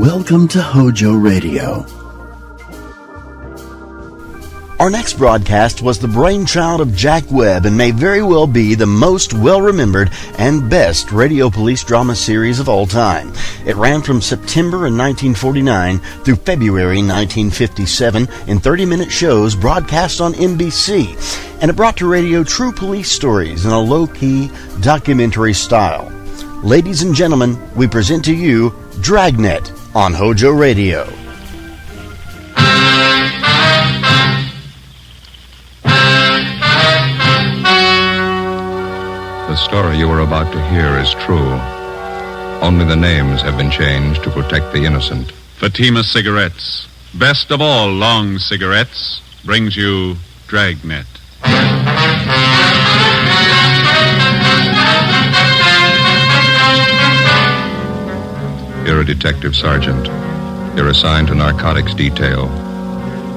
Welcome to HOJO Radio. Our next broadcast was the brainchild of Jack Webb and may very well be the most well-remembered and best radio police drama series of all time. It ran from September in 1949 through February 1957 in 30-minute shows broadcast on NBC, and it brought to radio true police stories in a low-key documentary style. Ladies and gentlemen, we present to you Dragnet on HOJO Radio. The story you are about to hear is true. Only the names have been changed to protect the innocent. Fatima Cigarettes, best of all long cigarettes, brings you Dragnet. You're a detective sergeant. You're assigned to narcotics detail.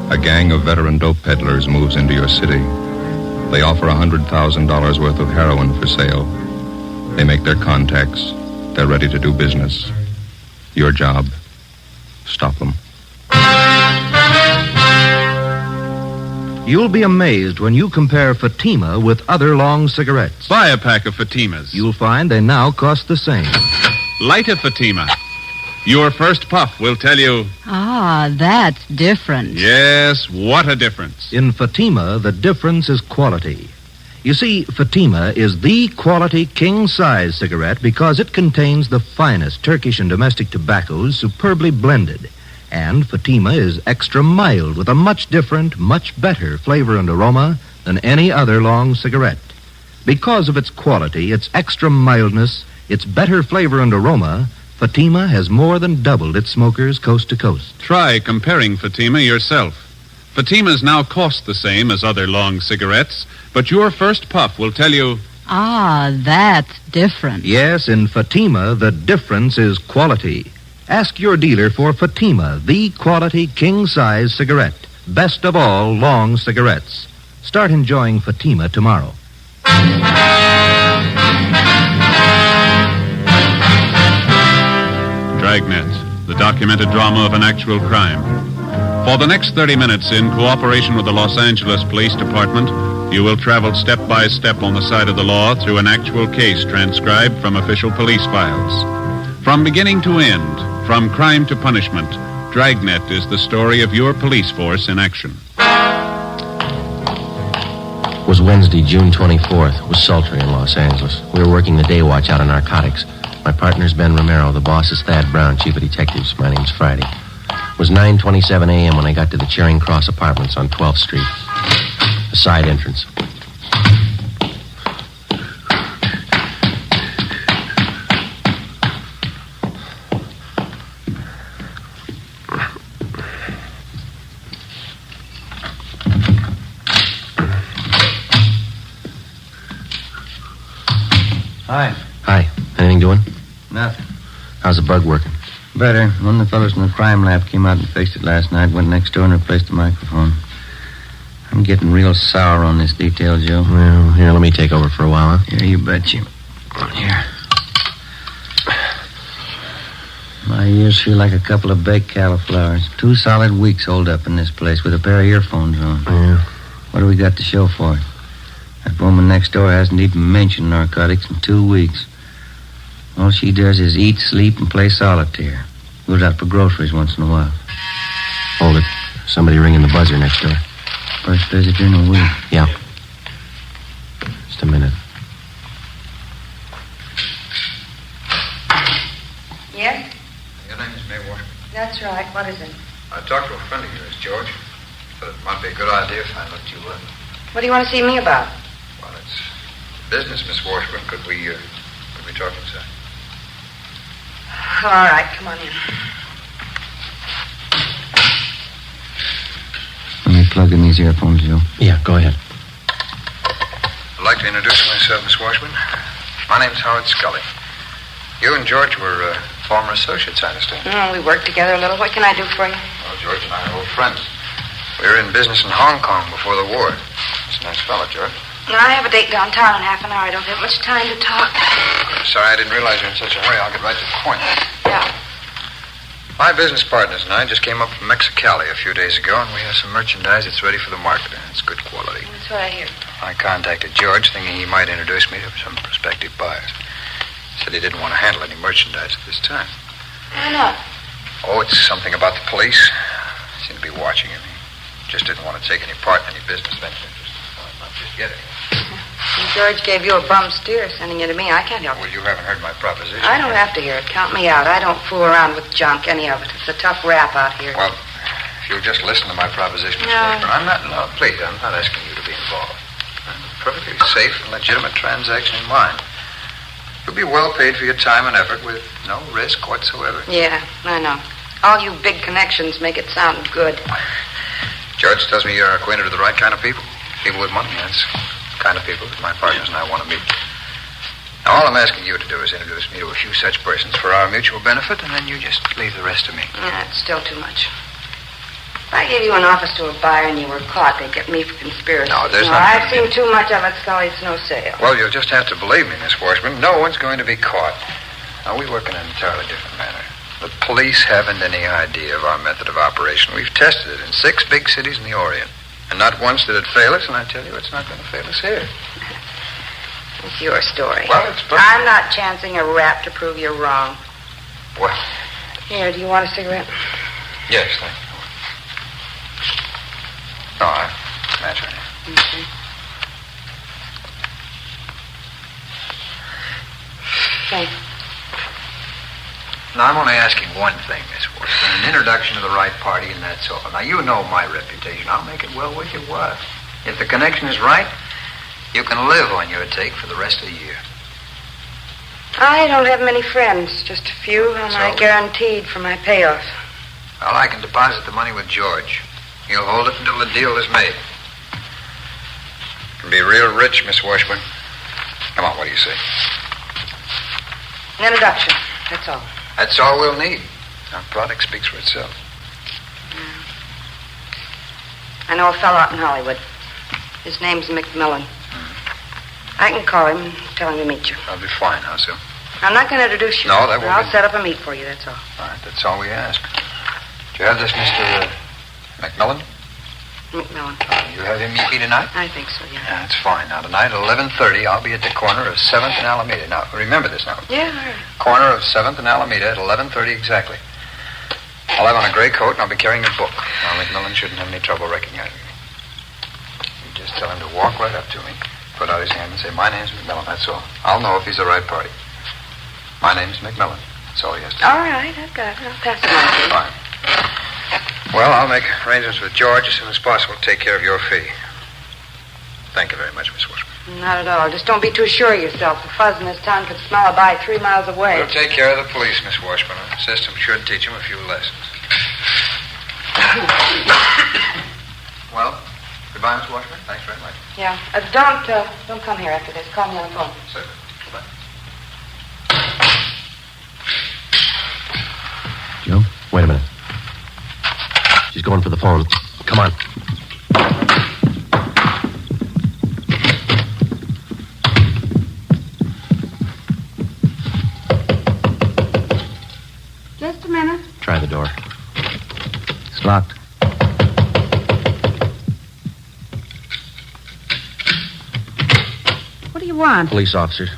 A gang of veteran dope peddlers moves into your city. They offer $100,000 worth of heroin for sale. They make their contacts. They're ready to do business. Your job, stop them. You'll be amazed when you compare Fatima with other long cigarettes. Buy a pack of Fatimas. You'll find they now cost the same. Light a Fatima. Your first puff will tell you... Ah, that's different. Yes, what a difference. In Fatima, the difference is quality. You see, Fatima is the quality king-size cigarette because it contains the finest Turkish and domestic tobaccos superbly blended. And Fatima is extra mild with a much different, much better flavor and aroma than any other long cigarette. Because of its quality, its extra mildness, its better flavor and aroma, Fatima has more than doubled its smokers coast to coast. Try comparing Fatima yourself. Fatimas now cost the same as other long cigarettes, but your first puff will tell you... Ah, that's different. Yes, in Fatima, the difference is quality. Ask your dealer for Fatima, the quality king-size cigarette. Best of all long cigarettes. Start enjoying Fatima tomorrow. Dragnet, the documented drama of an actual crime. For the next 30 minutes, in cooperation with the Los Angeles Police Department, you will travel step by step on the side of the law through an actual case transcribed from official police files. From beginning to end, from crime to punishment, Dragnet is the story of your police force in action. It was Wednesday, June 24th. It was sultry in Los Angeles. We were working the day watch out on narcotics. My partner's Ben Romero. The boss is Thad Brown, chief of detectives. My name's Friday. It was 9:27 a.m. when I got to the Charing Cross Apartments on 12th Street. A side entrance. Hi. Hi. Anything doing? Nothing. How's the bug working? Better. One of the fellows from the crime lab came out and fixed it last night, went next door and replaced the microphone. I'm getting real sour on this detail, Joe. Well, here, let me take over for a while, huh? Yeah, you bet you. Here. My ears feel like a couple of baked cauliflowers. 2 solid weeks holed up in this place with a pair of earphones on. Yeah. What do we got to show for it? That woman next door hasn't even mentioned narcotics in 2 weeks. All she does is eat, sleep, and play solitaire. Goes out for groceries once in a while. Hold it. Somebody ringing the buzzer next door. First visitor in a week. Yeah. Just a minute. Yes? Your name is May Washington. That's right. What is it? I talked to a friend of yours, George. Thought it might be a good idea if I looked you up. What do you want to see me about? Well, it's business, Miss Washburn. Could we talk inside? All right, come on in. Let me plug in these earphones, Joe. Yeah, go ahead. I'd like to introduce myself, Miss Washburn. My name's Howard Scully. You and George were former associates, I understand. We worked together a little. What can I do for you? Well, George and I are old friends. We were in business in Hong Kong before the war. He's a nice fellow, George. I have a date downtown in half an hour. I don't have much time to talk. I'm sorry, I didn't realize you were in such a hurry. I'll get right to the point. Yeah. My business partners and I just came up from Mexicali a few days ago, and we have some merchandise that's ready for the market. It's good quality. That's what I hear. I contacted George, thinking he might introduce me to some prospective buyers. He said he didn't want to handle any merchandise at this time. Why not? Oh, it's something about the police. They seem to be watching him. He just didn't want to take any part in any business venture. Just get it. And George gave you a bum steer, sending you to me. I can't help Well, it. you haven't heard my proposition. I don't have to hear it. Count me out. I don't fool around with junk, any of it. It's a tough rap out here. Well, if you'll just listen to my proposition, Miss No. Washburn. Please, I'm not asking you to be involved. I'm a perfectly safe and legitimate transaction in mind. You'll be well paid for your time and effort with no risk whatsoever. Yeah, I know. All you big connections make it sound good. George tells me you're acquainted with the right kind of people. People with money, that's the kind of people that my partners and I want to meet. Now, all I'm asking you to do is introduce me to a few such persons for our mutual benefit, and then you just leave the rest to me. Yeah, it's still too much. If I gave you an office to a buyer and you were caught, they'd get me for conspiracy. No, there's not I've gonna seen too much of it, Scully. It's no sale. Well, you'll just have to believe me, Miss Washburn. No one's going to be caught. Now, we work in an entirely different manner. The police haven't any idea of our method of operation. We've tested it in 6 big cities in the Orient. And not once did it fail us, and I tell you, it's not going to fail us here. It's your story. Well, it's perfect. I'm not chancing a rap to prove you're wrong. Well, Here, do you want a cigarette? yes, thank you. No, that's right. Okay. Thanks. Now, I'm only asking one thing, Miss Washburn. An introduction to the right party, and that's all. Now, you know my reputation. I'll make it well worth your while. If the connection is right, you can live on your take for the rest of the year. I don't have many friends, just a few, and I So? guaranteed for my payoff. Well, I can deposit the money with George. He'll hold it until the deal is made. You can be real rich, Miss Washburn. Come on, what do you say? An introduction, that's all. That's all we'll need. Our product speaks for itself. I know a fellow out in Hollywood. His name's McMillan. I can call him and tell him to meet you. That'll be fine. How so? I'm not going to introduce you. No, that but won't I'll be- set up a meet for you, that's all. All right, that's all we ask. Do you have this, Mr. McMillan? McMillan. You have him meet me tonight? I think so, yeah. Yeah, that's fine. Now, tonight at 11:30, I'll be at the corner of 7th and Alameda. Now, remember this now. Yeah, all right. Corner of 7th and Alameda at 11:30 exactly. I'll have on a gray coat, and I'll be carrying a book. Now, McMillan shouldn't have any trouble recognizing me. You just tell him to walk right up to me, put out his hand, and say, "My name's McMillan," that's all. I'll know if he's the right party. My name's McMillan. That's all he has to say. All right, I've got it. I'll pass it on to you. Fine. Well, I'll make arrangements with George as soon as possible to take care of your fee. Thank you very much, Miss Washburn. Not at all. Just don't be too sure of yourself. The fuzz in this town could smell a bite 3 miles away. We'll take care of the police, Miss Washburn. Our system should teach them a few lessons. Well, goodbye, Miss Washburn. Thanks very much. Yeah. Don't come here after this. Call me on the phone. Sir, goodbye. Joe, wait a minute. She's going for the phone. Come on. Just a minute. Try the door. It's locked. What do you want? Police officers.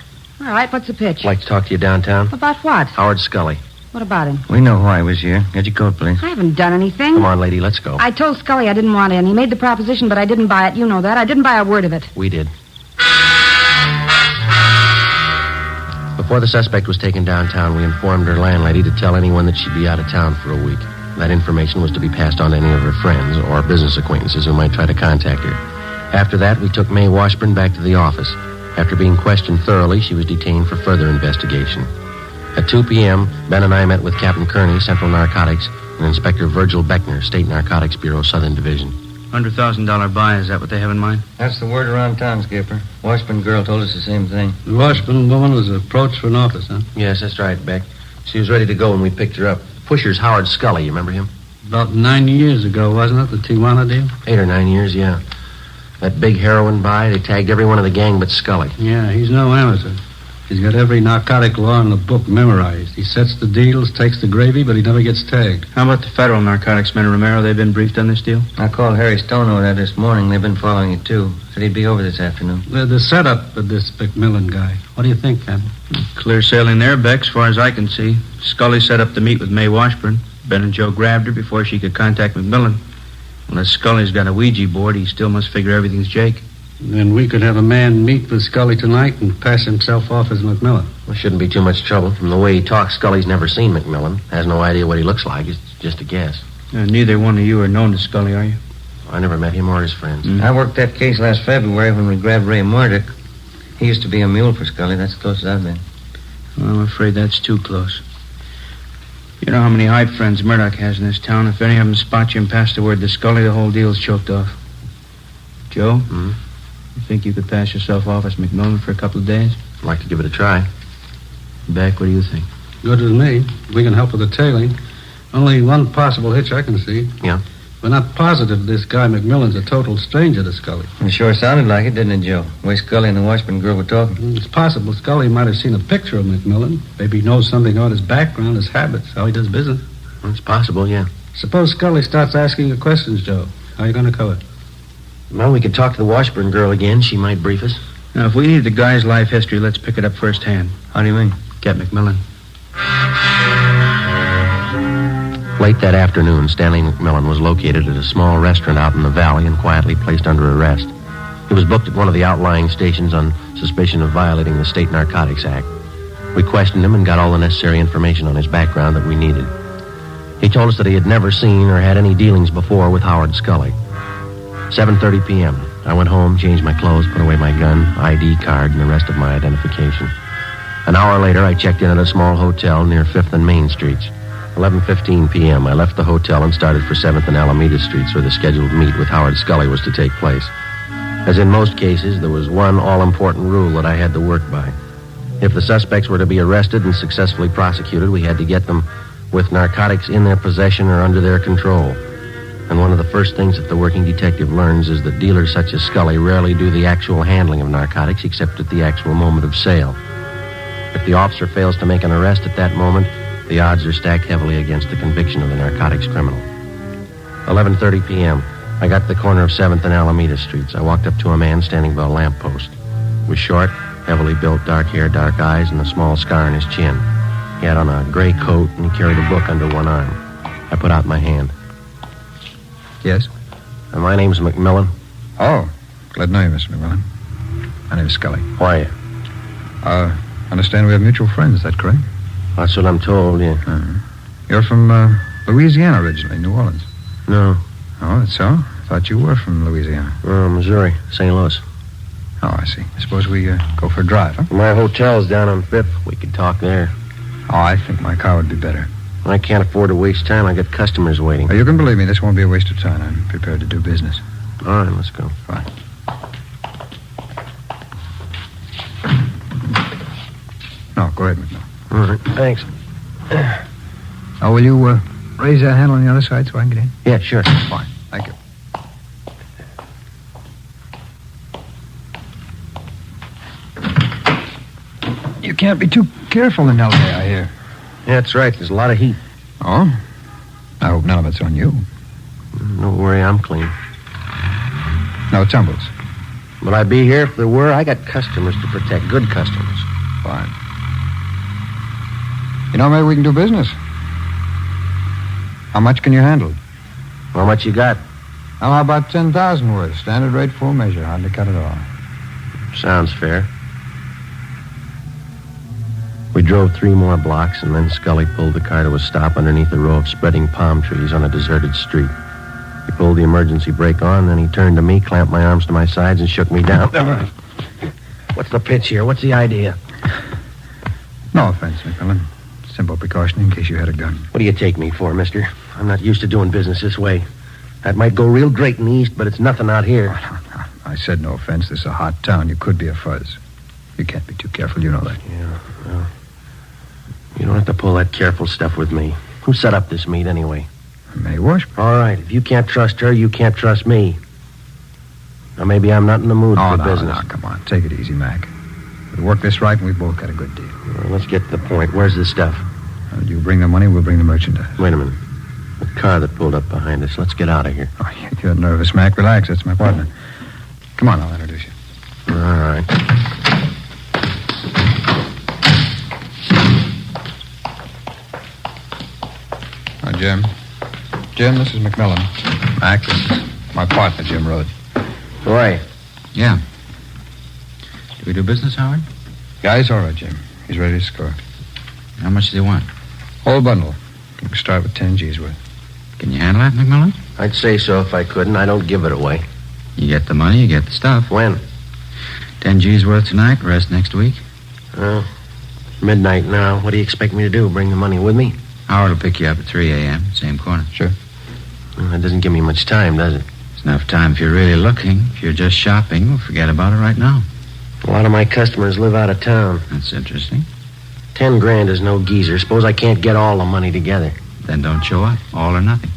All right, what's the pitch? I'd like to talk to you downtown. About what? Howard Scully. What about him? We know why he was here. Get your coat, please. I haven't done anything. Come on, lady, let's go. I told Scully I didn't want in. He made the proposition, but I didn't buy it. You know that. I didn't buy a word of it. We did. Before the suspect was taken downtown, we informed her landlady to tell anyone that she'd be out of town for a week. That information was to be passed on to any of her friends or business acquaintances who might try to contact her. After that, we took May Washburn back to the office. After being questioned thoroughly, she was detained for further investigation. At 2 p.m., Ben and I met with Captain Kearney, Central Narcotics, and Inspector Virgil Beckner, State Narcotics Bureau, Southern Division. $100,000 buy, is that what they have in mind? That's the word around town, Skipper. Washburn girl told us the same thing. The Washburn woman was approached for an office, huh? Yes, that's right, Beck. She was ready to go when we picked her up. Pusher's Howard Scully, you remember him? About 9 years ago, wasn't it, the Tijuana deal? 8 or 9 years, yeah. That big heroin buy, they tagged every one of the gang but Scully. Yeah, he's no amateur. He's got every narcotic law in the book memorized. He sets the deals, takes the gravy, but he never gets tagged. How about the federal narcotics men, Romero? They've been briefed on this deal? I called Harry Stone over there this morning. They've been following it, too. Said he'd be over this afternoon. The setup of this McMillan guy. What do you think, Captain? Clear sailing there, Beck, as far as I can see. Scully set up to meet with May Washburn. Ben and Joe grabbed her before she could contact McMillan. Unless Scully's got a Ouija board, he still must figure everything's Jake. Then we could have a man meet with Scully tonight and pass himself off as McMillan. Well, shouldn't be too much trouble. From the way he talks, Scully's never seen McMillan. Has no idea what he looks like. It's just a guess. Neither one of you are known to Scully, are you? I never met him or his friends. I worked that case last February when we grabbed Ray Murdoch. He used to be a mule for Scully. That's as close as I've been. Well, I'm afraid that's too close. You know how many hype friends Murdoch has in this town. If any of them spot you and pass the word to Scully, the whole deal's choked off. Joe? You think you could pass yourself off as McMillan for a couple of days? I'd like to give it a try. Beck, what do you think? Good with me. We can help with the tailing. Only one possible hitch I can see. Yeah? We're not positive this guy McMillan's a total stranger to Scully. It sure sounded like it, didn't it, Joe? The way Scully and the Washburn girl were talking. It's possible Scully might have seen a picture of McMillan. Maybe he knows something about his background, his habits, how he does business. It's possible, yeah. Suppose Scully starts asking you questions, Joe. How are you going to cover it? Well, we could talk to the Washburn girl again. She might brief us. Now, if we need the guy's life history, let's pick it up firsthand. How do you mean? Get McMillan. Late that afternoon, Stanley McMillan was located at a small restaurant out in the valley and quietly placed under arrest. He was booked at one of the outlying stations on suspicion of violating the State Narcotics Act. We questioned him and got all the necessary information on his background that we needed. He told us that he had never seen or had any dealings before with Howard Scully. 7:30 p.m. I went home, changed my clothes, put away my gun, ID card, and the rest of my identification. An hour later, I checked in at a small hotel near 5th and Main Streets. 11:15 p.m., I left the hotel and started for 7th and Alameda Streets, where the scheduled meet with Howard Scully was to take place. As in most cases, there was one all-important rule that I had to work by. If the suspects were to be arrested and successfully prosecuted, we had to get them with narcotics in their possession or under their control. And one of the first things that the working detective learns is that dealers such as Scully rarely do the actual handling of narcotics except at the actual moment of sale. If the officer fails to make an arrest at that moment, the odds are stacked heavily against the conviction of the narcotics criminal. 11:30 p.m. I got to the corner of 7th and Alameda Streets. I walked up to a man standing by a lamppost. He was short, heavily built, dark hair, dark eyes, and a small scar on his chin. He had on a gray coat, and he carried a book under one arm. I put out my hand. Yes? My name's McMillan. Oh, glad to know you, Mr. McMillan. My name's Scully. Why? Understand we have mutual friends, is that correct? That's what I'm told, yeah. You're from Louisiana originally, New Orleans. No. Oh, that's so? Thought you were from Louisiana. Missouri, St. Louis. Oh, I see. I suppose we go for a drive, huh? My hotel's down on 5th. We could talk there. Oh, I think my car would be better. I can't afford to waste time. I got customers waiting. Oh, you can believe me, this won't be a waste of time. I'm prepared to do business. All right, let's go. Fine. No, go ahead, McMillan. All right, thanks. Oh, will you raise that handle on the other side so I can get in? Yeah, sure. Fine. Thank you. You can't be too careful in L.A., I hear. Yeah, that's right. There's a lot of heat. Oh? I hope none of it's on you. Don't worry, I'm clean. No tumbles. Would I be here if there were? I got customers to protect. Good customers. Fine. You know, maybe we can do business. How much can you handle? How much you got? Well, how about 10,000 worth? Standard rate, full measure. Hardly cut at all. Sounds fair. We drove 3 more blocks, and then Scully pulled the car to a stop underneath a row of spreading palm trees on a deserted street. He pulled the emergency brake on, then he turned to me, clamped my arms to my sides, and shook me down. What's the pitch here? What's the idea? No offense, McMillan. Simple precaution in case you had a gun. What do you take me for, mister? I'm not used to doing business this way. That might go real great in the East, but it's nothing out here. I said no offense. This is a hot town. You could be a fuzz. You can't be too careful. You know that. Yeah, well, you don't have to pull that careful stuff with me. Who set up this meet, anyway? May Washburn. All right, if you can't trust her, you can't trust me. Now, maybe I'm not in the mood for business. No, come on. Take it easy, Mac. We work this right, and we both got a good deal. Well, let's get to the point. Where's the stuff? You bring the money, we'll bring the merchandise. Wait a minute. The car that pulled up behind us. Let's get out of here. Oh, you're nervous, Mac. Relax. That's my partner. Come on, I'll introduce you. All right. Hi, Jim. Jim, this is McMillan. Mac, this is my partner, Jim Rhodes. Roy. Yeah. Do we do business, Howard? Yeah, he's all right, Jim. He's ready to score. How much do they want? Whole bundle. We can start with 10 G's worth. Can you handle that, McMillan? I'd say so if I couldn't. I don't give it away. You get the money, you get the stuff. When? 10 G's worth tonight, rest next week. Midnight now. What do you expect me to do? Bring the money with me? Howard will pick you up at 3 a.m., same corner. Sure. Well, that doesn't give me much time, does it? It's enough time if you're really looking. If you're just shopping, we'll forget about it right now. A lot of my customers live out of town. That's interesting. 10 grand is no geezer. Suppose I can't get all the money together. Then don't show up. All or nothing.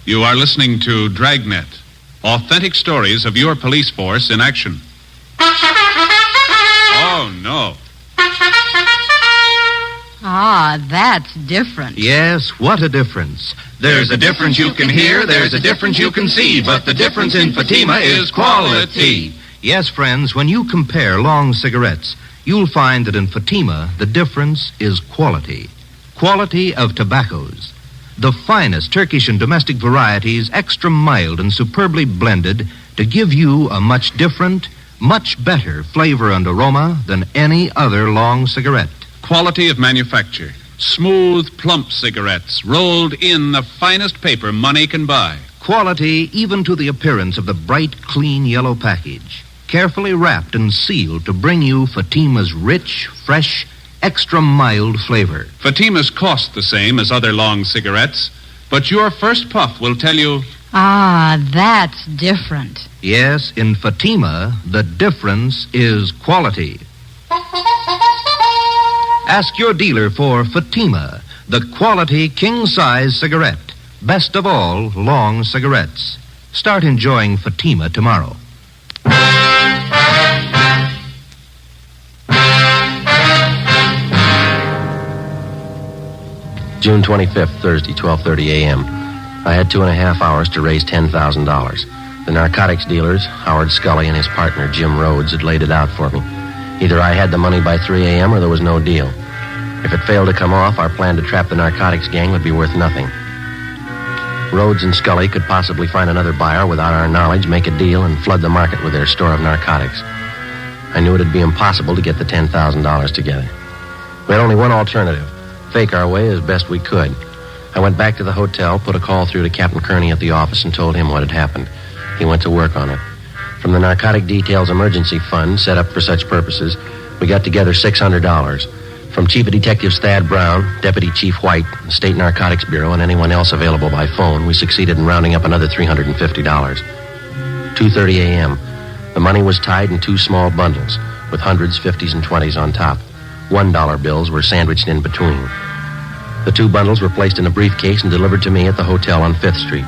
You are listening to Dragnet, authentic stories of your police force in action. Oh, no. Ah, that's different. Yes, what a difference. There's a difference you can hear, there's a difference you can see, but the difference in Fatima is quality. Yes, friends, when you compare long cigarettes, you'll find that in Fatima, the difference is quality. Quality of tobaccos. The finest Turkish and domestic varieties, extra mild and superbly blended to give you a much different, much better flavor and aroma than any other long cigarette. Quality of manufacture. Smooth, plump cigarettes rolled in the finest paper money can buy. Quality even to the appearance of the bright, clean yellow package. Carefully wrapped and sealed to bring you Fatima's rich, fresh, extra mild flavor. Fatimas cost the same as other long cigarettes, but your first puff will tell you... Ah, that's different. Yes, in Fatima, the difference is quality. Ask your dealer for Fatima, the quality king-size cigarette. Best of all, long cigarettes. Start enjoying Fatima tomorrow. June 25th, Thursday, 12:30 a.m. I had 2.5 hours to raise $10,000. The narcotics dealers, Howard Scully and his partner, Jim Rhodes, had laid it out for me. Either I had the money by 3 a.m. or there was no deal. If it failed to come off, our plan to trap the narcotics gang would be worth nothing. Rhodes and Scully could possibly find another buyer without our knowledge, make a deal, and flood the market with their store of narcotics. I knew it'd be impossible to get the $10,000 together. We had only one alternative. Fake our way as best we could. I went back to the hotel, put a call through to Captain Kearney at the office, and told him what had happened. He went to work on it. From the Narcotic Details Emergency Fund, set up for such purposes, we got together $600. From Chief of Detectives Thad Brown, Deputy Chief White, the State Narcotics Bureau, and anyone else available by phone, we succeeded in rounding up another $350. 2:30 a.m. The money was tied in 2 small bundles, with hundreds, 50s, and 20s on top. $1 bills were sandwiched in between. The 2 bundles were placed in a briefcase and delivered to me at the hotel on 5th Street.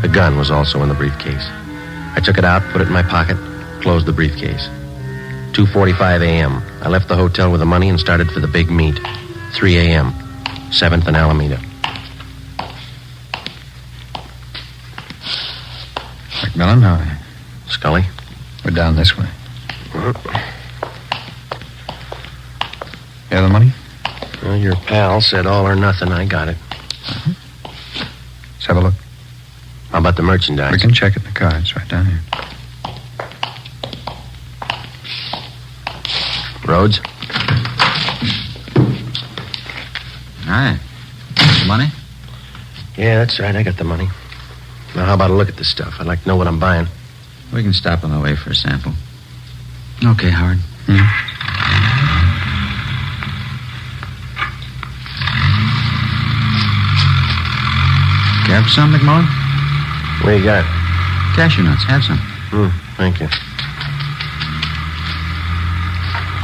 The gun was also in the briefcase. I took it out, put it in my pocket, closed the briefcase. 2:45 a.m. I left the hotel with the money and started for the big meet. 3 a.m. 7th and Alameda. McMillan, how are you? Scully? We're down this way. You have the money? Well, your pal said all or nothing. I got it. Let's have a look. How about the merchandise? We can check it in the car. It's right down here. Rhodes? Hi. The money? Yeah, that's right. I got the money. Now, how about a look at this stuff? I'd like to know what I'm buying. We can stop on the way for a sample. Okay, Howard. Care for some, McMullen? What do you got? Cashew nuts. Have some. Thank you.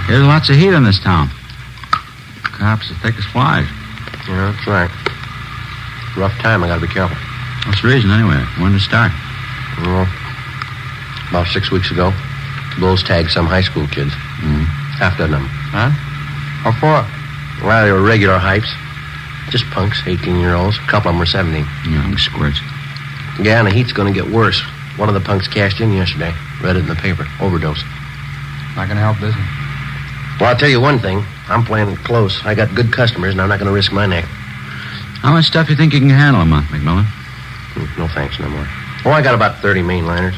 There's lots of heat in this town. Cops are thick as flies. Yeah, that's right. Rough time. I gotta be careful. What's the reason, anyway? When did it start? Well, about 6 weeks ago, Bulls tagged some high school kids. Half a dozen of them. Huh? What for? Well, they were regular hypes. Just punks, 18-year-olds. A couple of them were 17. Young squirts. Yeah, and the heat's gonna get worse. One of the punks cashed in yesterday. Read it in the paper. Overdose. Not gonna help business. Well, I'll tell you one thing. I'm playing it close. I got good customers, and I'm not gonna risk my neck. How much stuff you think you can handle a month, McMillan? No thanks, no more. Oh, I got about 30 mainliners.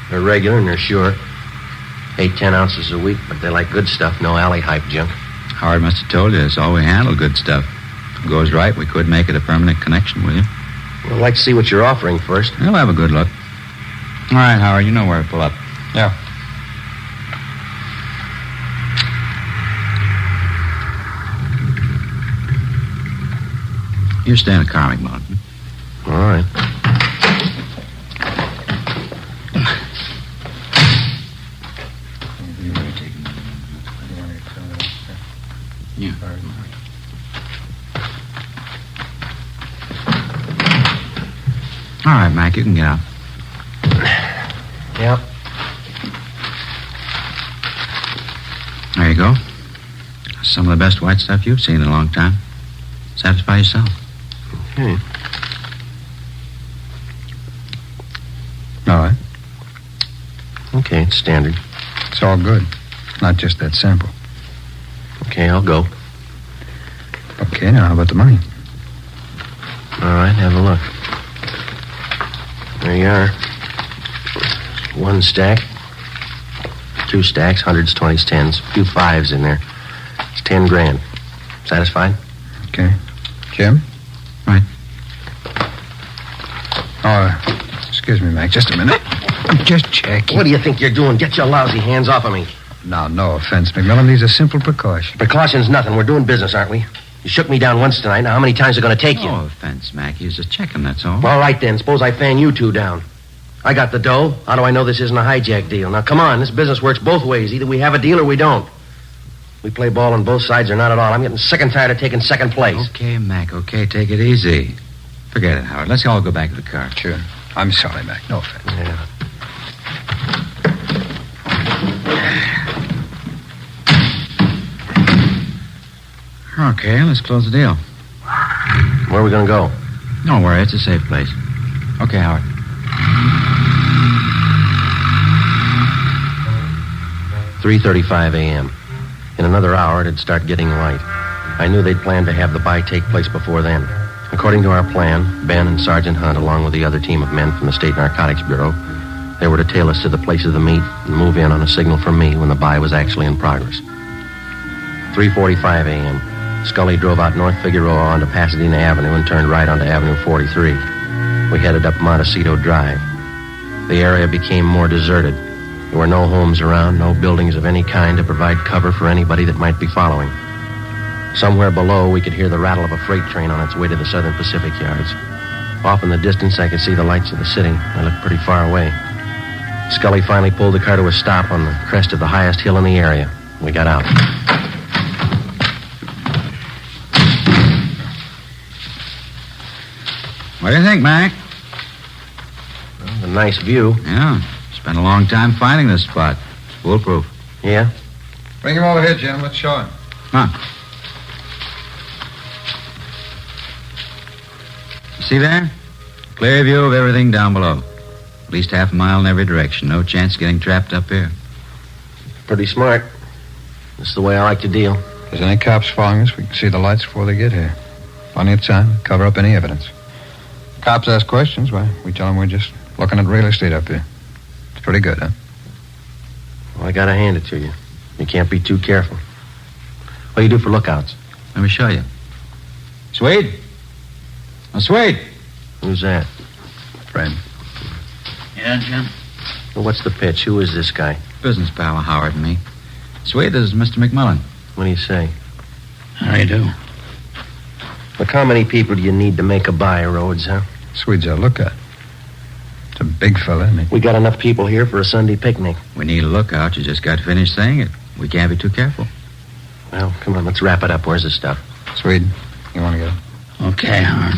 They're regular and they're sure. 8-10 ounces a week, but they like good stuff, no alley hype junk. Howard must have told you it's all we handle, good stuff. If it goes right, we could make it a permanent connection with you. Well, I'd like to see what you're offering first. We'll have a good look. All right, Howard, you know where to pull up. Yeah. You stay in the car, McMillan. All right. Yeah. All right, Mac, you can get out. Yep. There you go. Some of the best white stuff you've seen in a long time. Satisfy yourself. Okay. All right. Okay, it's standard. It's all good. Not just that sample. Okay, I'll go. Okay, now how about the money? All right, have a look. There you are. 1 stack. 2 stacks, 100s, 20s, 10s. A few 5s in there. It's 10 grand. Satisfied? Okay. Jim? Right. Oh, excuse me, Mac. Just a minute. I'm just checking. What do you think you're doing? Get your lousy hands off of me. Now, no offense, McMillan. These are simple precautions. Precaution's nothing. We're doing business, aren't we? You shook me down once tonight. Now, how many times are going to take you? No offense, Mac. He's just checking, that's all. All right, then. Suppose I fan you two down. I got the dough. How do I know this isn't a hijack deal? Now, come on. This business works both ways. Either we have a deal or we don't. We play ball on both sides or not at all. I'm getting sick and tired of taking second place. Okay, Mac, okay. Take it easy. Forget it, Howard. Let's all go back to the car. Sure. I'm sorry, Mac. No offense. Yeah. Okay, let's close the deal. Where are we going to go? Don't worry, it's a safe place. Okay, Howard. $3:35 a.m. In another hour, it'd start getting light. I knew they'd planned to have the buy take place before then. According to our plan, Ben and Sergeant Hunt, along with the other team of men from the State Narcotics Bureau, they were to tail us to the place of the meet and move in on a signal from me when the buy was actually in progress. 3:45 a.m. Scully drove out North Figueroa onto Pasadena Avenue and turned right onto Avenue 43. We headed up Montecito Drive. The area became more deserted. There were no homes around, no buildings of any kind to provide cover for anybody that might be following. Somewhere below, we could hear the rattle of a freight train on its way to the Southern Pacific yards. Off in the distance, I could see the lights of the city. They looked pretty far away. Scully finally pulled the car to a stop on the crest of the highest hill in the area. We got out. What do you think, Mac? Well, a nice view. Yeah. Spent a long time finding this spot. It's foolproof. Yeah? Bring him over here, Jim. Let's show him. Come on. See there? Clear view of everything down below. At least half a mile in every direction. No chance of getting trapped up here. Pretty smart. That's the way I like to deal. If there's any cops following us, we can see the lights before they get here. Plenty of time to cover up any evidence. Cops ask questions, why, we tell them we're just looking at real estate up here. It's pretty good, huh? Well, I gotta hand it to you. You can't be too careful. What do you do for lookouts? Let me show you. Swede? Oh, Swede. Who's that? Friend. Yeah, Jim? Well, what's the pitch? Who is this guy? Business pal of Howard and me. Swede, this is Mr. McMillan. What do you say? How do you do? Look, how many people do you need to make a buy, Rhodes, huh? Swede's a lookout. It's a big fella, isn't he? We got enough people here for a Sunday picnic. We need a lookout. You just got finished saying it. We can't be too careful. Well, come on, let's wrap it up. Where's the stuff? Swede, you want to get it? Okay, Howard.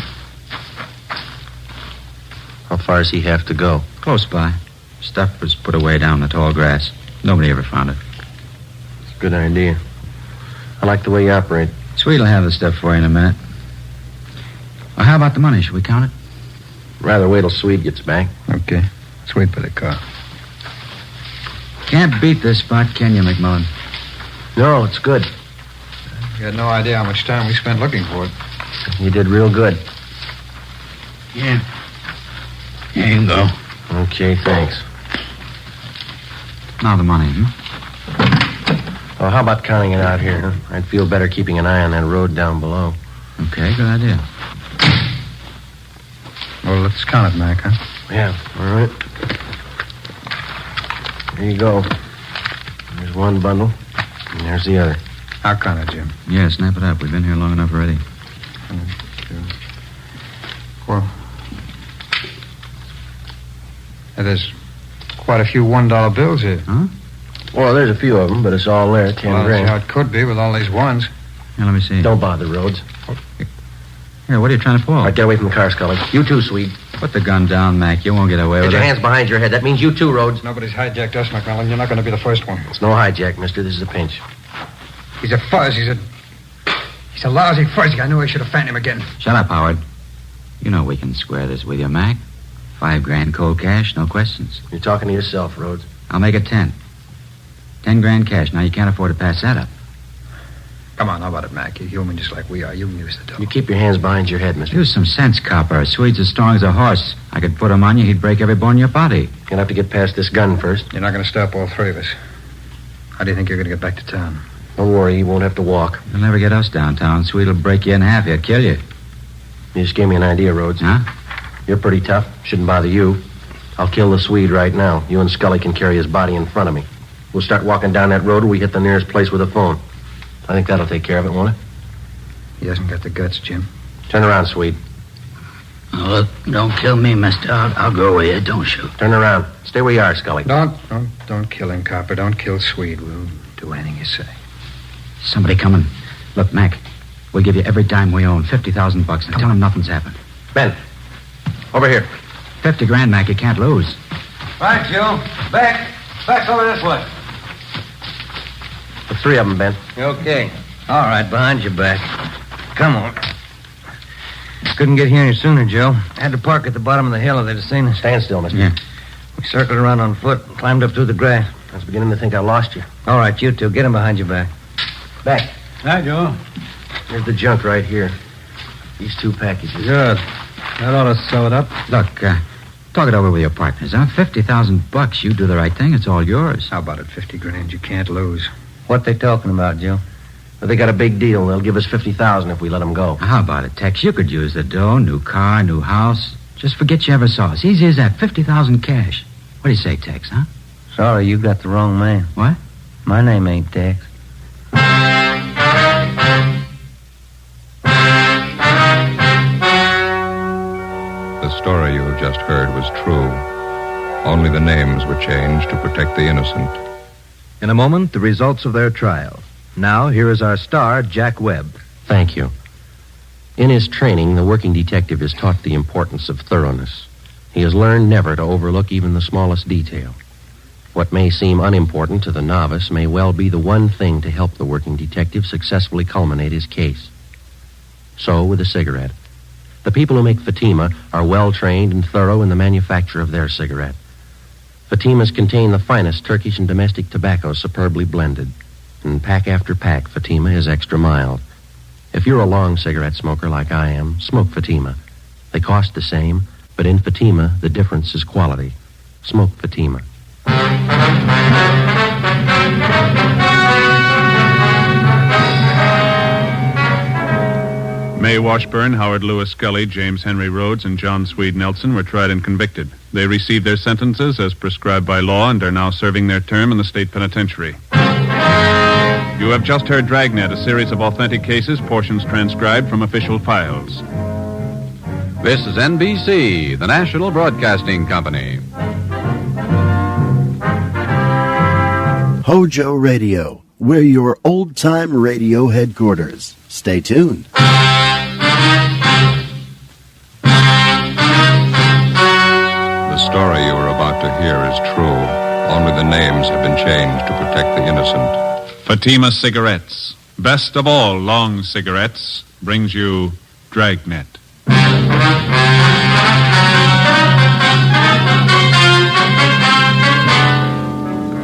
far's he have to go? Close by. Stuff was put away down in the tall grass. Nobody ever found it. It's a good idea. I like the way you operate. Sweet'll have the stuff for you in a minute. Well, how about the money? Should we count it? Rather wait till Swede gets back. Okay. Sweet for the car. Can't beat this spot, can you, McMillan? No, it's good. You had no idea how much time we spent looking for it. You did real good. Yeah. Here you go. Okay, thanks. Now the money, Well, how about counting it out here, huh? I'd feel better keeping an eye on that road down below. Okay, good idea. Well, let's count it, Mac, huh? Yeah, all right. Here you go. There's one bundle, and there's the other. I'll count it, Jim. Yeah, snap it up. We've been here long enough already. 1, 2, 4. Hey, there's quite a few $1 bills here. Huh? Well, there's a few of them, but it's all there, 10 Well, grand. that's how it could be with all these ones. Here, let me see. Don't bother, Rhodes. Here, what are you trying to pull? All right, get away from the car, Scully. You too, Swede. Put the gun down, Mac. You won't get away Get with your it. hands behind your head. That means you too, Rhodes. Nobody's hijacked us, McMillan. You're not going to be the first one. It's no hijack, mister. This is a pinch. He's a fuzz. He's a lousy fuzzy. I knew I should have found him again. Shut up, Howard. You know we can square this with you, Mac. 5 grand cold cash, no questions. You're talking to yourself, Rhodes. I'll make it 10. 10 grand cash. Now, you can't afford to pass that up. Come on, how about it, Mac? You're human just like we are. You can use the dough. You keep your hands behind your head, mister. Use some sense, copper. Swede's as strong as a horse. I could put him on you, he'd break every bone in your body. You're gonna have to get past this gun first. You're not going to stop all three of us. How do you think you're going to get back to town? Don't worry, you won't have to walk. You'll never get us downtown. Swede'll break you in half. He'll kill you. You just gave me an idea, Rhodes. Huh? You're pretty tough. Shouldn't bother you. I'll kill the Swede right now. You and Scully can carry his body in front of me. We'll start walking down that road till we hit the nearest place with a phone. I think that'll take care of it, won't it? He hasn't got the guts, Jim. Turn around, Swede. Oh, look, don't kill me, mister. I'll go with you. Don't shoot. Turn around. Stay where you are, Scully. Don't kill him, Copper. Don't kill Swede. We'll do anything you say. Somebody coming. Look, Mac, we'll give you every dime we own. $50,000 bucks. Now tell him nothing's happened. Ben, over here. 50 grand, Mac. You can't lose. Right, Joe. Back. Back's over this way. The 3 of them, Ben. Okay. All right, behind your back. Come on. Couldn't get here any sooner, Joe. Had to park at the bottom of the hill if they'd have seen us. Stand still, mister. Yeah. We circled around on foot and climbed up through the grass. I was beginning to think I lost you. All right, you two, get him behind your back. Back. Hi, Joe. Here's the junk right here. These 2 packages. Good. That ought to sew it up. Look, talk it over with your partners, huh? $50,000. You do the right thing. It's all yours. How about it? 50 grand. You can't lose. What they talking about, Joe? But they got a big deal. They'll give us $50,000 if we let them go. How about it, Tex? You could use the dough. New car, new house. Just forget you ever saw us. Easy as that. 50,000 cash. What do you say, Tex, huh? Sorry, you got the wrong man. What? My name ain't Tex. The story you have just heard was true. Only the names were changed to protect the innocent. In a moment, the results of their trial. Now, here is our star, Jack Webb. Thank you. In his training, the working detective is taught the importance of thoroughness. He has learned never to overlook even the smallest detail. What may seem unimportant to the novice may well be the one thing to help the working detective successfully culminate his case. So, with a cigarette. The people who make Fatima are well-trained and thorough in the manufacture of their cigarette. Fatimas contain the finest Turkish and domestic tobacco superbly blended. And pack after pack, Fatima is extra mild. If you're a long cigarette smoker like I am, smoke Fatima. They cost the same, but in Fatima, the difference is quality. Smoke Fatima. May Washburn, Howard Lewis Scully, James Henry Rhodes, and John Swede Nelson were tried and convicted. They received their sentences as prescribed by law and are now serving their term in the state penitentiary. You have just heard Dragnet, a series of authentic cases, portions transcribed from official files. This is NBC, the National Broadcasting Company. HOJO Radio. We're your old-time radio headquarters. Stay tuned. here is true. Only the names have been changed to protect the innocent. Fatima Cigarettes, best of all long cigarettes, brings you Dragnet.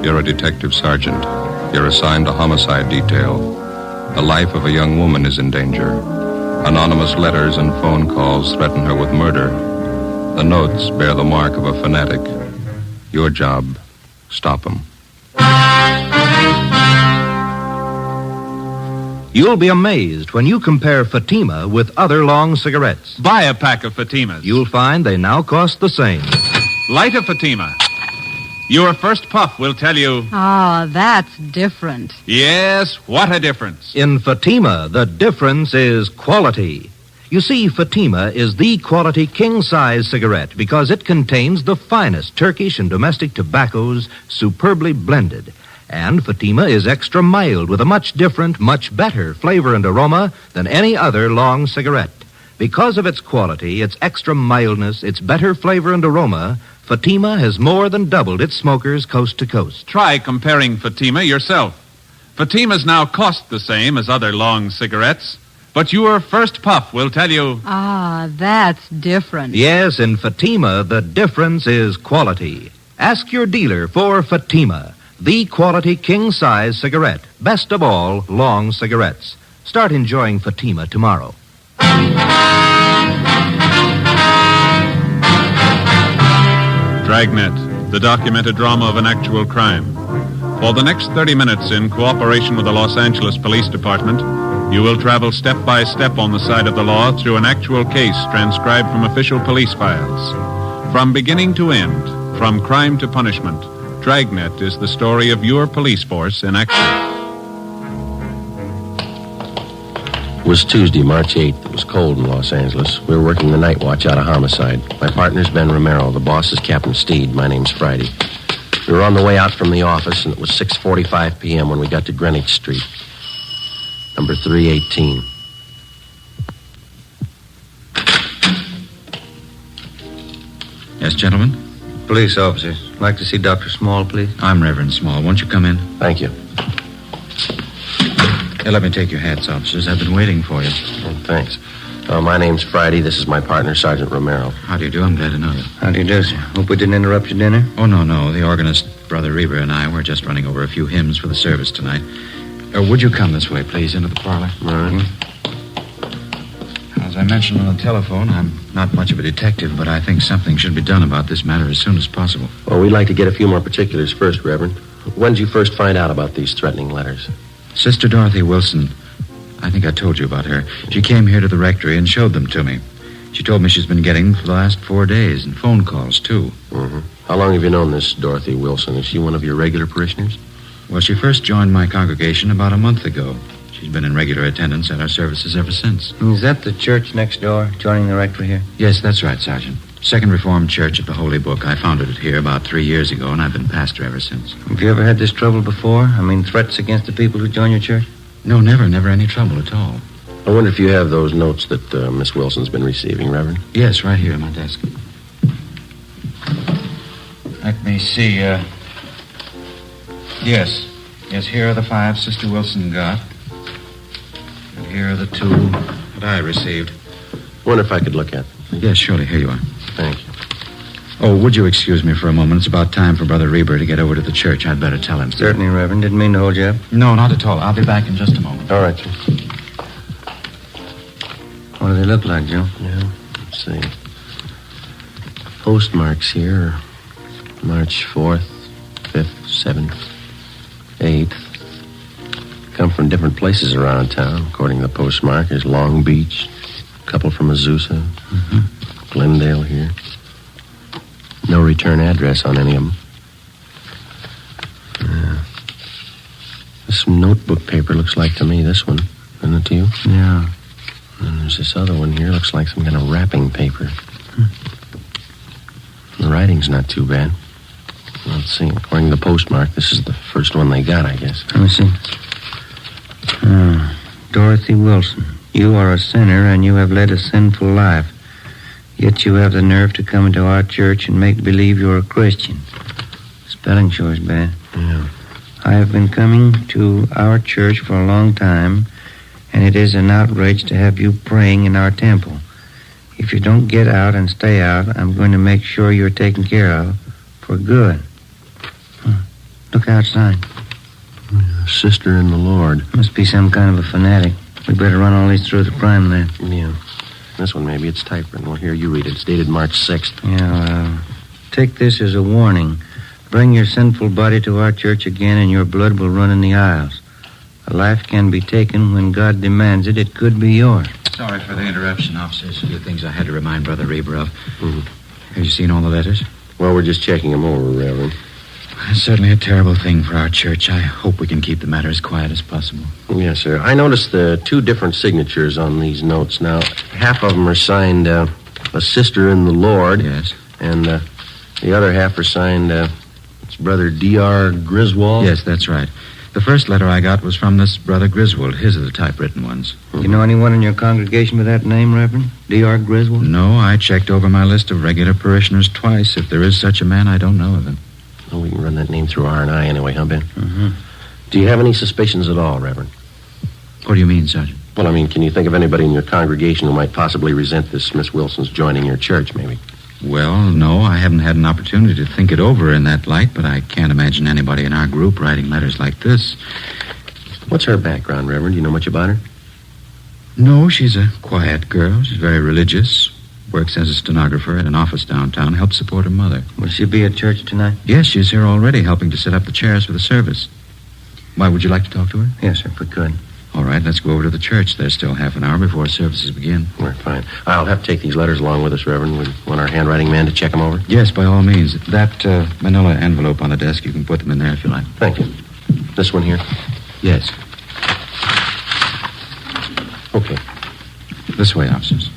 You're a detective sergeant. You're assigned a homicide detail. The life of a young woman is in danger. Anonymous letters and phone calls threaten her with murder. The notes bear the mark of a fanatic. Your job, stop them. You'll be amazed when you compare Fatima with other long cigarettes. Buy a pack of Fatimas. You'll find they now cost the same. Light a Fatima. Your first puff will tell you... Ah, that's different. Yes, what a difference. In Fatima, the difference is quality. You see, Fatima is the quality king-size cigarette because it contains the finest Turkish and domestic tobaccos superbly blended. And Fatima is extra mild with a much different, much better flavor and aroma than any other long cigarette. Because of its quality, its extra mildness, its better flavor and aroma, Fatima has more than doubled its smokers coast to coast. Try comparing Fatima yourself. Fatimas now cost the same as other long cigarettes, but your first puff will tell you... Ah, that's different. Yes, in Fatima, the difference is quality. Ask your dealer for Fatima, the quality king-size cigarette. Best of all, long cigarettes. Start enjoying Fatima tomorrow. Dragnet, the documented drama of an actual crime. For the next 30 minutes, in cooperation with the Los Angeles Police Department, you will travel step by step on the side of the law through an actual case transcribed from official police files. From beginning to end, from crime to punishment, Dragnet is the story of your police force in action. It was Tuesday, March 8th. It was cold in Los Angeles. We were working the night watch out of homicide. My partner's Ben Romero. The boss is Captain Steed. My name's Friday. We were on the way out from the office, and it was 6:45 p.m. when we got to Greenwich Street. Number 318. Yes, gentlemen? Police officers. I'd like to see Dr. Small, please. I'm Reverend Small. Won't you come in? Thank you. Here, let me take your hats, officers. I've been waiting for you. Oh, thanks. My name's Friday. This is my partner, Sergeant Romero. How do you do? I'm glad to know you. How do you do, sir? Hope we didn't interrupt your dinner. Oh, no. The organist, Brother Reber, and I were just running over a few hymns for the service tonight. Would you come this way, please, into the parlor? All right. As I mentioned on the telephone, I'm not much of a detective, but I think something should be done about this matter as soon as possible. Well, we'd like to get a few more particulars first, Reverend. When did you first find out about these threatening letters? Sister Dorothy Wilson. I think I told you about her. She came here to the rectory and showed them to me. She told me she's been getting them for the last 4 days, and phone calls, too. Mm-hmm. How long have you known this Dorothy Wilson? Is she one of your regular parishioners? Well, she first joined my congregation about a month ago. She's been in regular attendance at our services ever since. Is that the church next door, joining the rectory here? Yes, that's right, Sergeant. Second Reformed Church of the Holy Book. I founded it here about 3 years ago, and I've been pastor ever since. Have you ever had this trouble before? I mean, threats against the people who join your church? No, never any trouble at all. I wonder if you have those notes that Miss Wilson's been receiving, Reverend? Yes, right here on my desk. Let me see, Yes, here are the 5 Sister Wilson got. And here are the 2 that I received. Wonder if I could look at them. Yes, surely. Here you are. Thank you. Oh, would you excuse me for a moment? It's about time for Brother Reber to get over to the church. I'd better tell him. Certainly, Reverend. Didn't mean to hold you up. No, not at all. I'll be back in just a moment. All right, sir. What do they look like, Joe? Yeah, let's see. Postmarks here are March 4th, 5th, 7th, 8th. Come from different places around town, according to the postmark. There's Long Beach, a couple from Azusa, Glendale here. No return address on any of them. This notebook paper looks like to me this one. Isn't it to you? Yeah. And there's this other one here. Looks like some kind of wrapping paper. The writing's not too bad. Let's see. According to the postmark, this is the first one they got, I guess. Let me see. Dorothy Wilson. You are a sinner, and you have led a sinful life. Yet you have the nerve to come into our church and make believe you're a Christian. Spelling sure is bad. Yeah. I have been coming to our church for a long time, and it is an outrage to have you praying in our temple. If you don't get out and stay out, I'm going to make sure you're taken care of for good. Look outside. Sister in the Lord. Must be some kind of a fanatic. We better run all these through the crime lab. Yeah. This one, maybe. It's typewritten. Well, here, you read it. It's dated March 6th. Yeah, take this as a warning. Bring your sinful body to our church again, and your blood will run in the aisles. A life can be taken when God demands it. It could be yours. Sorry for the interruption, officers. A few things I had to remind Brother Reber of. Mm-hmm. Have you seen all the letters? Well, we're just checking them over, Reverend. It's certainly a terrible thing for our church. I hope we can keep the matter as quiet as possible. Yes, sir. I noticed the 2 different signatures on these notes. Now, half of them are signed, a sister in the Lord. Yes. And the other half are signed, it's Brother D.R. Griswold. Yes, that's right. The first letter I got was from this Brother Griswold. His are the typewritten ones. You know anyone in your congregation with that name, Reverend? D.R. Griswold? No, I checked over my list of regular parishioners twice. If there is such a man, I don't know of him. Well, we can run that name through R&I anyway, huh, Ben? Mm-hmm. Do you have any suspicions at all, Reverend? What do you mean, Sergeant? Well, I mean, can you think of anybody in your congregation who might possibly resent this Miss Wilson's joining your church, maybe? Well, no, I haven't had an opportunity to think it over in that light, but I can't imagine anybody in our group writing letters like this. What's her background, Reverend? Do you know much about her? No, she's a quiet girl. She's very religious. Works as a stenographer at an office downtown. Helps support her mother. Will she be at church tonight? Yes, she's here already, helping to set up the chairs for the service. Why, would you like to talk to her? Yes, sir, if we could. All right, let's go over to the church. There's still half an hour before services begin. We're fine. I'll have to take these letters along with us, Reverend. We want our handwriting man to check them over? Yes, by all means. That manila envelope on the desk, you can put them in there if you like. Thank you. This one here? Yes. Okay. This way, officers.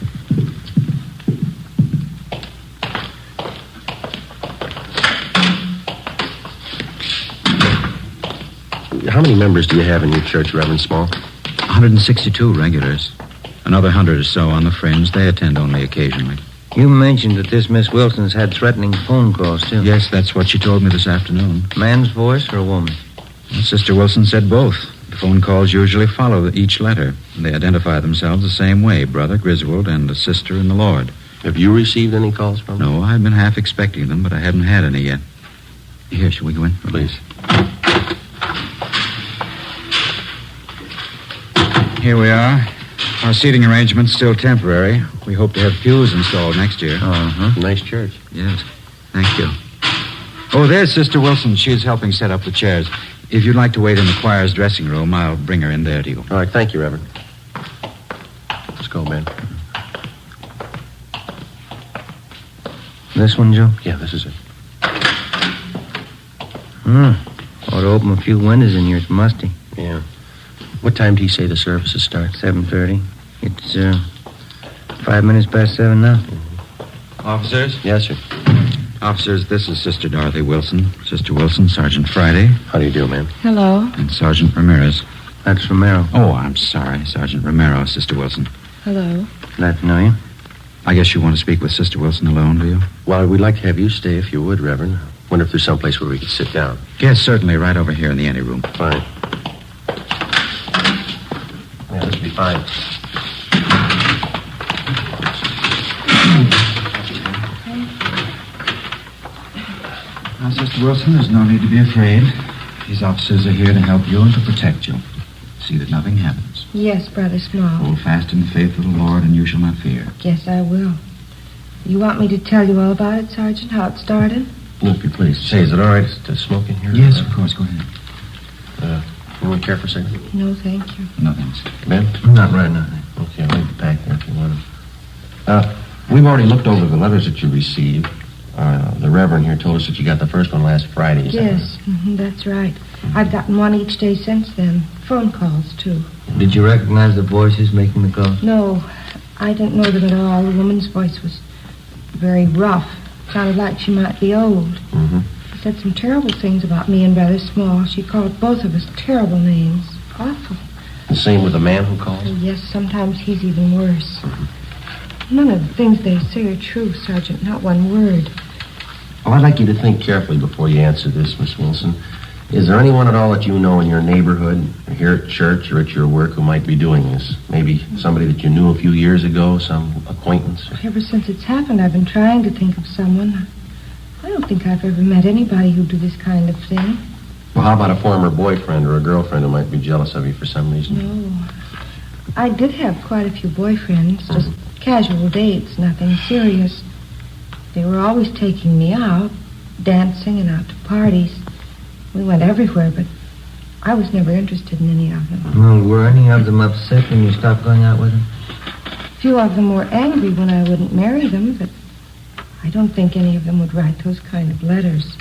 How many members do you have in your church, Reverend Small? 162 regulars. Another 100 or so on the fringe. They attend only occasionally. You mentioned that this Miss Wilson's had threatening phone calls, too. Yes, that's what she told me this afternoon. Man's voice or a woman? Well, Sister Wilson said both. The phone calls usually follow each letter. They identify themselves the same way, Brother Griswold and a sister in the Lord. Have you received any calls from them? No, I've been half expecting them, but I haven't had any yet. Here, shall we go in? Please. Here we are. Our seating arrangement's still temporary. We hope to have pews installed next year. Uh-huh. Nice church. Yes. Thank you. Oh, there's Sister Wilson. She's helping set up the chairs. If you'd like to wait in the choir's dressing room, I'll bring her in there to you. All right, thank you, Reverend. Let's go, Ben. This one, Joe? Yeah, this is it. Ought to open a few windows in here. It's musty. Yeah. What time do you say the services start? 7:30. It's 5 minutes past 7 now. Officers? Yes, sir. Officers, this is Sister Dorothy Wilson. Sister Wilson, Sergeant Friday. How do you do, ma'am? Hello. And Sergeant Ramirez. That's Romero. Oh, I'm sorry. Sergeant Romero, Sister Wilson. Hello. Glad to know you. I guess you want to speak with Sister Wilson alone, do you? Well, we'd like to have you stay if you would, Reverend. Wonder if there's someplace where we could sit down. Yes, certainly. Right over here in the anteroom. Fine. Yeah, this will be fine. Now, Sister Wilson, there's no need to be afraid. These officers are here to help you and to protect you. See that nothing happens. Yes, Brother Small. Hold fast in the faith of the Lord, and you shall not fear. Yes, I will. You want me to tell you all about it, Sergeant, how it started? Well, if you please. Say, is it all right to smoke in here? Yes, of course. Go ahead. You want to care for a second? No, thank you. No, thanks. Ben? Not right now. Okay, I'll leave it back there if you want to. We've already looked over the letters that you received. The Reverend here told us that you got the first one last Friday. Yes, that's right. I've gotten one each day since then. Phone calls, too. Did you recognize the voices making the calls? No, I didn't know them at all. The woman's voice was very rough. Sounded like she might be old. Mm-hmm. She said some terrible things about me and Brother Small. She called both of us terrible names. Awful. The same with the man who called? Oh, yes, sometimes he's even worse. None of the things they say are true, Sergeant. Not one word. Well, I'd like you to think carefully before you answer this, Miss Wilson. Is there anyone at all that you know in your neighborhood, or here at church or at your work, who might be doing this? Maybe somebody that you knew a few years ago, some acquaintance? Ever since it's happened, I've been trying to think of someone. I don't think I've ever met anybody who'd do this kind of thing. Well, how about a former boyfriend or a girlfriend who might be jealous of you for some reason? No. I did have quite a few boyfriends, just casual dates, nothing serious. They were always taking me out, dancing and out to parties. We went everywhere, but I was never interested in any of them. Well, were any of them upset when you stopped going out with them? A few of them were angry when I wouldn't marry them, but I don't think any of them would write those kind of letters.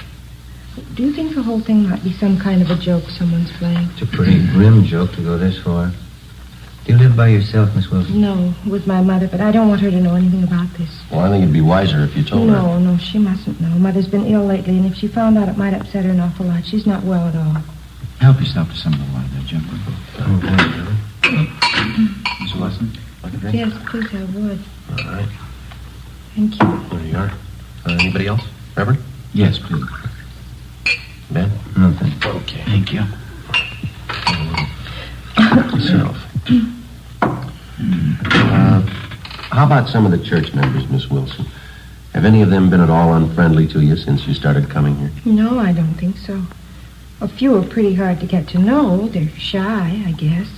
Do you think the whole thing might be some kind of a joke someone's playing? It's a pretty grim joke to go this far. Do you live by yourself, Miss Wilson? No, with my mother, but I don't want her to know anything about this. Well, I think it'd be wiser if you told her. No, she mustn't know. Mother's been ill lately, and if she found out, it might upset her an awful lot. She's not well at all. Help yourself to some of the water there, Jumper. Miss Wilson? Yes, please, I would. All right. Thank you. There you are. Anybody else? Reverend? Yes, please. Ben? No, thank you. Okay. Thank you. Yourself. How about some of the church members, Miss Wilson? Have any of them been at all unfriendly to you since you started coming here? No, I don't think so. A few are pretty hard to get to know. They're shy, I guess.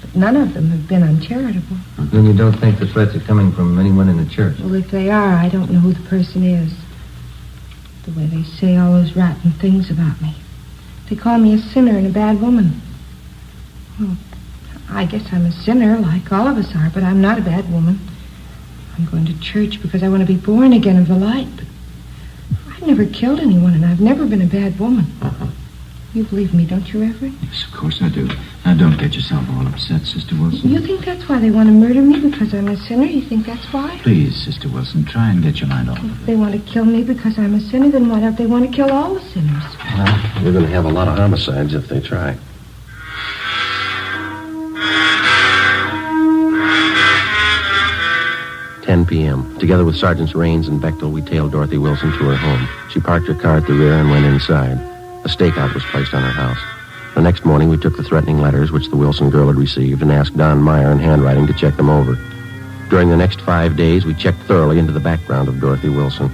But none of them have been uncharitable. Then you don't think the threats are coming from anyone in the church? Well, if they are, I don't know who the person is. The way they say all those rotten things about me. They call me a sinner and a bad woman. Well, I guess I'm a sinner, like all of us are, but I'm not a bad woman. I'm going to church because I want to be born again of the light, but I've never killed anyone, and I've never been a bad woman. You believe me, don't you, Everett? Yes, of course I do. Now, don't get yourself all upset, Sister Wilson. You think that's why they want to murder me, because I'm a sinner? You think that's why? Please, Sister Wilson, try and get your mind off of If they want to kill me because I'm a sinner, then why don't they want to kill all the sinners? Well, we're going to have a lot of homicides if they try. "10 p.m. Together with Sergeants Raines and Bechtel, we tailed Dorothy Wilson to her home. She parked her car at the rear and went inside. A stakeout was placed on her house. The next morning, we took the threatening letters which the Wilson girl had received and asked Don Meyer in handwriting to check them over. During the next 5 days, we checked thoroughly into the background of Dorothy Wilson.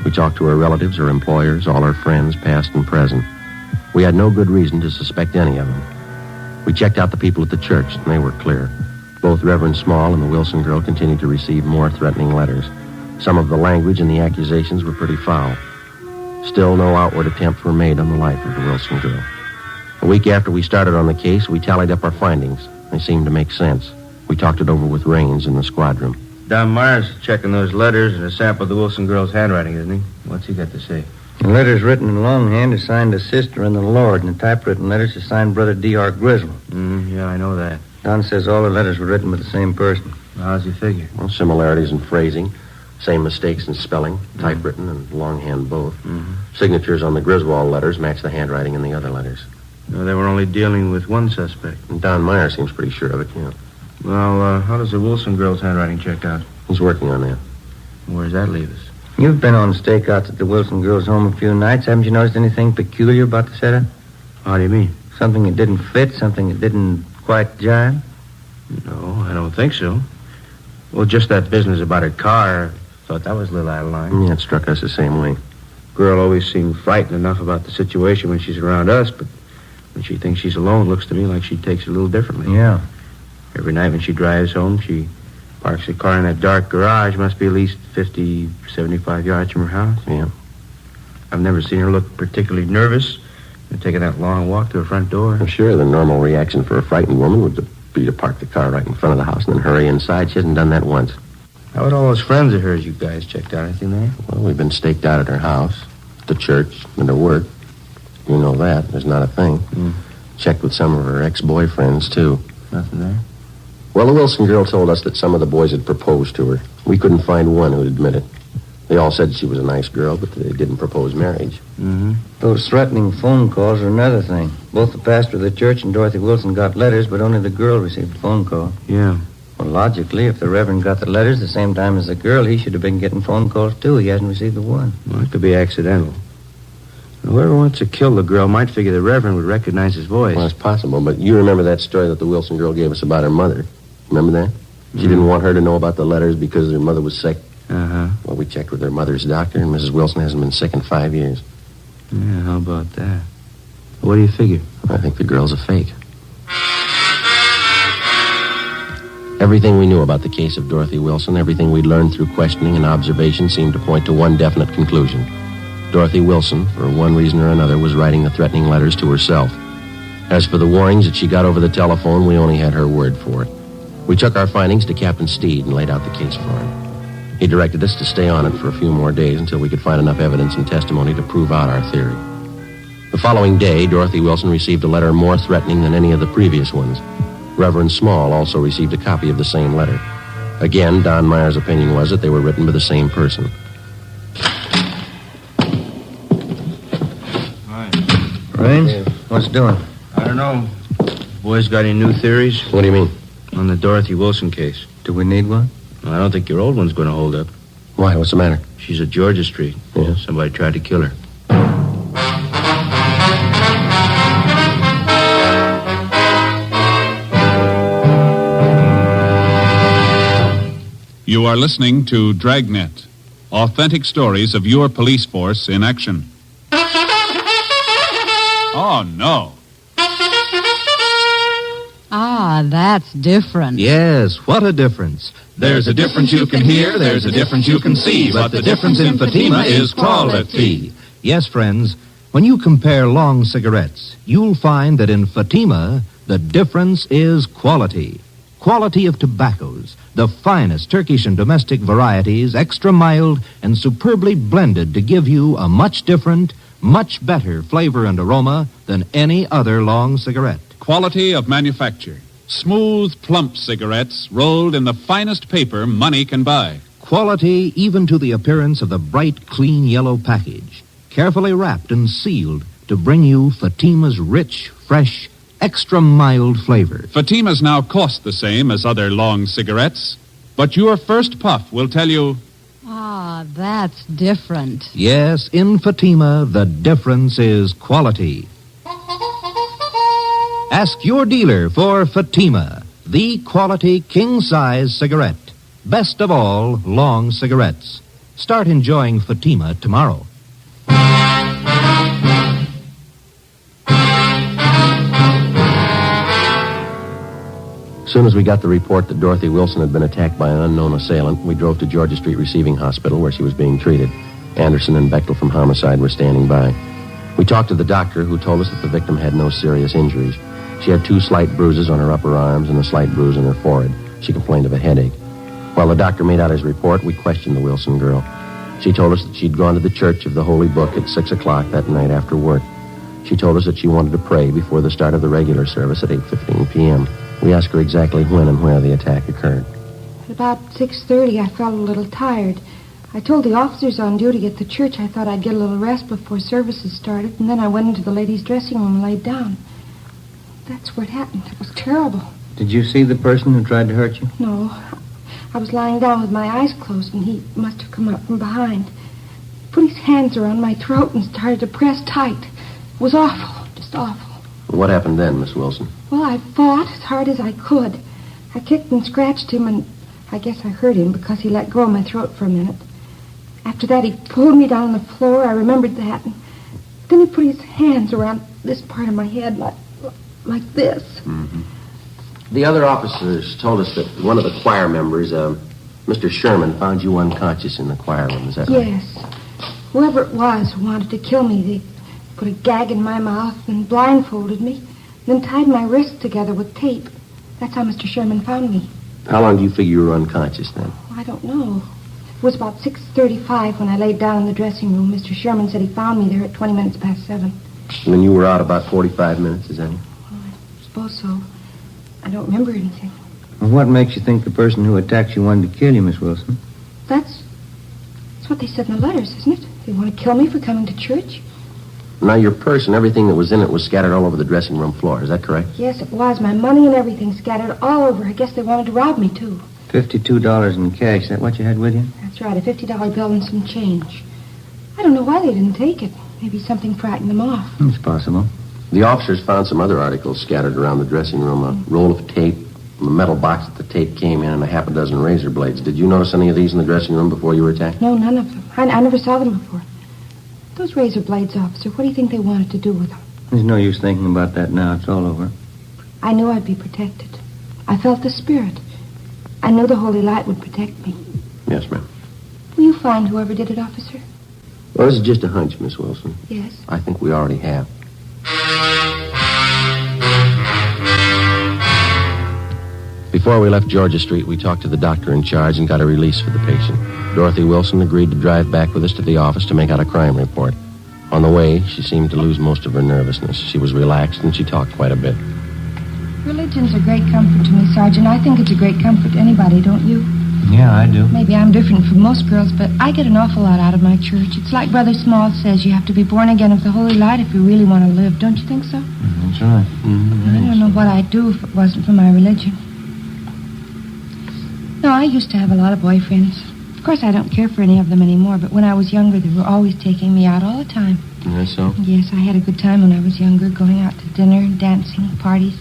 We talked to her relatives, her employers, all her friends, past and present. We had no good reason to suspect any of them. We checked out the people at the church, and they were clear. Both Reverend Small and the Wilson girl continued to receive more threatening letters. Some of the language and the accusations were pretty foul. Still, no outward attempts were made on the life of the Wilson girl. A week after we started on the case, we tallied up our findings. They seemed to make sense. We talked it over with Raines in the squad room. Don Myers checking those letters and a sample of the Wilson girl's handwriting, isn't he? What's he got to say? The letters written in longhand are signed a sister in the Lord, and the typewritten letters are signed Brother D.R. Grizzle. Yeah, I know that. Don says all the letters were written by the same person. How's he figure? Well, similarities in phrasing, same mistakes in spelling, typewritten and longhand both. Signatures on the Griswold letters match the handwriting in the other letters. No, they were only dealing with one suspect. And Don Meyer seems pretty sure of it, yeah. Well, how does the Wilson girl's handwriting check out? He's working on that. Where does that leave us? You've been on stakeouts at the Wilson girl's home a few nights. Haven't you noticed anything peculiar about the setup? How do you mean? Something that didn't fit, something that didn't quite jive? No, I don't think so. Well, just that business about her car, thought that was a little out of line. Yeah, it struck us the same way. Girl always seemed frightened enough about the situation when she's around us, but when she thinks she's alone, it looks to me like she takes it a little differently. Yeah. Every night when she drives home, she parks her car in that dark garage. Must be at least 50, 75 yards from her house. Yeah. I've never seen her look particularly nervous and taking that long walk to her front door. I'm sure the normal reaction for a frightened woman would be to park the car right in front of the house and then hurry inside. She hasn't done that once. How about all those friends of hers you guys checked out? Anything there? Well, we've been staked out at her house, at the church, and at work. You know that. There's not a thing. Checked with some of her ex-boyfriends, too. Nothing there? Well, the Wilson girl told us that some of the boys had proposed to her. We couldn't find one who'd admit it. They all said she was a nice girl, but they didn't propose marriage. Those threatening phone calls are another thing. Both the pastor of the church and Dorothy Wilson got letters, but only the girl received a phone call. Yeah. Well, logically, if the Reverend got the letters the same time as the girl, he should have been getting phone calls, too. He hasn't received the one. Well, it could be accidental. Whoever wants to kill the girl might figure the Reverend would recognize his voice. Well, it's possible, but you remember that story that the Wilson girl gave us about her mother. Remember that? She didn't want her to know about the letters because her mother was sick. Uh-huh. Well, we checked with her mother's doctor, and Mrs. Wilson hasn't been sick in 5 years. Yeah, how about that? What do you figure? I think the girl's a fake. Everything we knew about the case of Dorothy Wilson, everything we'd learned through questioning and observation seemed to point to one definite conclusion. Dorothy Wilson, for one reason or another, was writing the threatening letters to herself. As for the warnings that she got over the telephone, we only had her word for it. We took our findings to Captain Steed and laid out the case for him. He directed us to stay on it for a few more days until we could find enough evidence and testimony to prove out our theory. The following day, Dorothy Wilson received a letter more threatening than any of the previous ones. Reverend Small also received a copy of the same letter. Again, Don Meyer's opinion was that they were written by the same person. Rains? What's doing? I don't know. Boys got any new theories? What do you mean? On the Dorothy Wilson case. Do we need one? Well, I don't think your old one's going to hold up. Why? What's the matter? She's at Georgia Street. Yeah. Somebody tried to kill her. You are listening to Dragnet, authentic stories of your police force in action. Oh, no. Ah, that's different. Yes, what a difference. There's a difference you can hear, there's a difference you can see, but the difference in Fatima is quality. Yes, friends, when you compare long cigarettes, you'll find that in Fatima, the difference is quality. Quality of tobaccos, the finest Turkish and domestic varieties, extra mild and superbly blended to give you a much different, much better flavor and aroma than any other long cigarette. Quality of manufacture. Smooth, plump cigarettes rolled in the finest paper money can buy. Quality even to the appearance of the bright, clean yellow package, carefully wrapped and sealed to bring you Fatima's rich, fresh, extra mild flavor. Fatimas now cost the same as other long cigarettes, but your first puff will tell you... Ah, that's different. Yes, in Fatima, the difference is quality. Ask your dealer for Fatima, the quality king-size cigarette. Best of all, long cigarettes. Start enjoying Fatima tomorrow. As soon as we got the report that Dorothy Wilson had been attacked by an unknown assailant, we drove to Georgia Street Receiving Hospital where she was being treated. Anderson and Bechtel from Homicide were standing by. We talked to the doctor, who told us that the victim had no serious injuries. She had 2 slight bruises on her upper arms and a slight bruise on her forehead. She complained of a headache. While the doctor made out his report, we questioned the Wilson girl. She told us that she'd gone to the Church of the Holy Book at 6 o'clock that night after work. She told us that she wanted to pray before the start of the regular service at 8:15 p.m. We asked her exactly when and where the attack occurred. At about 6:30, I felt a little tired. I told the officers on duty at the church I thought I'd get a little rest before services started, and then I went into the ladies' dressing room and laid down. That's what happened. It was terrible. Did you see the person who tried to hurt you? No. I was lying down with my eyes closed, and he must have come up from behind. He put his hands around my throat and started to press tight. It was awful, just awful. What happened then, Miss Wilson? Well, I fought as hard as I could. I kicked and scratched him, and I guess I hurt him because he let go of my throat for a minute. After that, he pulled me down on the floor. I remembered that. And then he put his hands around this part of my head like this. Mm-hmm. The other officers told us that one of the choir members, Mr. Sherman, found you unconscious in the choir room. Is that right? Yes. Whoever it was who wanted to kill me, they put a gag in my mouth and blindfolded me, then tied my wrists together with tape. That's how Mr. Sherman found me. How long do you figure you were unconscious then? I don't know. It was about 6:35 when I laid down in the dressing room. Mr. Sherman said he found me there at 20 minutes past 7. And then you were out about 45 minutes, is that it? Well, I suppose so. I don't remember anything. Well, what makes you think the person who attacked you wanted to kill you, Miss Wilson? That's what they said in the letters, isn't it? They want to kill me for coming to church. Now, your purse and everything that was in it was scattered all over the dressing room floor. Is that correct? Yes, it was. My money and everything scattered all over. I guess they wanted to rob me, too. $52 in cash. Is that what you had with you? That's right, a $50 bill and some change. I don't know why they didn't take it. Maybe something frightened them off. It's possible. The officers found some other articles scattered around the dressing room. A roll of tape, a metal box that the tape came in, and a half a dozen razor blades. Did you notice any of these in the dressing room before you were attacked? No, none of them. I never saw them before. Those razor blades, officer, what do you think they wanted to do with them? There's no use thinking about that now. It's all over. I knew I'd be protected. I felt the spirit. I knew the holy light would protect me. Yes, ma'am. Will you find whoever did it, officer? Well, this is just a hunch, Miss Wilson. Yes. I think we already have. Before we left Georgia Street, we talked to the doctor in charge and got a release for the patient. Dorothy Wilson agreed to drive back with us to the office to make out a crime report. On the way, she seemed to lose most of her nervousness. She was relaxed and she talked quite a bit. Religion's a great comfort to me, Sergeant. I think it's a great comfort to anybody, don't you? Yeah, I do. Maybe I'm different from most girls, but I get an awful lot out of my church. It's like Brother Small says, you have to be born again of the holy light if you really want to live. Don't you think so? That's right. I don't know what I'd do if it wasn't for my religion. No, I used to have a lot of boyfriends. Of course, I don't care for any of them anymore, but when I was younger, they were always taking me out all the time. That's so? Yes, I had a good time when I was younger, going out to dinner, dancing, parties.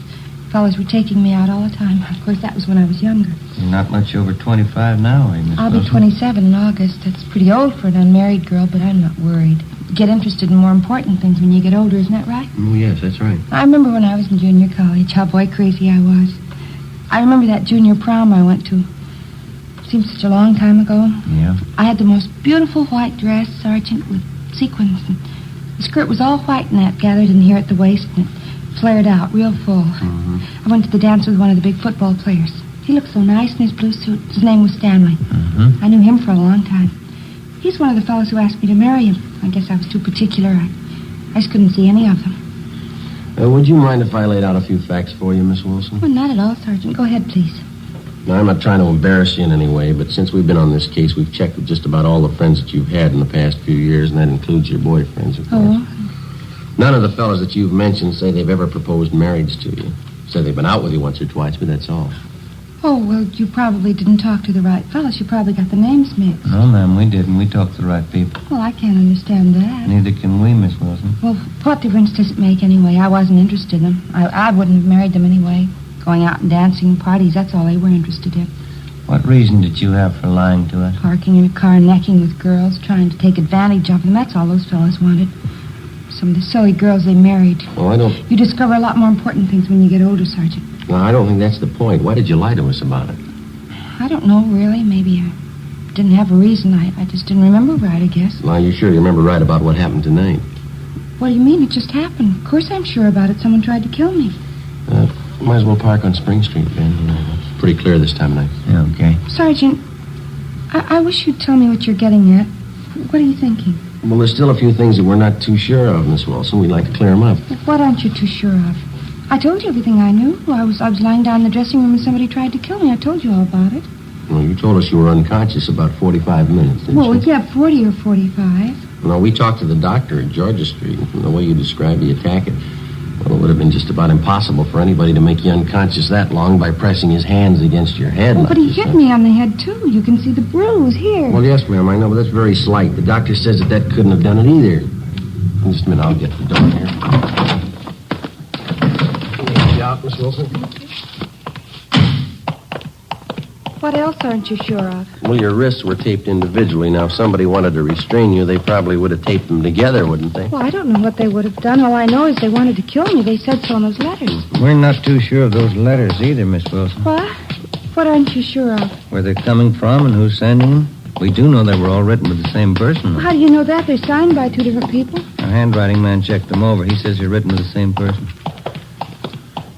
Fellas were taking me out all the time. Of course, that was when I was younger. You're not much over 25 now, are you, Miss I'll be Wilson? 27 in August. That's pretty old for an unmarried girl, but I'm not worried. You get interested in more important things when you get older, isn't that right? Oh, yes, that's right. I remember when I was in junior college, how boy crazy I was. I remember that junior prom I went to. Seems such a long time ago. Yeah. I had the most beautiful white dress, Sergeant, with sequins. And the skirt was all white and that gathered in here at the waist, and it flared out real full. Mm-hmm. I went to the dance with one of the big football players. He looked so nice in his blue suit. His name was Stanley. Mm-hmm. I knew him for a long time. He's one of the fellows who asked me to marry him. I guess I was too particular. I just couldn't see any of them. Would you mind if I laid out a few facts for you, Miss Wilson? Well, not at all, Sergeant. Go ahead, please. Now, I'm not trying to embarrass you in any way, but since we've been on this case, we've checked with just about all the friends that you've had in the past few years, and that includes your boyfriends, of course. Oh. None of the fellows that you've mentioned say they've ever proposed marriage to you. Say they've been out with you once or twice, but that's all. Oh, well, you probably didn't talk to the right fellows. You probably got the names mixed. No, ma'am, we didn't. We talked to the right people. Well, I can't understand that. Neither can we, Miss Wilson. Well, what difference does it make anyway? I wasn't interested in them. I wouldn't have married them anyway. Going out and dancing, parties, that's all they were interested in. What reason did you have for lying to us? Parking in a car, necking with girls, trying to take advantage of them. That's all those fellas wanted. Some of the silly girls they married. Well, I don't... You discover a lot more important things when you get older, Sergeant. No, I don't think that's the point. Why did you lie to us about it? I don't know, really. Maybe I didn't have a reason. I just didn't remember right, I guess. Well, you're sure you remember right about what happened tonight? What do you mean? It just happened. Of course I'm sure about it. Someone tried to kill me. Might as well park on Spring Street, Ben. It's pretty clear this time of night. Yeah, okay. Sergeant, I wish you'd tell me what you're getting at. What are you thinking? Well, there's still a few things that we're not too sure of, Miss Wilson. We'd like to clear them up. What aren't you too sure of? I told you everything I knew. I was lying down in the dressing room and somebody tried to kill me. I told you all about it. Well, you told us you were unconscious about 45 minutes, didn't you? Well, yeah, 40 or 45. No, we talked to the doctor at Georgia Street, and from the way you described the attack, it would have been just about impossible for anybody to make you unconscious that long by pressing his hands against your head. Well, like but he you hit said. me on the head, too. You can see the bruise here. Well, yes, ma'am, I know, but that's very slight. The doctor says that couldn't have done it either. Just a minute, I'll get the door here. Let me out, Miss Wilson. What else aren't you sure of? Well, your wrists were taped individually. Now, if somebody wanted to restrain you, they probably would have taped them together, wouldn't they? Well, I don't know what they would have done. All I know is they wanted to kill me. They said so in those letters. We're not too sure of those letters either, Miss Wilson. What? What aren't you sure of? Where they're coming from and who's sending them. We do know they were all written with the same person. Well, how do you know that? They're signed by two different people. Our handwriting man checked them over. He says they're written with the same person.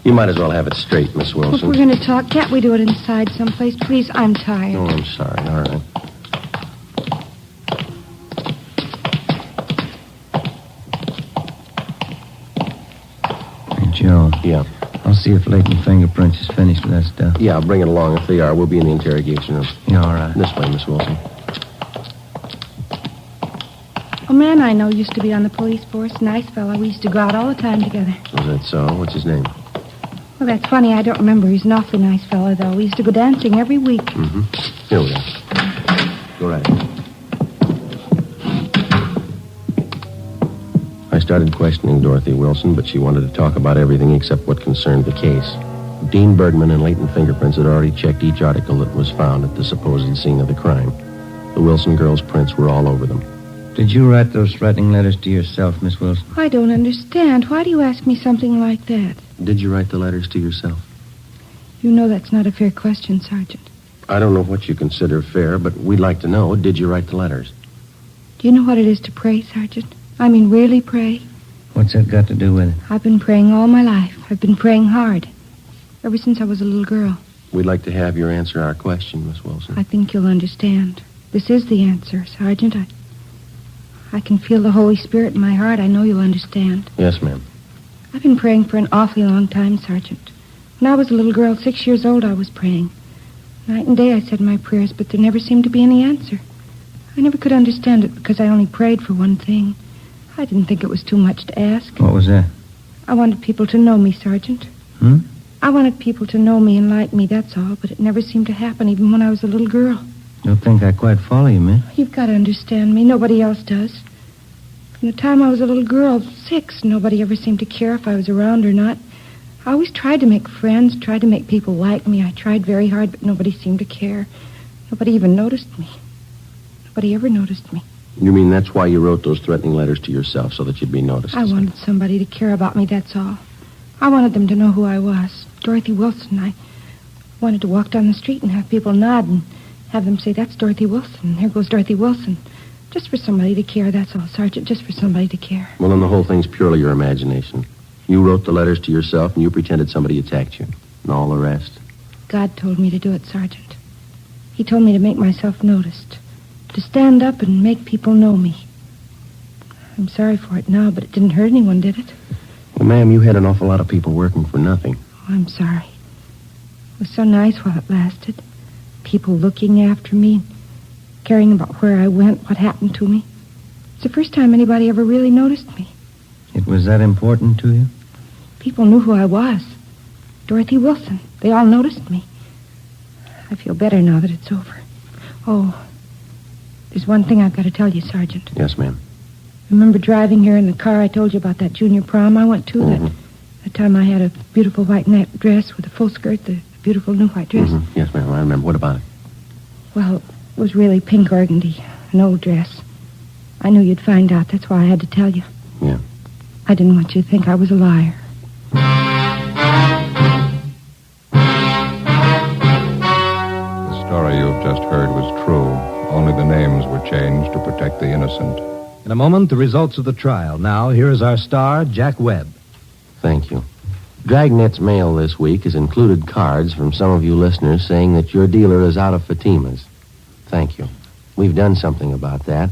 You might as well have it straight, Miss Well, if Wilson. we're going to talk, can't we do it inside someplace? Please, I'm tired. Oh, I'm sorry. All right. Hey, Joe. Yeah. I'll see if Leighton Fingerprints is finished with that stuff. Yeah, I'll bring it along. If they are, we'll be in the interrogation room. Yeah, all right. This way, Miss Wilson. A man I know used to be on the police force. Nice fellow. We used to go out all the time together. Was that so? What's his name? Well, that's funny. I don't remember. He's an awfully nice fellow, though. We used to go dancing every week. Mm-hmm. Here we are. Go right ahead. I started questioning Dorothy Wilson, but she wanted to talk about everything except what concerned the case. Dean Bergman and Leighton Fingerprints had already checked each article that was found at the supposed scene of the crime. The Wilson girls' prints were all over them. Did you write those threatening letters to yourself, Miss Wilson? I don't understand. Why do you ask me something like that? Did you write the letters to yourself? You know that's not a fair question, Sergeant. I don't know what you consider fair, but we'd like to know, did you write the letters? Do you know what it is to pray, Sergeant? I mean, really pray? What's that got to do with it? I've been praying all my life. I've been praying hard. Ever since I was a little girl. We'd like to have your answer our question, Miss Wilson. I think you'll understand. This is the answer, Sergeant. I can feel the Holy Spirit in my heart. I know you'll understand. Yes, ma'am. I've been praying for an awfully long time, Sergeant. When I was a little girl, 6 years old, I was praying. Night and day I said my prayers, but there never seemed to be any answer. I never could understand it because I only prayed for one thing. I didn't think it was too much to ask. What was that? I wanted people to know me, Sergeant. I wanted people to know me and like me, that's all, but it never seemed to happen, even when I was a little girl. Don't think I quite follow you, miss. You've got to understand me. Nobody else does. From the time I was a little girl, 6, nobody ever seemed to care if I was around or not. I always tried to make friends, tried to make people like me. I tried very hard, but nobody seemed to care. Nobody even noticed me. Nobody ever noticed me. You mean that's why you wrote those threatening letters to yourself, so that you'd be noticed? I wanted somebody to care about me, that's all. I wanted them to know who I was. Dorothy Wilson. I wanted to walk down the street and have people nod and have them say, that's Dorothy Wilson. There goes Dorothy Wilson. Just for somebody to care, that's all, Sergeant. Just for somebody to care. Well, then the whole thing's purely your imagination. You wrote the letters to yourself, and you pretended somebody attacked you. And all the rest. God told me to do it, Sergeant. He told me to make myself noticed. To stand up and make people know me. I'm sorry for it now, but it didn't hurt anyone, did it? Well, ma'am, you had an awful lot of people working for nothing. Oh, I'm sorry. It was so nice while it lasted. People looking after me, caring about where I went, what happened to me. It's the first time anybody ever really noticed me. It was that important to you? People knew who I was. Dorothy Wilson. They all noticed me. I feel better now that it's over. Oh, there's one thing I've got to tell you, Sergeant. Yes, ma'am. Remember driving here in the car I told you about that junior prom I went to? Mm-hmm. That time I had a beautiful white net dress with a full skirt, the beautiful new white dress. Mm-hmm. Yes, ma'am, I remember. What about it? Well, it was really pink organdy, an old dress. I knew you'd find out. That's why I had to tell you. Yeah. I didn't want you to think I was a liar. The story you've just heard was true. Only the names were changed to protect the innocent. In a moment, the results of the trial. Now, here is our star, Jack Webb. Thank you. Dragnet's mail this week has included cards from some of you listeners saying that your dealer is out of Fatima's. Thank you. We've done something about that.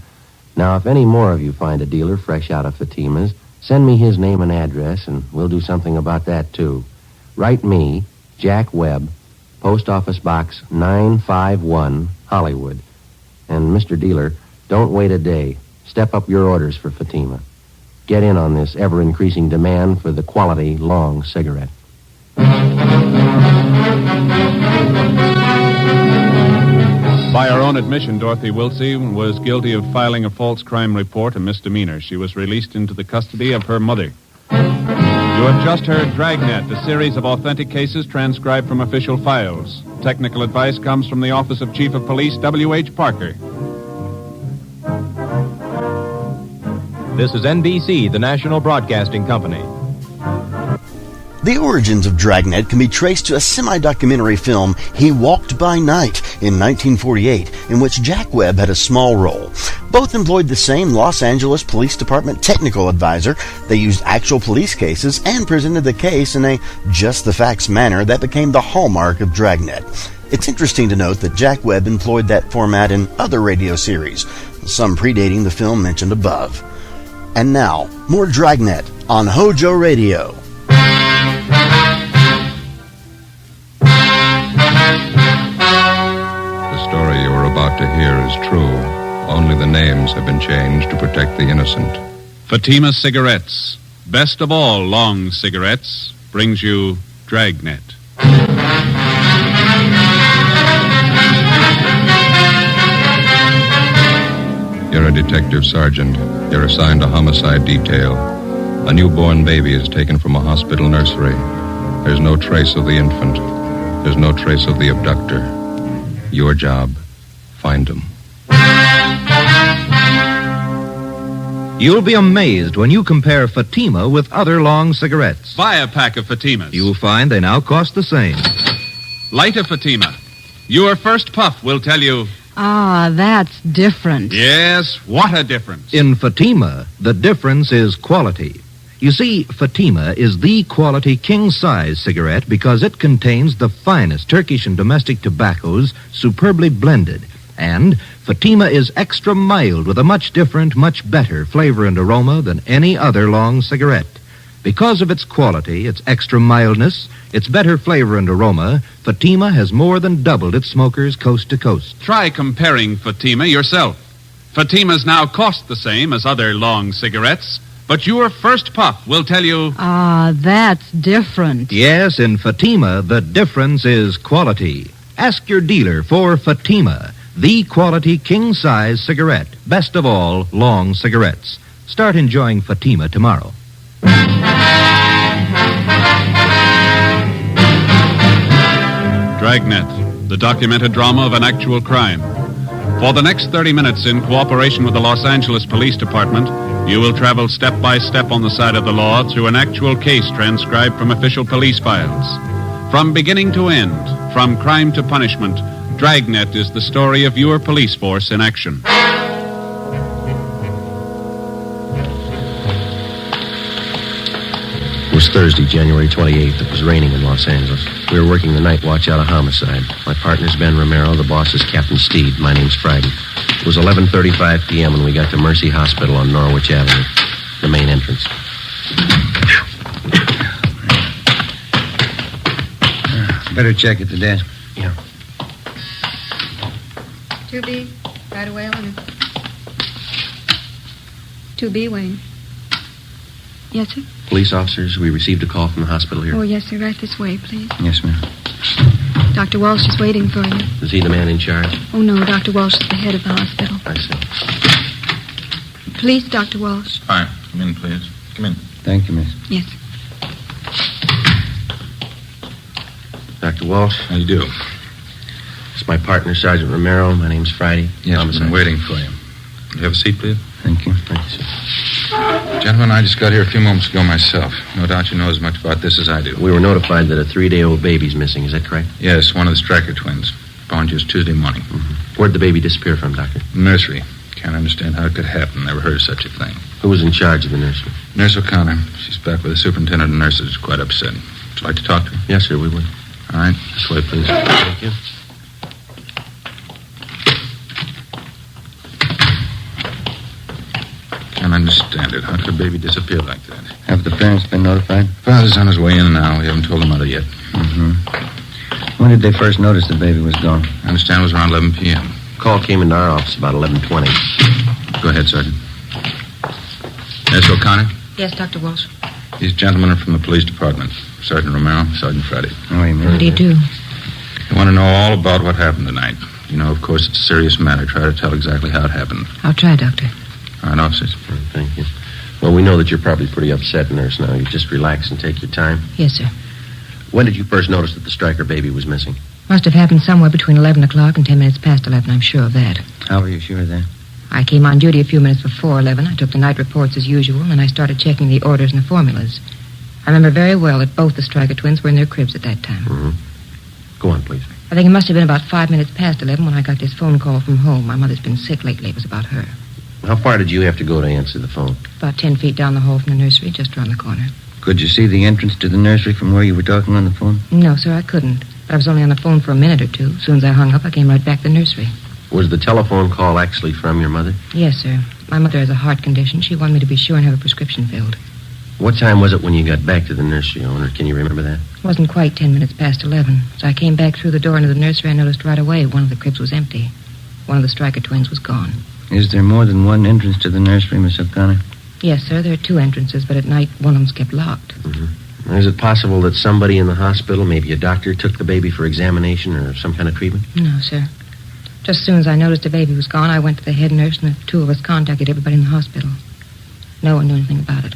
Now, if any more of you find a dealer fresh out of Fatima's, send me his name and address, and we'll do something about that, too. Write me, Jack Webb, Post Office Box 951, Hollywood. And, Mr. Dealer, don't wait a day. Step up your orders for Fatima. Get in on this ever-increasing demand for the quality long cigarette. By her own admission, Dorothy Wilson was guilty of filing a false crime report, a misdemeanor. She was released into the custody of her mother. You have just heard Dragnet, a series of authentic cases transcribed from official files. Technical advice comes from the Office of Chief of Police W.H. Parker. This is NBC, the national broadcasting company. The origins of Dragnet can be traced to a semi-documentary film, He Walked by Night, in 1948, in which Jack Webb had a small role. Both employed the same Los Angeles Police Department technical advisor. They used actual police cases and presented the case in a just-the-facts manner that became the hallmark of Dragnet. It's interesting to note that Jack Webb employed that format in other radio series, some predating the film mentioned above. And now, more Dragnet on HOJO Radio. The story you are about to hear is true. Only the names have been changed to protect the innocent. Fatima Cigarettes, best of all long cigarettes, brings you Dragnet. You're a detective sergeant. You're assigned a homicide detail. A newborn baby is taken from a hospital nursery. There's no trace of the infant. There's no trace of the abductor. Your job, find him. You'll be amazed when you compare Fatima with other long cigarettes. Buy a pack of Fatimas. You'll find they now cost the same. Light a Fatima. Your first puff will tell you... Ah, that's different. Yes, what a difference. In Fatima, the difference is quality. You see, Fatima is the quality king-size cigarette because it contains the finest Turkish and domestic tobaccos superbly blended. And Fatima is extra mild with a much different, much better flavor and aroma than any other long cigarette. Because of its quality, its extra mildness, its better flavor and aroma, Fatima has more than doubled its smokers coast to coast. Try comparing Fatima yourself. Fatimas now cost the same as other long cigarettes, but your first puff will tell you... Ah, that's different. Yes, in Fatima, the difference is quality. Ask your dealer for Fatima, the quality king-size cigarette. Best of all, long cigarettes. Start enjoying Fatima tomorrow. Dragnet, the documented drama of an actual crime. For the next 30 minutes, in cooperation with the Los Angeles Police Department, you will travel step by step on the side of the law through an actual case transcribed from official police files. From beginning to end, from crime to punishment, Dragnet is the story of your police force in action. It was Thursday, January 28th. It was raining in Los Angeles. We were working the night watch out of homicide. My partner's Ben Romero. The boss is Captain Steed. My name's Friday. It was 11:35 p.m. when we got to Mercy Hospital on Norwich Avenue, the main entrance. Better check at the desk. Yeah. 2B, right away, Eleanor. 2B, Wayne. Yes, sir? Police officers, we received a call from the hospital here. Oh, yes, sir. Right this way, please. Yes, ma'am. Dr. Walsh is waiting for you. Is he the man in charge? Oh, no, Dr. Walsh is the head of the hospital. I see. Please, Dr. Walsh. Fine. Come in, please. Come in. Thank you, miss. Yes. Dr. Walsh. How you do? It's my partner, Sergeant Romero. My name's Friday. Yes, I've been waiting for you. You have a seat, please? Thank you. Thank you, sir. Gentlemen, I just got here a few moments ago myself. No doubt you know as much about this as I do. We were notified that a 3-day-old baby's missing. Is that correct? Yes, one of the Stryker twins. Found just Tuesday morning. Mm-hmm. Where'd the baby disappear from, Doctor? Nursery. Can't understand how it could happen. Never heard of such a thing. Who was in charge of the nursery? Nurse O'Connor. She's back with the superintendent of nurses. Quite upset. Would you like to talk to her? Yes, sir, we would. All right. This way, please. Thank you. Can't understand it. How could a baby disappear like that? Have the parents been notified? Father's on his way in now. We haven't told the mother yet. Mm-hmm. When did they first notice the baby was gone? I understand it was around 11 p.m. Call came into our office about 11:20. Go ahead, Sergeant. Nurse O'Connor? Yes, Dr. Walsh. These gentlemen are from the police department. Sergeant Romero, Sergeant Friday. Oh, you What do you do? They want to know all about what happened tonight. You know, of course, it's a serious matter. Try to tell exactly how it happened. I'll try, Doctor. All right, officers. Thank you. Well, we know that you're probably pretty upset, nurse, now. You just relax and take your time. Yes, sir. When did you first notice that the Stryker baby was missing? Must have happened somewhere between 11 o'clock and 10 minutes past 11. I'm sure of that. How were you sure of that? I came on duty a few minutes before 11. I took the night reports as usual, and I started checking the orders and the formulas. I remember very well that both the Stryker twins were in their cribs at that time. Mm-hmm. Go on, please. I think it must have been about 5 minutes past 11 when I got this phone call from home. My mother's been sick lately. It was about her. How far did you have to go to answer the phone? About 10 feet down the hall from the nursery, just around the corner. Could you see the entrance to the nursery from where you were talking on the phone? No, sir, I couldn't. But I was only on the phone for a minute or two. As soon as I hung up, I came right back to the nursery. Was the telephone call actually from your mother? Yes, sir. My mother has a heart condition. She wanted me to be sure and have a prescription filled. What time was it when you got back to the nursery, owner? Can you remember that? It wasn't quite 10 minutes past 11. As I came back through the door into the nursery, I noticed right away one of the cribs was empty. One of the Stryker twins was gone. Is there more than one entrance to the nursery, Miss O'Connor? Yes, sir. There are 2 entrances, but at night one of them's kept locked. Mm-hmm. Is it possible that somebody in the hospital, maybe a doctor, took the baby for examination or some kind of treatment? No, sir. Just as soon as I noticed the baby was gone, I went to the head nurse, and the 2 of us contacted everybody in the hospital. No one knew anything about it.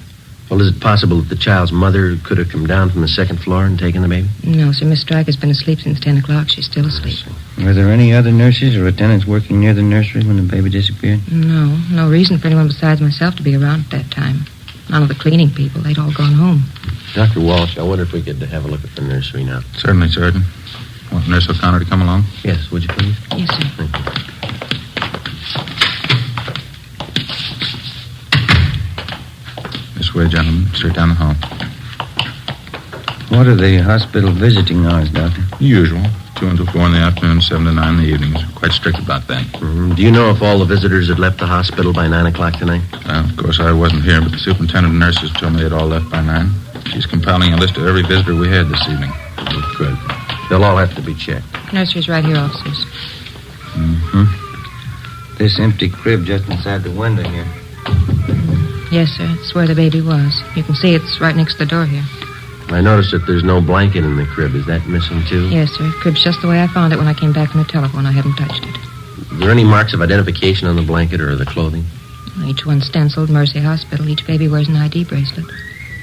Well, is it possible that the child's mother could have come down from the 2nd floor and taken the baby? No, sir. Miss Stryker's been asleep since 10 o'clock. She's still asleep. Were there any other nurses or attendants working near the nursery when the baby disappeared? No. No reason for anyone besides myself to be around at that time. None of the cleaning people. They'd all gone home. Dr. Walsh, I wonder if we could have a look at the nursery now. Certainly, Sergeant. Want Nurse O'Connor to come along? Yes, would you please? Yes, sir. Thank you. This way, gentlemen. Straight down the hall. What are the hospital visiting hours, Doctor? The usual. 2 until 4 in the afternoon, 7 to 9 in the evenings. Quite strict about that. Mm-hmm. Do you know if all the visitors had left the hospital by 9 o'clock tonight? Of course, I wasn't here, but the superintendent of nurses told me they'd all left by 9. She's compiling a list of every visitor we had this evening. Good. They'll all have to be checked. Nursery's right here, officers. Mm-hmm. This empty crib just inside the window here. Yes, sir. It's where the baby was. You can see it's right next to the door here. I noticed that there's no blanket in the crib. Is that missing, too? Yes, sir. The crib's just the way I found it when I came back from the telephone. I haven't touched it. Are there any marks of identification on the blanket or the clothing? Each one's stenciled Mercy Hospital. Each baby wears an ID bracelet.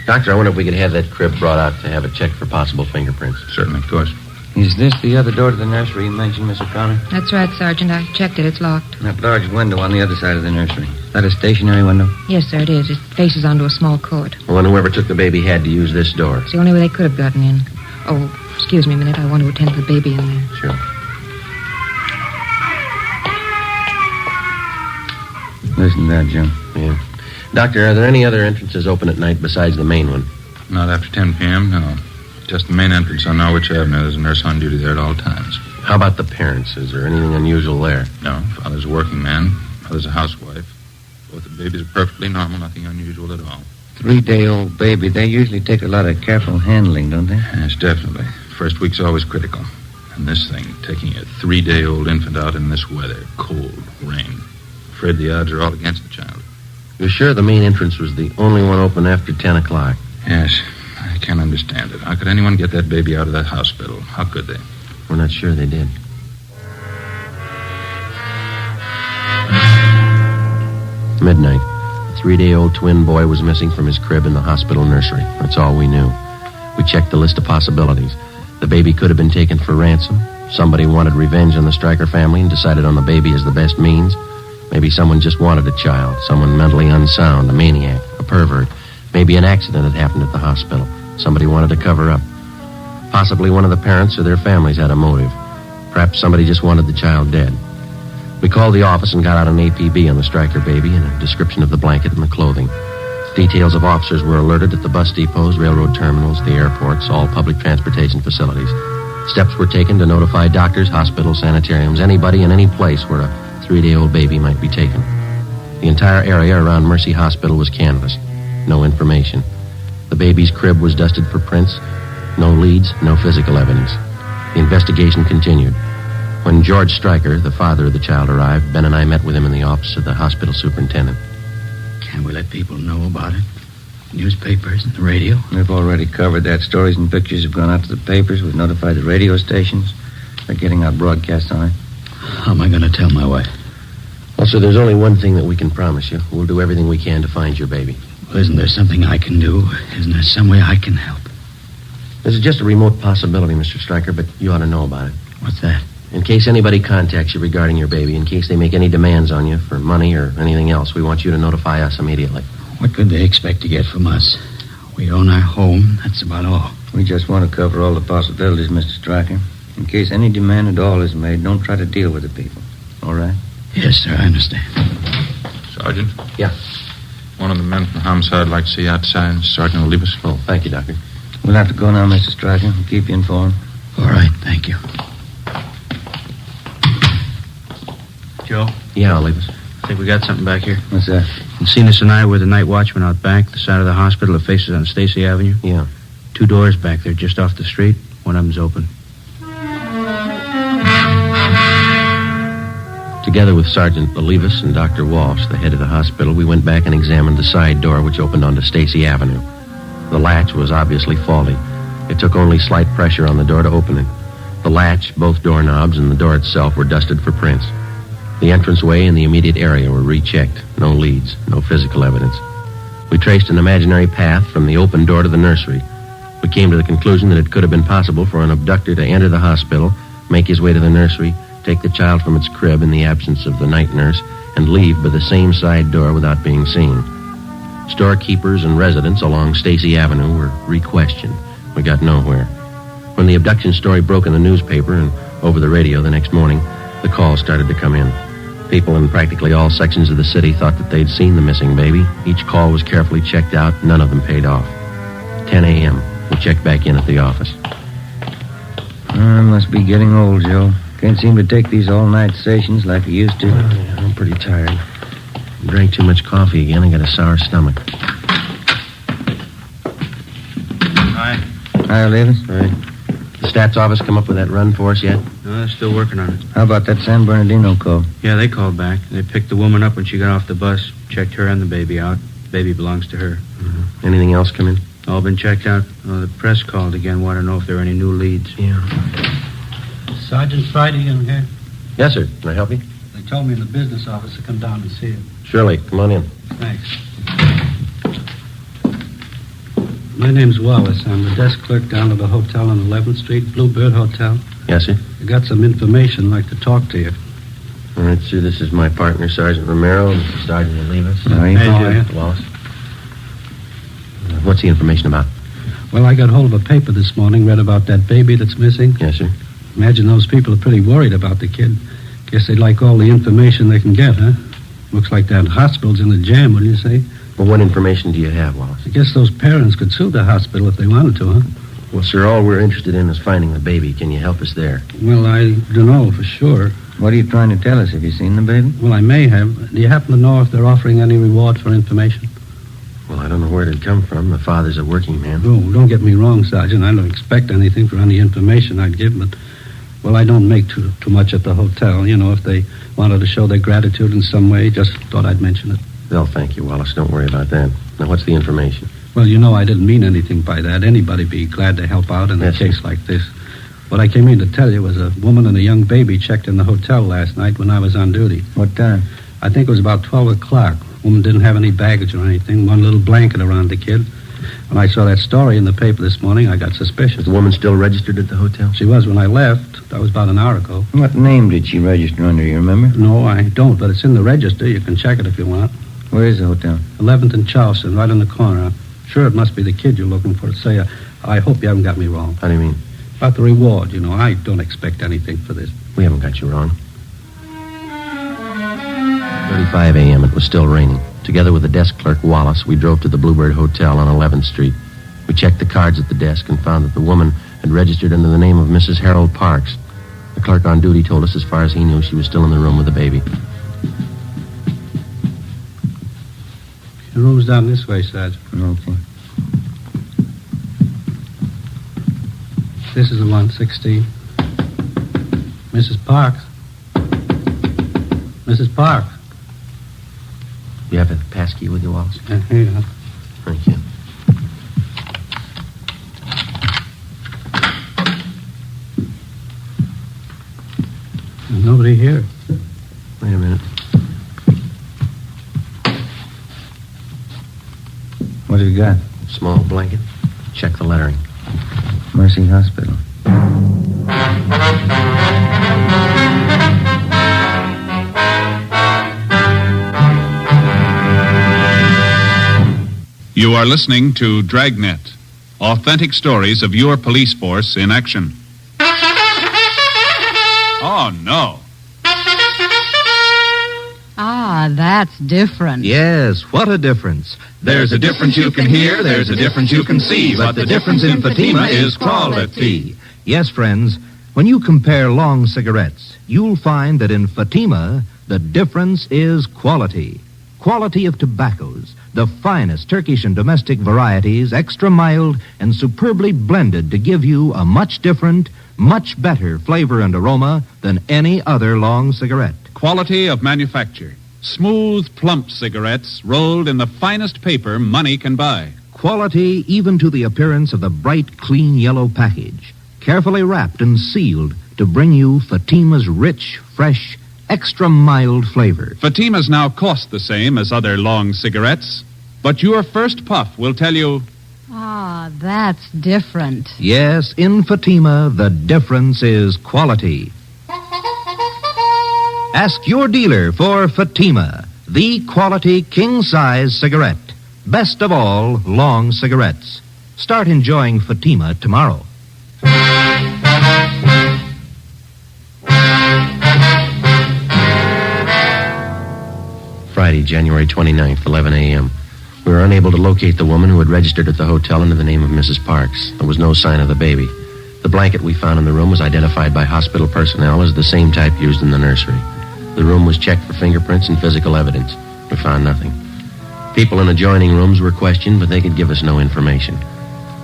Doctor, I wonder if we could have that crib brought out to have it checked for possible fingerprints. Certainly, of course. Is this the other door to the nursery you mentioned, Miss O'Connor? That's right, Sergeant. I checked it. It's locked. That large window on the other side of the nursery. Is that a stationary window? Yes, sir, it is. It faces onto a small court. Well, then whoever took the baby had to use this door. It's the only way they could have gotten in. Oh, excuse me a minute. I want to attend to the baby in there. Sure. Listen to that, Jim. Yeah. Doctor, are there any other entrances open at night besides the main one? Not after 10 p.m., no. Just the main entrance on Norwich Avenue. There's a nurse on duty there at all times. How about the parents? Is there anything unusual there? No. Father's a working man. Mother's a housewife. Both the babies are perfectly normal, nothing unusual at all. 3-day-old baby. They usually take a lot of careful handling, don't they? Yes, definitely. First week's always critical. And this thing, taking a 3-day-old infant out in this weather, cold, rain. Afraid the odds are all against the child. You're sure the main entrance was the only one open after 10 o'clock? Yes. I can't understand it. How could anyone get that baby out of that hospital? How could they? We're not sure they did. Midnight. A 3-day-old twin boy was missing from his crib in the hospital nursery. That's all we knew. We checked the list of possibilities. The baby could have been taken for ransom. Somebody wanted revenge on the Stryker family and decided on the baby as the best means. Maybe someone just wanted a child, someone mentally unsound, a maniac, a pervert. Maybe an accident had happened at the hospital. Somebody wanted to cover up. Possibly one of the parents or their families had a motive. Perhaps somebody just wanted the child dead. We called the office and got out an APB on the Stryker baby and a description of the blanket and the clothing. Details of officers were alerted at the bus depots, railroad terminals, the airports, all public transportation facilities. Steps were taken to notify doctors, hospitals, sanitariums, anybody in any place where a 3-day-old baby might be taken. The entire area around Mercy Hospital was canvassed. No information. The baby's crib was dusted for prints. No leads, no physical evidence. The investigation continued. When George Stryker, the father of the child, arrived, Ben and I met with him in the office of the hospital superintendent. Can't we let people know about it? Newspapers and the radio? We've already covered that. Stories and pictures have gone out to the papers. We've notified the radio stations. They're getting out broadcasts on it. How am I going to tell my wife? Well, sir, there's only one thing that we can promise you. We'll do everything we can to find your baby. Well, isn't there something I can do? Isn't there some way I can help? This is just a remote possibility, Mr. Stryker, but you ought to know about it. What's that? In case anybody contacts you regarding your baby, in case they make any demands on you for money or anything else, we want you to notify us immediately. What could they expect to get from us? We own our home. That's about all. We just want to cover all the possibilities, Mr. Stryker. In case any demand at all is made, don't try to deal with the people. All right? Yes, sir, I understand. Sergeant? Yeah. One of the men from homicide would like to see you outside. Sergeant will leave us. Oh, thank you, Doctor. We'll have to go now, Mr. Stryker. We'll keep you informed. All right, thank you. Joe? Yeah, I'll leave us. I think we got something back here. What's that? Encinas and I were the night watchman out back, the side of the hospital that faces on Stacy Avenue. Yeah. 2 doors back there, just off the street. One of them's open. Together with Sergeant Olivas and Dr. Walsh, the head of the hospital, we went back and examined the side door which opened onto Stacy Avenue. The latch was obviously faulty. It took only slight pressure on the door to open it. The latch, both doorknobs, and the door itself were dusted for prints. The entranceway and the immediate area were rechecked. No leads, no physical evidence. We traced an imaginary path from the open door to the nursery. We came to the conclusion that it could have been possible for an abductor to enter the hospital, make his way to the nursery, take the child from its crib in the absence of the night nurse, and leave by the same side door without being seen. Storekeepers and residents along Stacy Avenue were re-questioned. We got nowhere. When the abduction story broke in the newspaper and over the radio the next morning, the calls started to come in. People in practically all sections of the city thought that they'd seen the missing baby. Each call was carefully checked out. None of them paid off. 10 a.m. We checked back in at the office. I must be getting old, Joe. Can't seem to take these all-night sessions like I used to. Yeah, I'm pretty tired. Drank too much coffee again and got a sour stomach. Hi. Hi, Olivas. Right. The stats office come up with that run for us yet? No, they're still working on it. How about that San Bernardino call? Yeah, they called back. They picked the woman up when she got off the bus, checked her and the baby out. The baby belongs to her. Mm-hmm. Anything else come in? All been checked out. The press called again, want to know if there are any new leads. Yeah. Sergeant Friday in here? Yes, sir. Can I help you? They told me in the business office to come down and see you. Surely. Come on in. Thanks. My name's Wallace. I'm the desk clerk down at the hotel on 11th Street, Bluebird Hotel. Yes, sir. I got some information I'd like to talk to you. All right, sir. This is my partner, Sergeant Romero, and Sergeant Olivas. How are you? Wallace. What's the information about? Well, I got hold of a paper this morning, read about that baby that's missing. Yes, sir. Imagine those people are pretty worried about the kid. Guess they'd like all the information they can get, huh? Looks like that hospital's in the jam, wouldn't you say? Well, what information do you have, Wallace? I guess those parents could sue the hospital if they wanted to, huh? Well, sir, all we're interested in is finding the baby. Can you help us there? Well, I don't know for sure. What are you trying to tell us? Have you seen the baby? Well, I may have. Do you happen to know if they're offering any reward for information? Well, I don't know where it'd come from. The father's a working man. Oh, don't get me wrong, Sergeant. I don't expect anything for any information I'd give, but, well, I don't make too much at the hotel. You know, if they wanted to show their gratitude in some way, just thought I'd mention it. They'll thank you, Wallace. Don't worry about that. Now, what's the information? Well, you know, I didn't mean anything by that. Anybody'd be glad to help out in a case like this. What I came in to tell you was a woman and a young baby checked in the hotel last night when I was on duty. What time? I think it was about 12 o'clock. Woman didn't have any baggage or anything, one little blanket around the kid. When I saw that story in the paper this morning, I got suspicious. Is the woman still registered at the hotel? She was when I left. That was about an hour ago. What name did she register under, you remember? No, I don't, but it's in the register. You can check it if you want. Where is the hotel? 11th and Charleston, right on the corner. I'm sure it must be the kid you're looking for. Say, I hope you haven't got me wrong. How do you mean? About the reward, you know. I don't expect anything for this. We haven't got you wrong. 35 a.m. It was still raining. Together with the desk clerk, Wallace, we drove to the Bluebird Hotel on 11th Street. We checked the cards at the desk and found that the woman had registered under the name of Mrs. Harold Parks. The clerk on duty told us as far as he knew she was still in the room with the baby. The room's down this way, Sergeant. Okay. This is the 116. Mrs. Parks. Mrs. Parks. You have a passkey with you, Wallace? Here you are. Thank you. There's nobody here. Wait a minute. What have you got? Small blanket. Check the lettering. Mercy Hospital. You are listening to Dragnet, authentic stories of your police force in action. Oh, no. Ah, that's different. Yes, what a difference. There's a difference you can hear, there's a difference you can see, but the difference in Fatima is quality. Yes, friends, when you compare long cigarettes, you'll find that in Fatima, the difference is quality. Quality of tobaccos, the finest Turkish and domestic varieties, extra mild and superbly blended to give you a much different, much better flavor and aroma than any other long cigarette. quality of manufacture. Smooth, plump cigarettes rolled in the finest paper money can buy. Quality even to the appearance of the bright, clean yellow package, carefully wrapped and sealed to bring you Fatima's rich, fresh, extra mild flavor. Fatimas now cost the same as other long cigarettes, but your first puff will tell you... Ah, that's different. Yes, in Fatima, the difference is quality. Ask your dealer for Fatima, the quality king-size cigarette. Best of all, long cigarettes. Start enjoying Fatima tomorrow. Friday, January 29th, 11 a.m. We were unable to locate the woman who had registered at the hotel under the name of Mrs. Parks. There was no sign of the baby. The blanket we found in the room was identified by hospital personnel as the same type used in the nursery. The room was checked for fingerprints and physical evidence. We found nothing. People in adjoining rooms were questioned, but they could give us no information.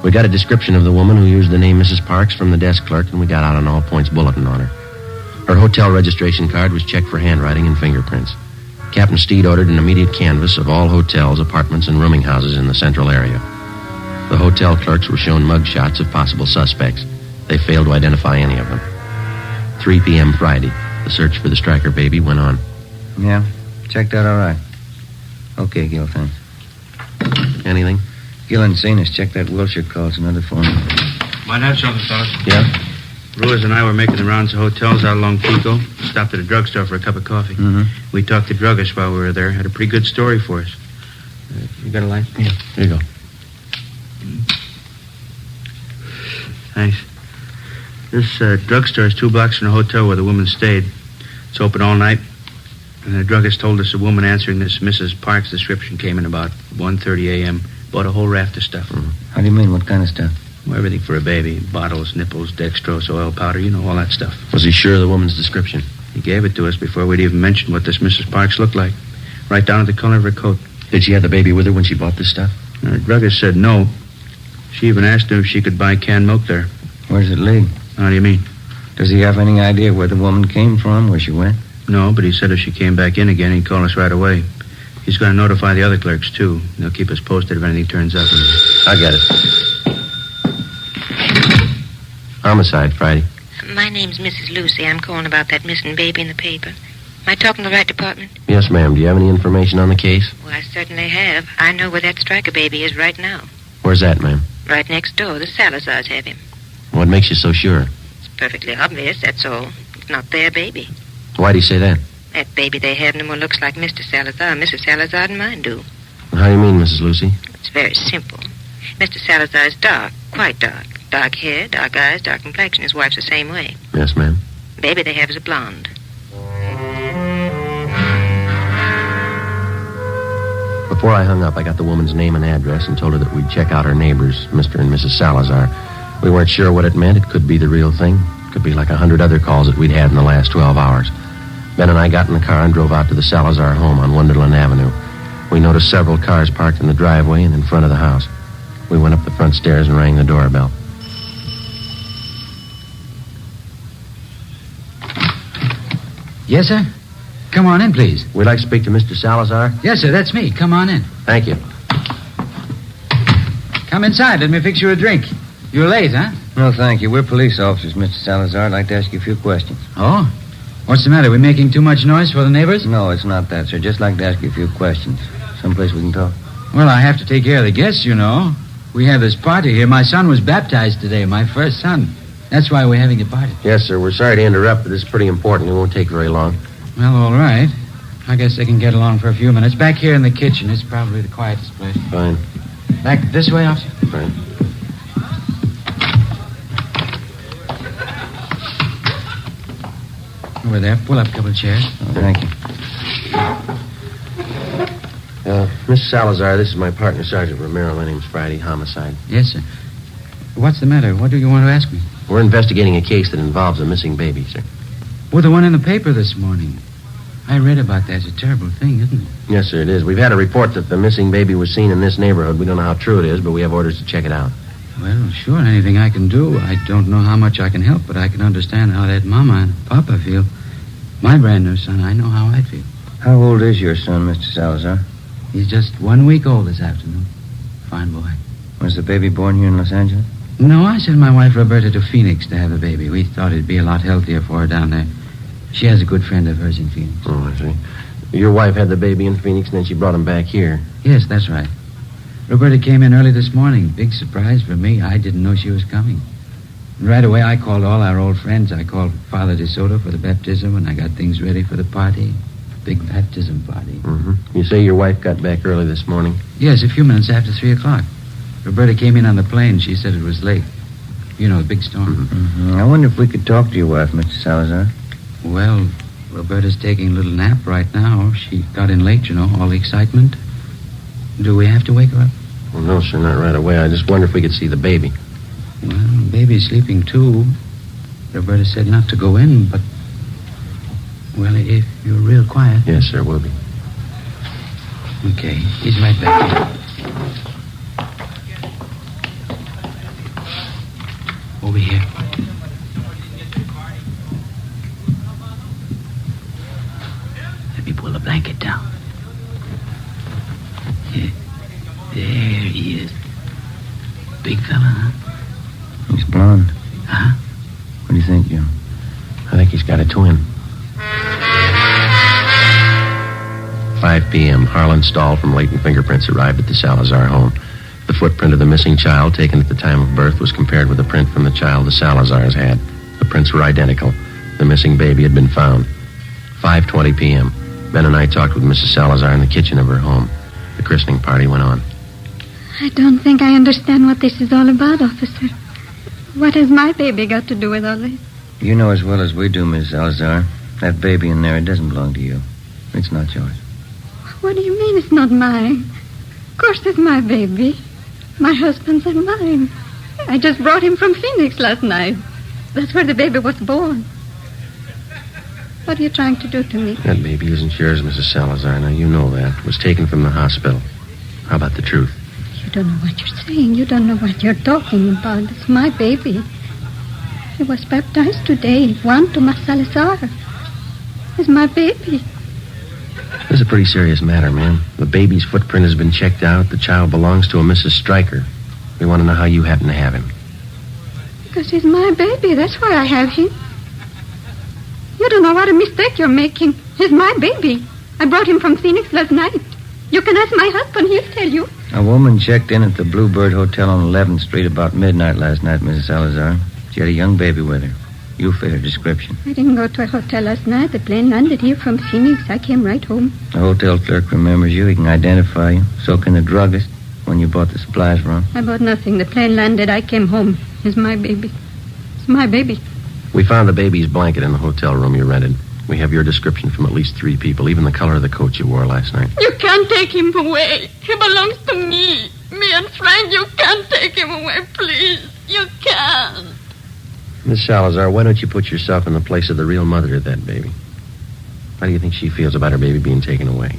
We got a description of the woman who used the name Mrs. Parks from the desk clerk, and we got out an all-points bulletin on her. Her hotel registration card was checked for handwriting and fingerprints. Captain Steed ordered an immediate canvass of all hotels, apartments, and rooming houses in the central area. The hotel clerks were shown mug shots of possible suspects. They failed to identify any of them. 3 p.m. Friday, the search for the Stryker baby went on. Yeah, checked out all right. Okay, Gil, thanks. Anything? Gil and Sanis checked that Wilshire call. It's another phone. Might have something, fellas. Yeah? Ruiz and I were making the rounds of hotels out along Pico. Stopped at a drugstore for a cup of coffee. Mm-hmm. We talked to druggists while we were there. Had a pretty good story for us. You got a light? Yeah. Here you go. Thanks. This drugstore is 2 blocks from the hotel where the woman stayed. It's open all night. And the druggist told us a woman answering this Mrs. Parks description came in about 1:30 a.m. Bought a whole raft of stuff. Mm-hmm. How do you mean? What kind of stuff? Well, everything for a baby. Bottles, nipples, dextrose, oil powder, all that stuff. Was he sure of the woman's description? He gave it to us before we'd even mentioned what this Mrs. Parks looked like. Right down to the color of her coat. Did she have the baby with her when she bought this stuff? The druggist said no. She even asked him if she could buy canned milk there. Where does it lead? How do you mean? Does he have any idea where the woman came from, where she went? No, but he said if she came back in again, he'd call us right away. He's going to notify the other clerks, too. They'll keep us posted if anything turns up. I got it. Homicide, Friday. My name's Mrs. Lucy. I'm calling about that missing baby in the paper. Am I talking to the right department? Yes, ma'am. Do you have any information on the case? Well, I certainly have. I know where that Stryker baby is right now. Where's that, ma'am? Right next door. The Salazars have him. What makes you so sure? It's perfectly obvious, that's all. It's not their baby. Why do you say that? That baby they have no more looks like Mr. Salazar. Mrs. Salazar and mine do. How do you mean, Mrs. Lucy? It's very simple. Mr. Salazar is dark, quite dark. Dark hair, dark eyes, dark complexion. His wife's the same way. Yes, ma'am. Baby they have is a blonde. Before I hung up, I got the woman's name and address and told her that we'd check out her neighbors, Mr. and Mrs. Salazar. We weren't sure what it meant. It could be the real thing. It could be like 100 other calls that we'd had in the last 12 hours. Ben and I got in the car and drove out to the Salazar home on Wonderland Avenue. We noticed several cars parked in the driveway and in front of the house. We went up the front stairs and rang the doorbell. Yes, sir? Come on in, please. We'd like to speak to Mr. Salazar. Yes, sir, that's me. Come on in. Thank you. Come inside. Let me fix you a drink. You're late, huh? No, thank you. We're police officers, Mr. Salazar. I'd like to ask you a few questions. Oh? What's the matter? We making too much noise for the neighbors? No, it's not that, sir. Just like to ask you a few questions. Someplace we can talk. Well, I have to take care of the guests, you know. We have this party here. My son was baptized today, my first son. That's why we're having a party. Yes, sir. We're sorry to interrupt, but this is pretty important. It won't take very long. Well, all right. I guess they can get along for a few minutes. Back here in the kitchen. It's probably the quietest place. Fine. Back this way, officer? Fine. Over there. Pull up a couple of chairs. Oh, thank you. Miss Salazar, this is my partner, Sergeant Romero. My name's Friday. Homicide. Yes, sir. What's the matter? What do you want to ask me? We're investigating a case that involves a missing baby, sir. Well, the one in the paper this morning. I read about that. It's a terrible thing, isn't it? Yes, sir, it is. We've had a report that the missing baby was seen in this neighborhood. We don't know how true it is, but we have orders to check it out. Well, sure, anything I can do. I don't know how much I can help, but I can understand how that mama and papa feel. my brand new son, I know how I'd feel. How old is your son, Mr. Salazar? He's just 1 week old this afternoon. Fine boy. Was the baby born here in Los Angeles? No, I sent my wife Roberta to Phoenix to have a baby. We thought it'd be a lot healthier for her down there. She has a good friend of hers in Phoenix. Oh, I see. Your wife had the baby in Phoenix, and then she brought him back here. Yes, that's right. Roberta came in early this morning. Big surprise for me. I didn't know she was coming. And right away, I called all our old friends. I called Father DeSoto for the baptism, and I got things ready for the party. Big baptism party. Mm-hmm. You say your wife got back early this morning? Yes, a few minutes after 3 o'clock. Roberta came in on the plane. She said it was late. You know, the big storm. Mm-hmm. I wonder if we could talk to your wife, Mr. Salazar. Well, Roberta's taking a little nap right now. She got in late, you know, all the excitement. Do we have to wake her up? Well, no, sir, not right away. I just wonder if we could see the baby. Well, baby's sleeping, too. Roberta said not to go in, but... Well, if you're real quiet... Yes, sir, we'll be. Okay, he's right back here. Over here. Let me pull the blanket down. Yeah. There he is. Big fella, huh? He's blonde. Huh? What do you think, Jim? I think he's got a twin. 5 p.m., Harlan Stahl from Latent Fingerprints arrived at the Salazar home. The footprint of the missing child taken at the time of birth was compared with the print from the child the Salazars had. The prints were identical. The missing baby had been found. 5:20 p.m. Ben and I talked with Mrs. Salazar in the kitchen of her home. The christening party went on. I don't think I understand what this is all about, officer. What has my baby got to do with all this? You know as well as we do, Miss Salazar. That baby in there, it doesn't belong to you. It's not yours. What do you mean it's not mine? Of course it's my baby. My husband's and mine. I just brought him from Phoenix last night. That's where the baby was born. What are you trying to do to me? That baby isn't yours, Mrs. Salazar. Now, you know that. It was taken from the hospital. How about the truth? You don't know what you're saying. You don't know what you're talking about. It's my baby. He was baptized today. Juan Tomas Salazar. It's my baby. This is a pretty serious matter, ma'am. The baby's footprint has been checked out. The child belongs to a Mrs. Stryker. We want to know how you happen to have him. Because he's my baby. That's why I have him. You don't know what a mistake you're making. He's my baby. I brought him from Phoenix last night. You can ask my husband. He'll tell you. A woman checked in at the Bluebird Hotel on 11th Street about midnight last night, Mrs. Salazar. She had a young baby with her. You fit her description. I didn't go to a hotel last night. The plane landed here from Phoenix. I came right home. The hotel clerk remembers you. He can identify you. So can the druggist when you bought the supplies from him. I bought nothing. The plane landed. I came home. It's my baby. It's my baby. We found the baby's blanket in the hotel room you rented. We have your description from at least 3 people, even the color of the coat you wore last night. You can't take him away. He belongs to me. Me and Frank, you can't take him away, please. You can't. Miss Salazar, why don't you put yourself in the place of the real mother of that baby? How do you think she feels about her baby being taken away?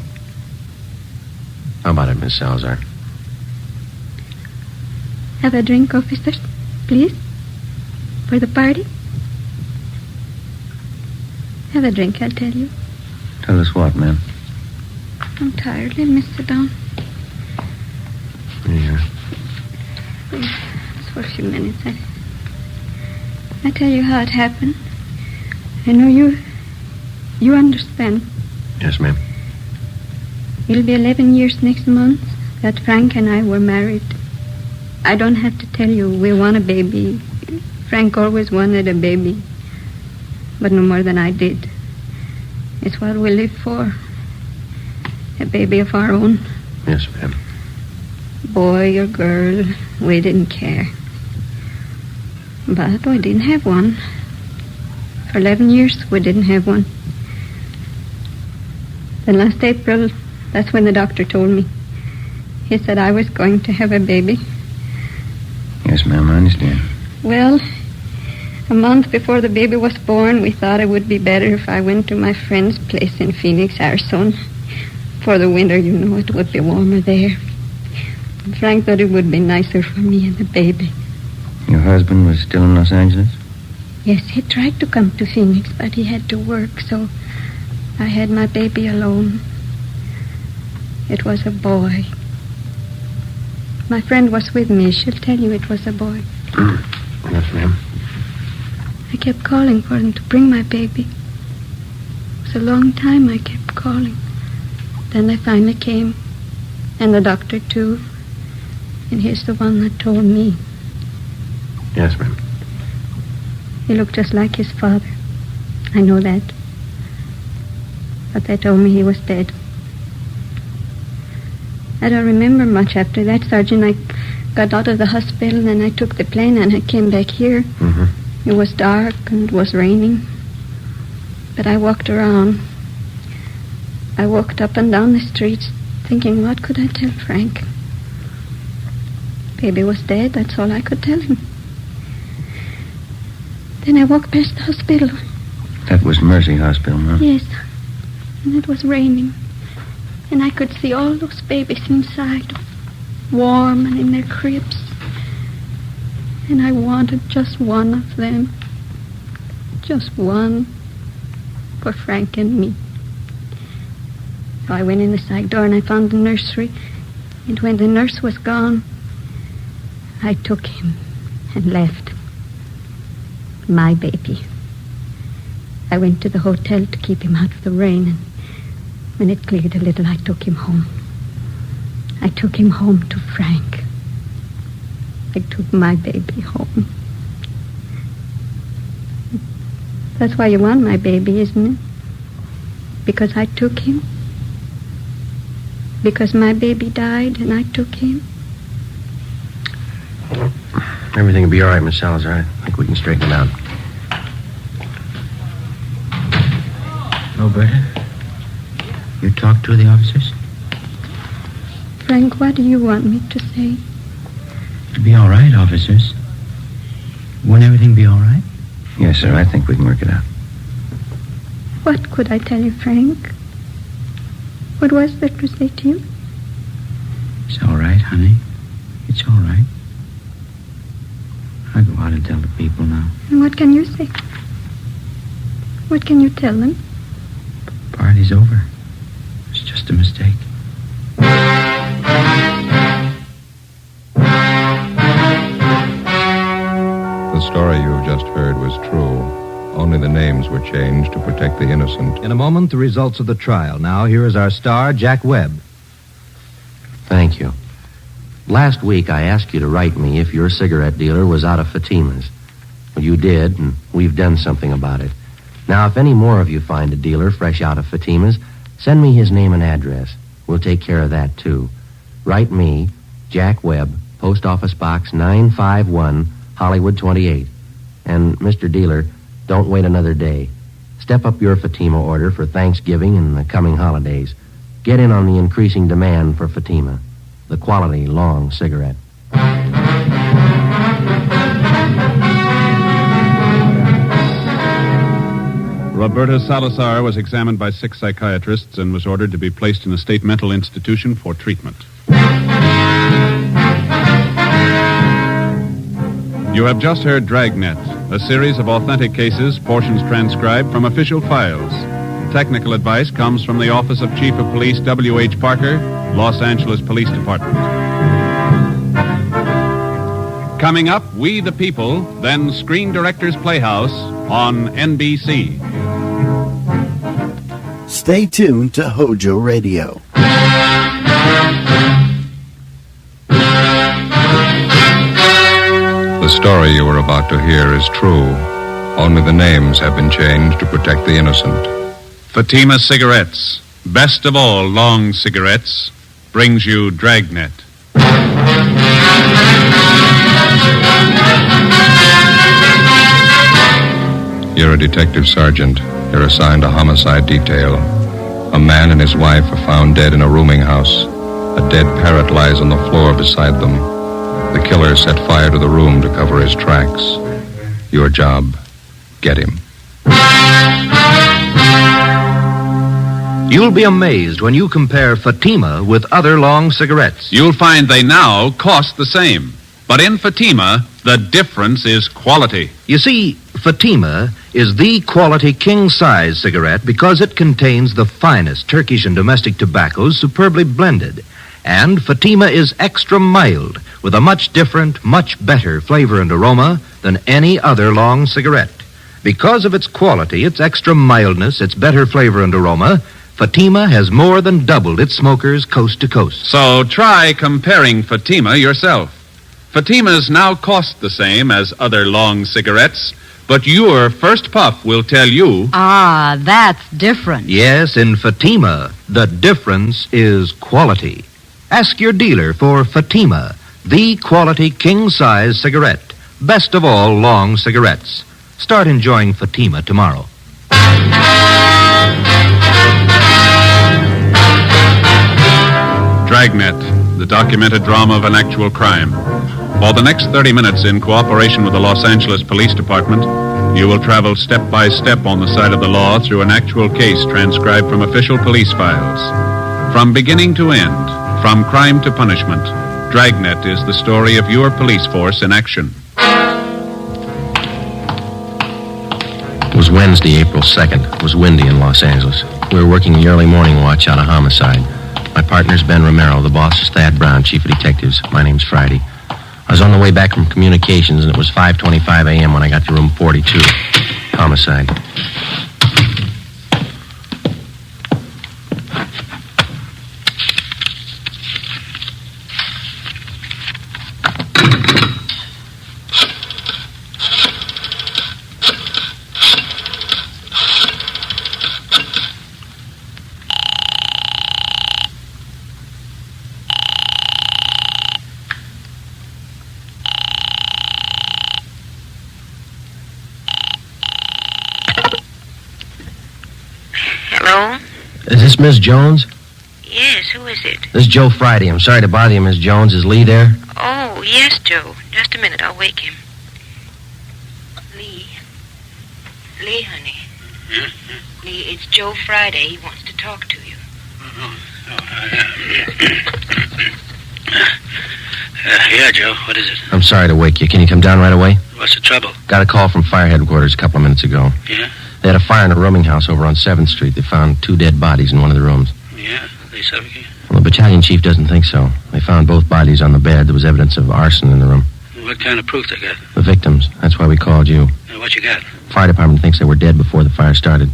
How about it, Miss Salazar? Have a drink, officers, please? For the party? Have a drink, I'll tell you. Tell us what, ma'am? I'm tired. Let me sit down. Yeah. Please, just for a few minutes. I tell you how it happened. I know you understand. Yes, ma'am. It'll be 11 years next month that Frank and I were married. I don't have to tell you we want a baby. Frank always wanted a baby, but no more than I did. It's what we live for. A baby of our own. Yes, ma'am. Boy or girl, we didn't care. But we didn't have one. For 11 years, we didn't have one. Then last April, that's when the doctor told me. He said I was going to have a baby. Yes, ma'am, I understand. Well, a month before the baby was born, we thought it would be better if I went to my friend's place in Phoenix, Arizona. For the winter, you know, it would be warmer there. And Frank thought it would be nicer for me and the baby. Your husband was still in Los Angeles? Yes, he tried to come to Phoenix, but he had to work, so I had my baby alone. It was a boy. My friend was with me. She'll tell you it was a boy. Yes, ma'am. I kept calling for him to bring my baby. It was a long time I kept calling. Then they finally came, and the doctor, too. And he's the one that told me. Yes, ma'am. He looked just like his father. I know that. But they told me he was dead. I don't remember much after that, Sergeant. I got out of the hospital, and then I took the plane, and I came back here. Mm-hmm. It was dark, and it was raining. But I walked around. I walked up and down the streets, thinking, what could I tell Frank? Baby was dead, that's all I could tell him. Then I walked past the hospital. That was Mercy Hospital, Mom. Yes, and it was raining. And I could see all those babies inside, warm and in their cribs. And I wanted just one of them. Just one for Frank and me. So I went in the side door and I found the nursery. And when the nurse was gone, I took him and left. My baby. I went to the hotel to keep him out of the rain, and when it cleared a little, I took him home. I took him home to Frank. I took my baby home. That's why you want my baby, isn't it? Because I took him? Because my baby died and I took him? Everything will be all right, Miss Salazar. I think we can straighten it out. Roberta, you talked to the officers? Frank, what do you want me to say? It'll be all right, officers. Won't everything be all right? Yes, sir. I think we can work it out. What could I tell you, Frank? What was there to say to you? It's all right, honey. It's all right. I'll go out and tell the people now. And what can you say? What can you tell them? Party's over. It's just a mistake. The story you have just heard was true. Only the names were changed to protect the innocent. In a moment, the results of the trial. Now, here is our star, Jack Webb. Thank you. Last week, I asked you to write me if your cigarette dealer was out of Fatima's. Well, you did, and we've done something about it. Now, if any more of you find a dealer fresh out of Fatima's, send me his name and address. We'll take care of that, too. Write me, Jack Webb, Post Office Box 951, Hollywood 28. And, Mr. Dealer, don't wait another day. Step up your Fatima order for Thanksgiving and the coming holidays. Get in on the increasing demand for Fatima, the quality long cigarette. Roberta Salazar was examined by 6 psychiatrists and was ordered to be placed in a state mental institution for treatment. You have just heard Dragnet, a series of authentic cases, portions transcribed from official files. Technical advice comes from the Office of Chief of Police W.H. Parker, Los Angeles Police Department. Coming up, We the People, then Screen Directors Playhouse on NBC. Stay tuned to HOJO Radio. The story you are about to hear is true. Only the names have been changed to protect the innocent. Fatima Cigarettes, best of all long cigarettes, brings you Dragnet. You're a detective sergeant. You're assigned a homicide detail. A man and his wife are found dead in a rooming house. A dead parrot lies on the floor beside them. The killer set fire to the room to cover his tracks. Your job, get him. You'll be amazed when you compare Fatima with other long cigarettes. You'll find they now cost the same. But in Fatima, the difference is quality. You see, Fatima is the quality king-size cigarette because it contains the finest Turkish and domestic tobaccos superbly blended. And Fatima is extra mild with a much different, much better flavor and aroma than any other long cigarette. Because of its quality, its extra mildness, its better flavor and aroma, Fatima has more than doubled its smokers coast to coast. So try comparing Fatima yourself. Fatimas now cost the same as other long cigarettes, but your first puff will tell you... Ah, that's different. Yes, in Fatima, the difference is quality. Ask your dealer for Fatima, the quality king-size cigarette. Best of all long cigarettes. Start enjoying Fatima tomorrow. Dragnet, the documented drama of an actual crime. For the next 30 minutes, in cooperation with the Los Angeles Police Department, you will travel step by step on the side of the law through an actual case transcribed from official police files. From beginning to end, from crime to punishment, Dragnet is the story of your police force in action. It was Wednesday, April 2nd. It was windy in Los Angeles. We were working the early morning watch out of homicide. My partner's Ben Romero. The boss is Thad Brown, chief of detectives. My name's Friday. I was on the way back from communications, and it was 5:25 a.m. when I got to room 42. Homicide. Hello? Is this Miss Jones? Yes, who is it? This is Joe Friday. I'm sorry to bother you, Miss Jones. Is Lee there? Oh, yes, Joe. Just a minute, I'll wake him. Lee, honey. Lee, it's Joe Friday. He wants to talk to you. Yeah, Joe, what is it? I'm sorry to wake you. Can you come down right away? What's the trouble? Got a call from fire headquarters a couple of minutes ago. Yeah? They had a fire in a rooming house over on 7th Street. They found 2 dead bodies in one of the rooms. Yeah? They suffocated? Well, the battalion chief doesn't think so. They found both bodies on the bed. There was evidence of arson in the room. What kind of proof they got? The victims. That's why we called you. What you got? Fire department thinks they were dead before the fire started.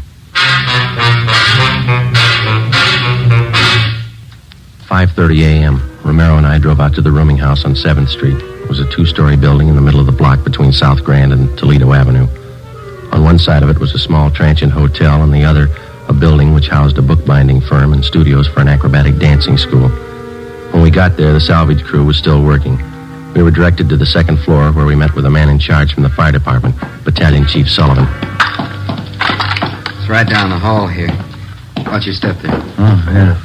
5:30 a.m. Romero and I drove out to the rooming house on 7th Street. It was a 2-story building in the middle of the block between South Grand and Toledo Avenue. On one side of it was a small transient hotel, and the other, a building which housed a bookbinding firm and studios for an acrobatic dancing school. When we got there, the salvage crew was still working. We were directed to the 2nd floor, where we met with a man in charge from the fire department, Battalion Chief Sullivan. It's right down the hall here. Watch your step there. Oh, yeah.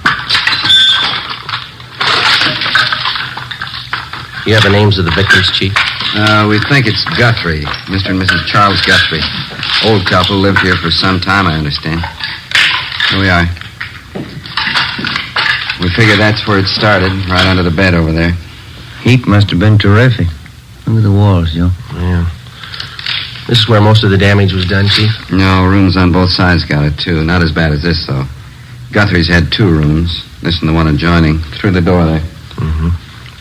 You have the names of the victims, Chief? We think it's Guthrie, Mr. and Mrs. Charles Guthrie. Old couple, lived here for some time, I understand. Here we are. We figure that's where it started, right under the bed over there. Heat must have been terrific. Look at the walls, Joe. Yeah. This is where most of the damage was done, Chief? No, rooms on both sides got it, too. Not as bad as this, though. Guthrie's had 2 rooms. This and the one adjoining. Through the door there. Mm-hmm.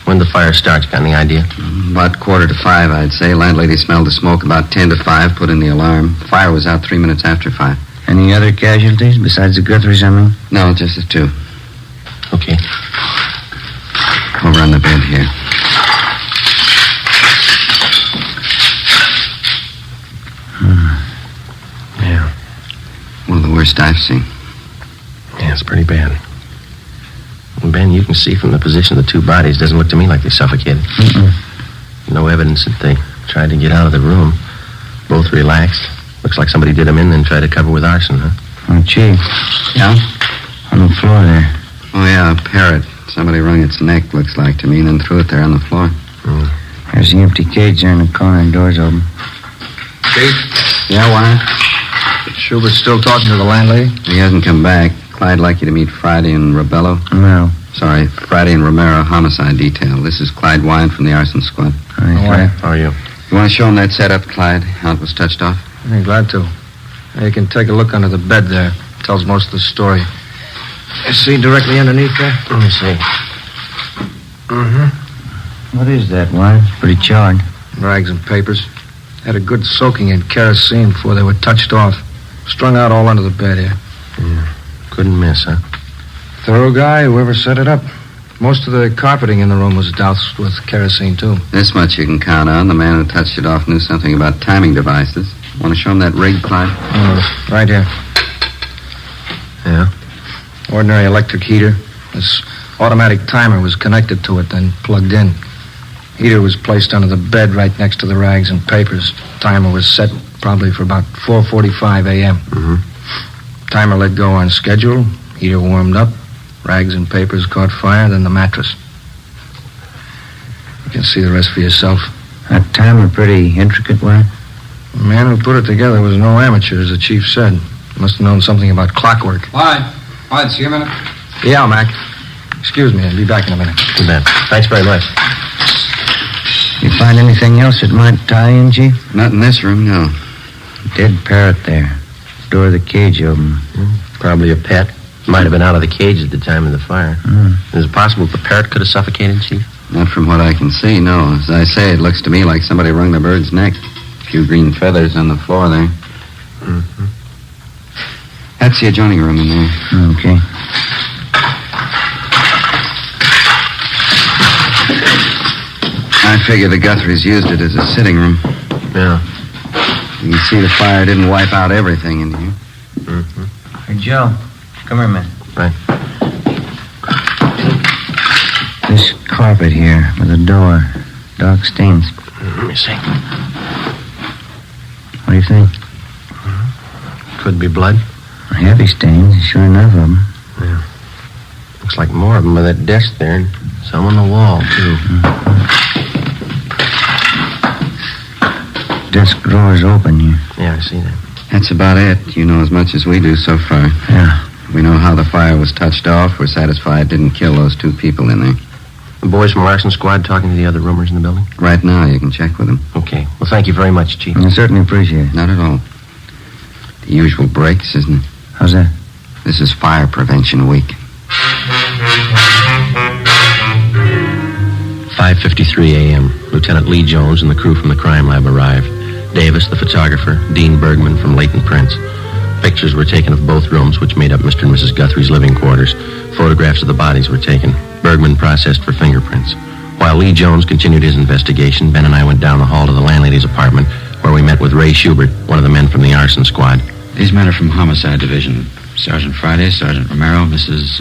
When the fire starts, got any idea? About 4:45, I'd say. Landlady smelled the smoke about 10 to 5, put in the alarm. Fire was out 3 minutes after 5. Any other casualties besides the Guthries, I mean? No, just the 2. Okay. Over on the bed here. Yeah. One of the worst I've seen. Yeah, it's pretty bad. And Ben, you can see from the position of the 2 bodies, doesn't look to me like they suffocated. No evidence that they tried to get out of the room. Both relaxed. Looks like somebody did them in, then tried to cover with arson, huh? Oh, Chief. Yeah? On the floor there. Oh, yeah, a parrot. Somebody wrung its neck, looks like to me, and then threw it there on the floor. There's the empty cage there in the corner, and door's open. Chief? Yeah, why? Schubert's still talking to the landlady? He hasn't come back. Clyde'd like you to meet Friday and Rebello. No. Sorry, Friday and Romero, homicide detail. This is Clyde Wine from the arson squad. Clyde. How are you? You want to show him that setup, Clyde? How it was touched off? I'm glad to. You can take a look under the bed there. Tells most of the story. You see directly underneath there? Let me see. Mm-hmm. What is that, Wine? Pretty charred. Rags and papers. Had a good soaking in kerosene before they were touched off. Strung out all under the bed here. Yeah. Couldn't miss, huh? Thorough guy, whoever set it up. Most of the carpeting in the room was doused with kerosene, too. This much you can count on. The man who touched it off knew something about timing devices. Want to show him that rig, Clyde? Right here. Yeah? Ordinary electric heater. This automatic timer was connected to it, then plugged in. Heater was placed under the bed right next to the rags and papers. Timer was set probably for about 4:45 a.m. Mm-hmm. Timer let go on schedule. Heater warmed up. Rags and papers caught fire, then the mattress. You can see the rest for yourself. That timer pretty intricate, Wine? The man who put it together was no amateur, as the chief said. Must have known something about clockwork. Clyde, see you a minute? Yeah, Mac. Excuse me, I'll be back in a minute. Too bad. Thanks very much. You find anything else that might tie in, Chief? Not in this room, no. Dead parrot there. Door of the cage open. Probably a pet. Might have been out of the cage at the time of the fire. Is it possible the parrot could have suffocated, Chief? Not from what I can see, no. As I say, it looks to me like somebody wrung the bird's neck. A few green feathers on the floor there. Mm-hmm. That's the adjoining room in there. Okay. I figure the Guthries used it as a sitting room. Yeah. You can see the fire didn't wipe out everything in here. Mm-hmm. Hey, Joe. Come here a minute. Right. This carpet here with the door. Dark stains. Let me see. What do you think? Could be blood. Heavy stains, sure enough of them. Yeah. Looks like more of them by that desk there, and some on the wall, too. Desk drawer's open here. Yeah, I see that. That's about it. You know as much as we do so far. Yeah. We know how the fire was touched off. We're satisfied it didn't kill those two people in there. The boys from Larson Squad talking to the other roomers in the building? Right now, you can check with them. Okay. Well, thank you very much, Chief. I certainly appreciate it. Not at all. The usual breaks, isn't it? How's that? This is Fire Prevention Week. 5:53 a.m. Lieutenant Lee Jones and the crew from the crime lab arrived. Davis, the photographer, Dean Bergman from Leighton Prince. Pictures were taken of both rooms, which made up Mr. and Mrs. Guthrie's living quarters. Photographs of the bodies were taken. Bergman processed for fingerprints. While Lee Jones continued his investigation, Ben and I went down the hall to the landlady's apartment, where we met with Ray Schubert, one of the men from the arson squad. These men are from Homicide Division. Sergeant Friday, Sergeant Romero, Mrs.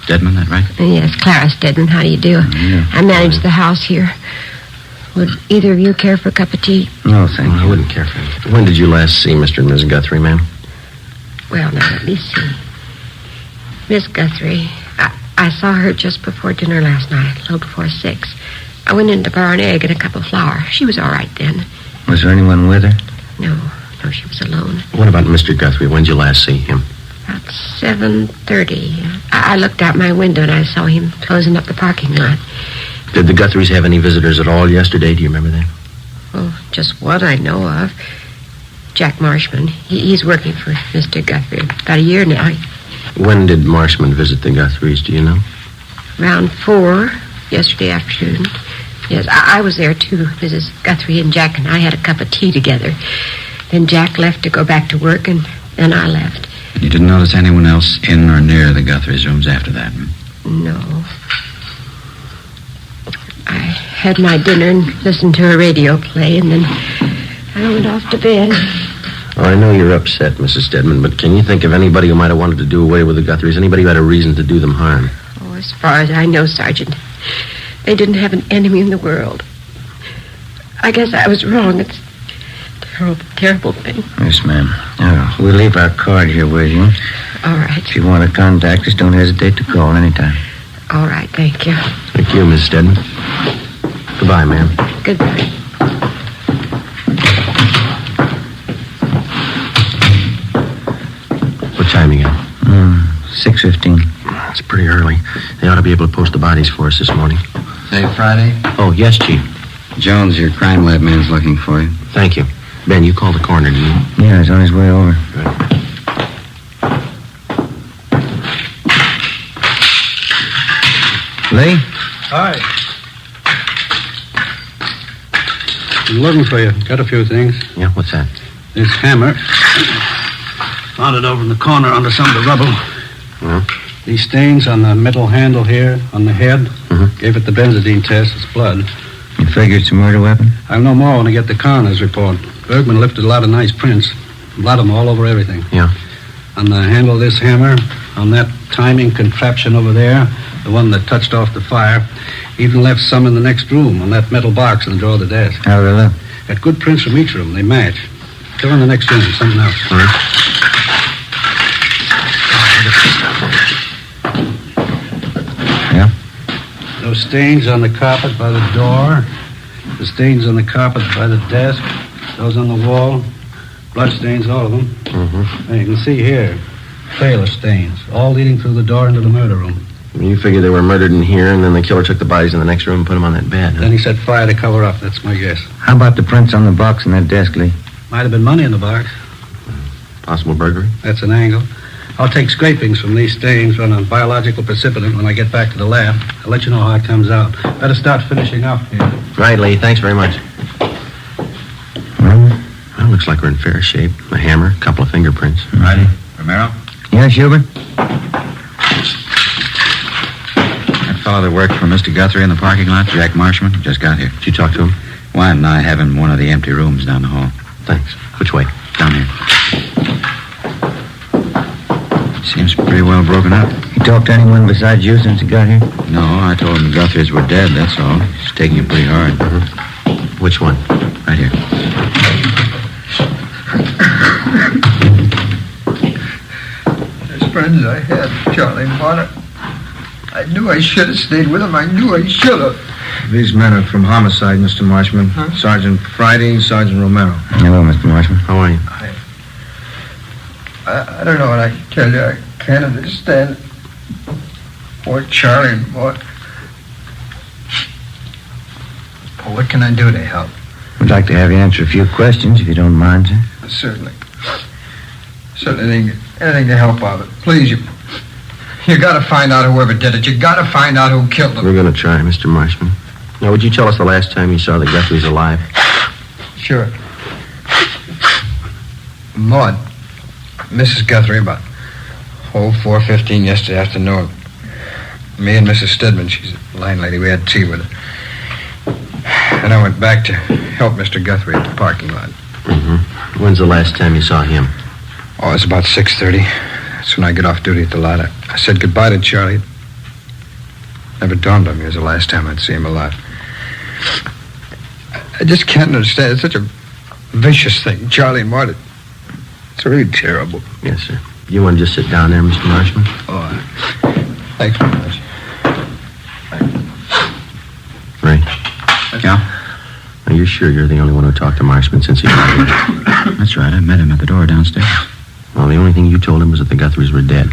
Stedman, that right? Yes, Clara Stedman. How do you do? Yeah. I manage the house here. Would either of you care for a cup of tea? No, thank you. I wouldn't care for it. When did you last see Mr. and Mrs. Guthrie, ma'am? Well, now, let me see. Miss Guthrie, I saw her just before dinner last night, a little before 6. I went in to borrow an egg and a cup of flour. She was all right then. Was there anyone with her? No, she was alone. What about Mr. Guthrie? When did you last see him? About 7:30. I looked out my window and I saw him closing up the parking lot. Did the Guthries have any visitors at all yesterday? Do you remember that? Well, just one I know of. Jack Marshman. He's working for Mr. Guthrie about a year now. When did Marshman visit the Guthries, do you know? Around 4 yesterday afternoon. Yes, I was there too. Mrs. Guthrie and Jack and I had a cup of tea together. Then Jack left to go back to work, and then I left. And you didn't notice anyone else in or near the Guthries' rooms after that? No. I had my dinner and listened to a radio play, and then I went off to bed. Well, I know you're upset, Mrs. Stedman, but can you think of anybody who might have wanted to do away with the Guthries? Anybody who had a reason to do them harm? Oh, as far as I know, Sergeant, they didn't have an enemy in the world. I guess I was wrong. It's a terrible, terrible thing. Yes, ma'am. We'll leave our card here with you. All right. If you want to contact us, don't hesitate to call anytime. All right, thank you. Thank you, Miss Stedman. Goodbye, ma'am. Goodbye. What time you got? 6:15. That's pretty early. They ought to be able to post the bodies for us this morning. Say Friday? Oh, yes, Chief. Jones, your crime lab man's looking for you. Thank you. Ben, you called the coroner, didn't you? Yeah, he's on his way over. Good. Lee? Hi. I'm looking for you. Got a few things. Yeah, what's that? This hammer. Found it over in the corner under some of the rubble. These stains on the metal handle here, on the head. Gave it the benzodine test. It's blood. You figure it's a murder weapon? I'll know more when I get the coroner's report. Bergman lifted a lot of nice prints. Blood them all over everything. Yeah. On the handle of this hammer, on that timing contraption over there, the one that touched off the fire, even left some in the next room on that metal box in the drawer of the desk. How do they look? Got good prints from each room. They match. Go in the next room. Something else. All right. Yeah? Those stains on the carpet by the door, the stains on the carpet by the desk, those on the wall, blood stains, all of them. And you can see here, trail of stains, all leading through the door into the murder room. You figure they were murdered in here, and then the killer took the bodies in the next room and put them on that bed, huh? Then he set fire to cover up. That's my guess. How about the prints on the box in that desk, Lee? Might have been money in the box. Possible burglary? That's an angle. I'll take scrapings from these stains, run a biological precipitant when I get back to the lab. I'll let you know how it comes out. Better start finishing up here. Right, Lee. Thanks very much. Well, looks like we're in fair shape. A hammer, a couple of fingerprints. Righty. Romero? Yeah, Schubert? That fellow that worked for Mr. Guthrie in the parking lot, Jack Marshman, just got here. Did you talk to him? Wyatt and I have him in one of the empty rooms down the hall. Thanks. Which way? Down here. Seems pretty well broken up. You talked to anyone besides you since he got here? No, I told him the Guthries were dead, that's all. He's taking it pretty hard. Which one? Right here. As friends I had, Charlie and Marta. I knew I should have stayed with them. I knew I should have. These men are from homicide, Mr. Marshman. Sergeant Friday, Sergeant Romero. Hello, Mr. Marshman. How are you? I don't know what I can tell you. I can't understand what Charlie and what. What can I do to help? We'd like to have you answer a few questions, if you don't mind, sir. Certainly. Certainly anything to help out. Please, you got to find out whoever did it. You got to find out who killed them. We're going to try, Mr. Marshman. Now, would you tell us the last time you saw the Guthries alive? Sure. Maud, Mrs. Guthrie, about 4:15 yesterday afternoon. Me and Mrs. Stedman, she's a line lady, we had tea with her. And I went back to help Mr. Guthrie at the parking lot. When's the last time you saw him? Oh, it's about 6:30. That's when I get off duty at the lot. I said goodbye to Charlie. Never dawned on me it was the last time I'd see him alive. I just can't understand. It's such a vicious thing. Charlie and Marta. It's really terrible. Yes, sir. You want to just sit down there, Mr. Marshman? Oh, thanks very much. Ray? Yeah? Are you sure you're the only one who talked to Marshman since he got here? That's right. I met him at the door downstairs. Well, the only thing you told him was that the Guthries were dead.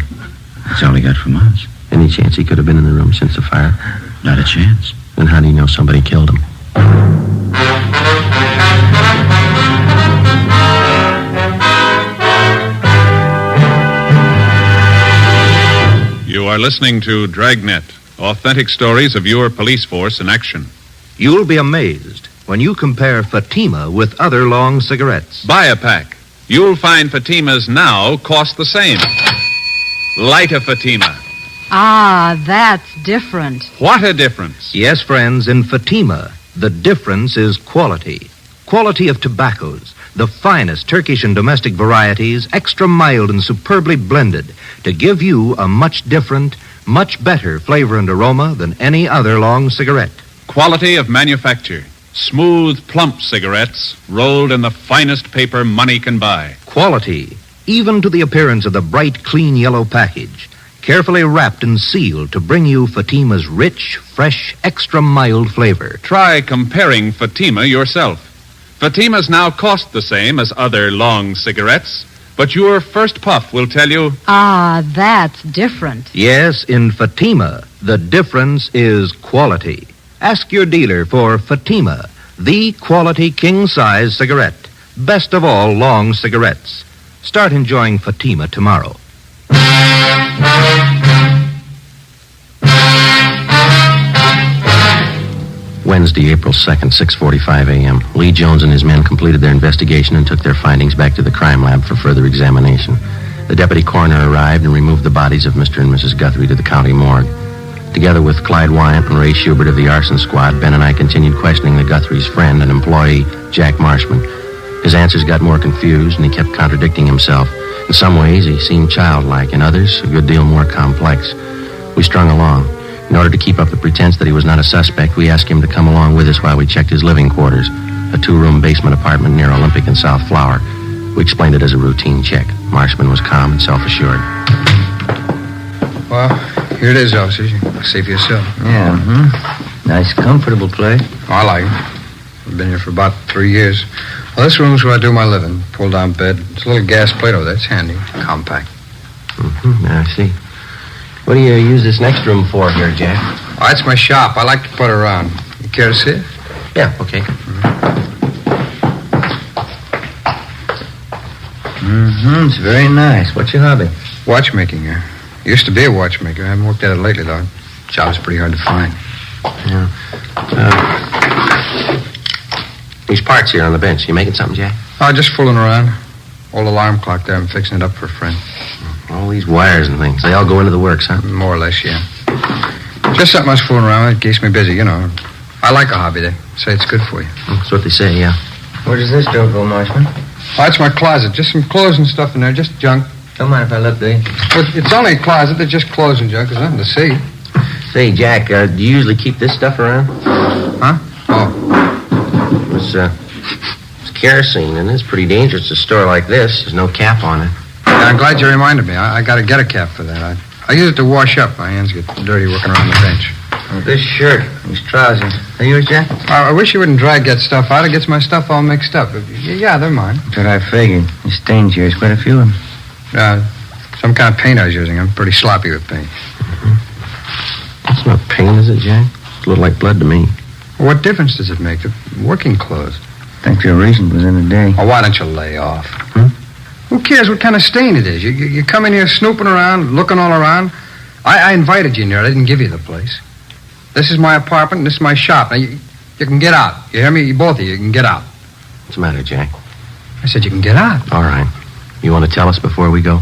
That's all he got from us. Any chance he could have been in the room since the fire? Not a chance. Then how do you know somebody killed him? You are listening to Dragnet, authentic stories of your police force in action. You'll be amazed when you compare Fatima with other long cigarettes. Buy a pack. You'll find Fatimas now cost the same. Light a Fatima. Ah, that's different. What a difference. Yes, friends, in Fatima, the difference is quality. Quality of tobaccos, the finest Turkish and domestic varieties, extra mild and superbly blended, to give you a much different, much better flavor and aroma than any other long cigarette. Quality of manufacture. Smooth, plump cigarettes rolled in the finest paper money can buy. Quality, even to the appearance of the bright, clean yellow package, carefully wrapped and sealed to bring you Fatima's rich, fresh, extra mild flavor. Try comparing Fatima yourself. Fatimas now cost the same as other long cigarettes, but your first puff will tell you... Ah, that's different. Yes, in Fatima, the difference is quality. Ask your dealer for Fatima, the quality king-size cigarette. Best of all long cigarettes. Start enjoying Fatima tomorrow. Wednesday, April 2nd, 6:45 a.m. Lee Jones and his men completed their investigation and took their findings back to the crime lab for further examination. The deputy coroner arrived and removed the bodies of Mr. and Mrs. Guthrie to the county morgue. Together with Clyde Wyant and Ray Schubert of the arson squad, Ben and I continued questioning the Guthrie's friend and employee, Jack Marshman. His answers got more confused, and he kept contradicting himself. In some ways, he seemed childlike. In others, a good deal more complex. We strung along. In order to keep up the pretense that he was not a suspect, we asked him to come along with us while we checked his living quarters, a 2-room basement apartment near Olympic and South Flower. We explained it as a routine check. Marshman was calm and self-assured. Well, here it is, officers. You can see for yourself. Yeah, Nice, comfortable place. Oh, I like it. I've been here for about 3 years. Well, this room's where I do my living. Pull-down bed. It's a little gas plate over there. It's handy. Compact. I see. What do you use this next room for here, Jack? Oh, it's my shop. I like to put around. You care to see it? Yeah, okay. It's very nice. What's your hobby? Watchmaking. Used to be a watchmaker. I haven't worked at it lately, though. Job's pretty hard to find. Yeah. These parts here on the bench. You making something, Jack? Oh, just fooling around. Old alarm clock there. I'm fixing it up for a friend. All these wires and things. They all go into the works, huh? More or less, yeah. Just something I was fooling around with. It keeps me busy, you know. I like a hobby. They say it's good for you. That's what they say, yeah. Where does this door go, Marshman? Oh, it's my closet. Just some clothes and stuff in there. Just junk. Don't mind if I look, do you? Well, it's only a closet. There's just clothes and junk. There's nothing to see. Say, Jack, do you usually keep this stuff around? Huh? Oh. It's kerosene, and it's pretty dangerous to store like this. There's no cap on it. Yeah, I'm glad you reminded me. I got to get a cap for that. I use it to wash up. My hands get dirty working around the bench. Oh, this shirt, these trousers. Are yours, Jack? I wish you wouldn't drag that stuff out. It gets my stuff all mixed up. Yeah, they're mine. That's what I figured. The stains here is quite a few of them. Some kind of paint I was using. I'm pretty sloppy with paint. That's not paint, is it, Jack? It's a little like blood to me. Well, what difference does it make? They're working clothes. Think your reason was in the day. Oh, why don't you lay off? Who cares what kind of stain it is? You come in here snooping around, looking all around. I invited you in here. I didn't give you the place. This is my apartment, and this is my shop. Now, you can get out. You hear me? You both of you can get out. What's the matter, Jack? I said you can get out. All right. You want to tell us before we go?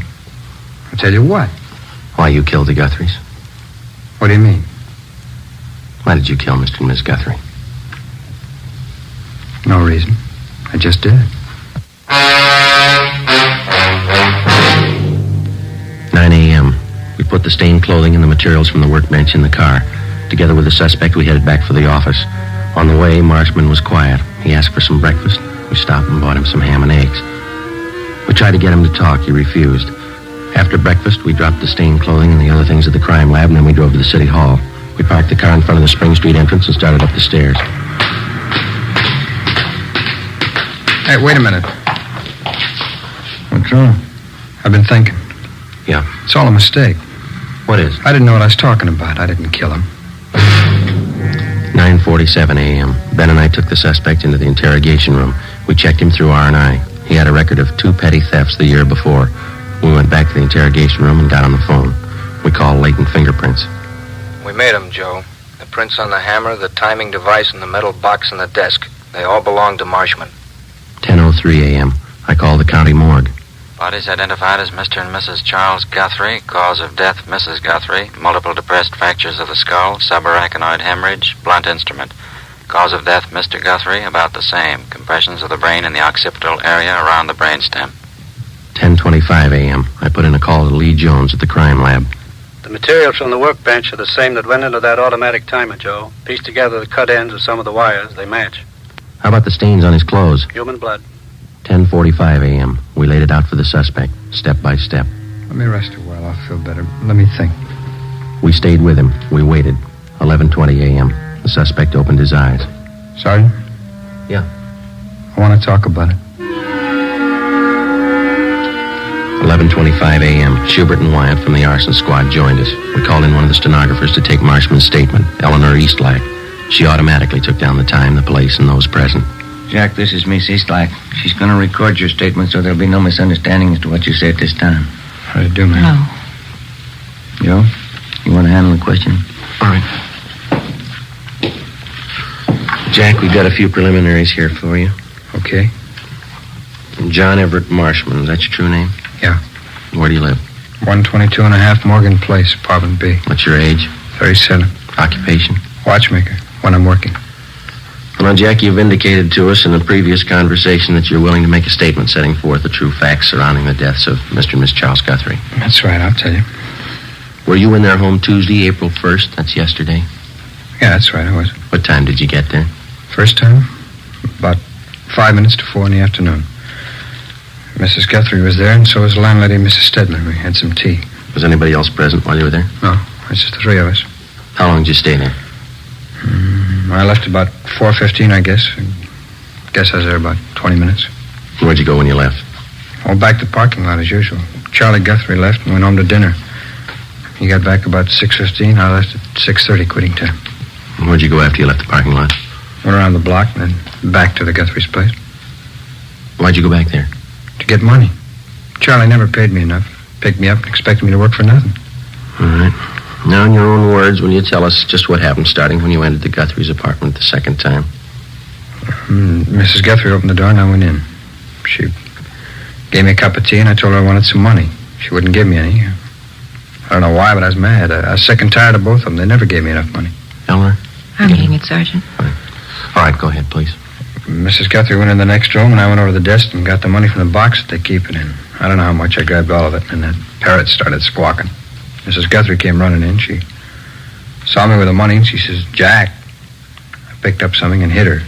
I'll tell you what. Why you killed the Guthries. What do you mean? Why did you kill Mr. and Miss Guthrie? No reason. I just did. 9 a.m. We put the stained clothing and the materials from the workbench in the car. Together with the suspect, we headed back for the office. On the way, Marshman was quiet. He asked for some breakfast. We stopped and bought him some ham and eggs. We tried to get him to talk. He refused. After breakfast, we dropped the stained clothing and the other things at the crime lab, and then we drove to the city hall. We parked the car in front of the Spring Street entrance and started up the stairs. Hey, wait a minute. What's wrong? I've been thinking. Yeah? It's all a mistake. What is? I didn't know what I was talking about. I didn't kill him. 9:47 a.m. Ben and I took the suspect into the interrogation room. We checked him through R&I. He had a record of 2 petty thefts the year before. We went back to the interrogation room and got on the phone. We called latent fingerprints. We made them, Joe. The prints on the hammer, the timing device, and the metal box in the desk. They all belong to Marshman. 10:03 a.m. I called the county morgue. Bodies identified as Mr. and Mrs. Charles Guthrie. Cause of death, Mrs. Guthrie. Multiple depressed fractures of the skull. Subarachnoid hemorrhage. Blunt instrument. Cause of death, Mr. Guthrie, about the same. Compressions of the brain in the occipital area around the brainstem. 10:25 a.m. I put in a call to Lee Jones at the crime lab. The materials from the workbench are the same that went into that automatic timer, Joe. Piece together the cut ends of some of the wires. They match. How about the stains on his clothes? Human blood. 10:45 a.m. We laid it out for the suspect, step by step. Let me rest a while. I'll feel better. Let me think. We stayed with him. We waited. 11:20 a.m. The suspect opened his eyes. Sergeant? Yeah? I want to talk about it. 11:25 a.m. Schubert and Wyant from the arson squad joined us. We called in one of the stenographers to take Marshman's statement, Eleanor Eastlack. She automatically took down the time, the place, and those present. Jack, this is Miss Eastlake. She's going to record your statement so there'll be no misunderstanding as to what you say at this time. How do you do, man? No. Joe, you want to handle the question? All right. Jack, we've got a few preliminaries here for you. Okay. John Everett Marshman, is that your true name? Yeah. Where do you live? 122 and a half Morgan Place, apartment B. What's your age? 37. Occupation? Watchmaker, when I'm working. Well, Jack, you've indicated to us in a previous conversation that you're willing to make a statement setting forth the true facts surrounding the deaths of Mr. and Miss Charles Guthrie. That's right, I'll tell you. Were you in their home Tuesday, April 1st? That's yesterday. Yeah, that's right, I was. What time did you get there? First time? About 5 minutes to 4 in the afternoon. Mrs. Guthrie was there, and so was the landlady, Mrs. Stedman. We had some tea. Was anybody else present while you were there? No, it's just the three of us. How long did you stay there? I left about 4:15, I guess. Guess I was there about 20 minutes. Where'd you go when you left? Oh, back to the parking lot as usual. Charlie Guthrie left and went home to dinner. He got back about 6:15. I left at 6:30, quitting time. Where'd you go after you left the parking lot? Went around the block and then back to the Guthrie's place. Why'd you go back there? To get money. Charlie never paid me enough. Picked me up and expected me to work for nothing. All right. Now, in your own words, will you tell us just what happened starting when you entered the Guthrie's apartment the second time? Mrs. Guthrie opened the door and I went in. She gave me a cup of tea and I told her I wanted some money. She wouldn't give me any. I don't know why, but I was mad. I was sick and tired of both of them. They never gave me enough money. Eleanor? I'm getting it, Sergeant. All right, go ahead, please. Mrs. Guthrie went in the next room and I went over to the desk and got the money from the box that they keep it in. I don't know how much. I grabbed all of it and that parrot started squawking. Mrs. Guthrie came running in. She saw me with the money and she says, "Jack." I picked up something and hit her.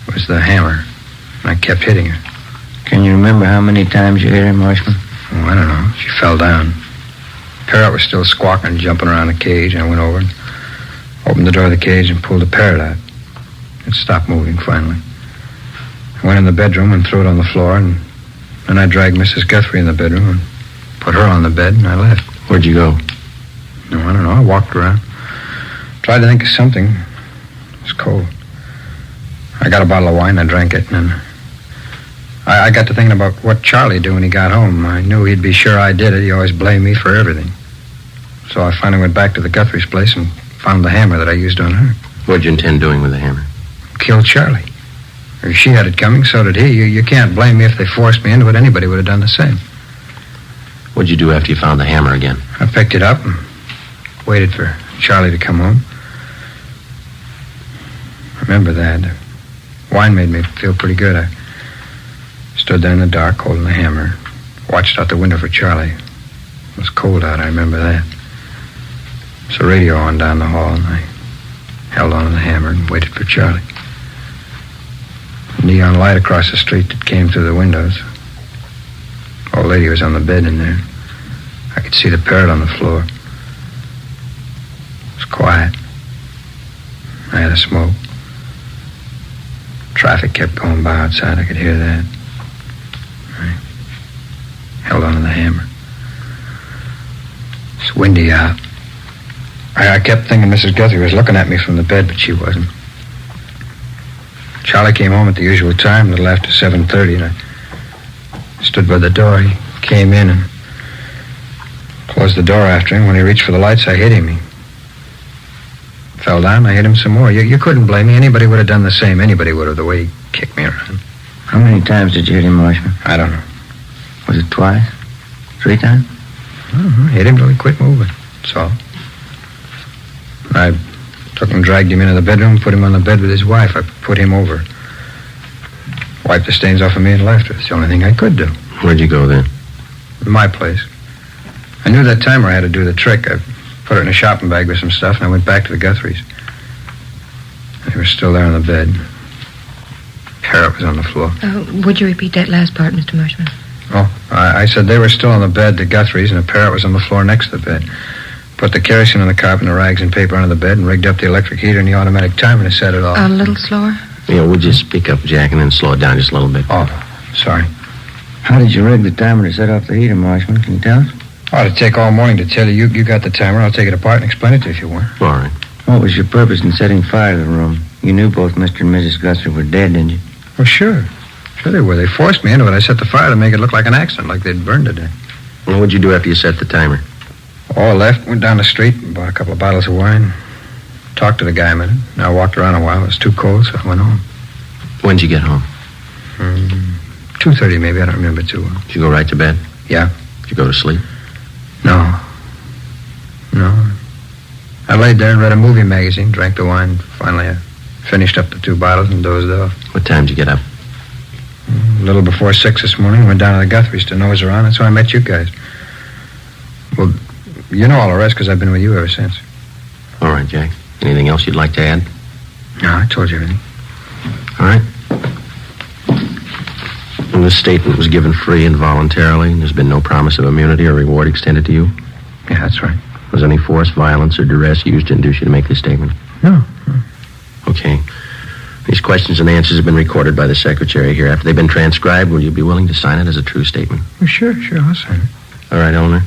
It was the hammer. And I kept hitting her. Can you remember how many times you hit her, Marshman? Oh, I don't know. She fell down. Parrot was still squawking, jumping around the cage. I went over and opened the door of the cage and pulled the parrot out. It stopped moving finally. I went in the bedroom and threw it on the floor, and then I dragged Mrs. Guthrie in the bedroom and put her on the bed, and I left. Where'd you go? No, I don't know. I walked around. Tried to think of something. It was cold. I got a bottle of wine, I drank it, and then I got to thinking about what Charlie'd do when he got home. I knew he'd be sure I did it. He always blamed me for everything. So I finally went back to the Guthrie's place and found the hammer that I used on her. What'd you intend doing with the hammer? Killed Charlie. If she had it coming, so did he. You can't blame me if they forced me into it. Anybody would have done the same. What'd you do after you found the hammer again? I picked it up and waited for Charlie to come home. I remember that. The wine made me feel pretty good. I stood there in the dark holding the hammer, watched out the window for Charlie. It was cold out, I remember that. There was a radio on down the hall, and I held on to the hammer and waited for Charlie. A neon light across the street that came through the windows. Old lady was on the bed in there. I could see the parrot on the floor. It was quiet. I had a smoke. Traffic kept going by outside. I could hear that. I held on to the hammer. It's windy out. I kept thinking Mrs. Guthrie was looking at me from the bed, but she wasn't. Charlie came home at the usual time, a little after 7:30, and I stood by the door. He came in and closed the door after him. When he reached for the lights, I hit him. He fell down. I hit him some more. You couldn't blame me. Anybody would have done the same. Anybody would have, the way he kicked me around. How many times did you hit him, Marshman? I don't know. Was it twice? 3 times? I hit him till he quit moving. That's all. I took him, dragged him into the bedroom, put him on the bed with his wife. I put him over. Wiped the stains off of me and left. It's the only thing I could do. Where'd you go then? My place. I knew that timer had to do the trick. I put it in a shopping bag with some stuff, and I went back to the Guthries. They were still there on the bed. Parrot was on the floor. Would you repeat that last part, Mr. Marshman? Oh, I said they were still on the bed, the Guthries, and the parrot was on the floor next to the bed. Put the kerosene on the carpet and the rags and paper under the bed and rigged up the electric heater and the automatic timer to set it off. A little slower? Yeah, would you speak up, Jack, and then slow it down just a little bit? Oh, sorry. How did you rig the timer to set off the heater, Marshman? Can you tell us? Oh, it'd take all morning to tell you. You got the timer. I'll take it apart and explain it to you if you want. All right. What was your purpose in setting fire to the room? You knew both Mr. and Mrs. Guthrie were dead, didn't you? Well, sure. Sure they were. They forced me into it. I set the fire to make it look like an accident, like they'd burned to death. Well, what'd you do after you set the timer? Oh, I left, went down the street, bought a couple of bottles of wine, talked to the guy a minute. And I walked around a while. It was too cold, so I went home. When'd you get home? 2:30 maybe. I don't remember too well. Did you go right to bed? Yeah. Did you go to sleep? No. I laid there and read a movie magazine, drank the wine. Finally, I finished up the 2 bottles and dozed off. What time did you get up? A little before 6 this morning. Went down to the Guthries to nose around. That's when I met you guys. Well, you know all the rest because I've been with you ever since. All right, Jack. Anything else you'd like to add? No, I told you everything. All right. And this statement was given free and voluntarily, and there's been no promise of immunity or reward extended to you? Yeah, that's right. Was any force, violence, or duress used to induce you to make this statement? No. Okay. These questions and answers have been recorded by the secretary here. After they've been transcribed, will you be willing to sign it as a true statement? Well, sure, I'll sign it. All right, Eleanor.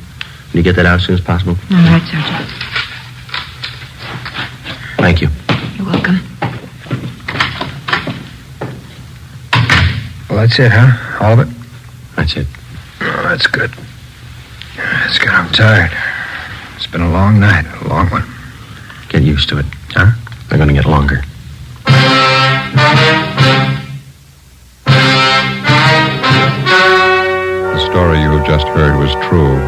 Can you get that out as soon as possible? All right, Sergeant. Thank you. You're welcome. Well, that's it, huh? All of it? That's it. Oh, that's good. That's good. I'm tired. It's been a long night, a long one. Get used to it. Huh? They're going to get longer. The story you have just heard was true.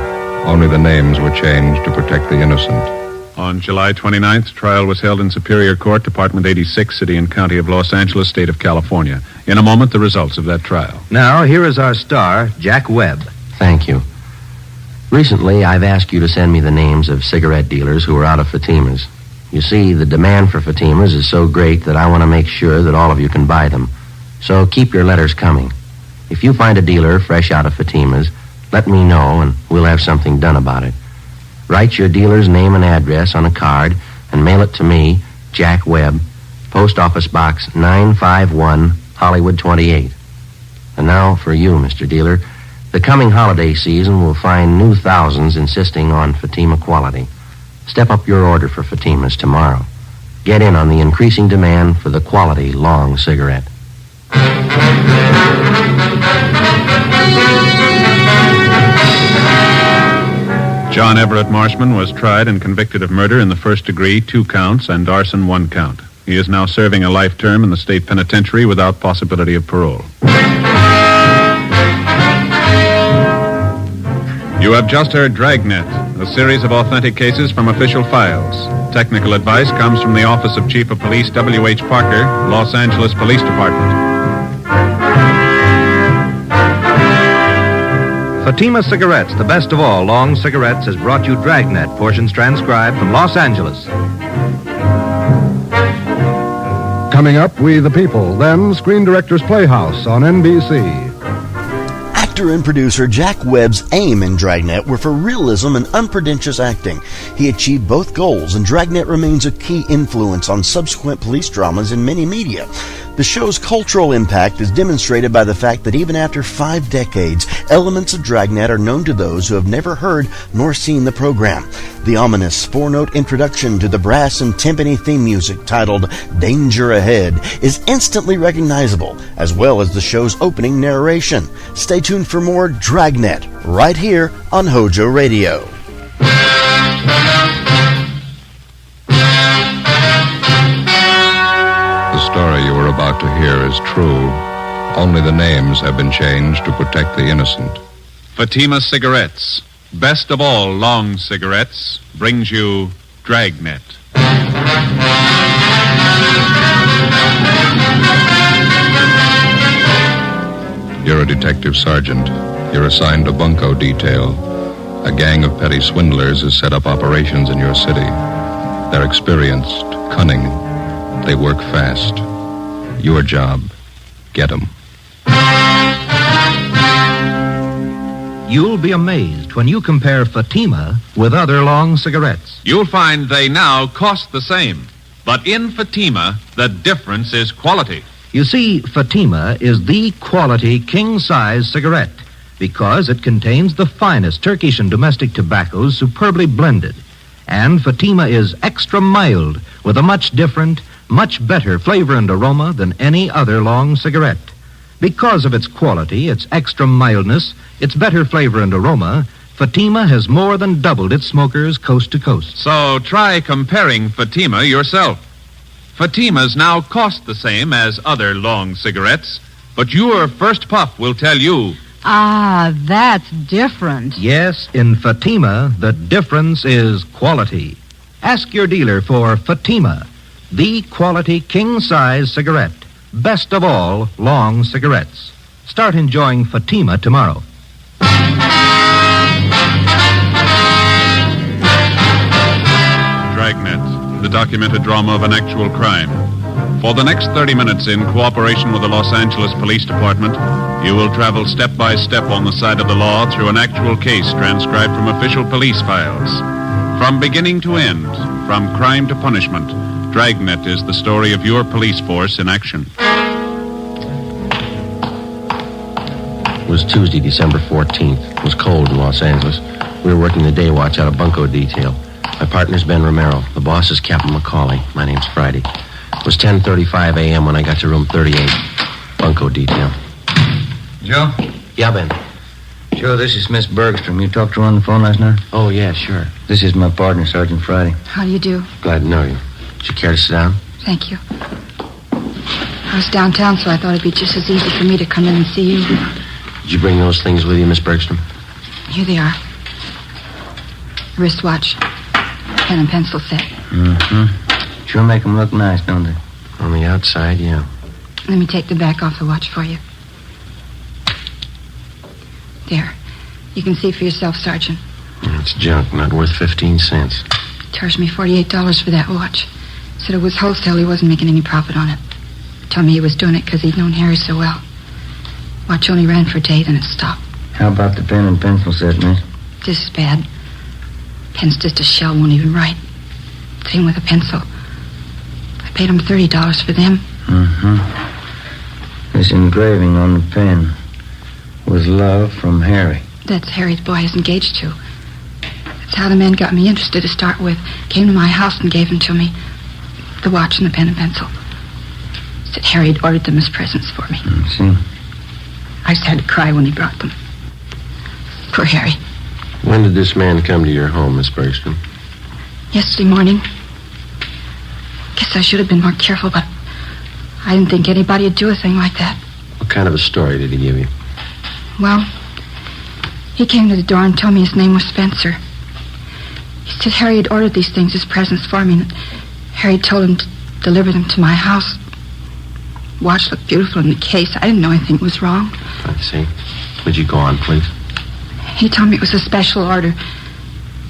Only the names were changed to protect the innocent. On July 29th, trial was held in Superior Court, Department 86, City and County of Los Angeles, State of California. In a moment, the results of that trial. Now, here is our star, Jack Webb. Thank you. Recently, I've asked you to send me the names of cigarette dealers who are out of Fatimas. You see, the demand for Fatimas is so great that I want to make sure that all of you can buy them. So keep your letters coming. If you find a dealer fresh out of Fatimas, let me know and we'll have something done about it. Write your dealer's name and address on a card and mail it to me, Jack Webb, Post Office Box 951, Hollywood 28. And now for you, Mr. Dealer. The coming holiday season will find new thousands insisting on Fatima quality. Step up your order for Fatimas tomorrow. Get in on the increasing demand for the quality long cigarette. John Everett Marshman was tried and convicted of murder in the first degree, 2 counts, and arson, 1 count. He is now serving a life term in the state penitentiary without possibility of parole. You have just heard Dragnet, a series of authentic cases from official files. Technical advice comes from the Office of Chief of Police W.H. Parker, Los Angeles Police Department. Fatima Cigarettes, the best of all long cigarettes, has brought you Dragnet, portions transcribed from Los Angeles. Coming up, We the People, then Screen Director's Playhouse on NBC. Actor and producer Jack Webb's aim in Dragnet were for realism and unpretentious acting. He achieved both goals, and Dragnet remains a key influence on subsequent police dramas in many media. The show's cultural impact is demonstrated by the fact that even after 5 decades, elements of Dragnet are known to those who have never heard nor seen the program. The ominous 4-note introduction to the brass and timpani theme music titled Danger Ahead is instantly recognizable, as well as the show's opening narration. Stay tuned for more Dragnet right here on HOJO Radio. The story you are about to hear is true. Only the names have been changed to protect the innocent. Fatima Cigarettes, best of all long cigarettes, brings you Dragnet. You're a detective sergeant. You're assigned to FUNKO detail. A gang of petty swindlers has set up operations in your city. They're experienced, cunning. They work fast. Your job, get them. You'll be amazed when you compare Fatima with other long cigarettes. You'll find they now cost the same. But in Fatima, the difference is quality. You see, Fatima is the quality king-size cigarette because it contains the finest Turkish and domestic tobaccos superbly blended. And Fatima is extra mild with a much different, much better flavor and aroma than any other long cigarette. Because of its quality, its extra mildness, its better flavor and aroma, Fatima has more than doubled its smokers coast to coast. So try comparing Fatima yourself. Fatimas now cost the same as other long cigarettes, but your first puff will tell you. Ah, that's different. Yes, in Fatima, the difference is quality. Ask your dealer for Fatima, the quality king-size cigarette. Best of all long cigarettes. Start enjoying Fatima tomorrow. Dragnet, the documented drama of an actual crime. For the next 30 minutes, in cooperation with the Los Angeles Police Department, you will travel step by step on the side of the law through an actual case transcribed from official police files. From beginning to end, from crime to punishment, Dragnet is the story of your police force in action. It was Tuesday, December 14th. It was cold in Los Angeles. We were working the day watch out of bunco detail. My partner's Ben Romero. The boss is Captain McCauley. My name's Friday. It was 10:35 a.m. when I got to room 38. Bunko detail. Joe? Yeah, Ben. Joe, this is Miss Bergstrom. You talked to her on the phone last night? Oh, yeah, sure. This is my partner, Sergeant Friday. How do you do? Glad to know you. Would you care to sit down? Thank you. I was downtown, so I thought it'd be just as easy for me to come in and see you. Did you bring those things with you, Miss Bergstrom? Here they are. Wristwatch, pen and pencil set. Mm-hmm. Sure make them look nice, don't they? On the outside, yeah. Let me take the back off the watch for you. There. You can see for yourself, Sergeant. It's junk, not worth 15 cents. Charged me $48 for that watch. Said it was wholesale. He wasn't making any profit on it. Told me he was doing it because he'd known Harry so well. Watch only ran for a day, then it stopped. How about the pen and pencil set, miss? This is bad. Pen's just a shell, won't even write. Same with a pencil. I paid him $30 for them. Mm-hmm. This engraving on the pen was love from Harry. That's Harry's boy he's engaged to. That's how the man got me interested to start with. Came to my house and gave them to me. The watch and the pen and pencil. Said Harry had ordered them as presents for me. See? I just had to cry when he brought them. Poor Harry. When did this man come to your home, Miss Bergstrom? Yesterday morning. Guess I should have been more careful, but I didn't think anybody would do a thing like that. What kind of a story did he give you? Well, he came to the door and told me his name was Spencer. He said Harry had ordered these things as presents for me, and Harry told him to deliver them to my house. Watch looked beautiful in the case. I didn't know anything was wrong. I see. Would you go on, please? He told me it was a special order.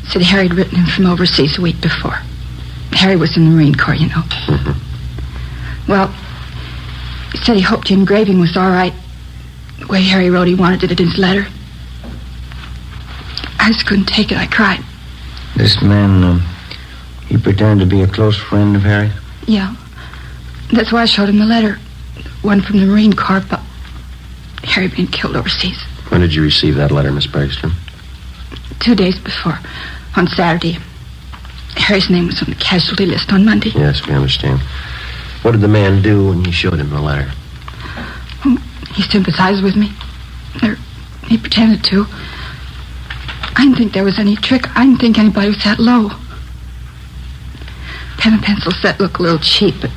Said Harry had written him from overseas a week before. Harry was in the Marine Corps, you know. Mm-hmm. Well, he said he hoped the engraving was all right. The way Harry wrote, he wanted it in his letter. I just couldn't take it. I cried. This man, he pretended to be a close friend of Harry? Yeah. That's why I showed him the letter. One from the Marine Corps about Harry being killed overseas. When did you receive that letter, Miss Bergstrom? 2 days before, on Saturday. Harry's name was on the casualty list on Monday. Yes, we understand. What did the man do when you showed him the letter? He sympathized with me. Or he pretended to. I didn't think there was any trick. I didn't think anybody was that low. Pen and pencil set looked a little cheap, but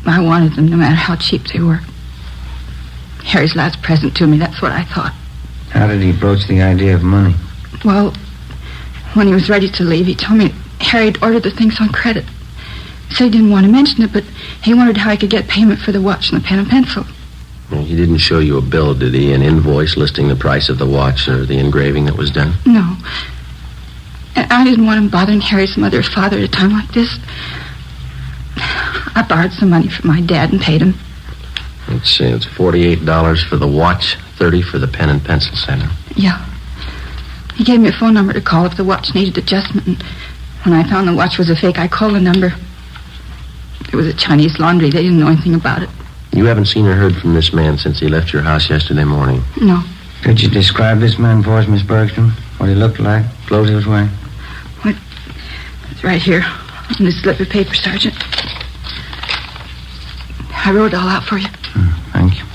I wanted them no matter how cheap they were. Harry's last present to me, that's what I thought. How did he broach the idea of money? Well, when he was ready to leave, he told me Harry had ordered the things on credit. He said he didn't want to mention it, but he wondered how he could get payment for the watch and the pen and pencil. Well, he didn't show you a bill, did he? An invoice listing the price of the watch or the engraving that was done? No. And I didn't want him bothering Harry's mother or father at a time like this. I borrowed some money from my dad and paid him. Let's see, it's $48 for the watch, $30 for the pen and pencil set. Yeah. He gave me a phone number to call if the watch needed adjustment, and when I found the watch was a fake, I called the number. It was a Chinese laundry. They didn't know anything about it. You haven't seen or heard from this man since he left your house yesterday morning? No. Could you describe this man for us, Miss Bergstrom? What he looked like, clothes he was wearing? It's right here In this slip of paper, Sergeant. I wrote it all out for you. Thank you.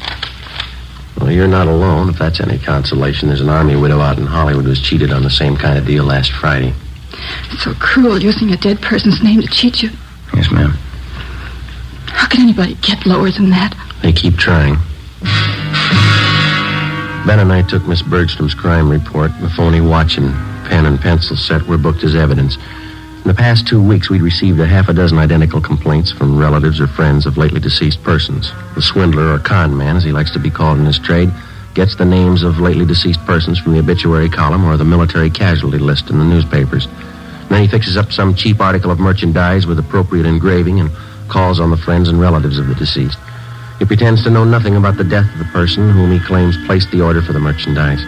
Well, you're not alone, if that's any consolation. There's an army widow out in Hollywood who was cheated on the same kind of deal last Friday. It's so cruel using a dead person's name to cheat you. Yes, ma'am. How can anybody get lower than that? They keep trying. Ben and I took Miss Bergstrom's crime report. The phony watch and pen and pencil set were booked as evidence. In the past 2 weeks, we'd received a half a dozen identical complaints from relatives or friends of lately deceased persons. The swindler, or con man, as he likes to be called in his trade, gets the names of lately deceased persons from the obituary column or the military casualty list in the newspapers. Then he fixes up some cheap article of merchandise with appropriate engraving and calls on the friends and relatives of the deceased. He pretends to know nothing about the death of the person whom he claims placed the order for the merchandise.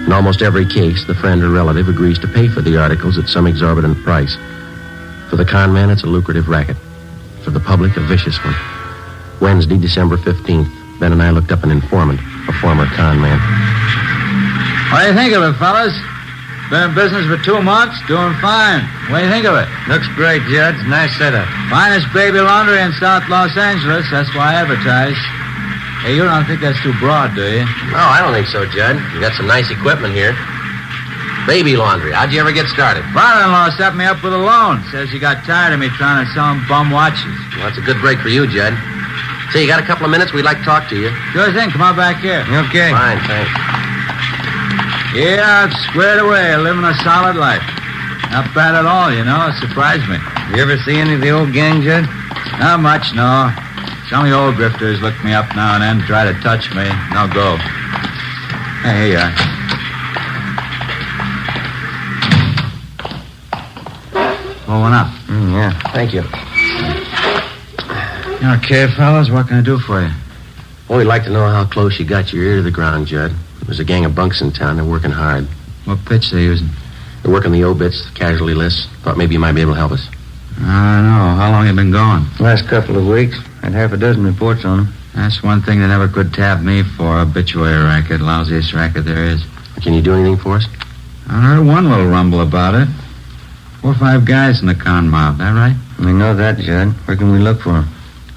In almost every case, the friend or relative agrees to pay for the articles at some exorbitant price. For the con man, it's a lucrative racket. For the public, a vicious one. Wednesday, December 15th, Ben and I looked up an informant, a former con man. What do you think of it, fellas? Been in business for 2 months, doing fine. What do you think of it? Looks great, Judge. Nice setup. Finest baby laundry in South Los Angeles. That's why I advertise. Hey, you don't think that's too broad, do you? No, I don't think so, Judd. You got some nice equipment here. Baby laundry. How'd you ever get started? Father-in-law set me up with a loan. Says he got tired of me trying to sell him bum watches. Well, that's a good break for you, Judd. Say, you got a couple of minutes? We'd like to talk to you. Sure thing. Come on back here. Okay. Fine, thanks. Yeah, I'm squared away, living a solid life. Not bad at all, you know. It surprised me. You ever see any of the old gang, Judge? Not much, no. Some of the old grifters look me up now and then, try to touch me, and I'll go. Hey, here you are. Rolling up. Yeah. Thank you. Okay, fellas, what can I do for you? Well, we'd like to know how close you got your ear to the ground, Judd. There's a gang of bunks in town. They're working hard. What pitch they using? They're working the obits, casualty lists. Thought maybe you might be able to help us. I don't know. How long you been going? Last couple of weeks. Had half a dozen reports on them. That's one thing they never could tab me for. Obituary racket. Lousiest racket there is. Can you do anything for us? I heard one little rumble about it. 4 or 5 guys in the con mob. That right? We know that, Judd. Where can we look for them?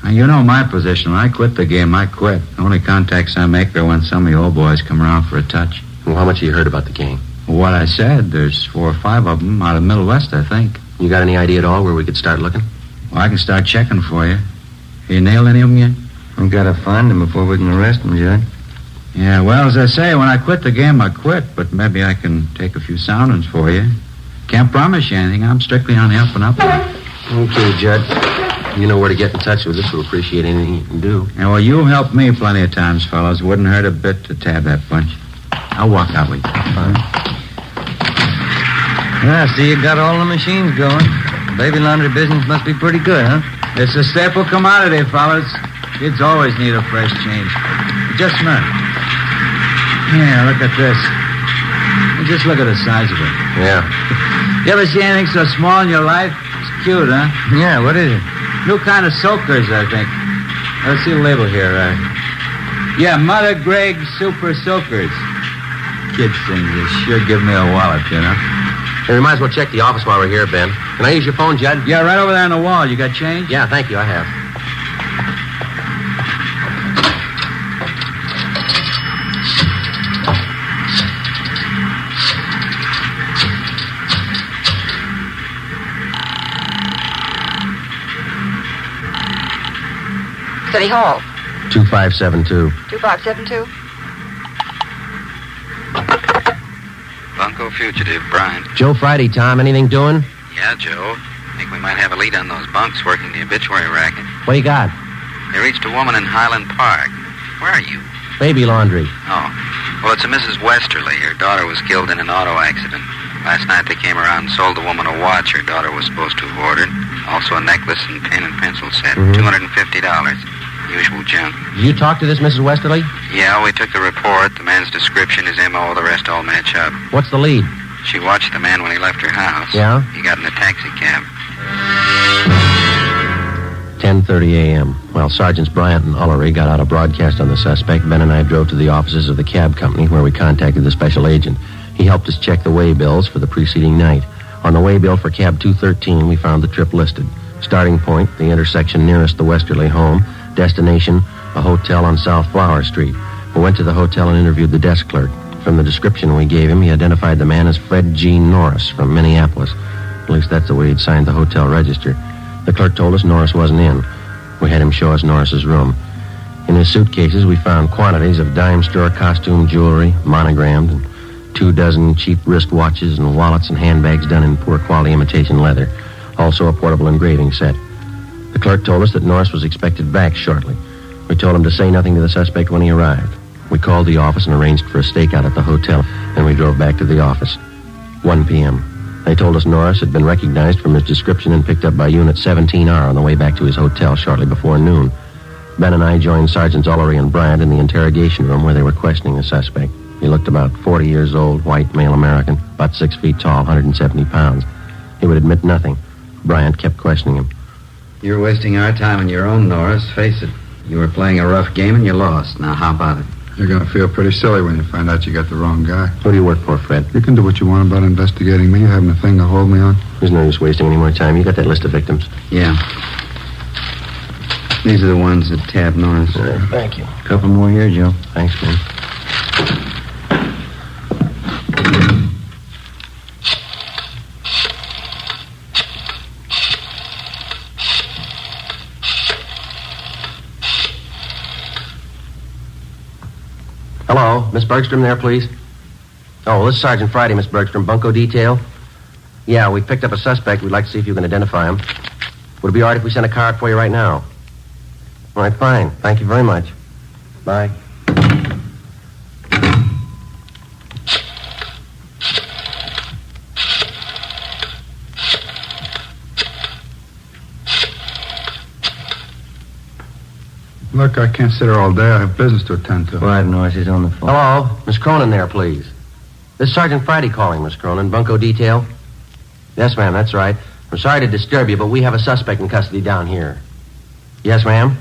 Now, you know my position. When I quit the game, I quit. The only contacts I make are when some of the old boys come around for a touch. Well, how much have you heard about the gang? What I said, there's 4 or 5 of them out of Middle West, I think. You got any idea at all where we could start looking? Well, I can start checking for you. You nailed any of them yet? We gotta find them before we can arrest them, Judd. Yeah, well, as I say, when I quit the game, I quit. But maybe I can take a few soundings for you. Can't promise you anything. I'm strictly on the up and up. Okay, Judd. You know where to get in touch with us. We'll appreciate anything you can do. Yeah, well, you've helped me plenty of times, fellas. Wouldn't hurt a bit to tab that bunch. I'll walk out with you. Fine. Yeah, I see you got all the machines going. Baby laundry business must be pretty good, huh? It's a staple commodity, fellas. Kids always need a fresh change. Just a minute. Yeah, look at this. Just look at the size of it. Yeah. You ever see anything so small in your life? It's cute, huh? Yeah, what is it? New kind of soakers, I think. Let's see the label here. Yeah, Mother Greg Super Soakers. Kids things, they sure give me a wallop, you know. Hey, we might as well check the office while we're here, Ben. Can I use your phone, Judd? Yeah, right over there on the wall. You got change? Yeah, thank you, I have. City Hall. 2572. 2572. FUNKO fugitive, Brian. Joe Friday, Tom. Anything doing? Yeah, Joe. Think we might have a lead on those bunks working the obituary racket. What do you got? They reached a woman in Highland Park. Where are you? Baby laundry. Oh. Well, it's a Mrs. Westerly. Her daughter was killed in an auto accident. Last night they came around and sold the woman a watch her daughter was supposed to have ordered. Also a necklace and pen and pencil set. $250. Usual junk. Did you talk to this Mrs. Westerly? Yeah, we took the report. The man's description, his M.O., the rest all match up. What's the lead? She watched the man when he left her house. Yeah? He got in a taxi cab. 10:30 a.m. While Sergeants Bryant and Ullery got out a broadcast on the suspect, Ben and I drove to the offices of the cab company where we contacted the special agent. He helped us check the way bills for the preceding night. On the way bill for cab 213, we found the trip listed. Starting point, the intersection nearest the Westerly home. Destination, a hotel on South Flower Street. We went to the hotel and interviewed the desk clerk. From the description we gave him, he identified the man as Fred G. Norris from Minneapolis. At least that's the way he'd signed the hotel register. The clerk told us Norris wasn't in. We had him show us Norris's room. In his suitcases, we found quantities of dime store costume jewelry, monogrammed, and 24 cheap wristwatches and wallets and handbags done in poor quality imitation leather. Also a portable engraving set. The clerk told us that Norris was expected back shortly. We told him to say nothing to the suspect when he arrived. We called the office and arranged for a stakeout at the hotel. Then we drove back to the office. 1 p.m. They told us Norris had been recognized from his description and picked up by Unit 17R on the way back to his hotel shortly before noon. Ben and I joined Sergeants Ullery and Bryant in the interrogation room where they were questioning the suspect. He looked about 40 years old, white, male American, about 6 feet tall, 170 pounds. He would admit nothing. Bryant kept questioning him. You're wasting our time on your own, Norris. Face it. You were playing a rough game and you lost. Now, how about it? You're going to feel pretty silly when you find out you got the wrong guy. Who do you work for, Fred? You can do what you want about investigating me. You haven't a thing to hold me on. There's no use wasting any more time. You got that list of victims? Yeah. These are the ones that tabbed Norris. Thank you. A couple more here, Joe. Thanks, man. Hello, Miss Bergstrom there, please? Oh, this is Sergeant Friday, Miss Bergstrom. Bunko detail? Yeah, we picked up a suspect. We'd like to see if you can identify him. Would it be all right if we sent a car out for you right now? All right, fine. Thank you very much. Bye. Look, I can't sit here all day. I have business to attend to. Right, Norris is on the phone. Hello, Miss Cronin there, please. This is Sergeant Friday calling, Miss Cronin. Bunko detail? Yes, ma'am, that's right. I'm sorry to disturb you, but we have a suspect in custody down here. Yes, ma'am?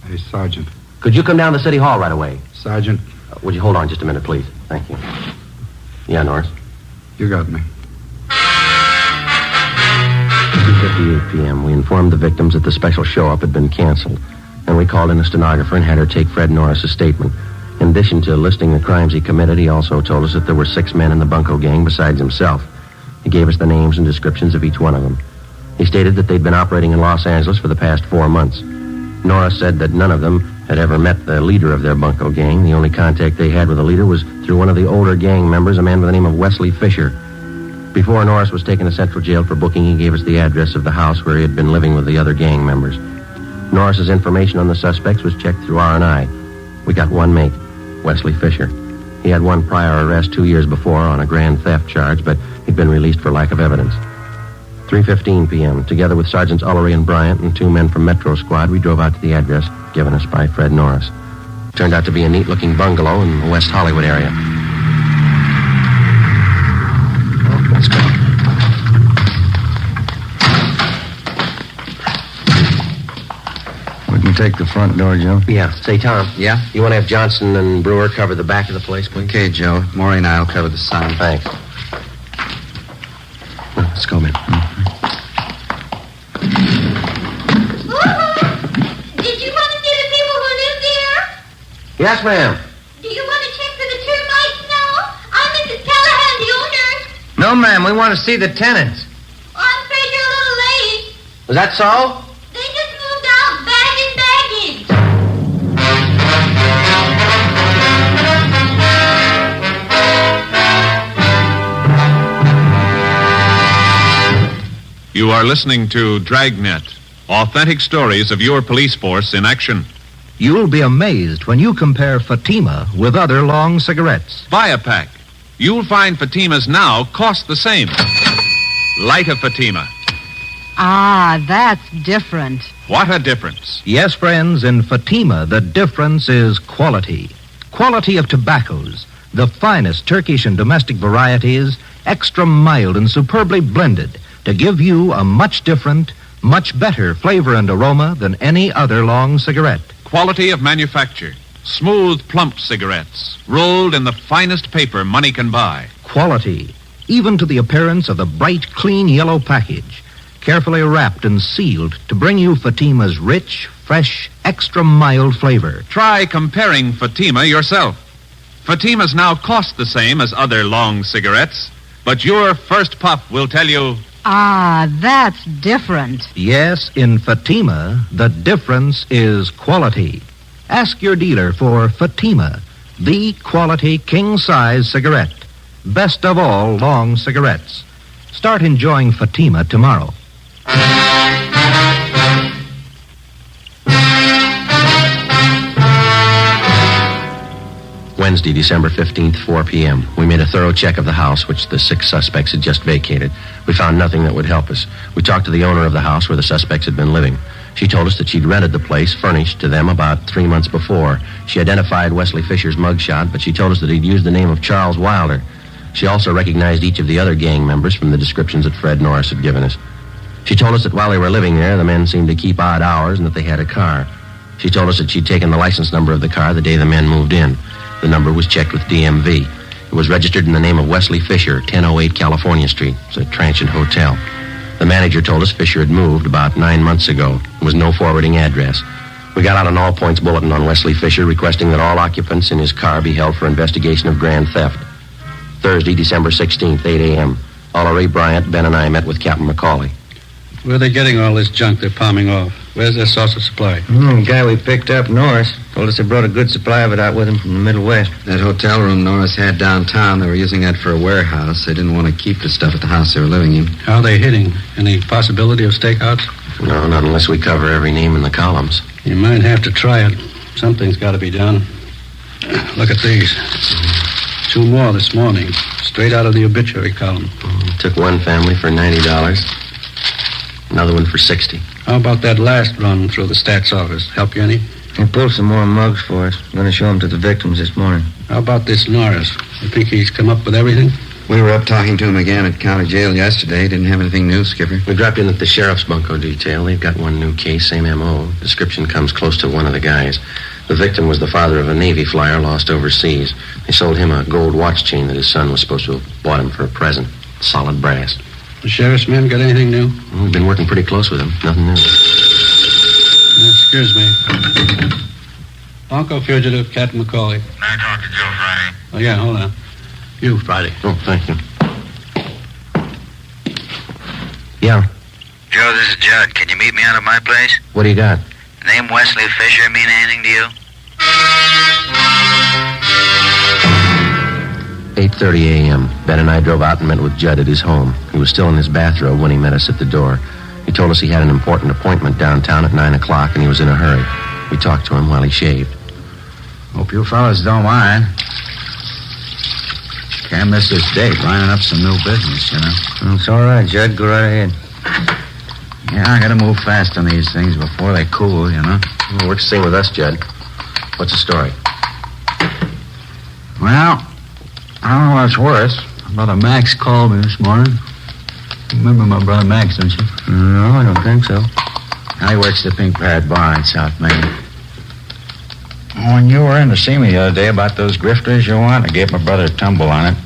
Hey, Sergeant. Could you come down to City Hall right away? Sergeant. Would you hold on just a minute, please? Thank you. Yeah, Norris? You got me. 2:58 p.m. We informed the victims that the special show-up had been canceled. And we called in a stenographer and had her take Fred Norris's statement. In addition to listing the crimes he committed, he also told us that there were 6 men in the Bunko gang besides himself. He gave us the names and descriptions of each one of them. He stated that they'd been operating in Los Angeles for the past 4 months. Norris said that none of them had ever met the leader of their Bunko gang. The only contact they had with the leader was through one of the older gang members, a man by the name of Wesley Fisher. Before Norris was taken to Central Jail for booking, he gave us the address of the house where he had been living with the other gang members. Norris's information on the suspects was checked through R&I. We got one mate, Wesley Fisher. He had one prior arrest 2 years before on a grand theft charge, but he'd been released for lack of evidence. 3:15 p.m., together with Sergeants Ullery and Bryant and 2 men from Metro Squad, we drove out to the address given us by Fred Norris. It turned out to be a neat-looking bungalow in the West Hollywood area. Well, let's go. We can take the front door, Joe. Yeah. Say, Tom. Yeah? You want to have Johnson and Brewer cover the back of the place, please? Okay, Joe. Maury and I will cover the side. Thanks. Well, let's go, man. Did you want to see the people who live there? Yes, ma'am. Do you want to check for the termites now? I'm Mrs. Callahan, the owner. No, ma'am. We want to see the tenants. Oh, I'm afraid you're a little late. Was that so? They just moved out, bag and baggage. You are listening to Dragnet, authentic stories of your police force in action. You'll be amazed when you compare Fatima with other long cigarettes. Buy a pack. You'll find Fatimas now cost the same. Light a Fatima. Ah, that's different. What a difference. Yes, friends, in Fatima, the difference is quality. Quality of tobaccos. The finest Turkish and domestic varieties, extra mild and superbly blended to give you a much different, much better flavor and aroma than any other long cigarette. Quality of manufacture. Smooth, plump cigarettes, rolled in the finest paper money can buy. Quality. even to the appearance of the bright, clean yellow package, carefully wrapped and sealed to bring you Fatima's rich, fresh, extra mild flavor. Try comparing Fatima yourself. Fatimas now cost the same as other long cigarettes, but your first puff will tell you... Ah, that's different. Yes, in Fatima, the difference is quality. Ask your dealer for Fatima, the quality king-size cigarette. Best of all long cigarettes. Start enjoying Fatima tomorrow. Wednesday, December 15th, 4 p.m. We made a thorough check of the house, which the 6 suspects had just vacated. We found nothing that would help us. We talked to the owner of the house where the suspects had been living. She told us that she'd rented the place, furnished, to them about 3 months before. She identified Wesley Fisher's mugshot, but she told us that he'd used the name of Charles Wilder. She also recognized each of the other gang members from the descriptions that Fred Norris had given us. She told us that while they were living there, the men seemed to keep odd hours and that they had a car. She told us that she'd taken the license number of the car the day the men moved in. The number was checked with DMV. It was registered in the name of Wesley Fisher, 1008 California Street. It's a transient hotel. The manager told us Fisher had moved about 9 months ago. There was no forwarding address. We got out an all-points bulletin on Wesley Fisher requesting that all occupants in his car be held for investigation of grand theft. Thursday, December 16th, 8 a.m. Oliver Ray Bryant, Ben, and I met with Captain McCauley. Where are they getting all this junk they're palming off? Where's their source of supply? The guy we picked up, Norris, told us they brought a good supply of it out with him from the Middle West. That hotel room Norris had downtown, they were using that for a warehouse. They didn't want to keep the stuff at the house they were living in. How are they hitting? Any possibility of stakeouts? No, not unless we cover every name in the columns. You might have to try it. Something's got to be done. Look at these. 2 more this morning, straight out of the obituary column. Took one family for $90. Another one for $60. How about that last run through the stats office? Help you any? He pulled some more mugs for us. We're going to show them to the victims this morning. How about this Norris? You think he's come up with everything? We were up talking to him again at county jail yesterday. Didn't have anything new, Skipper. We dropped in at the sheriff's bunco detail. They've got one new case, same M.O. Description comes close to one of the guys. The victim was the father of a Navy flyer lost overseas. They sold him a gold watch chain that his son was supposed to have bought him for a present. Solid brass. The sheriff's men got anything new? We've been working pretty close with him. Nothing new. Excuse me. FUNKO fugitive, Captain McCauley. Can I talk to Joe Friday? Oh, yeah, hold on. You, Friday. Oh, thank you. Yeah. Joe, this is Judd. Can you meet me out at my place? What do you got? The name Wesley Fisher mean anything to you? 8:30 a.m. Ben and I drove out and met with Judd at his home. He was still in his bathrobe when he met us at the door. He told us he had an important appointment downtown at 9 o'clock and he was in a hurry. We talked to him while he shaved. Hope you fellas don't mind. Can't miss this date, lining up some new business, you know. It's all right, Judd. Go right ahead. Yeah, I gotta move fast on these things before they cool, you know. Well, works the same with us, Judd. What's the story? Well, I don't know what's worse. Brother Max called me this morning. You remember my brother Max, don't you? No, I don't think so. He works the Pink Parrot Bar in South Main. When you were in to see me the other day about those grifters you want, I gave my brother a tumble on it.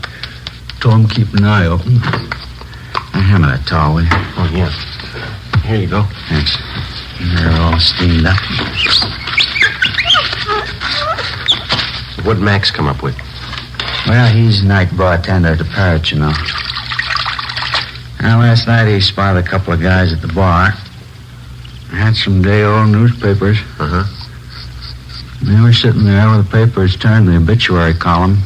Told him keep an eye open. Now, hand me that towel, will you? Oh, yeah. Here you go. Thanks. They're all steamed up. What'd Max come up with? Well, he's night bartender at the Parrot, you know. Now, last night he spotted a couple of guys at the bar. Had some day-old newspapers. Uh-huh. They were sitting there with the papers turned to the obituary column,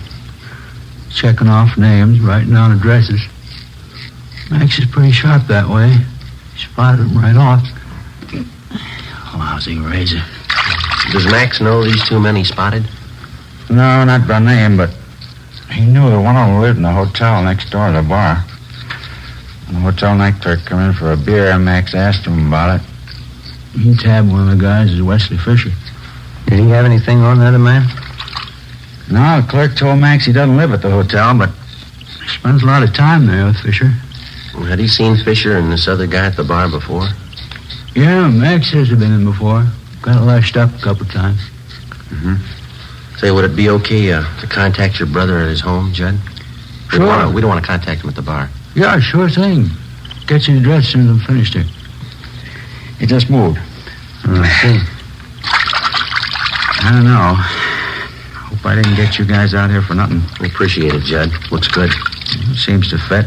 checking off names, writing down addresses. Max is pretty sharp that way. He spotted them right off. Lousy razor. Does Max know these 2 men he spotted? No, not by name, but he knew that one of them lived in the hotel next door to the bar. When the hotel night clerk came in for a beer, and Max asked him about it. He tabbed one of the guys as Wesley Fisher. Did he have anything on the other man? No, the clerk told Max he doesn't live at the hotel, but he spends a lot of time there with Fisher. Well, had he seen Fisher and this other guy at the bar before? Yeah, Max says he's been in before. Got lashed up a couple times. Mm-hmm. Say, would it be okay to contact your brother at his home, Judd? Sure. We don't want to contact him at the bar. Yeah, sure thing. Get your address as soon as I'm finished here. He just moved. I don't know. Hope I didn't get you guys out here for nothing. We appreciate it, Judd. Looks good. Seems to fit.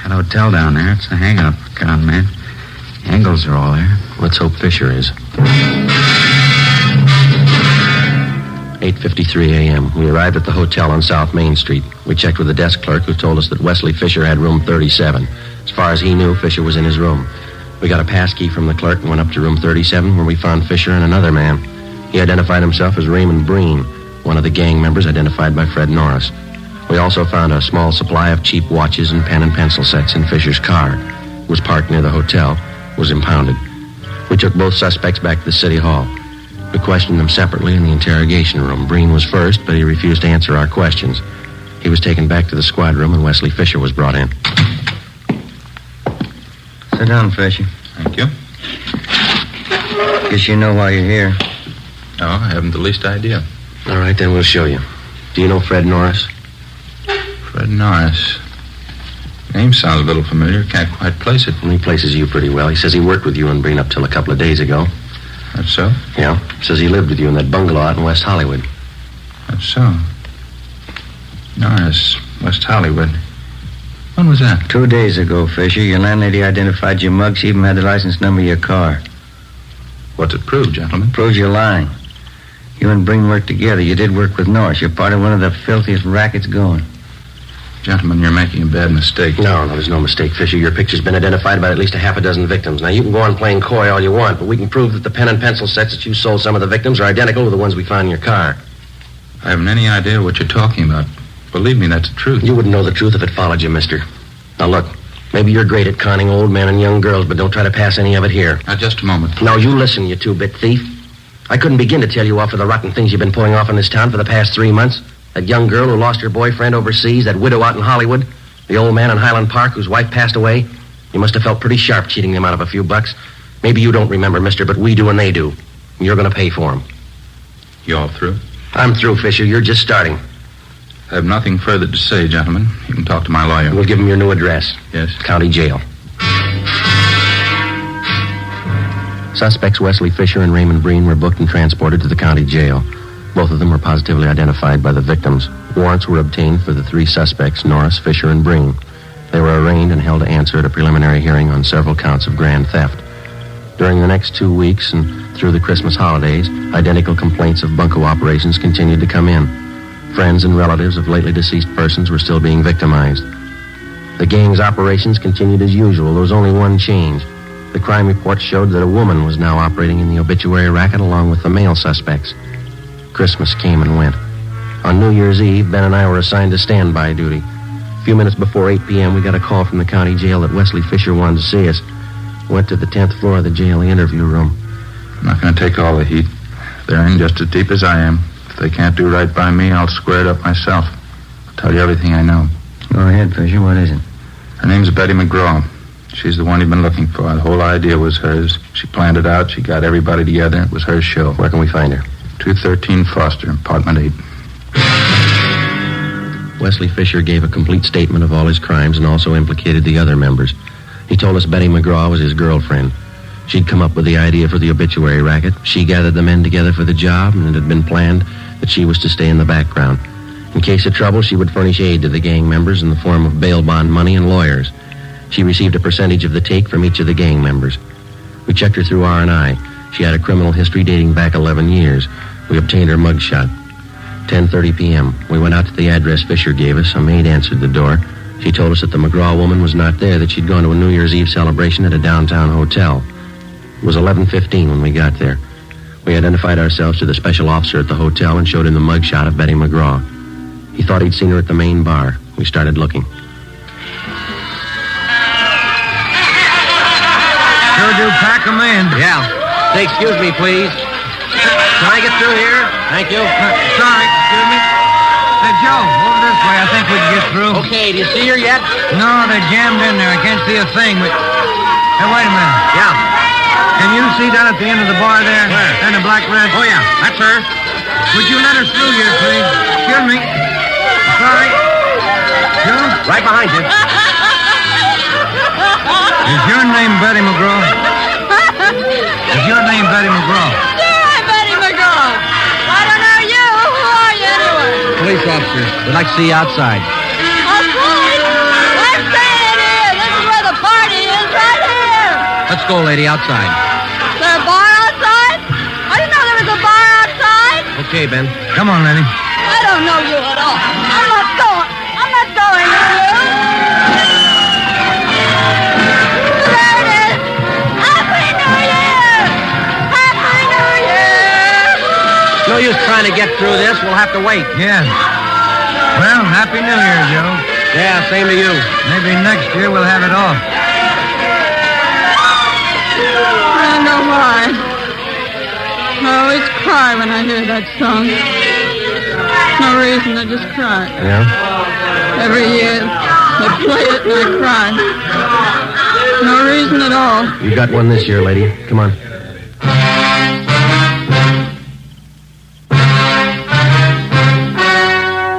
That hotel down there, it's a hang-up, con man. Angles are all there. Let's hope Fisher is. 8:53 a.m. We arrived at the hotel on South Main Street. We checked with the desk clerk, who told us that Wesley Fisher had room 37. As far as he knew, Fisher was in his room. We got a pass key from the clerk and went up to room 37, where we found Fisher and another man. He identified himself as Raymond Breen, one of the gang members identified by Fred Norris. We also found a small supply of cheap watches and pen and pencil sets in Fisher's car. It was parked near the hotel, was impounded. We took both suspects back to the city hall. We questioned them separately in the interrogation room. Breen was first, but he refused to answer our questions. He was taken back to the squad room, and Wesley Fisher was brought in. Sit down, Fisher. Thank you. Guess you know why you're here. No, I haven't the least idea. All right, then we'll show you. Do you know Fred Norris? Fred Norris. Name sounds a little familiar. Can't quite place it. He places you pretty well. He says he worked with you and Breen up till a couple of days ago. That's so? Yeah. Says he lived with you in that bungalow out in West Hollywood. That's so. Norris, West Hollywood. When was that? 2 days ago, Fisher. Your landlady identified your mug. She even had the license number of your car. What's it prove, gentlemen? Proves you're lying. You and Breen worked together. You did work with Norris. You're part of one of the filthiest rackets going. Gentlemen, you're making a bad mistake. No, there's no mistake, Fisher. Your picture's been identified by at least a half a dozen victims. Now, you can go on playing coy all you want, but we can prove that the pen and pencil sets that you sold some of the victims are identical to the ones we found in your car. I haven't any idea what you're talking about. Believe me, that's the truth. You wouldn't know the truth if it followed you, mister. Now, look, maybe you're great at conning old men and young girls, but don't try to pass any of it here. Now, just a moment. Now, you listen, you two-bit thief. I couldn't begin to tell you off for the rotten things you've been pulling off in this town for the past 3 months. That young girl who lost her boyfriend overseas, that widow out in Hollywood, the old man in Highland Park whose wife passed away. You must have felt pretty sharp cheating them out of a few bucks. Maybe you don't remember, mister, but we do and they do. And you're going to pay for them. You all through? I'm through, Fisher. You're just starting. I have nothing further to say, gentlemen. You can talk to my lawyer. We'll give him your new address. Yes. County jail. Suspects Wesley Fisher and Raymond Breen were booked and transported to the county jail. Both of them were positively identified by the victims. Warrants were obtained for the 3 suspects, Norris, Fisher, and Breen. They were arraigned and held to answer at a preliminary hearing on several counts of grand theft. During the next 2 weeks and through the Christmas holidays, identical complaints of bunco operations continued to come in. Friends and relatives of lately deceased persons were still being victimized. The gang's operations continued as usual. There was only one change. The crime report showed that a woman was now operating in the obituary racket along with the male suspects. Christmas came and went. On New Year's Eve, Ben and I were assigned to standby duty. A few minutes before 8 p.m., we got a call from the county jail that Wesley Fisher wanted to see us. Went to the 10th floor of the jail, the interview room. I'm not going to take all the heat. They're in just as deep as I am. If they can't do right by me, I'll square it up myself. I'll tell you everything I know. Go ahead, Fisher. What is it? Her name's Betty McGraw. She's the one you've been looking for. The whole idea was hers. She planned it out. She got everybody together. It was her show. Where can we find her? 213 Foster, apartment 8. Wesley Fisher gave a complete statement of all his crimes and also implicated the other members. He told us Betty McGraw was his girlfriend. She'd come up with the idea for the obituary racket. She gathered the men together for the job, and it had been planned that she was to stay in the background. In case of trouble, she would furnish aid to the gang members in the form of bail bond money and lawyers. She received a percentage of the take from each of the gang members. We checked her through R&I. She had a criminal history dating back 11 years. We obtained her mugshot. 10:30 p.m. We went out to the address Fisher gave us. A maid answered the door. She told us that the McGraw woman was not there, that she'd gone to a New Year's Eve celebration at a downtown hotel. It was 11:15 when we got there. We identified ourselves to the special officer at the hotel and showed him the mugshot of Betty McGraw. He thought he'd seen her at the main bar. We started looking. Sure do pack 'em in. Yeah. Say, excuse me, please. Can I get through here? Thank you. Sorry, excuse me. Hey, Joe, over this way. I think we can get through. Okay, do you see her yet? No, they're jammed in there. I can't see a thing, but... Hey, wait a minute. Yeah. Can you see down at the end of the bar there? Where? And the black dress? Oh, yeah, that's her. Would you let us through here, please? Excuse me. Sorry. Right behind you. Is your name Betty McGraw? Is your name Betty McGraw? Sure, I'm Betty McGraw. I don't know you. Who are you anyway? Police officers. We'd like to see you outside. Outside? I'm staying here. This is where the party is, right here. Let's go, lady, outside. Is there a bar outside? I didn't know there was a bar outside. Okay, Ben. Come on, Lenny. I don't know you at all. I'm not going. I'm not going with you. There it is. Happy New Year! Happy New Year! No use trying to get through this. We'll have to wait. Yeah. Well, Happy New Year, Joe. Yeah, same to you. Maybe next year we'll have it off. I don't know why. I always cry when I hear that song. No reason, I just cry. Yeah? Every year, they play it and I cry. No reason at all. You got one this year, lady. Come on.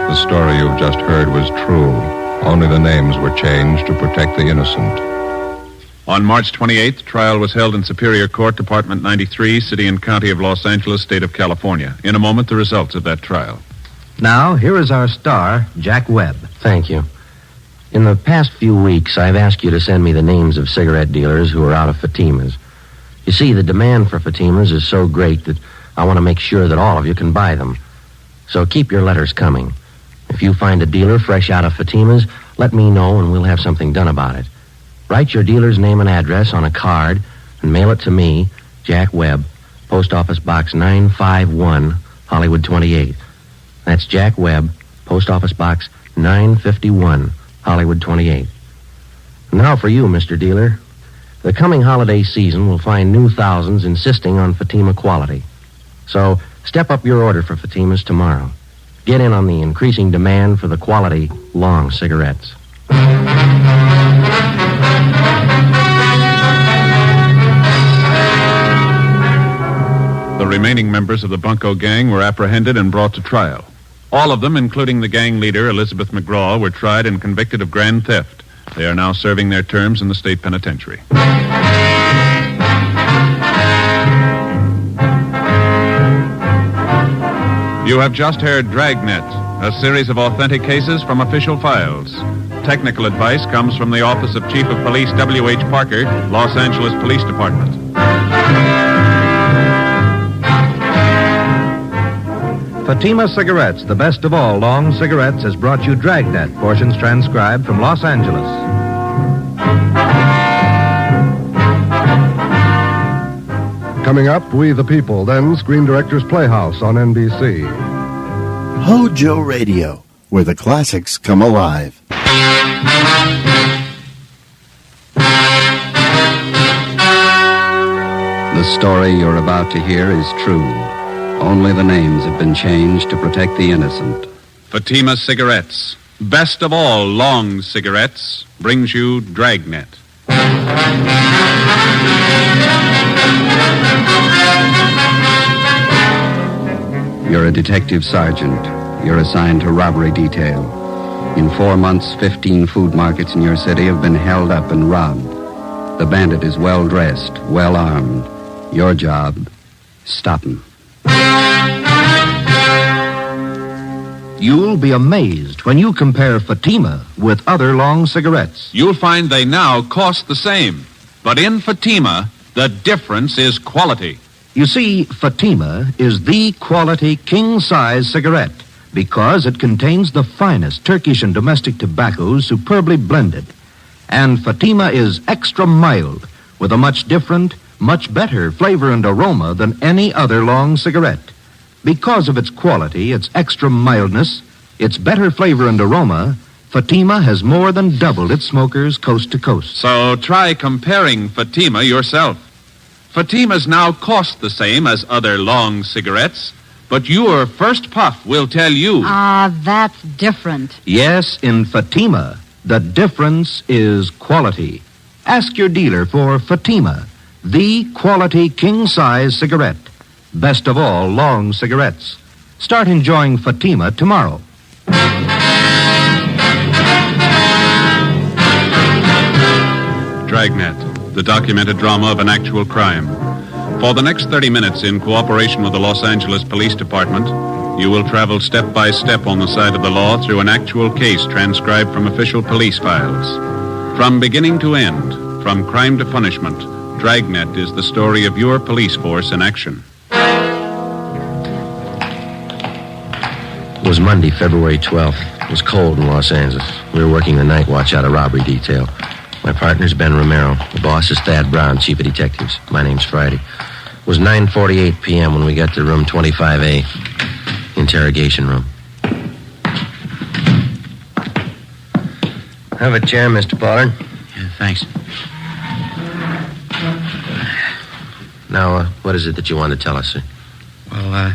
The story you've just heard was true. Only the names were changed to protect the innocent. On March 28th, trial was held in Superior Court, Department 93, City and County of Los Angeles, State of California. In a moment, the results of that trial. Now, here is our star, Jack Webb. Thank you. In the past few weeks, I've asked you to send me the names of cigarette dealers who are out of Fatimas. You see, the demand for Fatimas is so great that I want to make sure that all of you can buy them. So keep your letters coming. If you find a dealer fresh out of Fatimas, let me know and we'll have something done about it. Write your dealer's name and address on a card and mail it to me, Jack Webb, Post Office Box 951, Hollywood 28. That's Jack Webb, Post Office Box 951, Hollywood 28. Now for you, Mr. Dealer. The coming holiday season will find new thousands insisting on Fatima quality. So step up your order for Fatimas tomorrow. Get in on the increasing demand for the quality long cigarettes. The remaining members of the Bunko gang were apprehended and brought to trial. All of them, including the gang leader, Elizabeth McGraw, were tried and convicted of grand theft. They are now serving their terms in the state penitentiary. You have just heard Dragnet, a series of authentic cases from official files. Technical advice comes from the Office of Chief of Police W.H. Parker, Los Angeles Police Department. Fatima Cigarettes, the best of all long cigarettes, has brought you Dragnet, portions transcribed from Los Angeles. Coming up, We the People, then Screen Directors Playhouse on NBC. HOJO Radio, where the classics come alive. The story you're about to hear is true. Only the names have been changed to protect the innocent. Fatima Cigarettes, best of all long cigarettes, brings you Dragnet. You're a detective sergeant. You're assigned to robbery detail. In 4 months, 15 food markets in your city have been held up and robbed. The bandit is well-dressed, well-armed. Your job, stop him. You'll be amazed when you compare Fatima with other long cigarettes. You'll find they now cost the same. But in Fatima, the difference is quality. You see, Fatima is the quality king-size cigarette because it contains the finest Turkish and domestic tobaccos superbly blended. And Fatima is extra mild with a much different, much better flavor and aroma than any other long cigarette. Because of its quality, its extra mildness, its better flavor and aroma, Fatima has more than doubled its smokers coast to coast. So try comparing Fatima yourself. Fatimas now cost the same as other long cigarettes, but your first puff will tell you. That's different. Yes, in Fatima, the difference is quality. Ask your dealer for Fatima, the quality king-size cigarette. Best of all long cigarettes. Start enjoying Fatima tomorrow. Dragnet, the documented drama of an actual crime. For the next 30 minutes, in cooperation with the Los Angeles Police Department, you will travel step by step on the side of the law through an actual case transcribed from official police files. From beginning to end, from crime to punishment, Dragnet is the story of your police force in action. It was Monday, February 12th. It was cold in Los Angeles. We were working the night watch out of robbery detail. My partner's Ben Romero. The boss is Thad Brown, chief of detectives. My name's Friday. It was 9:48 p.m. when we got to room 25A, interrogation room. Have a chair, Mr. Pollard. Yeah, thanks. Now, what is it that you want to tell us, sir? Well,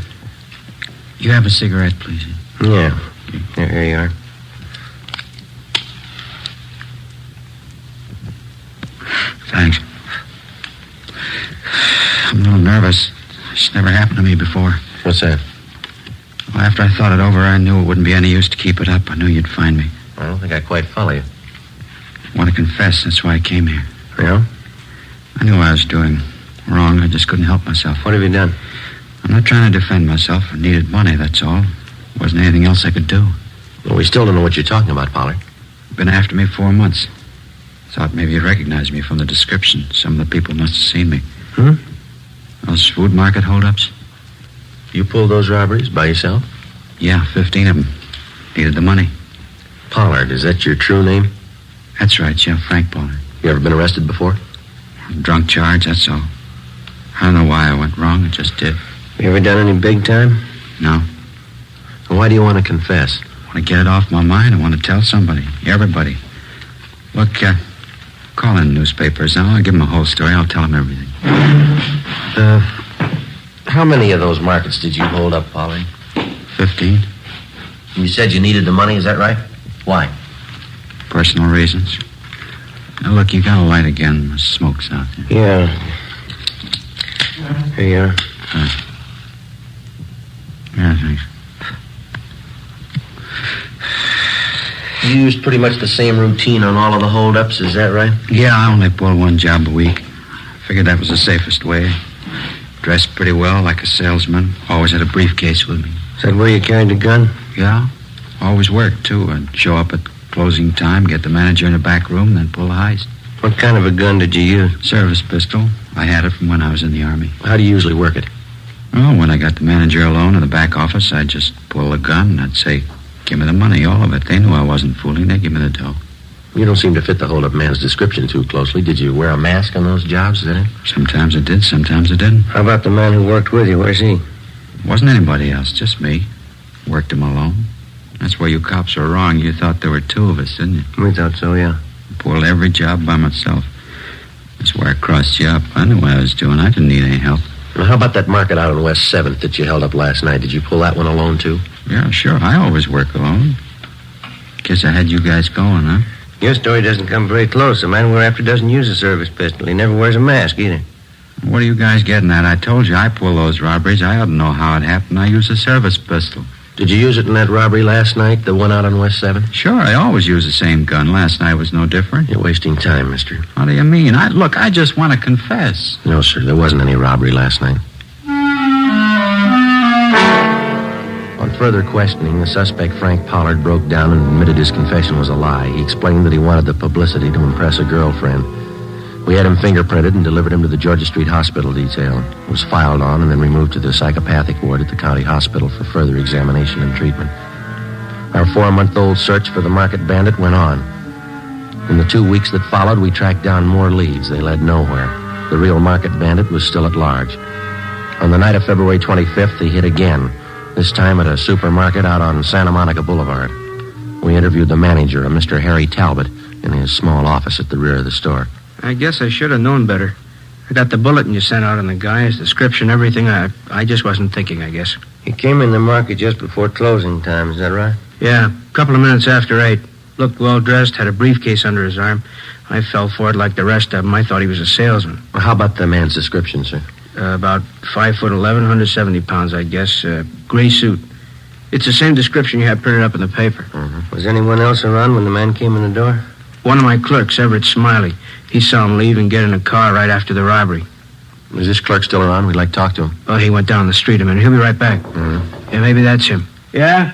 you have a cigarette, please? Yeah. Here you are. Thanks. I'm a little nervous. It's never happened to me before. What's that? Well, after I thought it over, I knew it wouldn't be any use to keep it up. I knew you'd find me. I don't think I quite follow you. I want to confess. That's why I came here. Yeah? I knew I was doing wrong. I just couldn't help myself. What have you done? I'm not trying to defend myself. I needed money, that's all. There wasn't anything else I could do. Well, we still don't know what you're talking about, Pollard. Been after me 4 months. Thought maybe you'd recognize me from the description. Some of the people must have seen me. Those food market holdups? You pulled those robberies by yourself? Yeah, 15 of them. Needed the money. Pollard, is that your true name? That's right, yeah, Frank Pollard. You ever been arrested before? Drunk charge, that's all. I don't know why I went wrong, it just did. You ever done any big time? No. Well, why do you want to confess? I want to get it off my mind. I want to tell somebody. Everybody. Look, call in newspapers now. I'll give them a whole story. I'll tell them everything. How many of those markets did you hold up, Pollard? 15. You said you needed the money, is that right? Why? Personal reasons. Now, look, you got a light again. The smoke's out there. Yeah. Here you are. Yeah, thanks. You used pretty much the same routine on all of the holdups, is that right? Yeah, I only pull one job a week. Figured that was the safest way. Dressed pretty well, like a salesman. Always had a briefcase with me. Is that where you carried the gun? Yeah. Always worked, too. I'd show up at closing time, get the manager in the back room, then pull the heist. What kind of a gun did you use? Service pistol. I had it from when I was in the Army. How do you usually work it? Well, when I got the manager alone in the back office, I'd just pull the gun and I'd say, give me the money, all of it. They knew I wasn't fooling. They'd give me the dough. You don't seem to fit the hold-up man's description too closely. Did you wear a mask on those jobs, is that it? Sometimes I did, sometimes I didn't. How about the man who worked with you? Where's he? Wasn't anybody else, just me. Worked him alone. That's where you cops were wrong. You thought there were two of us, didn't you? We thought so, yeah. Pulled every job by myself. That's where I crossed you up. I knew what I was doing. I didn't need any help. Well, how about that market out on West 7th that you held up last night? Did you pull that one alone, too? Yeah, sure. I always work alone. Guess I had you guys going, huh? Your story doesn't come very close. The man we're after doesn't use a service pistol. He never wears a mask, either. What are you guys getting at? I told you I pull those robberies. I ought to know how it happened. I use a service pistol. Did you use it in that robbery last night, the one out on West 7th? Sure, I always use the same gun. Last night was no different. You're wasting time, mister. What do you mean? Look, I just want to confess. No, sir, there wasn't any robbery last night. On further questioning, the suspect, Frank Pollard, broke down and admitted his confession was a lie. He explained that he wanted the publicity to impress a girlfriend. We had him fingerprinted and delivered him to the Georgia Street Hospital detail. It was filed on and then removed to the psychopathic ward at the county hospital for further examination and treatment. Our 4-month-old search for the market bandit went on. In the 2 weeks that followed, we tracked down more leads. They led nowhere. The real market bandit was still at large. On the night of February 25th, he hit again, this time at a supermarket out on Santa Monica Boulevard. We interviewed the manager, a Mr. Harry Talbot, in his small office at the rear of the store. I guess I should have known better. I got the bulletin you sent out on the guy, his description, everything. I just wasn't thinking, I guess. He came in the market just before closing time, is that right? Yeah, a couple of minutes after 8. Looked well-dressed, had a briefcase under his arm. I fell for it like the rest of them. I thought he was a salesman. Well, how about the man's description, sir? About 5'11", 170 pounds, I guess. Gray suit. It's the same description you had printed up in the paper. Mm-hmm. Was anyone else around when the man came in the door? One of my clerks, Everett Smiley, he saw him leave and get in a car right after the robbery. Is this clerk still around? We'd like to talk to him. Oh, he went down the street a minute. He'll be right back. Mm-hmm. Yeah, maybe that's him. Yeah?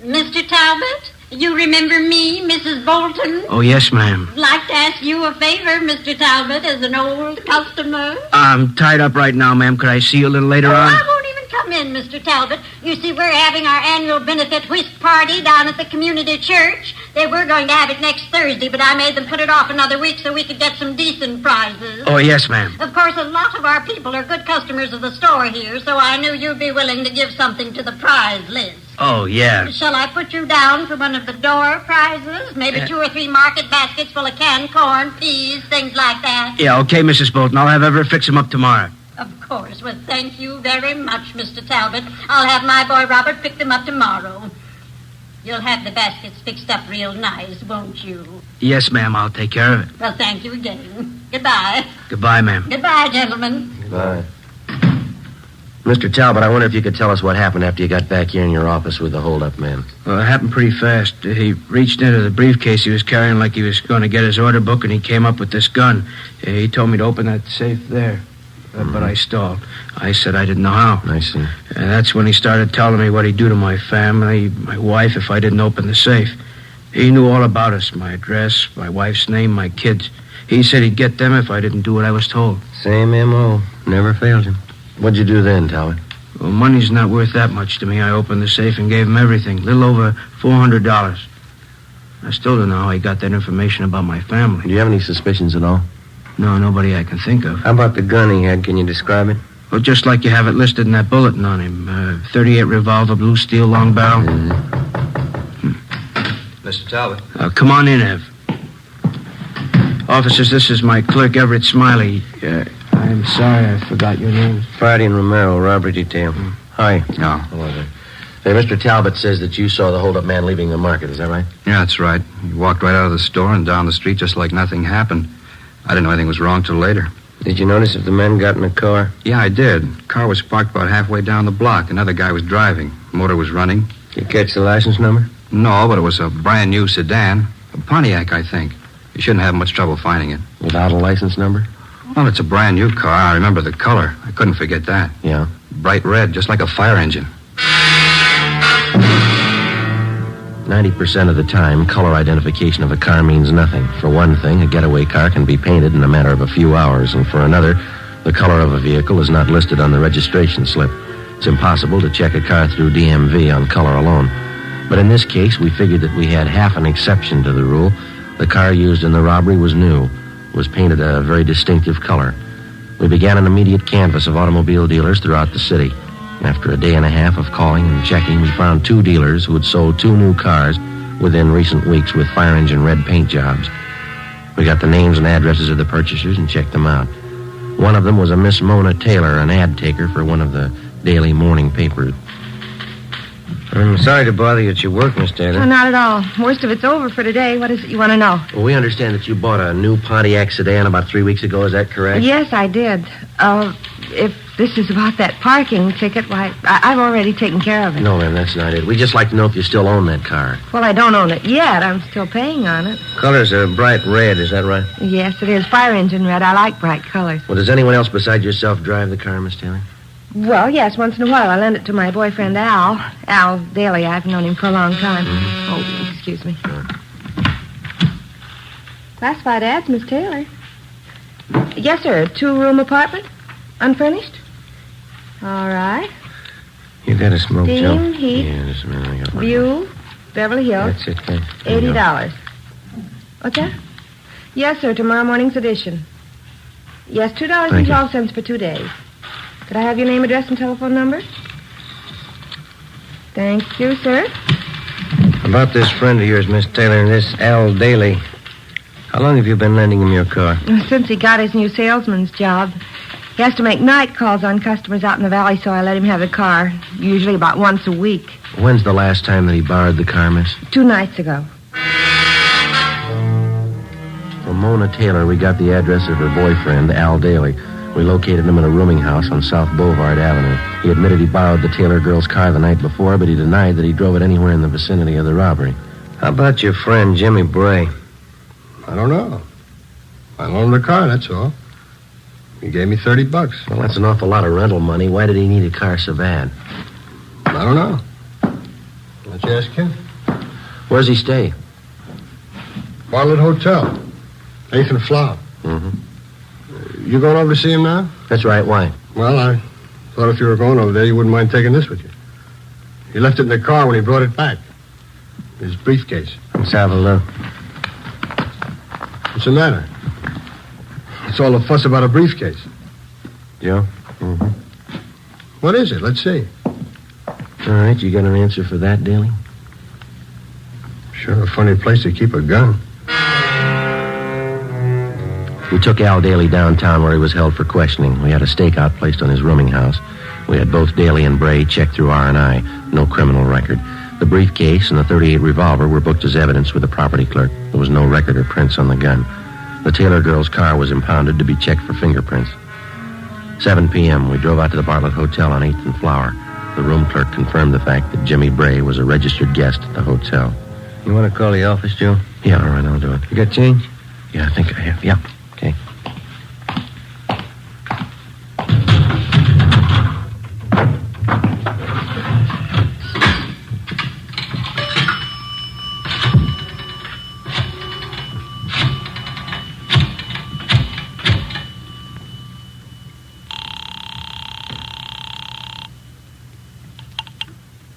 Mr. Talbot, you remember me, Mrs. Bolton? Oh, yes, ma'am. I'd like to ask you a favor, Mr. Talbot, as an old customer. I'm tied up right now, ma'am. Could I see you a little later on? I won't even come in, Mr. Talbot. You see, we're having our annual benefit whisk party down at the community church. They were going to have it next Thursday, but I made them put it off another week so we could get some decent prizes. Oh, yes, ma'am. Of course, a lot of our people are good customers of the store here, so I knew you'd be willing to give something to the prize list. Oh, yeah. Shall I put you down for one of the door prizes? Maybe 2 or 3 market baskets full of canned corn, peas, things like that. Yeah, okay, Mrs. Bolton. I'll have Everett fix them up tomorrow. Of course. Well, thank you very much, Mr. Talbot. I'll have my boy Robert pick them up tomorrow. You'll have the baskets fixed up real nice, won't you? Yes, ma'am. I'll take care of it. Well, thank you again. Goodbye. Goodbye, ma'am. Goodbye, gentlemen. Goodbye. Mr. Talbot, I wonder if you could tell us what happened after you got back here in your office with the hold-up man. Well, it happened pretty fast. He reached into the briefcase he was carrying like he was going to get his order book, and he came up with this gun. He told me to open that safe there. But I stalled. I said I didn't know how. I see. And that's when he started telling me what he'd do to my family, my wife, if I didn't open the safe. He knew all about us, my address, my wife's name, my kids. He said he'd get them if I didn't do what I was told. Same M.O. Never failed him. What'd you do then, Talbot? Well, money's not worth that much to me. I opened the safe and gave him everything. A little over $400. I still don't know how he got that information about my family. Do you have any suspicions at all? No, nobody I can think of. How about the gun he had? Can you describe it? Well, just like you have it listed in that bulletin on him. 38 revolver, blue steel, long barrel. Mr. Talbot. Come on in, Ev. Officers, this is my clerk, Everett Smiley. I'm sorry I forgot your name. Friday and Romero, robbery detail. Hi. No. Hello there. Hey, Mr. Talbot says that you saw the hold-up man leaving the market. Is that right? Yeah, that's right. He walked right out of the store and down the street just like nothing happened. I didn't know anything was wrong till later. Did you notice if the men got in a car? Yeah, I did. The car was parked about halfway down the block. Another guy was driving. The motor was running. Did you catch the license number? No, but it was a brand new sedan. A Pontiac, I think. You shouldn't have much trouble finding it. Without a license number? Well, it's a brand new car. I remember the color. I couldn't forget that. Yeah? Bright red, just like a fire engine. 90% of the time, color identification of a car means nothing. For one thing, a getaway car can be painted in a matter of a few hours, and for another, the color of a vehicle is not listed on the registration slip. It's impossible to check a car through DMV on color alone. But in this case, we figured that we had half an exception to the rule. The car used in the robbery was new, was painted a very distinctive color. We began an immediate canvass of automobile dealers throughout the city. After a day and a half of calling and checking, we found 2 dealers who had sold 2 new cars within recent weeks with fire engine red paint jobs. We got the names and addresses of the purchasers and checked them out. One of them was a Miss Mona Taylor, an ad taker for one of the daily morning papers. I'm sorry to bother you at your work, Miss Taylor. Oh, not at all. Most of it's over for today. What is it you want to know? Well, we understand that you bought a new Pontiac sedan about 3 weeks ago. Is that correct? Yes, I did. If this is about that parking ticket, why, I've already taken care of it. No, ma'am, that's not it. We'd just like to know if you still own that car. Well, I don't own it yet. I'm still paying on it. Color's a bright red, is that right? Yes, it is. Fire engine red. I like bright colors. Well, does anyone else besides yourself drive the car, Miss Taylor? Well, yes, once in a while. I lend it to my boyfriend, Al. Al Daly. I've known him for a long time. Mm-hmm. Oh, excuse me. Classified ads, Miss Taylor. Yes, sir. 2-room apartment? Unfurnished? All right. You got a smoke, Joe? Steam, heat, Yeah, just a minute. I got one. view, Beverly Hills. That's it, thanks. There you go. $80. What's that? Yes, sir. Tomorrow morning's edition. Yes, $2.12 for 2 days. Could I have your name, address, and telephone number? Thank you, sir. About this friend of yours, Miss Taylor, this Al Daly. How long have you been lending him your car? Since he got his new salesman's job. He has to make night calls on customers out in the valley, so I let him have the car, usually about once a week. When's the last time that he borrowed the car, miss? 2 nights ago. From Mona Taylor, we got the address of her boyfriend, Al Daly. We located him in a rooming house on South Boulevard Avenue. He admitted he borrowed the Taylor girl's car the night before, but he denied that he drove it anywhere in the vicinity of the robbery. How about your friend, Jimmy Bray? I don't know. I loaned him the car, that's all. He gave me $30. Well, that's an awful lot of rental money. Why did he need a car so bad? I don't know. Why don't you ask him? Where's he stay? Bartlett Hotel. 8th and Flower. Mm-hmm. You going over to see him now? That's right. Why? Well, I thought if you were going over there, you wouldn't mind taking this with you. He left it in the car when he brought it back. His briefcase. Let's have a look. What's the matter? What's all the fuss about a briefcase? Joe? Mm-hmm. What is it? Let's see. All right, you got an answer for that, Daly? Sure, a funny place to keep a gun. We took Al Daly downtown where he was held for questioning. We had a stakeout placed on his rooming house. We had both Daly and Bray checked through R&I. No criminal record. The briefcase and the .38 revolver were booked as evidence with the property clerk. There was no record or prints on the gun. The Taylor girl's car was impounded to be checked for fingerprints. 7 p.m., we drove out to the Bartlett Hotel on 8th and Flower. The room clerk confirmed the fact that Jimmy Bray was a registered guest at the hotel. You want to call the office, Joe? Yeah, all right, I'll do it. You got change? Yeah, I think I have. Yeah, okay.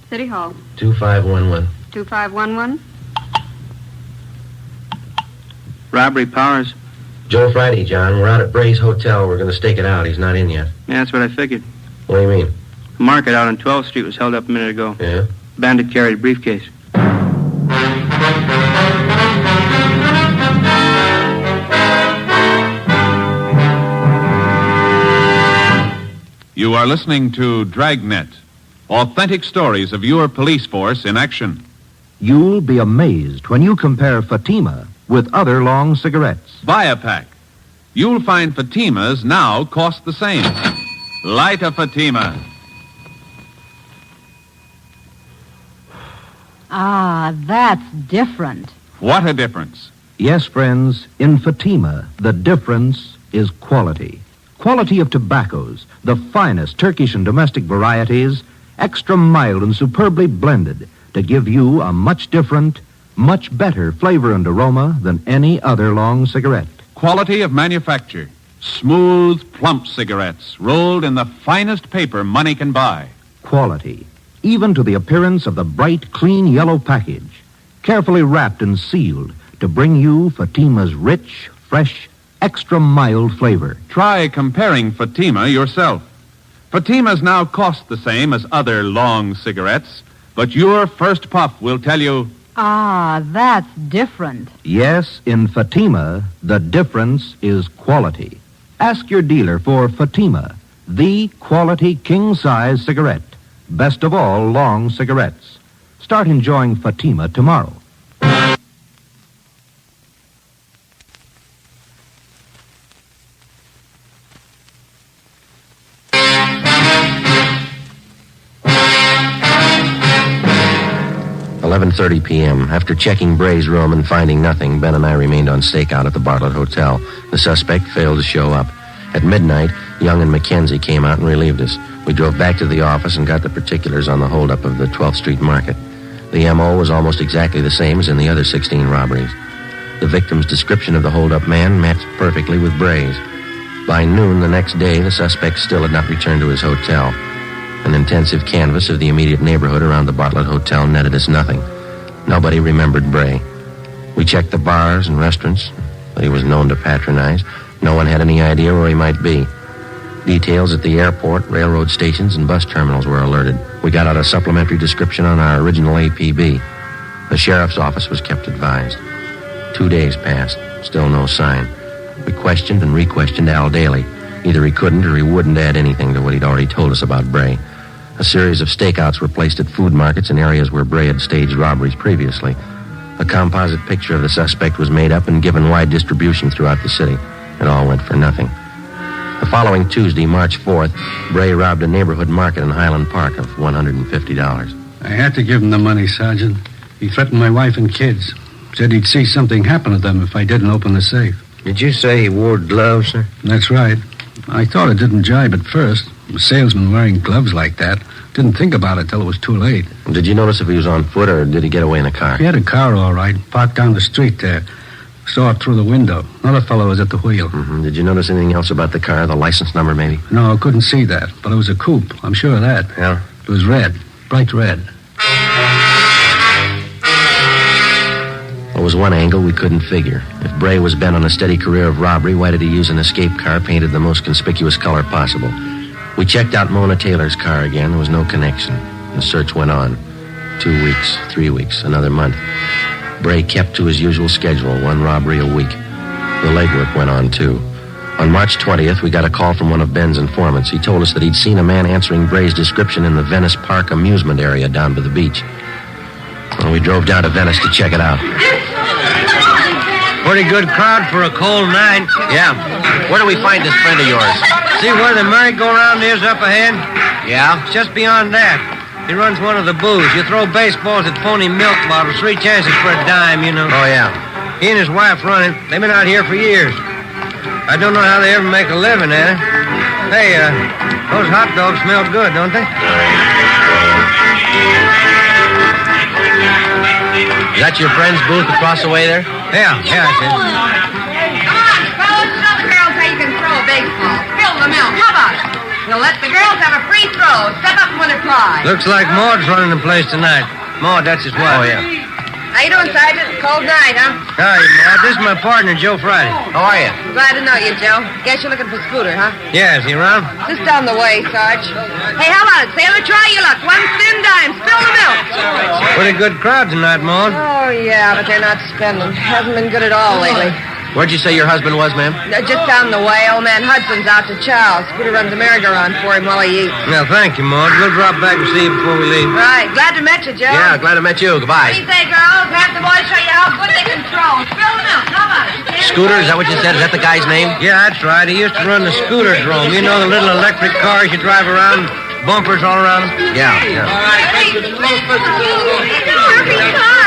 City Hall. 2511. 2511. Robbery, Powers. Joe Friday, John. We're out at Bray's Hotel. We're going to stake it out. He's not in yet. Yeah, that's what I figured. What do you mean? The market out on 12th Street was held up a minute ago. Yeah? Bandit carried a briefcase. You are listening to Dragnet, authentic stories of your police force in action. You'll be amazed when you compare Fatima with other long cigarettes. Buy a pack. You'll find Fatimas now cost the same. Light a Fatima. Ah, that's different. What a difference. Yes, friends, in Fatima, the difference is quality. Quality of tobaccos, the finest Turkish and domestic varieties, extra mild and superbly blended to give you a much different, much better flavor and aroma than any other long cigarette. Quality of manufacture. Smooth, plump cigarettes rolled in the finest paper money can buy. Quality, even to the appearance of the bright, clean yellow package, carefully wrapped and sealed to bring you Fatima's rich, fresh, extra mild flavor. Try comparing Fatima yourself. Fatimas now cost the same as other long cigarettes, but your first puff will tell you, Ah, that's different. Yes, in Fatima, the difference is quality. Ask your dealer for Fatima, the quality king-size cigarette. Best of all long cigarettes. Start enjoying Fatima tomorrow. .30 p.m. After checking Bray's room and finding nothing, Ben and I remained on stakeout at the Bartlett Hotel. The suspect failed to show up. At midnight, Young and Mackenzie came out and relieved us. We drove back to the office and got the particulars on the holdup of the 12th Street Market. The M.O. was almost exactly the same as in the other 16 robberies. The victim's description of the holdup man matched perfectly with Bray's. By noon the next day, the suspect still had not returned to his hotel. An intensive canvass of the immediate neighborhood around the Bartlett Hotel netted us nothing. Nobody remembered Bray. We checked the bars and restaurants that he was known to patronize. No one had any idea where he might be. Details at the airport, railroad stations, and bus terminals were alerted. We got out a supplementary description on our original APB. The sheriff's office was kept advised. 2 days passed. Still no sign. We questioned and re-questioned Al Daly. Either he couldn't or he wouldn't add anything to what he'd already told us about Bray. A series of stakeouts were placed at food markets in areas where Bray had staged robberies previously. A composite picture of the suspect was made up and given wide distribution throughout the city. It all went for nothing. The following Tuesday, March 4th, Bray robbed a neighborhood market in Highland Park of $150. I had to give him the money, Sergeant. He threatened my wife and kids. Said he'd see something happen to them if I didn't open the safe. Did you say he wore gloves, sir? That's right. I thought it didn't jibe at first. A salesman wearing gloves like that. Didn't think about it till it was too late. Did you notice if he was on foot or did he get away in a car? He had a car, all right, parked down the street there. Saw it through the window. Another fellow was at the wheel. Mm-hmm. Did you notice anything else about the car, the license number maybe? No, I couldn't see that, but it was a coupe. I'm sure of that. Yeah? It was red, bright red. There was one angle we couldn't figure. If Bray was bent on a steady career of robbery, why did he use an escape car painted the most conspicuous color possible? We checked out Mona Taylor's car again. There was no connection. The search went on. 2 weeks, 3 weeks, another month. Bray kept to his usual schedule, one robbery a week. The legwork went on, too. On March 20th, we got a call from one of Ben's informants. He told us that he'd seen a man answering Bray's description in the Venice Park amusement area down by the beach. Well, we drove down to Venice to check it out. Pretty good crowd for a cold night. Yeah. Where do we find this friend of yours? See where the merry-go-round is up ahead? Yeah? It's just beyond that. He runs one of the booths. You throw baseballs at phony milk bottles, 3 chances for a dime, you know. Oh, yeah. He and his wife run it. They've been out here for years. I don't know how they ever make a living at it. Hey, those hot dogs smell good, don't they? Is that your friend's booth across the way there? Yeah, it's it. Come on, fellas, show the girls how you can throw a baseball. Spill the milk. How about it? We'll let the girls have a free throw. Step up and win a prize. Looks like Maud's running the place tonight. Maud, that's his wife. Oh, yeah. How you doing, Sergeant? Cold night, huh? Hi, Maud. This is my partner, Joe Friday. How are you? Glad to know you, Joe. Guess you're looking for Scooter, huh? Yeah, is he around? Just down the way, Sarge. Hey, how about it? Sailor, try your luck. 1 thin dime. Spill the milk. Pretty good crowd tonight, Maud. Oh, yeah, but they're not spending. Hasn't been good at all lately. Where'd you say your husband was, ma'am? Just down the way. Old man Hudson's out to chow. Scooter runs a merry-go-round for him while he eats. Well, thank you, Maud. We'll drop back and see you before we leave. Right. Glad to meet you, Joe. Yeah, glad to meet you. Goodbye. What do you say, girls? Have the boys show you how good they can throw. Spill the milk. How about it? Scooter, is that what you said? Is that the guy's name? Yeah, that's right. He used to run the scooter drome. You know the little electric cars you drive around, bumpers all around them? Yeah, yeah. All right, thank you. Perfect time.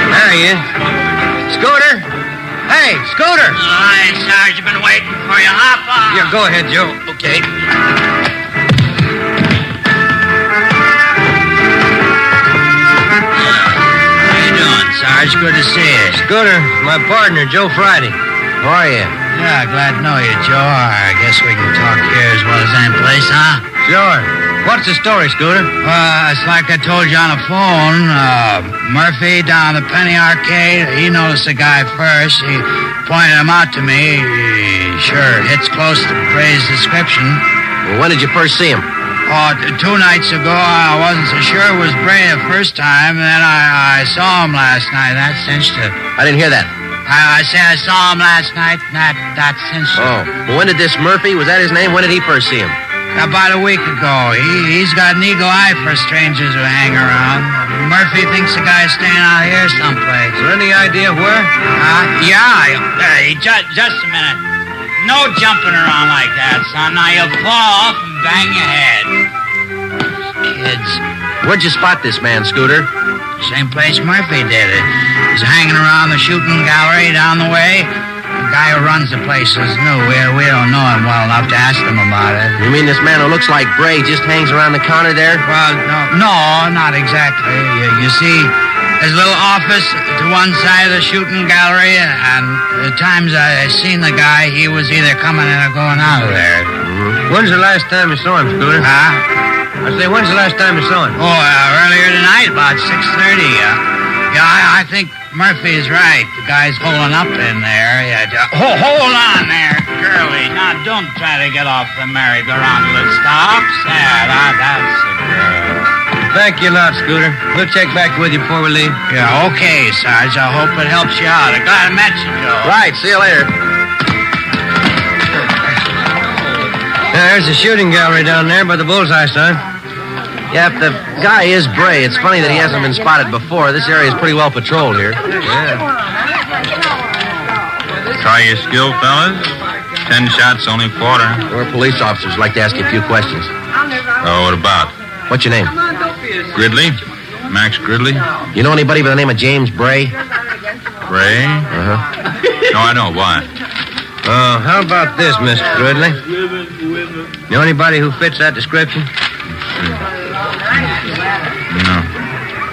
There he is. Scooter? Hey, Scooter! All right, Sarge, I've been waiting for you. Hop on. Yeah, go ahead, Joe. Okay. How you doing, Sarge? Good to see you. Scooter, my partner, Joe Friday. How are you? Yeah, glad to know you, Joe. I guess we can talk here as well as any place, huh? Sure. What's the story, Scooter? It's like I told you on the phone. Murphy down at the Penny Arcade, he noticed the guy first. He pointed him out to me. He sure hits close to Bray's description. Well, when did you first see him? Oh, 2 nights ago. I wasn't so sure it was Bray the first time. And then I saw him last night. That cinched it. I didn't hear that. I said I saw him last night. That cinched it. Oh, well, when did this Murphy, was that his name? When did he first see him? About a week ago. He's got an eagle eye for strangers who hang around. Murphy thinks the guy's staying out here someplace. Is there any idea where? Yeah. Hey, just a minute. No jumping around like that, son. Now you'll fall off and bang your head. Kids. Where'd you spot this man, Scooter? Same place Murphy did it. He's hanging around the shooting gallery down the way. The guy who runs the place is new. We don't know him well enough to ask him about it. You mean this man who looks like Bray just hangs around the counter there? Well, no, not exactly. You see, there's a little office to one side of the shooting gallery, and the times I seen the guy, he was either coming in or going out of there. Mm-hmm. When's the last time you saw him, Scooter? Huh? I say, when's the last time you saw him? Oh, earlier tonight, about 6:30. Yeah, I think Murphy's right. The guy's holding up in there. Yeah, hold on there, girlie. Now, don't try to get off the merry-go-round till it stops. Yeah, that's a girl. Thank you a lot, Scooter. We'll check back with you before we leave. Yeah, okay, Sarge. I hope it helps you out. I'm glad I met you, Joe. Right, see you later. There's the shooting gallery down there by the bullseye, son. Yeah, if the guy is Bray, it's funny that he hasn't been spotted before. This area is pretty well patrolled here. Yeah. Try your skill, fellas. 10 shots, only quarter. We're police officers. Like to ask you a few questions. Oh, what about? What's your name? Gridley. Max Gridley? You know anybody by the name of James Bray? Bray? Uh-huh. No, I don't. Why? How about this, Mr. Gridley? Know anybody who fits that description?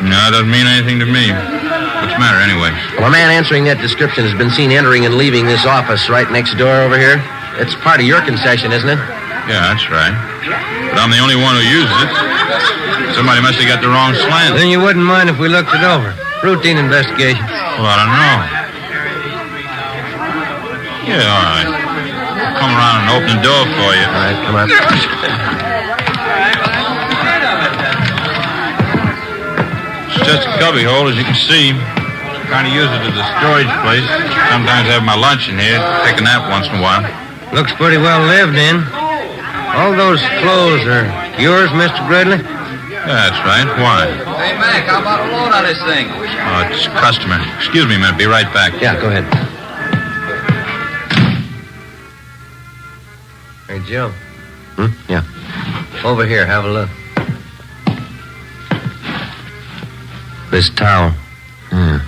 No, it doesn't mean anything to me. What's the matter, anyway? Well, a man answering that description has been seen entering and leaving this office right next door over here. It's part of your concession, isn't it? Yeah, that's right. But I'm the only one who uses it. Somebody must have got the wrong slant. Then you wouldn't mind if we looked it over. Routine investigation. Well, I don't know. Yeah, all right. I'll come around and open the door for you. All right, come on. It's just a cubby hole, as you can see. Kind of use it as a storage place. Sometimes I have my lunch in here. Take a nap once in a while. Looks pretty well lived in. All those clothes are yours, Mr. Gridley? Yeah, that's right. Why? Hey, Mac, how about a load on this thing? Oh, it's a customer. Excuse me a minute. Be right back. Yeah, go ahead. Hey, Joe. Yeah. Over here, have a look. This towel. Yeah.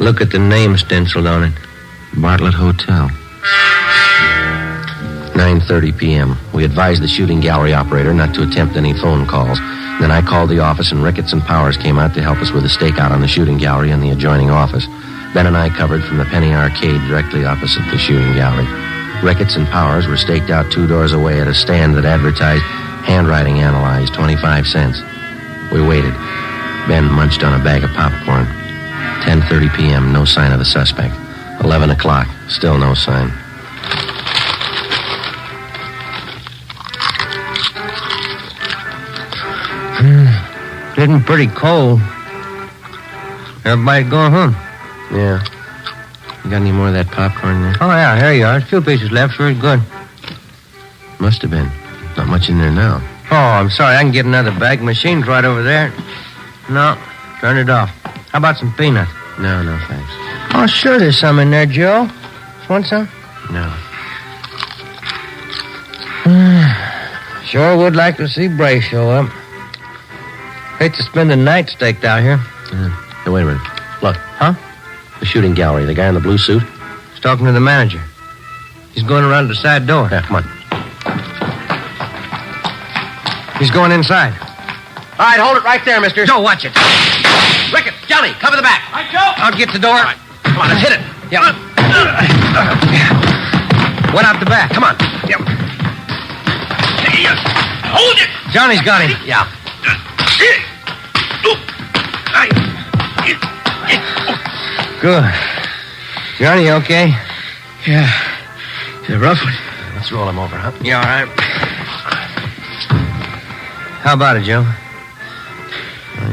Look at the name stenciled on it. Bartlett Hotel. 9:30 p.m. We advised the shooting gallery operator not to attempt any phone calls. Then I called the office, and Ricketts and Powers came out to help us with a stakeout on the shooting gallery and the adjoining office. Ben and I covered from the Penny Arcade directly opposite the shooting gallery. Ricketts and Powers were staked out 2 doors away at a stand that advertised handwriting analyzed, 25 cents. We waited. Ben munched on a bag of popcorn. 10:30 p.m., no sign of the suspect. 11 o'clock, still no sign. Getting pretty cold. Everybody going home? Yeah. You got any more of that popcorn there? Oh, yeah, here you are. There's 2 pieces left. Very good. Must have been. Not much in there now. Oh, I'm sorry. I can get another bag. Machine's right over there. No, turn it off. How about some peanuts? No, thanks. Oh, sure there's some in there, Joe. Want some? No. Sure would like to see Bray show up. Hate to spend the night staked out here. Hey, wait a minute. Look. Huh? The shooting gallery. The guy in the blue suit. He's talking to the manager. He's going around to the side door. Yeah, come on. He's going inside. All right, hold it right there, mister. Joe, watch it. Rickett, Johnny, cover the back. Right, Joe. I'll get the door. All right. Come on, let's hit it. Yeah. What out the back? Come on. Yep. Hey, hold it. Johnny's got him. Yeah. Good. Johnny, okay? Yeah. It's a rough one. Let's roll him over, huh? Yeah, all right. How about it, Joe?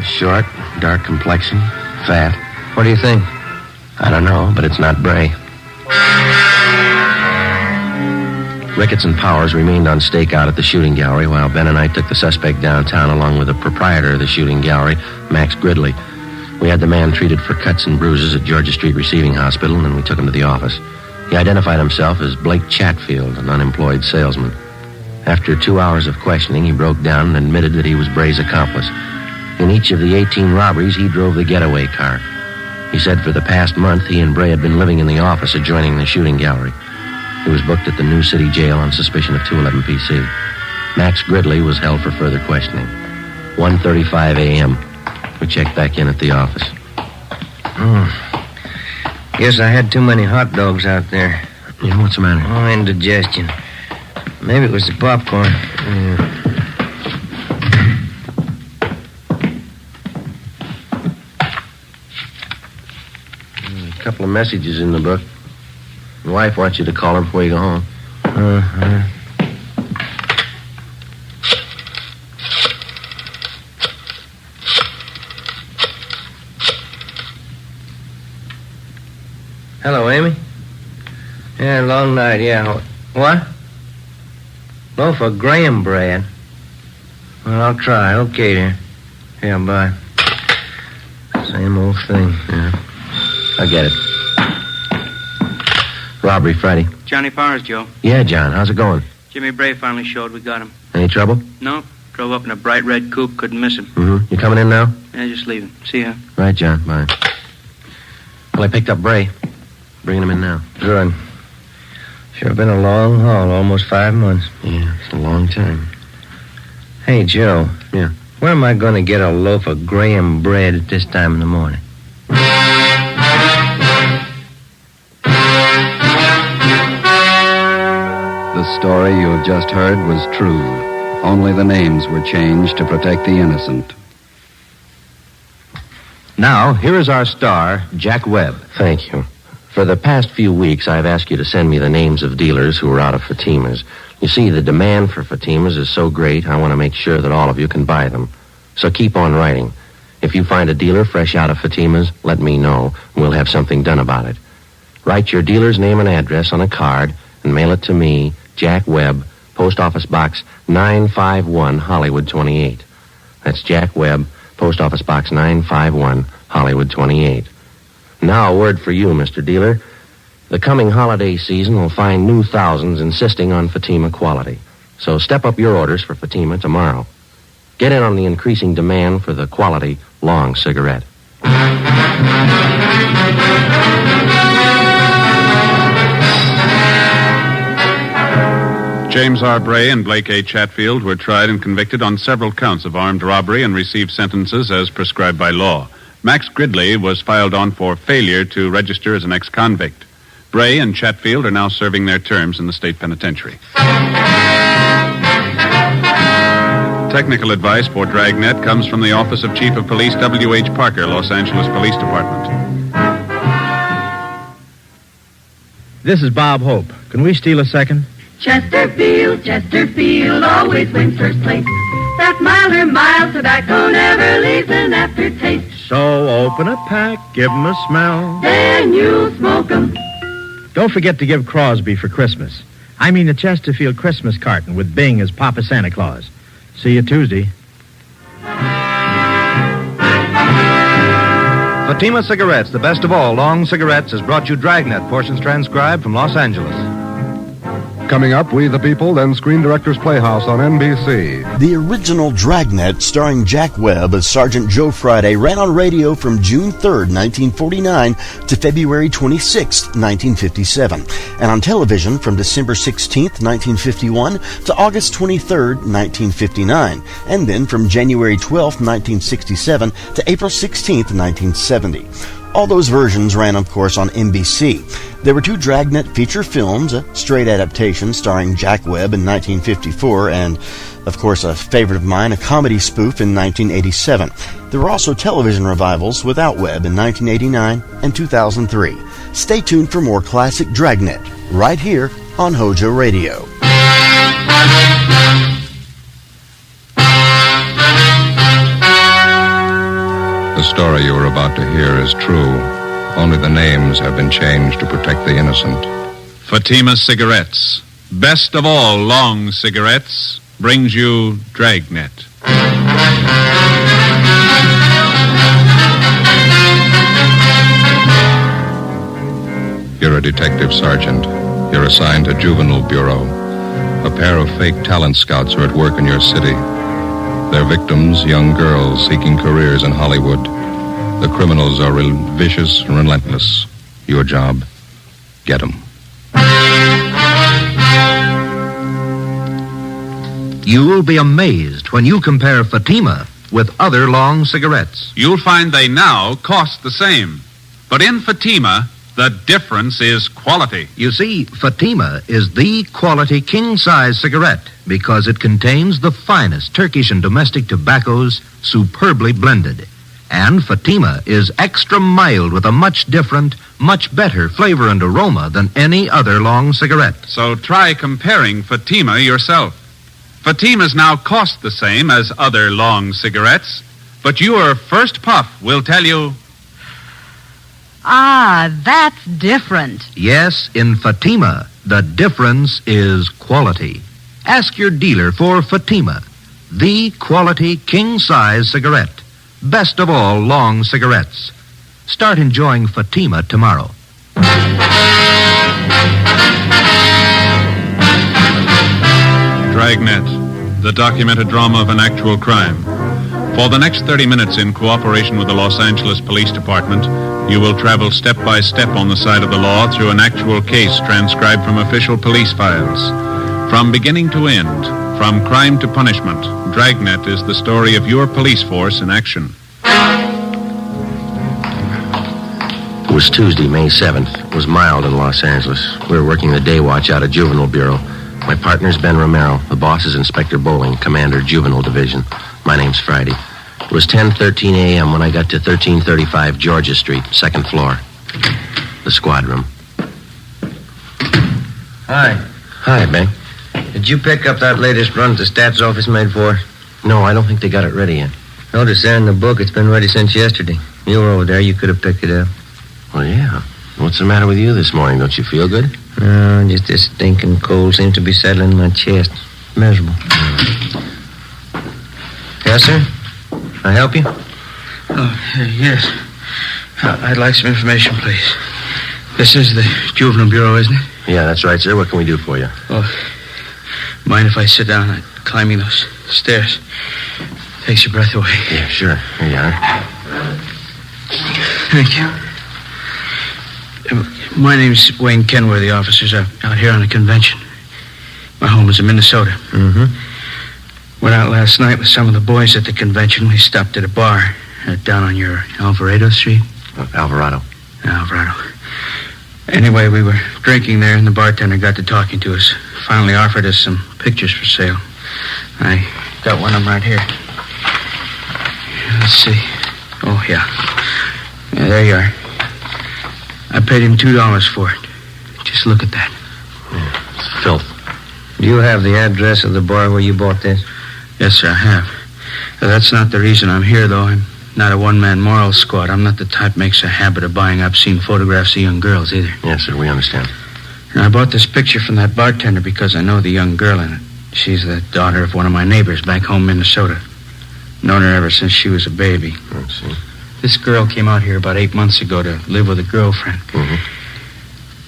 Short, dark complexion, fat. What do you think? I don't know, but it's not Bray. Ricketts and Powers remained on stakeout at the shooting gallery while Ben and I took the suspect downtown along with the proprietor of the shooting gallery, Max Gridley. We had the man treated for cuts and bruises at Georgia Street Receiving Hospital, and then we took him to the office. He identified himself as Blake Chatfield, an unemployed salesman. After 2 hours of questioning, he broke down and admitted that he was Bray's accomplice. In each of the 18 robberies, he drove the getaway car. He said for the past month, he and Bray had been living in the office adjoining the shooting gallery. He was booked at the New City Jail on suspicion of 211 PC. Max Gridley was held for further questioning. 1:35 a.m. We checked back in at the office. Guess I had too many hot dogs out there. Yeah, what's the matter? Oh, indigestion. Maybe it was the popcorn. A couple of messages in the book. Your wife wants you to call her before you go home. Hello, Amy? Yeah, long night, yeah. What? Loaf of graham bread? Well, I'll try. Okay, dear. Yeah, bye. Same old thing. Yeah. I get it. Robbery Friday. Johnny Powers, Joe. Yeah, John. How's it going? Jimmy Bray finally showed. We got him. Any trouble? No. Drove up in a bright red coupe, couldn't miss him. Mm-hmm. You coming in now? Yeah, just leaving. See ya. Right, John. Bye. Well, I picked up Bray. Bringing him in now. Good. Sure been a long haul, almost 5 months. Yeah, it's a long time. Hey, Joe. Yeah? Where am I going to get a loaf of graham bread at this time in the morning? The story you have just heard was true. Only the names were changed to protect the innocent. Now, here is our star, Jack Webb. Thank you. For the past few weeks, I've asked you to send me the names of dealers who are out of Fatimas. You see, the demand for Fatimas is so great, I want to make sure that all of you can buy them. So keep on writing. If you find a dealer fresh out of Fatimas, let me know. We'll have something done about it. Write your dealer's name and address on a card and mail it to me, Jack Webb, Post Office Box 951, Hollywood 28. That's Jack Webb, Post Office Box 951, Hollywood 28. Now, a word for you, Mr. Dealer. The coming holiday season will find new thousands insisting on Fatima quality. So step up your orders for Fatima tomorrow. Get in on the increasing demand for the quality long cigarette. James R. Bray and Blake A. Chatfield were tried and convicted on several counts of armed robbery and received sentences as prescribed by law. Max Gridley was filed on for failure to register as an ex-convict. Bray and Chatfield are now serving their terms in the state penitentiary. Technical advice for Dragnet comes from the Office of Chief of Police W.H. Parker, Los Angeles Police Department. This is Bob Hope. Can we steal a second? Chesterfield always wins first place. That mild tobacco never leaves an aftertaste. So open a pack, give 'em a smell. Then you'll smoke 'em. Don't forget to give Crosby for Christmas. I mean the Chesterfield Christmas carton with Bing as Papa Santa Claus. See you Tuesday. Fatima Cigarettes, the best of all long cigarettes, has brought you Dragnet, portions transcribed from Los Angeles. Coming up, We the People, then Screen Directors Playhouse on NBC. The original Dragnet, starring Jack Webb as Sergeant Joe Friday, ran on radio from June 3rd, 1949 to February 26th, 1957, and on television from December 16th, 1951 to August 23rd, 1959, and then from January 12th, 1967 to April 16th, 1970. All those versions ran, of course, on NBC. There were 2 Dragnet feature films, a straight adaptation starring Jack Webb in 1954, and, of course, a favorite of mine, a comedy spoof in 1987. There were also television revivals without Webb in 1989 and 2003. Stay tuned for more classic Dragnet, right here on HOJO Radio. The story you are about to hear is true. Only the names have been changed to protect the innocent. Fatima Cigarettes, best of all long cigarettes, brings you Dragnet. You're a detective sergeant. You're assigned to Juvenile Bureau. A pair of fake talent scouts are at work in your city. Their victims, young girls seeking careers in Hollywood. The criminals are vicious and relentless. Your job, get them. You'll be amazed when you compare Fatima with other long cigarettes. You'll find they now cost the same. But in Fatima, the difference is quality. You see, Fatima is the quality king-size cigarette because it contains the finest Turkish and domestic tobaccos superbly blended. And Fatima is extra mild with a much different, much better flavor and aroma than any other long cigarette. So try comparing Fatima yourself. Fatimas now cost the same as other long cigarettes, but your first puff will tell you... Ah, that's different. Yes, in Fatima, the difference is quality. Ask your dealer for Fatima, the quality king-size cigarette. Best of all long cigarettes. Start enjoying Fatima tomorrow. Dragnet, the documented drama of an actual crime. For the next 30 minutes, in cooperation with the Los Angeles Police Department, you will travel step by step on the side of the law through an actual case transcribed from official police files. From beginning to end, from crime to punishment, Dragnet is the story of your police force in action. It was Tuesday, May 7th. It was mild in Los Angeles. We were working the day watch out of Juvenile Bureau. My partner's Ben Romero. The boss is Inspector Bowling, Commander, Juvenile Division. My name's Friday. It was 10:13 a.m. when I got to 1335 Georgia Street, second floor. The squad room. Hi. Hi, Ben. Did you pick up that latest run the stats office made for? No, I don't think they got it ready yet. Notice there in the book it's been ready since yesterday. You were over there. You could have picked it up. Well, yeah. What's the matter with you this morning? Don't you feel good? No, just this stinking cold seems to be settling in my chest. Miserable. Yes, sir? Can I help you? Oh, yes. I'd like some information, please. This is the Juvenile Bureau, isn't it? Yeah, that's right, sir. What can we do for you? Oh, mind if I sit down? I'm climbing those stairs. Takes your breath away. Yeah, sure. Here you are. Thank you. My name's Wayne Kenworthy, officers. I'm out here on a convention. My home is in Minnesota. Mm-hmm. Went out last night with some of the boys at the convention. We stopped at a bar down on your Alvarado Street. Alvarado. Alvarado. Anyway, we were drinking there, and the bartender got to talking to us. Finally offered us some pictures for sale. I got one of them right here. Let's see. Oh, yeah. Yeah, there you are. I paid him $2 for it. Just look at that. Yeah, it's filth. Do you have the address of the bar where you bought this? Yes, sir, I have. That's not the reason I'm here, though. I'm not a one-man moral squad. I'm not the type makes a habit of buying obscene photographs of young girls, either. Yes, sir, we understand. And I bought this picture from that bartender because I know the young girl in it. She's the daughter of one of my neighbors back home in Minnesota. Known her ever since she was a baby. I see. This girl came out here about 8 months ago to live with a girlfriend. Mm-hmm.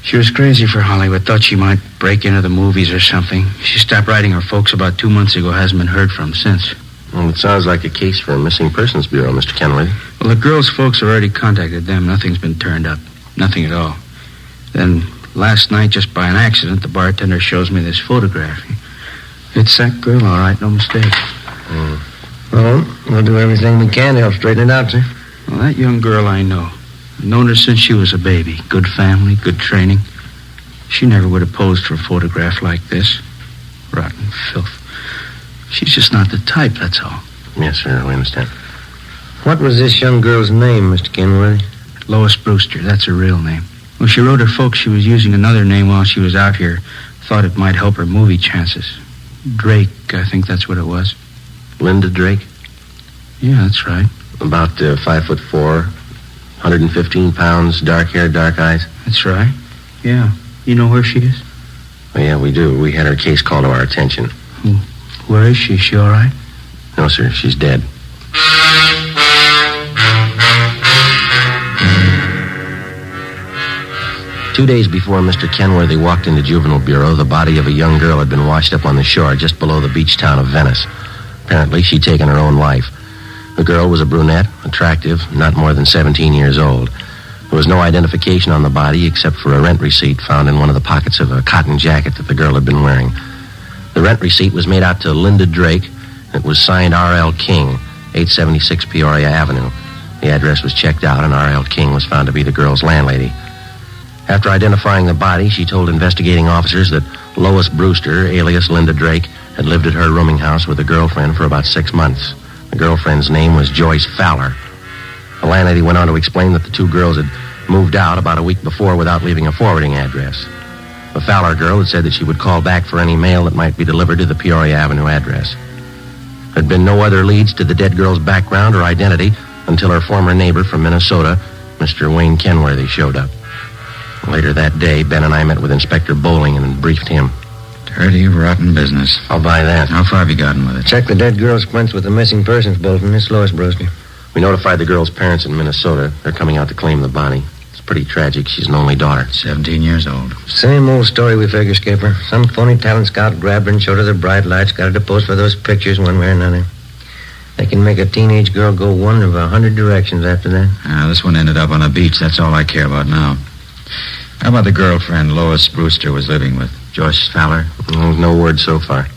She was crazy for Hollywood, thought she might break into the movies or something. She stopped writing her folks about 2 months ago, hasn't been heard from since. Well, it sounds like a case for a missing persons bureau, Mr. Kenworthy. Well, the girl's folks have already contacted them. Nothing's been turned up. Nothing at all. Then last night, just by an accident, the bartender shows me this photograph. It's that girl, all right, no mistake. Well, we'll do everything we can to help straighten it out, sir. Well, that young girl I know. I've known her since she was a baby. Good family, good training. She never would have posed for a photograph like this. Rotten filth. She's just not the type, that's all. Yes, sir, we understand. What was this young girl's name, Mr. Kenworthy? Lois Brewster, that's her real name. When she wrote her folks, she was using another name while she was out here. Thought it might help her movie chances. Drake, I think that's what it was. Linda Drake? Yeah, that's right. About 5'4", 115 pounds, dark hair, dark eyes. That's right. Yeah. You know where she is? Oh, yeah, we do. We had her case called to our attention. Where is she? Is she all right? No, sir. She's dead. Two days before Mr. Kenworthy walked into Juvenile Bureau, the body of a young girl had been washed up on the shore just below the beach town of Venice. Apparently, she'd taken her own life. The girl was a brunette, attractive, not more than 17 years old. There was no identification on the body except for a rent receipt found in one of the pockets of a cotton jacket that the girl had been wearing. The rent receipt was made out to Linda Drake. It was signed R.L. King, 876 Peoria Avenue. The address was checked out, and R.L. King was found to be the girl's landlady. After identifying the body, she told investigating officers that Lois Brewster, alias Linda Drake, had lived at her rooming house with a girlfriend for about 6 months. The girlfriend's name was Joyce Fowler. The landlady went on to explain that the two girls had moved out about a week before without leaving a forwarding address. The Fowler girl had said that she would call back for any mail that might be delivered to the Peoria Avenue address. There had been no other leads to the dead girl's background or identity until her former neighbor from Minnesota, Mr. Wayne Kenworthy, showed up. Later that day, Ben and I met with Inspector Bowling and briefed him. Dirty, rotten business. I'll buy that. How far have you gotten with it? Check the dead girl's prints with the missing persons bulletin. It's Lois Brewster. We notified the girl's parents in Minnesota. They're coming out to claim the body. It's pretty tragic. She's an only daughter. 17 years old. Same old story, we figure, Skipper. Some phony talent scout grabbed her and showed her the bright lights, got her to pose for those pictures one way or another. They can make a teenage girl go one of 100 directions after that. This one ended up on a beach. That's all I care about now. How about the girlfriend Lois Brewster was living with? Joyce Fowler? No word so far.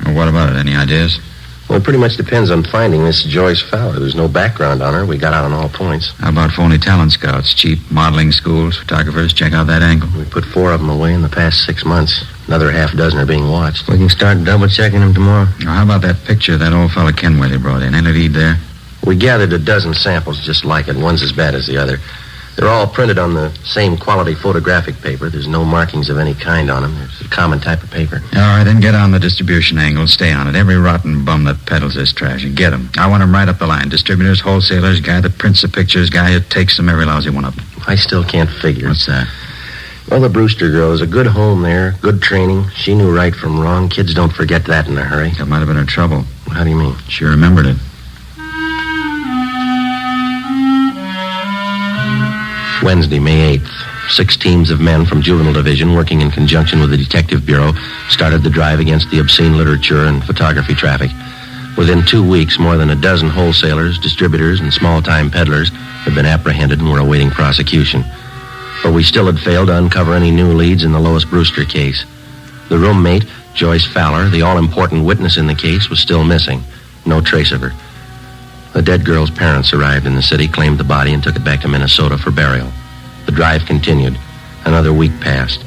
Well, what about it? Any ideas? Well, it pretty much depends on finding this Joyce Fowler. There's no background on her. We got out on all points. How about phony talent scouts? Cheap modeling schools, photographers? Check out that angle. We put 4 of them away in the past 6 months. Another half dozen are being watched. We can start double-checking them tomorrow. Now, how about that picture that old fella Kenworthy brought in? Any lead there? We gathered a dozen samples just like it. One's as bad as the other. They're all printed on the same quality photographic paper. There's no markings of any kind on them. It's a common type of paper. All right, then get on the distribution angle. Stay on it. Every rotten bum that peddles this trash. And get them. I want them right up the line. Distributors, wholesalers, guy that prints the pictures, guy who takes them, every lousy one of them. I still can't figure. What's that? Well, the Brewster girl is a good home there, good training. She knew right from wrong. Kids don't forget that in a hurry. That might have been her trouble. How do you mean? She remembered it. Wednesday, May 8th. 6 teams of men from Juvenile Division, working in conjunction with the Detective Bureau, started the drive against the obscene literature and photography traffic. Within 2 weeks, more than a dozen wholesalers, distributors, and small-time peddlers had been apprehended and were awaiting prosecution. But we still had failed to uncover any new leads in the Lois Brewster case. The roommate, Joyce Fowler, the all-important witness in the case, was still missing. No trace of her. The dead girl's parents arrived in the city, claimed the body, and took it back to Minnesota for burial. The drive continued. Another week passed.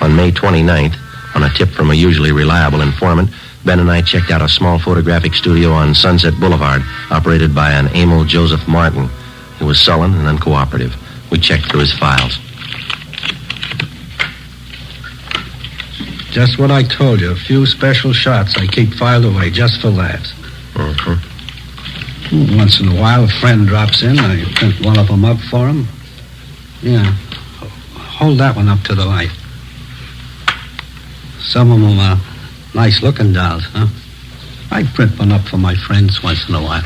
On May 29th, on a tip from a usually reliable informant, Ben and I checked out a small photographic studio on Sunset Boulevard, operated by an Emil Joseph Martin. He was sullen and uncooperative. We checked through his files. Just what I told you. A few special shots I keep filed away just for laughs. Once in a while, a friend drops in. I print one of them up for him. Yeah. Hold that one up to the light. Some of them are nice-looking dolls, huh? I print one up for my friends once in a while.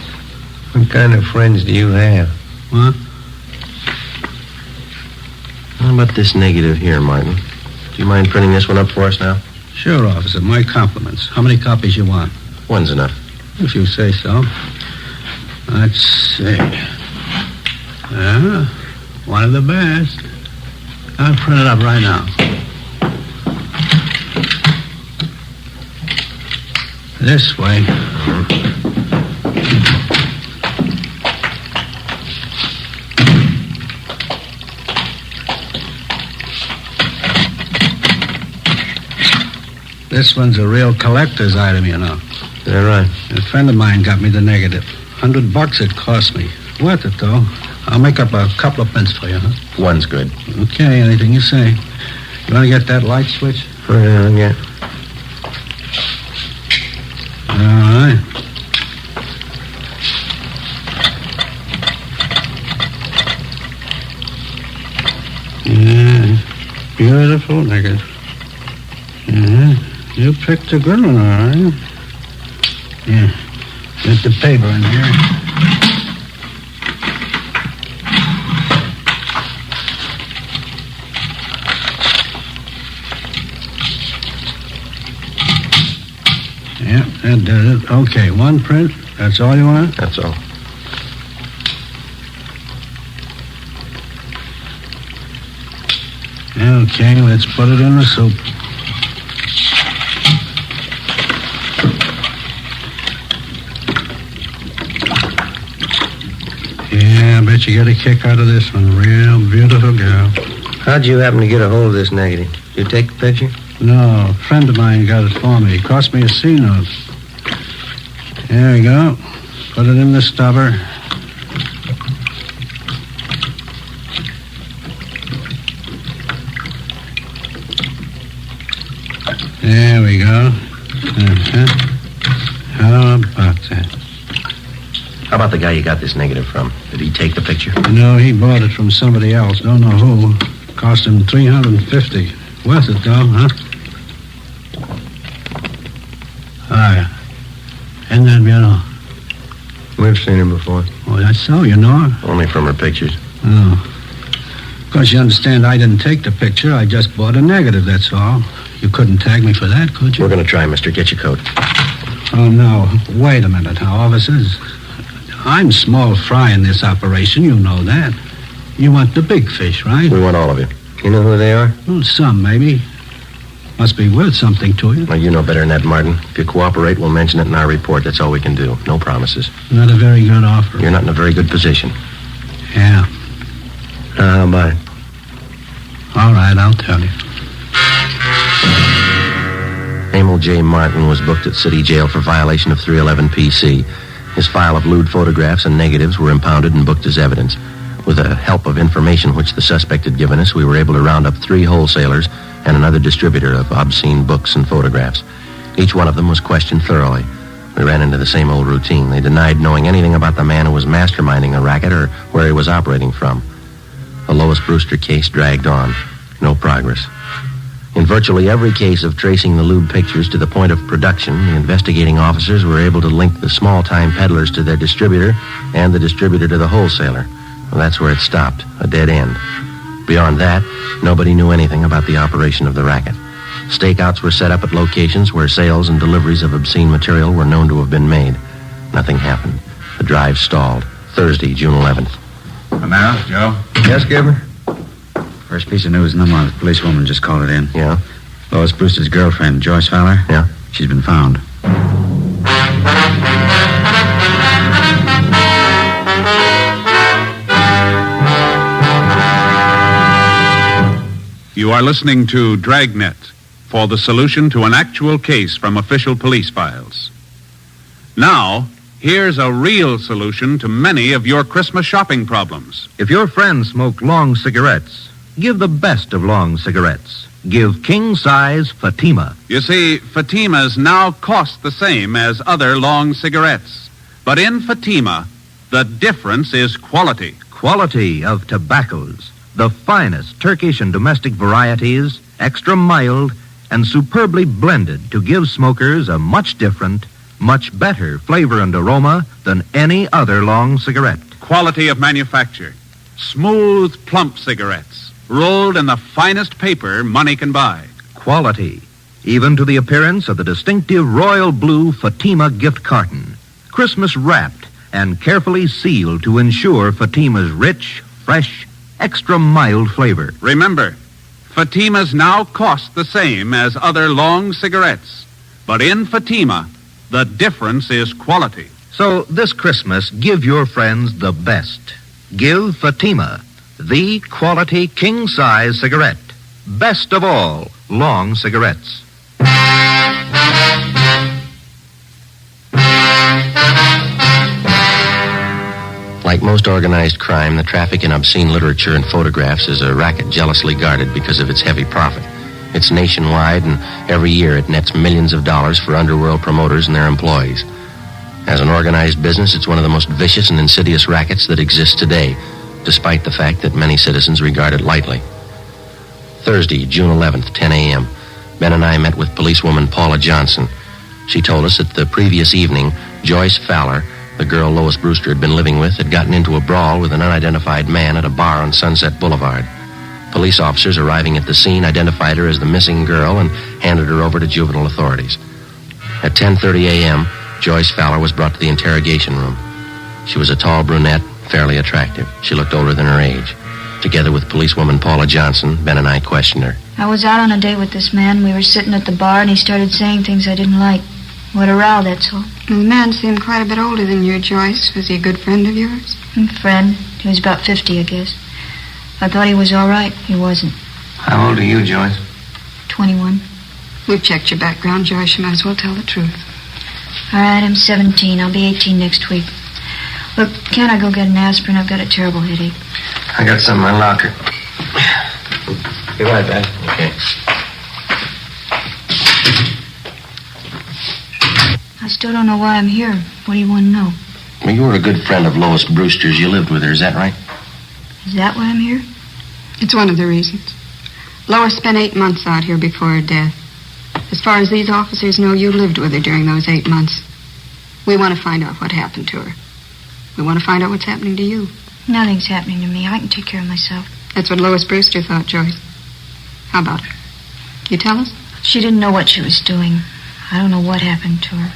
What kind of friends do you have? What? How about this negative here, Martin? Do you mind printing this one up for us now? Sure, officer. My compliments. How many copies you want? One's enough. If you say so. Let's see. One of the best. I'll print it up right now. This way. This one's a real collector's item, you know. Is that right? A friend of mine got me the negative. $100 it cost me. Worth it, though. I'll make up a couple of prints for you, huh? One's good. Okay, anything you say. You want to get that light switch? Yeah. All right. Yeah, beautiful negative. Yeah, you picked a good one, all right. Yeah, get the paper in here. Yeah, that does it. Okay, one print. That's all you want? That's all. Okay, let's put it in the soup. Yeah, I bet you get a kick out of this one. Real beautiful girl. How'd you happen to get a hold of this negative? Did you take the picture? No, a friend of mine got it for me. It cost me a C-note. There we go. Put it in the stubber. There we go. How about that? How about the guy you got this negative from? Did he take the picture? No, he bought it from somebody else. Don't know who. Cost him $350. Worth it, though, huh? Hi. Isn't that beautiful? We've seen her before. Oh, that's so, you know her? Only from her pictures. Oh. Of course, you understand I didn't take the picture. I just bought a negative, that's all. You couldn't tag me for that, could you? We're going to try, mister. Get your coat. Oh, no. Wait a minute now, officers. I'm small fry in this operation. You know that. You want the big fish, right? We want all of you. You know who they are? Well, some, maybe. Must be worth something to you. Well, you know better than that, Martin. If you cooperate, we'll mention it in our report. That's all we can do. No promises. Not a very good offer. You're not in a very good position. Yeah. How about it? All right, I'll tell you. Emil J. Martin was booked at City Jail for violation of 311 PC. His file of lewd photographs and negatives were impounded and booked as evidence. With the help of information which the suspect had given us, we were able to round up 3 wholesalers and another distributor of obscene books and photographs. Each one of them was questioned thoroughly. We ran into the same old routine. They denied knowing anything about the man who was masterminding the racket or where he was operating from. The Lois Brewster case dragged on. No progress. In virtually every case of tracing the lewd pictures to the point of production, the investigating officers were able to link the small-time peddlers to their distributor and the distributor to the wholesaler. Well, that's where it stopped, a dead end. Beyond that, nobody knew anything about the operation of the racket. Stakeouts were set up at locations where sales and deliveries of obscene material were known to have been made. Nothing happened. The drive stalled. Thursday, June 11th. Well, now, Joe? Yes, Gilbert? First piece of news in the month. Policewoman just called it in. Yeah? Lois Brewster's girlfriend, Joyce Fowler. Yeah? She's been found. You are listening to Dragnet for the solution to an actual case from official police files. Now, here's a real solution to many of your Christmas shopping problems. If your friends smoke long cigarettes, give the best of long cigarettes. Give king-size Fatima. You see, Fatimas now cost the same as other long cigarettes. But in Fatima, the difference is quality. Quality of tobaccos. The finest Turkish and domestic varieties, extra mild and superbly blended to give smokers a much different, much better flavor and aroma than any other long cigarette. Quality of manufacture. Smooth, plump cigarettes, rolled in the finest paper money can buy. Quality, even to the appearance of the distinctive royal blue Fatima gift carton. Christmas wrapped and carefully sealed to ensure Fatima's rich, fresh, extra mild flavor. Remember, Fatimas now cost the same as other long cigarettes. But in Fatima, the difference is quality. So this Christmas, give your friends the best. Give Fatima, the quality king-size cigarette. Best of all long cigarettes. Like most organized crime, the traffic in obscene literature and photographs is a racket jealously guarded because of its heavy profit. It's nationwide, and every year it nets millions of dollars for underworld promoters and their employees. As an organized business, it's one of the most vicious and insidious rackets that exists today, despite the fact that many citizens regard it lightly. Thursday, June 11th, 10 a.m., Ben and I met with policewoman Paula Johnson. She told us that the previous evening, Joyce Fowler, the girl Lois Brewster had been living with, had gotten into a brawl with an unidentified man at a bar on Sunset Boulevard. Police officers arriving at the scene identified her as the missing girl and handed her over to juvenile authorities. At 10:30 a.m., Joyce Fowler was brought to the interrogation room. She was a tall brunette, fairly attractive. She looked older than her age. Together with policewoman Paula Johnson, Ben and I questioned her. I was out on a date with this man. We were sitting at the bar, and he started saying things I didn't like. What a row, that's all. The man seemed quite a bit older than you, Joyce. Was he a good friend of yours? Friend. He was about 50, I guess. I thought he was all right. He wasn't. How old are you, Joyce? 21. We've checked your background, Joyce. You might as well tell the truth. All right, I'm 17. I'll be 18 next week. Look, can't I go get an aspirin? I've got a terrible headache. I got some in my locker. Be right back. Okay. I still don't know why I'm here. What do you want to know? Well, you were a good friend of Lois Brewster's. You lived with her, is that right? Is that why I'm here? It's one of the reasons. Lois spent 8 months out here before her death. As far as these officers know, you lived with her during those 8 months. We want to find out what happened to her. We want to find out what's happening to you. Nothing's happening to me. I can take care of myself. That's what Lois Brewster thought, Joyce. How about it? You tell us? She didn't know what she was doing. I don't know what happened to her.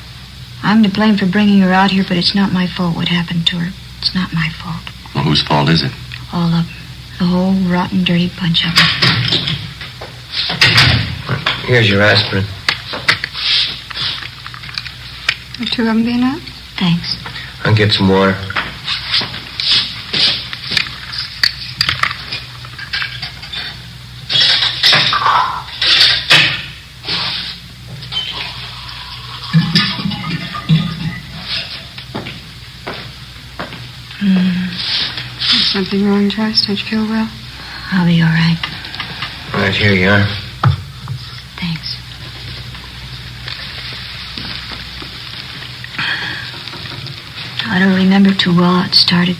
I'm to blame for bringing her out here, but it's not my fault what happened to her. It's not my fault. Well, whose fault is it? All of them. The whole rotten, dirty bunch of them. Here's your aspirin. The two of them being up? Thanks. I'll get some water. Is something wrong, Joyce? Don't you feel well? I'll be all right. Right, here you are. Thanks. I don't remember too well how it started.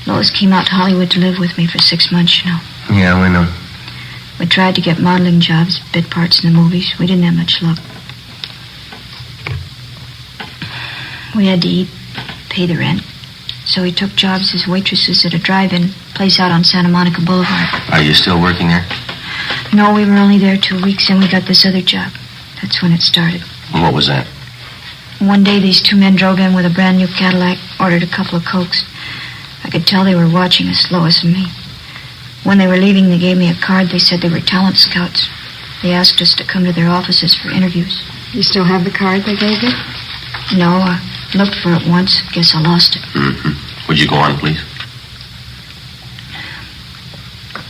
Lois came out to Hollywood to live with me for 6 months, you know. Yeah, we know. We tried to get modeling jobs, bit parts in the movies. We didn't have much luck. We had to eat, pay the rent. So we took jobs as waitresses at a drive-in place out on Santa Monica Boulevard. Are you still working there? No, we were only there 2 weeks, and we got this other job. That's when it started. And what was that? One day, these two men drove in with a brand new Cadillac, ordered a couple of Cokes. I could tell they were watching us, Lois and me. When they were leaving, they gave me a card. They said they were talent scouts. They asked us to come to their offices for interviews. You still have the card they gave you? No, I looked for it once. Guess I lost it. Mm-hmm. Would you go on, please?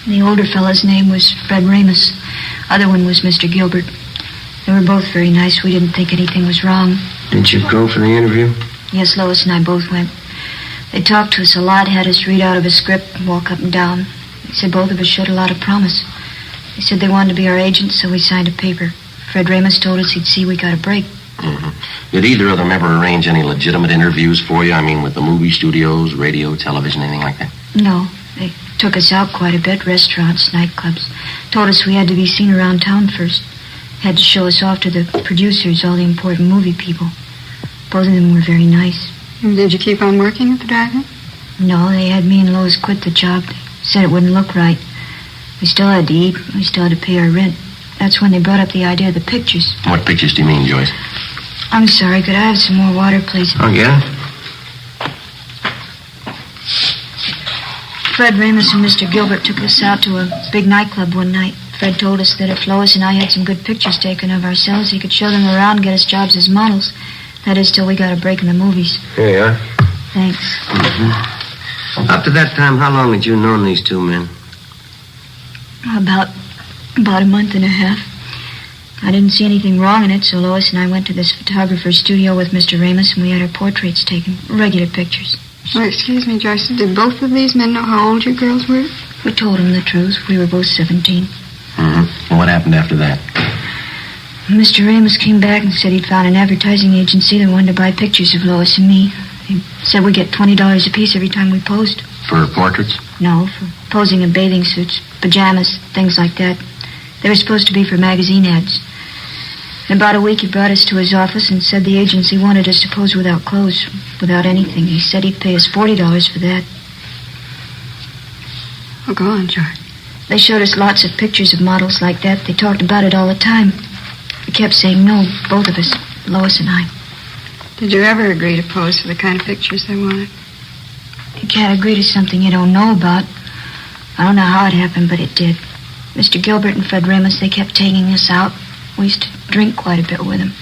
The older fellow's name was Fred Ramus. Other one was Mr. Gilbert. They were both very nice. We didn't think anything was wrong. Didn't you go for the interview? Yes, Lois and I both went. They talked to us a lot, had us read out of a script and walk up and down. They said both of us showed a lot of promise. They said they wanted to be our agents, so we signed a paper. Fred Ramus told us he'd see we got a break. Mm-hmm. Did either of them ever arrange any legitimate interviews for you? I mean, with the movie studios, radio, television, anything like that? No. They took us out quite a bit, restaurants, nightclubs. Told us we had to be seen around town first. Had to show us off to the producers, all the important movie people. Both of them were very nice. And did you keep on working at the drive-in? No, they had me and Lois quit the job. They said it wouldn't look right. We still had to eat. We still had to pay our rent. That's when they brought up the idea of the pictures. What pictures do you mean, Joyce? I'm sorry. Could I have some more water, please? Oh, yeah? Fred Ramus and Mr. Gilbert took us out to a big nightclub one night. Fred told us that if Lois and I had some good pictures taken of ourselves, he could show them around and get us jobs as models. That is, till we got a break in the movies. Here you are. Thanks. Mm-hmm. Up to that time, how long had you known these two men? About a month and a half. I didn't see anything wrong in it, so Lois and I went to this photographer's studio with Mr. Ramus, and we had our portraits taken. Regular pictures. Oh, excuse me, Joyce. Did both of these men know how old you girls were? We told them the truth. We were both 17. Mm-hmm. And what happened after that? Mr. Ramus came back and said he'd found an advertising agency that wanted to buy pictures of Lois and me. He said we get $20 apiece every time we posed. For portraits? No, for posing in bathing suits, pajamas, things like that. They were supposed to be for magazine ads. In about a week, he brought us to his office and said the agency wanted us to pose without clothes, without anything. He said he'd pay us $40 for that. Oh, go on, George. They showed us lots of pictures of models like that. They talked about it all the time. We kept saying no, both of us, Lois and I. Did you ever agree to pose for the kind of pictures they wanted? You can't agree to something you don't know about. I don't know how it happened, but it did. Mr. Gilbert and Fred Ramus, they kept taking us out. We used to drink quite a bit with them.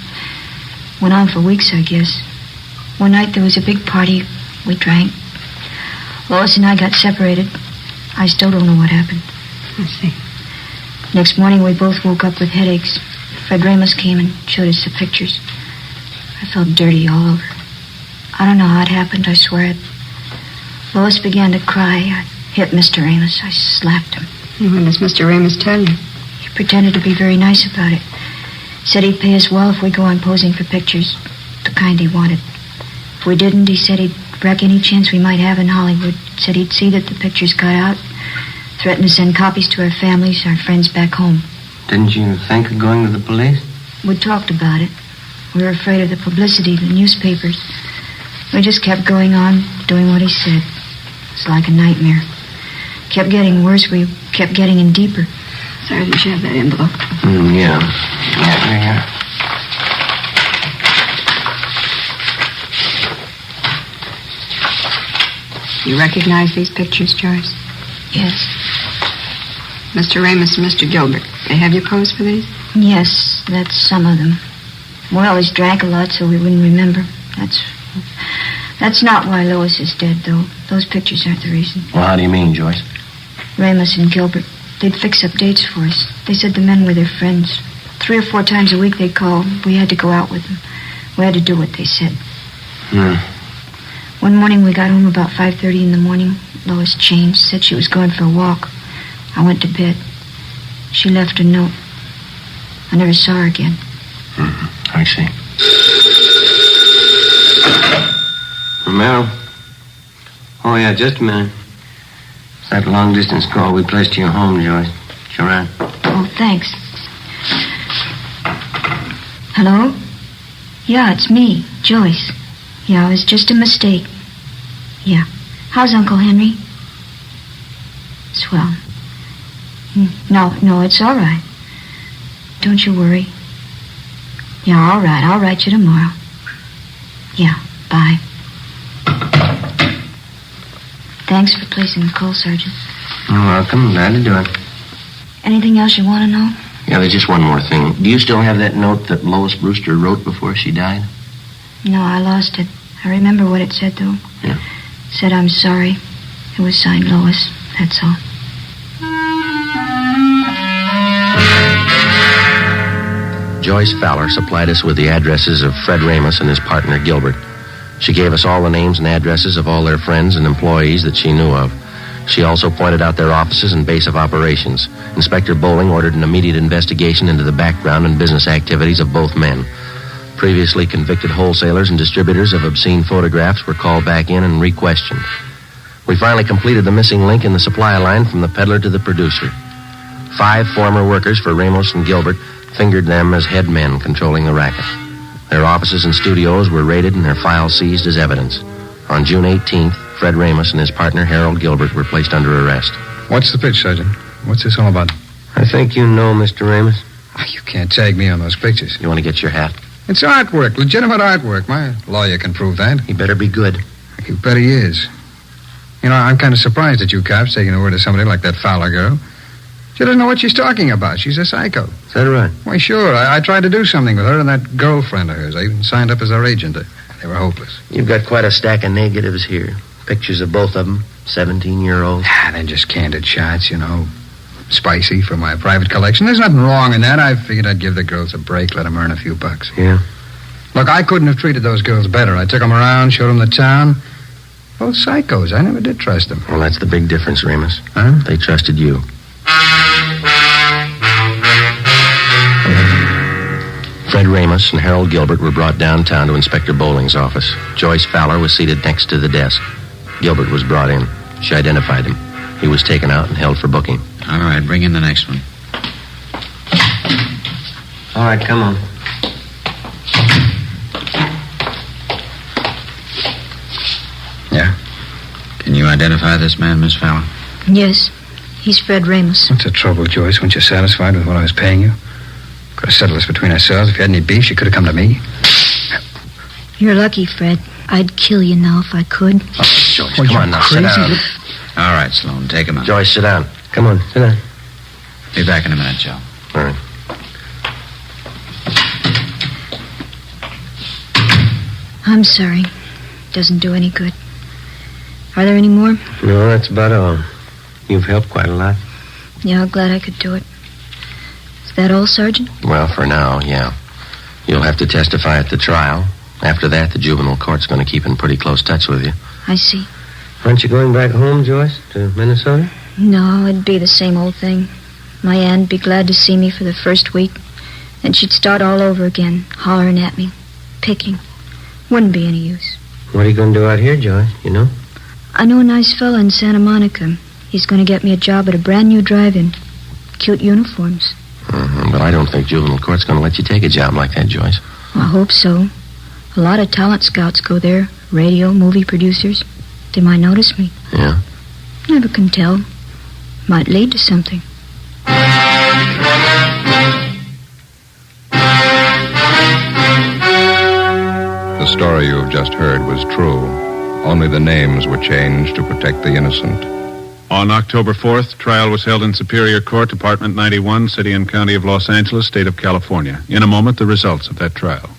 Went on for weeks, I guess. One night there was a big party. We drank. Lois and I got separated. I still don't know what happened. I see. Next morning, we both woke up with headaches. Fred Ramus came and showed us the pictures. I felt dirty all over. I don't know how it happened, I swear it. Lois began to cry. I hit Mr. Ramus. I slapped him. And what does Mr. Ramus tell you? He pretended to be very nice about it. Said he'd pay us well if we go on posing for pictures, the kind he wanted. If we didn't, he said he'd wreck any chance we might have in Hollywood. Said he'd see that the pictures got out. Threatened to send copies to our families, our friends back home. Didn't you think of going to the police? We talked about it. We were afraid of the publicity, the newspapers. We just kept going on, doing what he said. It's like a nightmare. kept getting worse. We kept getting in deeper. Sergeant, you have that envelope? Yeah. Yeah. You recognize these pictures, Joyce? Yes. Mr. Ramos and Mr. Gilbert, they have you posed for these? Yes, that's some of them. We always drank a lot, so we wouldn't remember. That's not why Lois is dead, though. Those pictures aren't the reason. Well, how do you mean, Joyce? Ramos and Gilbert, they'd fix up dates for us. They said the men were their friends. 3 or 4 times a week they'd call. We had to go out with them. We had to do what they said. One morning we got home about 5:30 in the morning. Lois changed, said she was going for a walk. I went to bed. She left a note. I never saw her again. I see. Romero? Oh, yeah, just a minute. It's that long-distance call we placed to your home, Joyce. It's all right. Oh, thanks. Hello? Yeah, it's me, Joyce. Yeah, it was just a mistake. Yeah. How's Uncle Henry? Swell. No, it's all right. Don't you worry. Yeah, all right. I'll write you tomorrow. Yeah, bye. Thanks for placing the call, Sergeant. You're welcome. Glad to do it. Anything else you want to know? Yeah, there's just one more thing. Do you still have that note that Lois Brewster wrote before she died? No, I lost it. I remember what it said, though. Yeah. It said, I'm sorry. It was signed Lois. That's all. Joyce Fowler supplied us with the addresses of Fred Ramos and his partner, Gilbert. She gave us all the names and addresses of all their friends and employees that she knew of. She also pointed out their offices and base of operations. Inspector Bowling ordered an immediate investigation into the background and business activities of both men. Previously convicted wholesalers and distributors of obscene photographs were called back in and re-questioned. We finally completed the missing link in the supply line from the peddler to the producer. 5 former workers for Ramos and Gilbert fingered them as head men controlling the racket. Their offices and studios were raided and their files seized as evidence. On June 18th, Fred Ramos and his partner, Harold Gilbert, were placed under arrest. What's the pitch, Sergeant? What's this all about? I think you know, Mr. Ramos. You can't tag me on those pictures. You want to get your hat? It's artwork, legitimate artwork. My lawyer can prove that. He better be good. You bet he is. You know, I'm kind of surprised at you cops taking the word of somebody like that Fowler girl. She doesn't know what she's talking about. She's a psycho. Is that right? Why, sure. I tried to do something with her and that girlfriend of hers. I even signed up as her agent. They were hopeless. You've got quite a stack of negatives here. Pictures of both of them, 17-year-olds. They're just candid shots, you know. Spicy for my private collection. There's nothing wrong in that. I figured I'd give the girls a break, let them earn a few bucks. Yeah? Look, I couldn't have treated those girls better. I took them around, showed them the town. Both psychos. I never did trust them. Well, that's the big difference, Ramos. Huh? They trusted you. Fred Ramos and Harold Gilbert were brought downtown to Inspector Bowling's office. Joyce Fowler was seated next to the desk. Gilbert was brought in. She identified him. He was taken out and held for booking. All right, bring in the next one. All right, come on. Yeah? Can you identify this man, Miss Fowler? Yes, he's Fred Ramos. What's the trouble, Joyce? Weren't you satisfied with what I was paying you? Could have settled this between ourselves. If you had any beef, you could have come to me. You're lucky, Fred. I'd kill you now if I could. Oh, Joyce, come on now, sit down. All right, Sloan, take him out. Joyce, sit down. Come on, sit down. Be back in a minute, Joe. All right. I'm sorry. Doesn't do any good. Are there any more? No, that's about all. You've helped quite a lot. Yeah, I'm glad I could do it. Is that all, Sergeant? Well, for now, yeah. You'll have to testify at the trial. After that, the juvenile court's going to keep in pretty close touch with you. I see. Aren't you going back home, Joyce, to Minnesota? No, it'd be the same old thing. My aunt'd be glad to see me for the first week. Then she'd start all over again, hollering at me, picking. Wouldn't be any use. What are you going to do out here, Joyce, you know? I know a nice fella in Santa Monica. He's going to get me a job at a brand new drive-in. Cute uniforms. But I don't think juvenile court's going to let you take a job like that, Joyce. Well, I hope so. A lot of talent scouts go there. Radio, movie producers. They might notice me. Yeah? Never can tell. Might lead to something. The story you have just heard was true. Only the names were changed to protect the innocent. On October 4th, trial was held in Superior Court, Department 91, City and County of Los Angeles, State of California. In a moment, the results of that trial.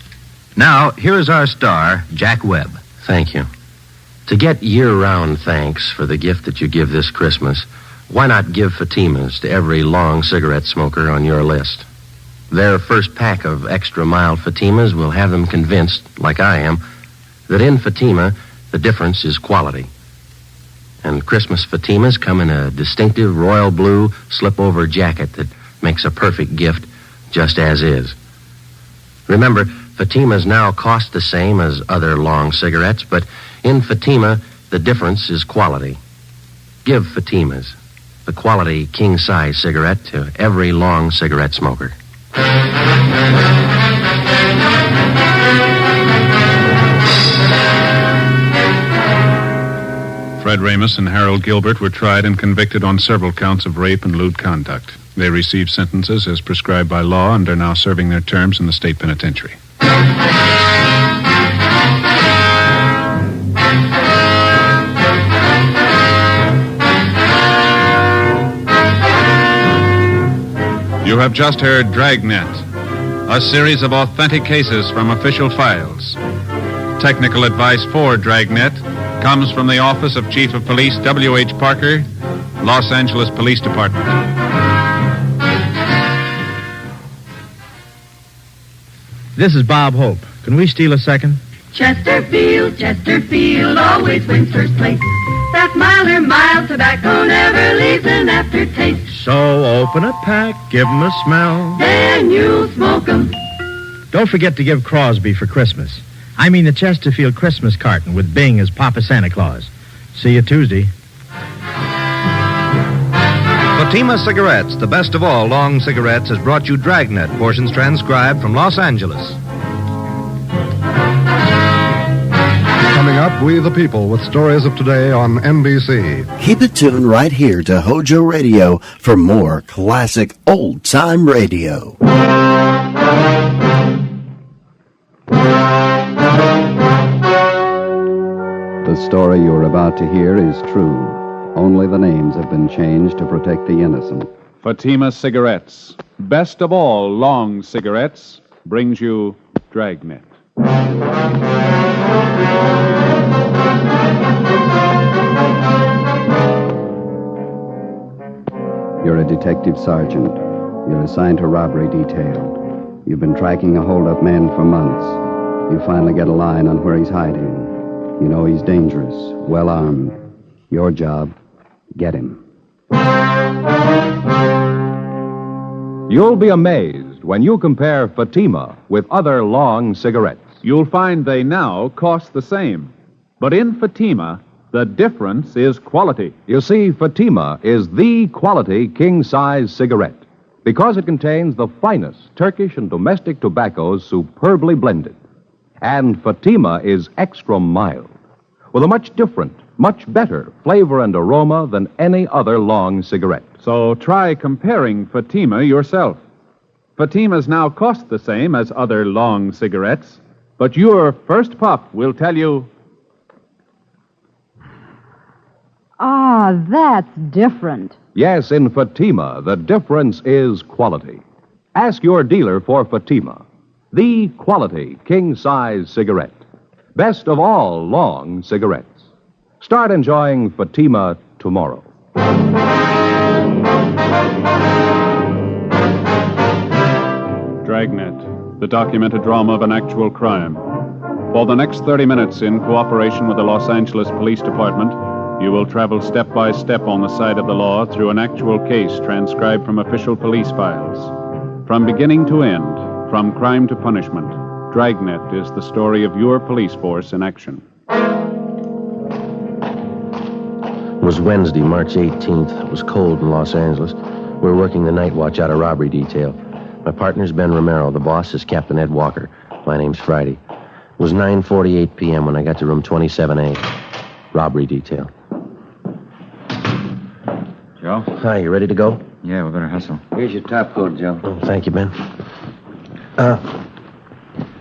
Now, here is our star, Jack Webb. Thank you. To get year-round thanks for the gift that you give this Christmas, why not give Fatimas to every long cigarette smoker on your list? Their first pack of extra mild Fatimas will have them convinced, like I am, that in Fatima, the difference is quality. And Christmas Fatimas come in a distinctive royal blue slip-over jacket that makes a perfect gift just as is. Remember, Fatimas now cost the same as other long cigarettes, but in Fatima, the difference is quality. Give Fatimas, the quality king-size cigarette, to every long cigarette smoker. Fred Ramus and Harold Gilbert were tried and convicted on several counts of rape and lewd conduct. They received sentences as prescribed by law and are now serving their terms in the state penitentiary. You have just heard Dragnet, a series of authentic cases from official files. Technical advice for Dragnet comes from the Office of Chief of Police W.H. Parker, Los Angeles Police Department. This is Bob Hope. Can we steal a second? Chesterfield always wins first place. That mild tobacco never leaves an aftertaste. So open a pack, give 'em a smell. Then you'll smoke 'em. Don't forget to give Crosby for Christmas. I mean the Chesterfield Christmas carton with Bing as Papa Santa Claus. See you Tuesday. Fatima Cigarettes, the best of all long cigarettes, has brought you Dragnet, portions transcribed from Los Angeles. Coming up, We the People with stories of today on NBC. Keep it tuned right here to HOJO Radio for more classic old-time radio. The story you're about to hear is true. Only the names have been changed to protect the innocent. Fatima Cigarettes, best of all long cigarettes, brings you Dragnet. You're a detective sergeant. You're assigned to robbery detail. You've been tracking a hold-up man for months. You finally get a line on where he's hiding. You know he's dangerous, well-armed. Your job, get him. You'll be amazed when you compare Fatima with other long cigarettes. You'll find they now cost the same. But in Fatima, the difference is quality. You see, Fatima is the quality king-size cigarette because it contains the finest Turkish and domestic tobaccos superbly blended. And Fatima is extra mild, with a much different, much better flavor and aroma than any other long cigarette. So try comparing Fatima yourself. Fatimas now cost the same as other long cigarettes, but your first puff will tell you... Ah, that's different. Yes, in Fatima, the difference is quality. Ask your dealer for Fatima, the quality king-size cigarette. Best of all long cigarettes. Start enjoying Fatima tomorrow. Dragnet, the documented drama of an actual crime. For the next 30 minutes, in cooperation with the Los Angeles Police Department, you will travel step by step on the side of the law through an actual case transcribed from official police files. From beginning to end, from crime to punishment, Dragnet is the story of your police force in action. It was Wednesday, March 18th. It was cold in Los Angeles. We were working the night watch out of robbery detail. My partner's Ben Romero. The boss is Captain Ed Walker. My name's Friday. It was 9:48 p.m. when I got to room 27A. Robbery detail. Joe? Hi, you ready to go? Yeah, we better hustle. Here's your top coat, Joe. Oh, thank you, Ben.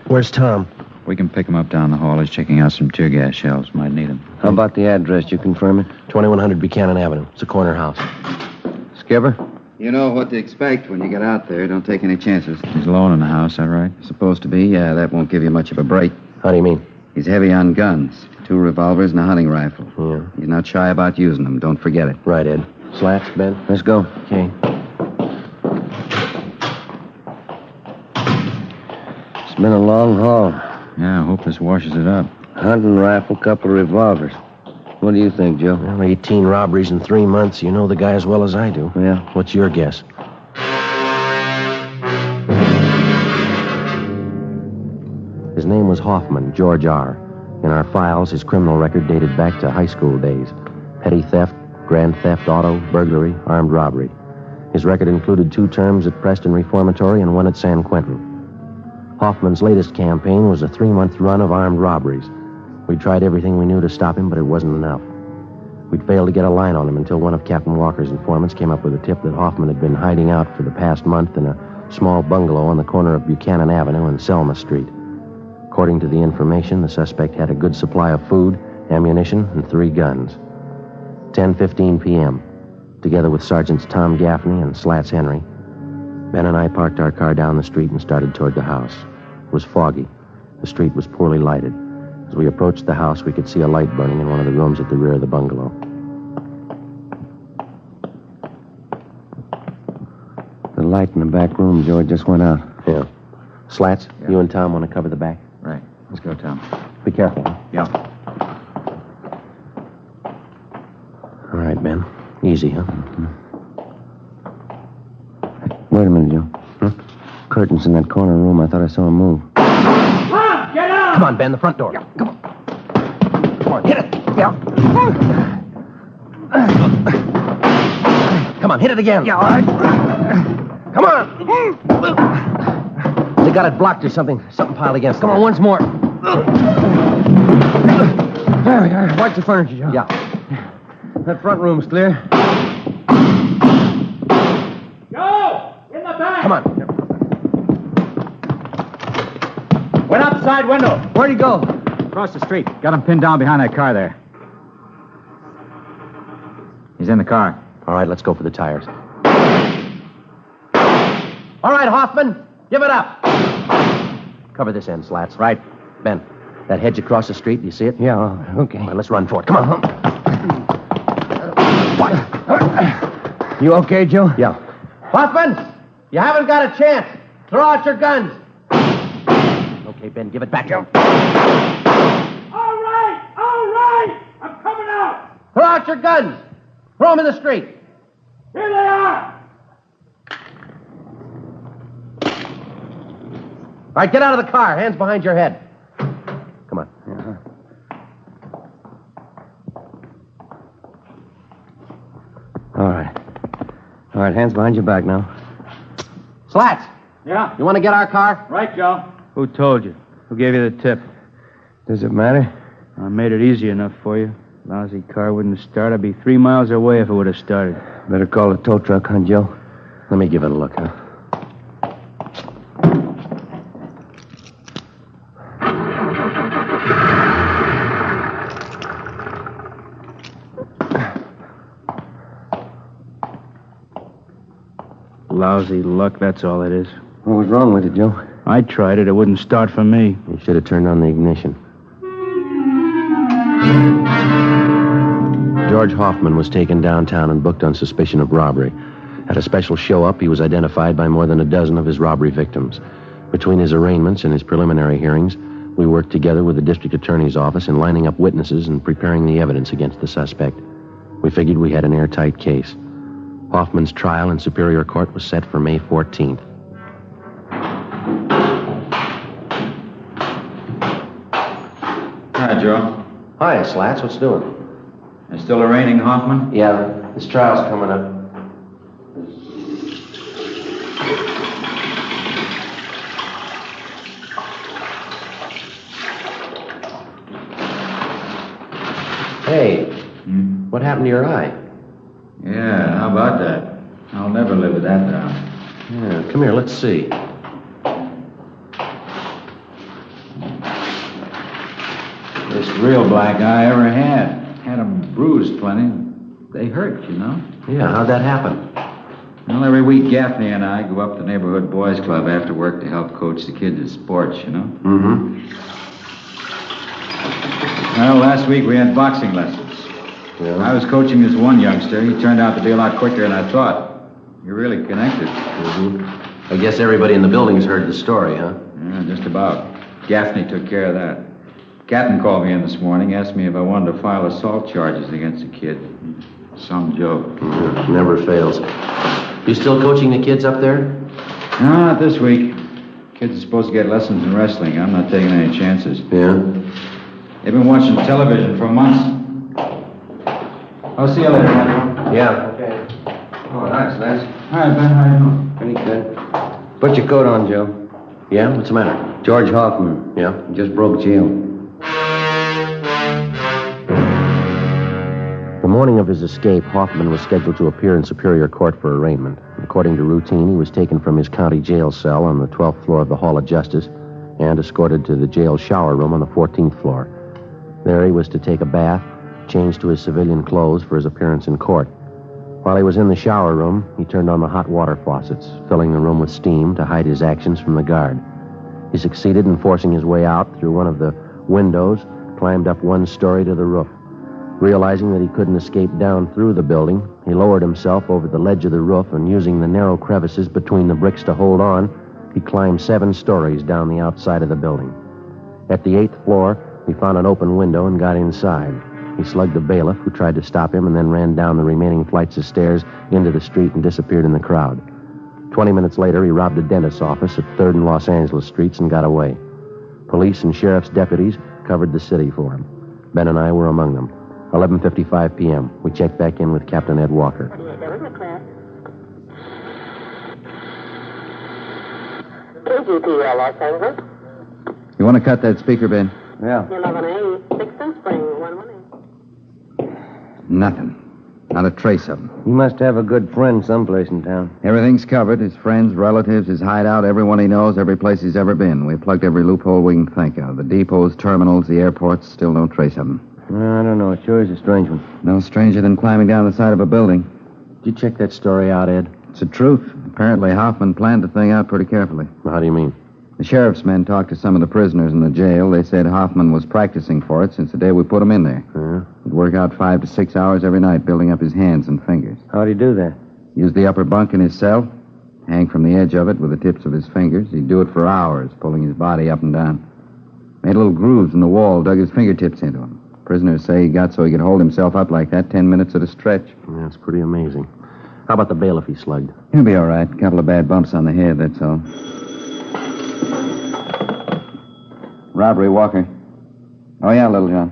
Where's Tom? We can pick him up down the hall. He's checking out some tear gas shells. Might need him. How about the address? You confirm it? 2100 Buchanan Avenue. It's a corner house. Skipper? You know what to expect when you get out there. Don't take any chances. He's alone in the house, that right? Supposed to be. Yeah, that won't give you much of a break. How do you mean? He's heavy on guns. 2 revolvers and a hunting rifle. Yeah. He's not shy about using them. Don't forget it. Right, Ed. Slats, Ben? Let's go. Okay. It's been a long haul. Yeah, I hope this washes it up. Hunting rifle, couple of revolvers. What do you think, Joe? Well, 18 robberies in 3 months. You know the guy as well as I do. Yeah. What's your guess? His name was Hoffman, George R. In our files, his criminal record dated back to high school days. Petty theft, grand theft auto, burglary, armed robbery. His record included 2 terms at Preston Reformatory and 1 at San Quentin. Hoffman's latest campaign was a 3-month run of armed robberies. We tried everything we knew to stop him, but it wasn't enough. We'd failed to get a line on him until one of Captain Walker's informants came up with a tip that Hoffman had been hiding out for the past month in a small bungalow on the corner of Buchanan Avenue and Selma Street. According to the information, the suspect had a good supply of food, ammunition, and 3 guns. 10:15 p.m., together with Sergeants Tom Gaffney and Slats Henry, Ben and I parked our car down the street and started toward the house. It was foggy. The street was poorly lighted. As we approached the house, we could see a light burning in one of the rooms at the rear of the bungalow. The light in the back room, George, just went out. Yeah. Slats, you and Tom want to cover the back? Right. Let's go, Tom. Be careful. Yeah. All right, Ben. Easy, huh? Wait a minute, Joe. Huh? Curtains in that corner room. I thought I saw him move. Come on, get out! Come on, Ben, the front door. Yeah, come on. Come on, hit it. Yeah. Come on, hit it again. Yeah, all right. Come on. They got it blocked or something. Something piled against it. Come on, once more. There we are. Watch the furniture, Joe. Yeah. That front room's clear. Go! In the back! Come on. Went out the side window. Where'd he go? Across the street. Got him pinned down behind that car there. He's in the car. All right, let's go for the tires. All right, Hoffman, give it up. Cover this end, Slats. Right. Ben, that hedge across the street, do you see it? Yeah, okay. All right, let's run for it. Come on. You okay, Joe? Yeah. Hoffman, you haven't got a chance. Throw out your guns. Okay, Ben, give it back. Joe. All right! I'm coming out! Throw out your guns. Throw them in the street. Here they are! All right, get out of the car. Hands behind your head. Come on. All right, hands behind your back now. Slats! Yeah? You want to get our car? Right, Joe. Who told you? Who gave you the tip? Does it matter? I made it easy enough for you. Lousy car wouldn't start. I'd be 3 miles away if it would have started. Better call the tow truck, huh, Joe? Let me give it a look, huh? Lousy luck, that's all it is. What was wrong with it, Joe? I tried it. It wouldn't start for me. You should have turned on the ignition. George Hoffman was taken downtown and booked on suspicion of robbery. At a special show-up, he was identified by more than a dozen of his robbery victims. Between his arraignments and his preliminary hearings, we worked together with the district attorney's office in lining up witnesses and preparing the evidence against the suspect. We figured we had an airtight case. Hoffman's trial in Superior Court was set for May 14th. Hi, Joe. Hi, Slats. What's doing? You still arraigning Hoffman? Yeah, this trial's coming up. Hey, what happened to your eye? Yeah, how about that? I'll never live with that down. Yeah, come here, let's see. First real black eye I ever had. Had 'em bruised plenty. They hurt, you know. Yeah, how'd that happen? Well, every week Gaffney and I go up to the neighborhood boys' club after work to help coach the kids at sports, you know. Mm-hmm. Well, last week we had boxing lessons. Yeah. I was coaching this one youngster. He turned out to be a lot quicker than I thought. You're really connected. Mm-hmm. I guess everybody in the building's heard the story, huh? Yeah, just about. Gaffney took care of that. Captain called me in this morning, asked me if I wanted to file assault charges against the kid. Some joke. Yeah, never fails. You still coaching the kids up there? No, not this week. Kids are supposed to get lessons in wrestling. I'm not taking any chances. Yeah? They've been watching television for months. I'll see you later, Henry. Yeah. Okay. Oh, nice, Les. All right, Ben, how you doing? Pretty good. Put your coat on, Joe. Yeah? What's the matter? George Hoffman. Yeah? Just broke jail. The morning of his escape, Hoffman was scheduled to appear in Superior Court for arraignment. According to routine, he was taken from his county jail cell on the 12th floor of the Hall of Justice and escorted to the jail shower room on the 14th floor. There he was to take a bath, change to his civilian clothes for his appearance in court. While he was in the shower room, he turned on the hot water faucets, filling the room with steam to hide his actions from the guard. He succeeded in forcing his way out through one of the windows, climbed up one story to the roof. Realizing that he couldn't escape down through the building, he lowered himself over the ledge of the roof and, using the narrow crevices between the bricks to hold on, he climbed 7 stories down the outside of the building. At the 8th floor, he found an open window and got inside. He slugged a bailiff who tried to stop him and then ran down the remaining flights of stairs into the street and disappeared in the crowd. 20 minutes later, he robbed a dentist's office at 3rd and Los Angeles Streets and got away. Police and sheriff's deputies covered the city for him. Ben and I were among them. 11:55 p.m. We checked back in with Captain Ed Walker. KGPL, Los Angeles. You want to cut that speaker, Ben? Yeah. 11A, 6th Spring, 118. Nothing. Not a trace of him. He must have a good friend someplace in town. Everything's covered. His friends, relatives, his hideout, everyone he knows, every place he's ever been. We've plugged every loophole we can think of. The depots, terminals, the airports, still no trace of him. I don't know. It sure is a strange one. No stranger than climbing down the side of a building. Did you check that story out, Ed? It's the truth. Apparently, Hoffman planned the thing out pretty carefully. How do you mean? The sheriff's men talked to some of the prisoners in the jail. They said Hoffman was practicing for it since the day we put him in there. Yeah? He'd work out 5 to 6 hours every night, building up his hands and fingers. How'd he do that? Use the upper bunk in his cell, hang from the edge of it with the tips of his fingers. He'd do it for hours, pulling his body up and down. Made little grooves in the wall, dug his fingertips into them. Prisoners say he got so he could hold himself up like that 10 minutes at a stretch. Yeah, that's pretty amazing. How about the bailiff he slugged? He'll be all right. A couple of bad bumps on the head, that's all. Robbery, Walker. Oh, yeah, Little John.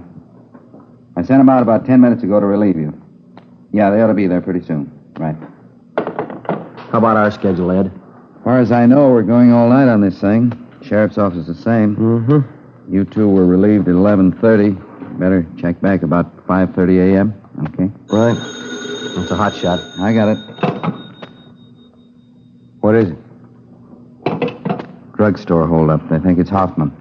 I sent him out about 10 minutes ago to relieve you. Yeah, they ought to be there pretty soon. Right. How about our schedule, Ed? As far as I know, we're going all night on this thing. Sheriff's office the same. Mm-hmm. You two were relieved at 11:30. Better check back about 5:30 a.m. Okay? Right. It's a hot shot. I got it. What is it? Drugstore holdup. They think it's Hoffman.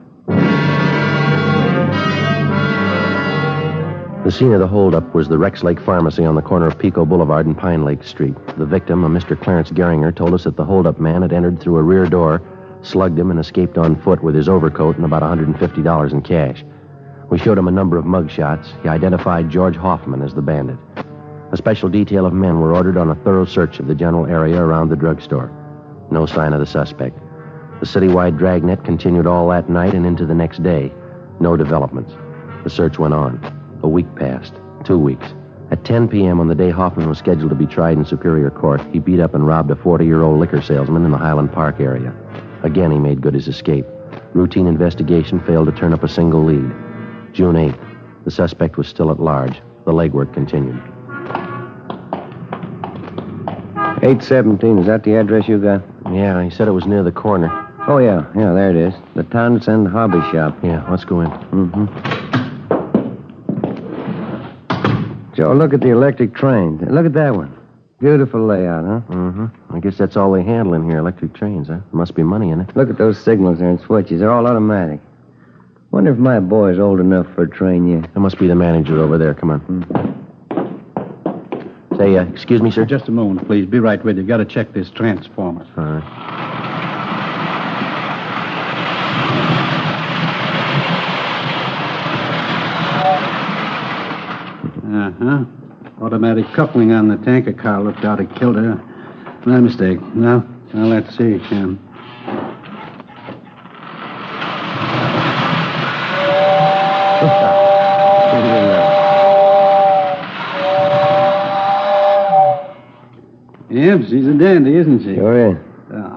The scene of the holdup was the Rex Lake Pharmacy on the corner of Pico Boulevard and Pine Lake Street. The victim, a Mr. Clarence Geringer, told us that the holdup man had entered through a rear door, slugged him, and escaped on foot with his overcoat and about $150 in cash. We showed him a number of mugshots. He identified George Hoffman as the bandit. A special detail of men were ordered on a thorough search of the general area around the drugstore. No sign of the suspect. The citywide Dragnet continued all that night and into the next day. No developments. The search went on. A week passed. 2 weeks. At 10 p.m. on the day Hoffman was scheduled to be tried in Superior Court, he beat up and robbed a 40-year-old liquor salesman in the Highland Park area. Again, he made good his escape. Routine investigation failed to turn up a single lead. June 8th. The suspect was still at large. The legwork continued. 817, is that the address you got? Yeah, he said it was near the corner. Oh, yeah, there it is. The Townsend Hobby Shop. Yeah, let's go in. Mm-hmm. Joe, look at the electric train. Look at that one. Beautiful layout, huh? Mm-hmm. I guess that's all they handle in here, electric trains, huh? Must be money in it. Look at those signals there and switches. They're all automatic. Wonder if my boy's old enough for a train yet. That must be the manager over there. Come on. Say, excuse me, sir? Just a moment, please. Be right with you. Got to check this transformer. All right. Uh-huh. Automatic coupling on the tanker car looked out of kilter. My mistake. Now let's see, Ken. Yep, she's a dandy, isn't she? Sure is.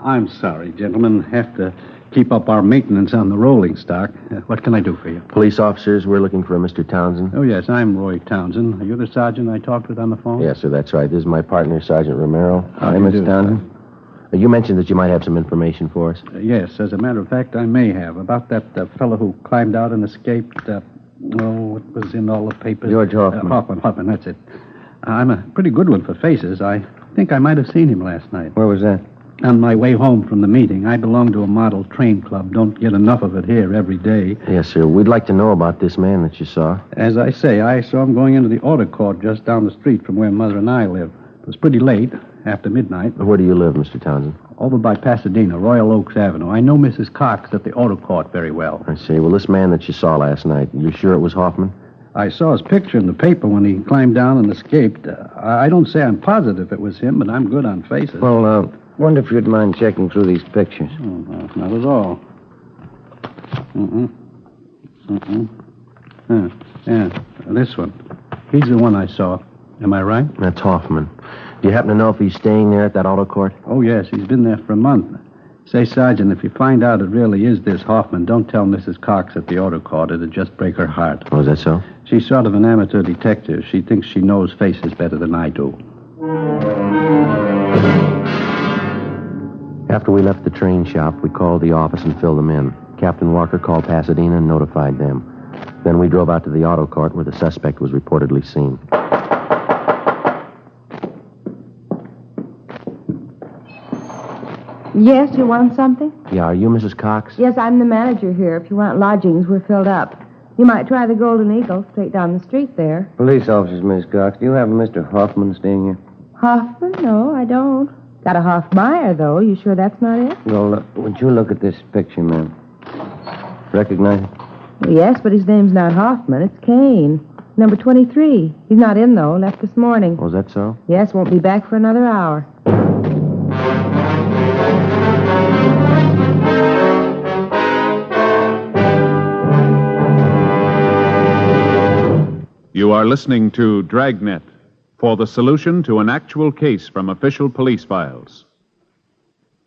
I'm sorry, gentlemen. Have to keep up our maintenance on the rolling stock. What can I do for you? Police officers, we're looking for a Mr. Townsend. Oh, yes, I'm Roy Townsend. Are you the sergeant I talked with on the phone? Yes, sir, that's right. This is my partner, Sergeant Romero. How Hi, do you Mr. do, Townsend. You mentioned that you might have some information for us. Yes, as a matter of fact, I may have. About that fellow who climbed out and escaped. What was in all the papers? George Hoffman. Hoffman, that's it. I'm a pretty good one for faces. I think I might have seen him last night. Where was that? On my way home from the meeting. I belong to a model train club. Don't get enough of it here every day. Yes, sir. We'd like to know about this man that you saw. As I say, I saw him going into the auto court just down the street from where Mother and I live. It was pretty late, after midnight. Where do you live, Mr. Townsend? Over by Pasadena, Royal Oaks Avenue. I know Mrs. Cox at the auto court very well. I see. Well, this man that you saw last night, you sure it was Hoffman? I saw his picture in the paper when he climbed down and escaped. I don't say I'm positive it was him, but I'm good on faces. Well, wonder if you'd mind checking through these pictures. Oh, no, not at all. Yeah, this one. He's the one I saw. Am I right? That's Hoffman. Do you happen to know if he's staying there at that auto court? Oh, yes. He's been there for a month. Say, Sergeant, if you find out it really is this Hoffman, don't tell Mrs. Cox at the auto court. It'd just break her heart. Oh, is that so? She's sort of an amateur detective. She thinks she knows faces better than I do. After we left the train shop, we called the office and filled them in. Captain Walker called Pasadena and notified them. Then we drove out to the auto court where the suspect was reportedly seen. Yes, you want something? Yeah, are you Mrs. Cox? Yes, I'm the manager here. If you want lodgings, we're filled up. You might try the Golden Eagle straight down the street there. Police officers, Miss Cox. Do you have a Mr. Hoffman staying here? Hoffman? No, I don't. Got a Hoffmeyer, though. You sure that's not it? Well, would you look at this picture, ma'am? Recognize it? Well, yes, but his name's not Hoffman. It's Kane. Number 23. He's not in, though. Left this morning. Was that so? Yes, won't be back for another hour. You are listening to Dragnet for the solution to an actual case from official police files.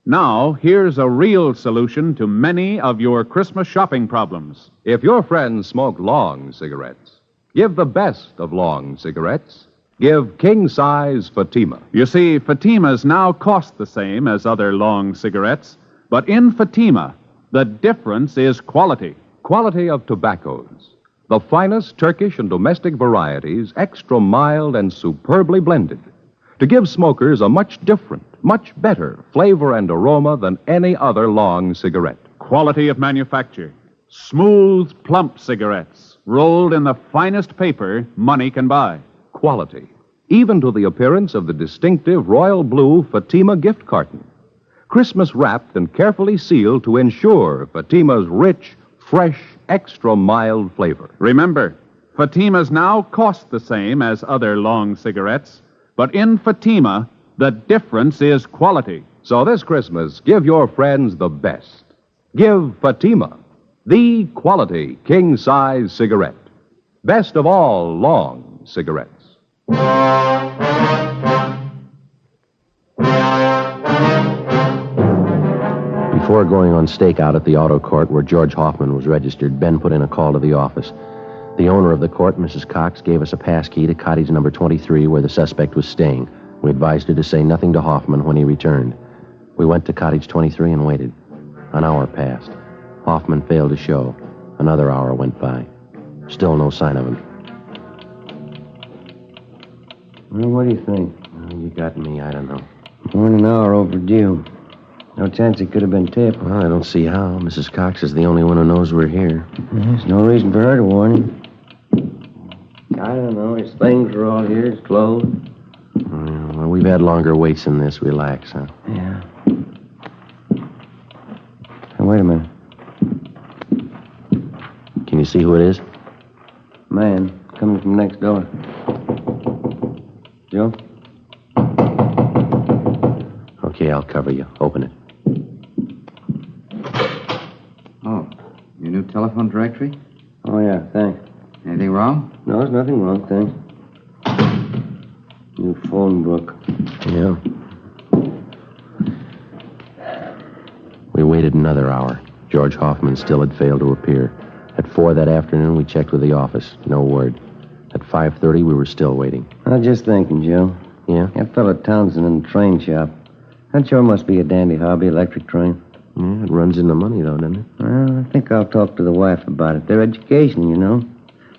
Now, here's a real solution to many of your Christmas shopping problems. If your friends smoke long cigarettes, give the best of long cigarettes. Give king-size Fatima. You see, Fatimas now cost the same as other long cigarettes, but in Fatima, the difference is quality. Quality of tobaccos. The finest Turkish and domestic varieties, extra mild and superbly blended, to give smokers a much different, much better flavor and aroma than any other long cigarette. Quality of manufacture. Smooth, plump cigarettes, rolled in the finest paper money can buy. Quality, even to the appearance of the distinctive royal blue Fatima gift carton. Christmas wrapped and carefully sealed to ensure Fatima's rich, fresh, extra mild flavor. Remember, Fatimas now cost the same as other long cigarettes, but in Fatima, the difference is quality. So this Christmas, give your friends the best. Give Fatima, the quality king-size cigarette. Best of all long cigarettes. Before going on stakeout at the auto court where George Hoffman was registered, Ben put in a call to the office. The owner of the court, Mrs. Cox, gave us a pass key to cottage number 23 where the suspect was staying. We advised her to say nothing to Hoffman when he returned. We went to cottage 23 and waited. An hour passed. Hoffman failed to show. Another hour went by. Still no sign of him. Well, what do you think? You got me, I don't know. More than an hour overdue. No chance he could have been tipped. Well, I don't see how. Mrs. Cox is the only one who knows we're here. There's no reason for her to warn him. I don't know. His things are all here. His clothes. Well, we've had longer waits than this. Relax, huh? Yeah. Hey, wait a minute. Can you see who it is? Man, coming from next door. Joe? Okay, I'll cover you. Open it. Oh, your new telephone directory? Oh, yeah, thanks. Anything wrong? No, there's nothing wrong, thanks. New phone book. Yeah. We waited another hour. George Hoffman still had failed to appear. At 4 that afternoon, we checked with the office. No word. At 5:30, we were still waiting. I was just thinking, Joe. Yeah? That fellow Townsend in the train shop. That sure must be a dandy hobby, electric train. Yeah, it runs into money, though, doesn't it? Well, I think I'll talk to the wife about it. Their education, you know.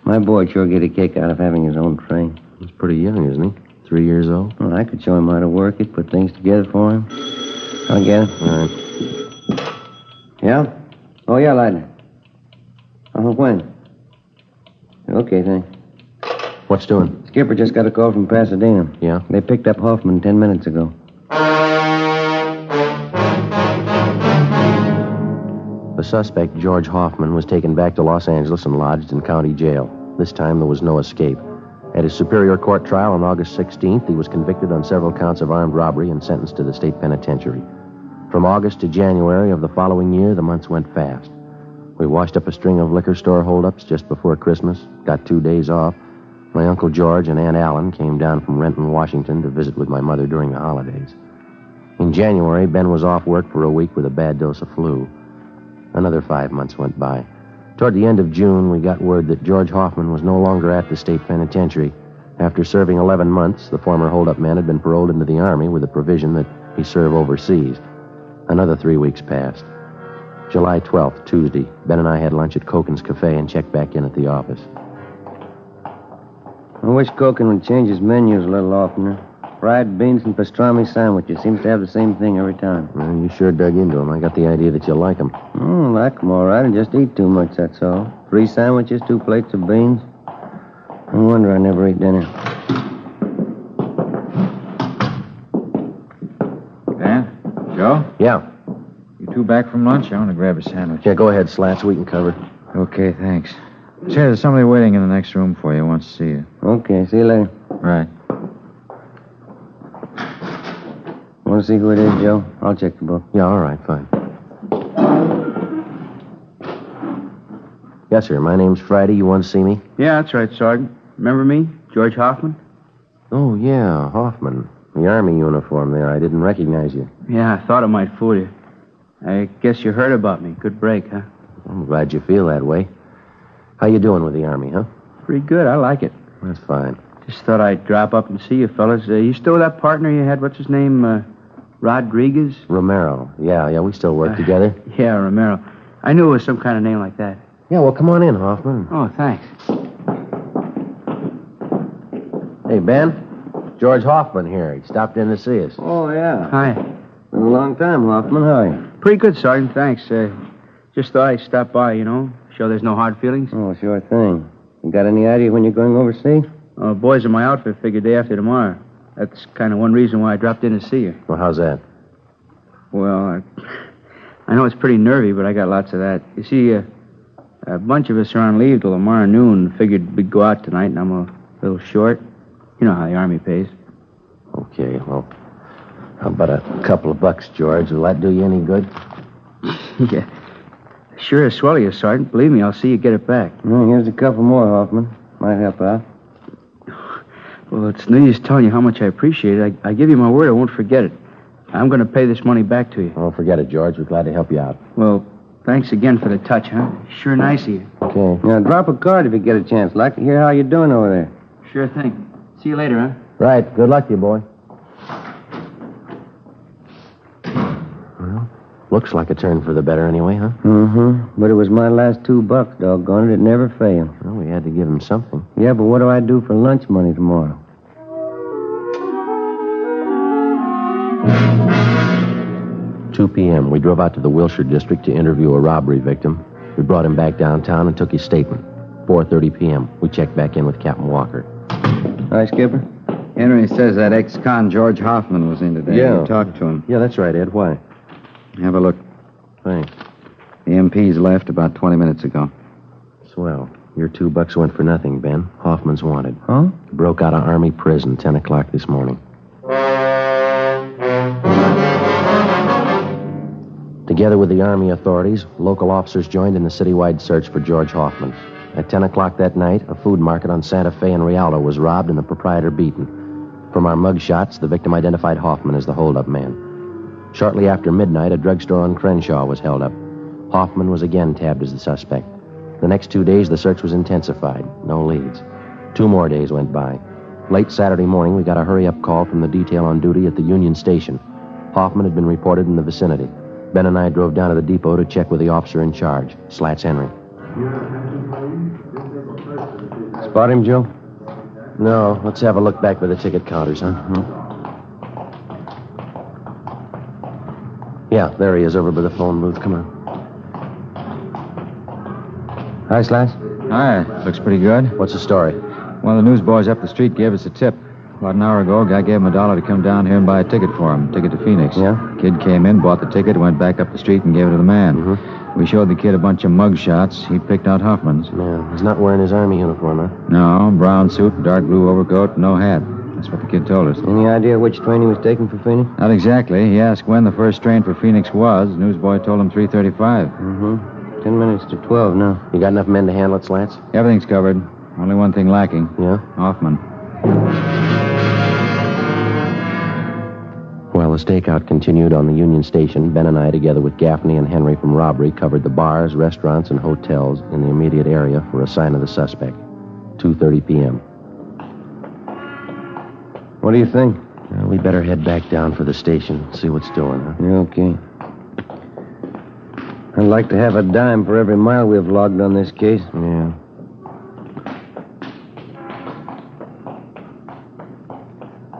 My boy'd sure get a kick out of having his own train. He's pretty young, isn't he? 3 years old? Well, I could show him how to work it, put things together for him. I'll get it. All right. Yeah? Oh, yeah, Lightner. When? Okay, thanks. What's doing? Skipper just got a call from Pasadena. Yeah? They picked up Hoffman 10 minutes ago. The suspect, George Hoffman, was taken back to Los Angeles and lodged in county jail. This time there was no escape. At his Superior Court trial on August 16th, he was convicted on several counts of armed robbery and sentenced to the state penitentiary. From August to January of the following year, the months went fast. We washed up a string of liquor store holdups just before Christmas, got 2 days off. My Uncle George and Aunt Allen came down from Renton, Washington to visit with my mother during the holidays. In January, Ben was off work for a week with a bad dose of flu. Another 5 months went by. Toward the end of June, we got word that George Hoffman was no longer at the state penitentiary. After serving 11 months, the former holdup man had been paroled into the Army with the provision that he serve overseas. Another 3 weeks passed. July 12th, Tuesday, Ben and I had lunch at Koken's Cafe and checked back in at the office. I wish Koken would change his menus a little oftener. Fried beans and pastrami sandwiches. Seems to have the same thing every time. Well, you sure dug into them. I got the idea that you like them. Like them all right. I just eat too much, that's all. 3 sandwiches, 2 plates of beans. No wonder I never eat dinner. Dan? Joe? Yeah. You two back from lunch? I want to grab a sandwich. Yeah, go ahead, Slats. We can cover. Okay, thanks. Say, there's somebody waiting in the next room for you. Wants to see you. Okay, see you later. Right. Want to see who it is, Joe? I'll check the book. Yeah, all right, fine. Yes, sir. My name's Friday. You want to see me? Yeah, that's right, Sergeant. Remember me? George Hoffman? Oh, yeah, Hoffman. The Army uniform there. I didn't recognize you. Yeah, I thought it might fool you. I guess you heard about me. Good break, huh? I'm glad you feel that way. How you doing with the Army, huh? Pretty good. I like it. That's fine. Just thought I'd drop up and see you fellas. You still that partner you had? What's his name? Rodriguez? Romero. Yeah, we still work together. Yeah, Romero. I knew it was some kind of name like that. Yeah, well, come on in, Hoffman. Oh, thanks. Hey, Ben. George Hoffman here. He stopped in to see us. Oh, yeah. Hi. Been a long time, Hoffman. How are you? Pretty good, Sergeant. Thanks. Just thought I'd stop by, you know. Show there's no hard feelings. Oh, sure thing. You got any idea when you're going overseas? Boys in my outfit figure day after tomorrow. That's kind of one reason why I dropped in to see you. Well, how's that? Well, I know it's pretty nervy, but I got lots of that. You see, a bunch of us are on leave till tomorrow noon. Figured we'd go out tonight, and I'm a little short. You know how the Army pays. Okay, well, how about a couple of bucks, George? Will that do you any good? Yeah. Sure is swell of you, Sergeant. Believe me, I'll see you get it back. Well, here's a couple more, Hoffman. Might help out. Well, it's no use telling you how much I appreciate it. I give you my word I won't forget it. I'm going to pay this money back to you. Don't forget it, George. We're glad to help you out. Well, thanks again for the touch, huh? Sure nice of you. Okay. Now, drop a card if you get a chance. Like to hear how you're doing over there. Sure thing. See you later, huh? Right. Good luck to you, boy. Well, looks like a turn for the better anyway, huh? Mm-hmm. But it was my last $2, doggone it. It never failed. Well, we had to give him something. Yeah, but what do I do for lunch money tomorrow? 2 p.m., we drove out to the Wilshire district to interview a robbery victim. We brought him back downtown and took his statement. 4:30 p.m., we checked back in with Captain Walker. Hi, Skipper. Henry says that ex-con George Hoffman was in today. Yeah. You talked to him. Yeah, that's right, Ed. Why? Have a look. Thanks. The MP's left about 20 minutes ago. Swell. Your $2 went for nothing, Ben. Hoffman's wanted. Huh? Broke out of Army prison 10 o'clock this morning. Together with the Army authorities, local officers joined in the citywide search for George Hoffman. At 10 o'clock that night, a food market on Santa Fe and Rialto was robbed and the proprietor beaten. From our mug shots, the victim identified Hoffman as the holdup man. Shortly after midnight, a drugstore on Crenshaw was held up. Hoffman was again tabbed as the suspect. The next 2 days, the search was intensified. No leads. 2 more days went by. Late Saturday morning, we got a hurry-up call from the detail on duty at the Union Station. Hoffman had been reported in the vicinity. Ben and I drove down to the depot to check with the officer in charge, Slats Henry. Spot him, Joe? No, let's have a look back by the ticket counters, huh? Yeah, there he is over by the phone booth. Come on. Hi, Slats. Hi. Looks pretty good. What's the story? One of the newsboys up the street gave us a tip. About an hour ago, a guy gave him $1 to come down here and buy a ticket for him. Ticket to Phoenix. Yeah? Kid came in, bought the ticket, went back up the street and gave it to the man. Mm-hmm. We showed the kid a bunch of mug shots. He picked out Hoffman's. Yeah, he's not wearing his Army uniform, huh? No, brown suit, dark blue overcoat, no hat. That's what the kid told us. Any idea which train he was taking for Phoenix? Not exactly. He asked when the first train for Phoenix was. The newsboy told him 3:35. 10 minutes to 12 now. You got enough men to handle it, Slats? Everything's covered. Only one thing lacking. Yeah? Hoffman. While the stakeout continued on the Union Station, Ben and I, together with Gaffney and Henry from robbery, covered the bars, restaurants, and hotels in the immediate area for a sign of the suspect. 2:30 p.m. What do you think? We better head back down for the station, see what's doing, huh? Yeah, okay. I'd like to have a dime for every mile we've logged on this case. Yeah.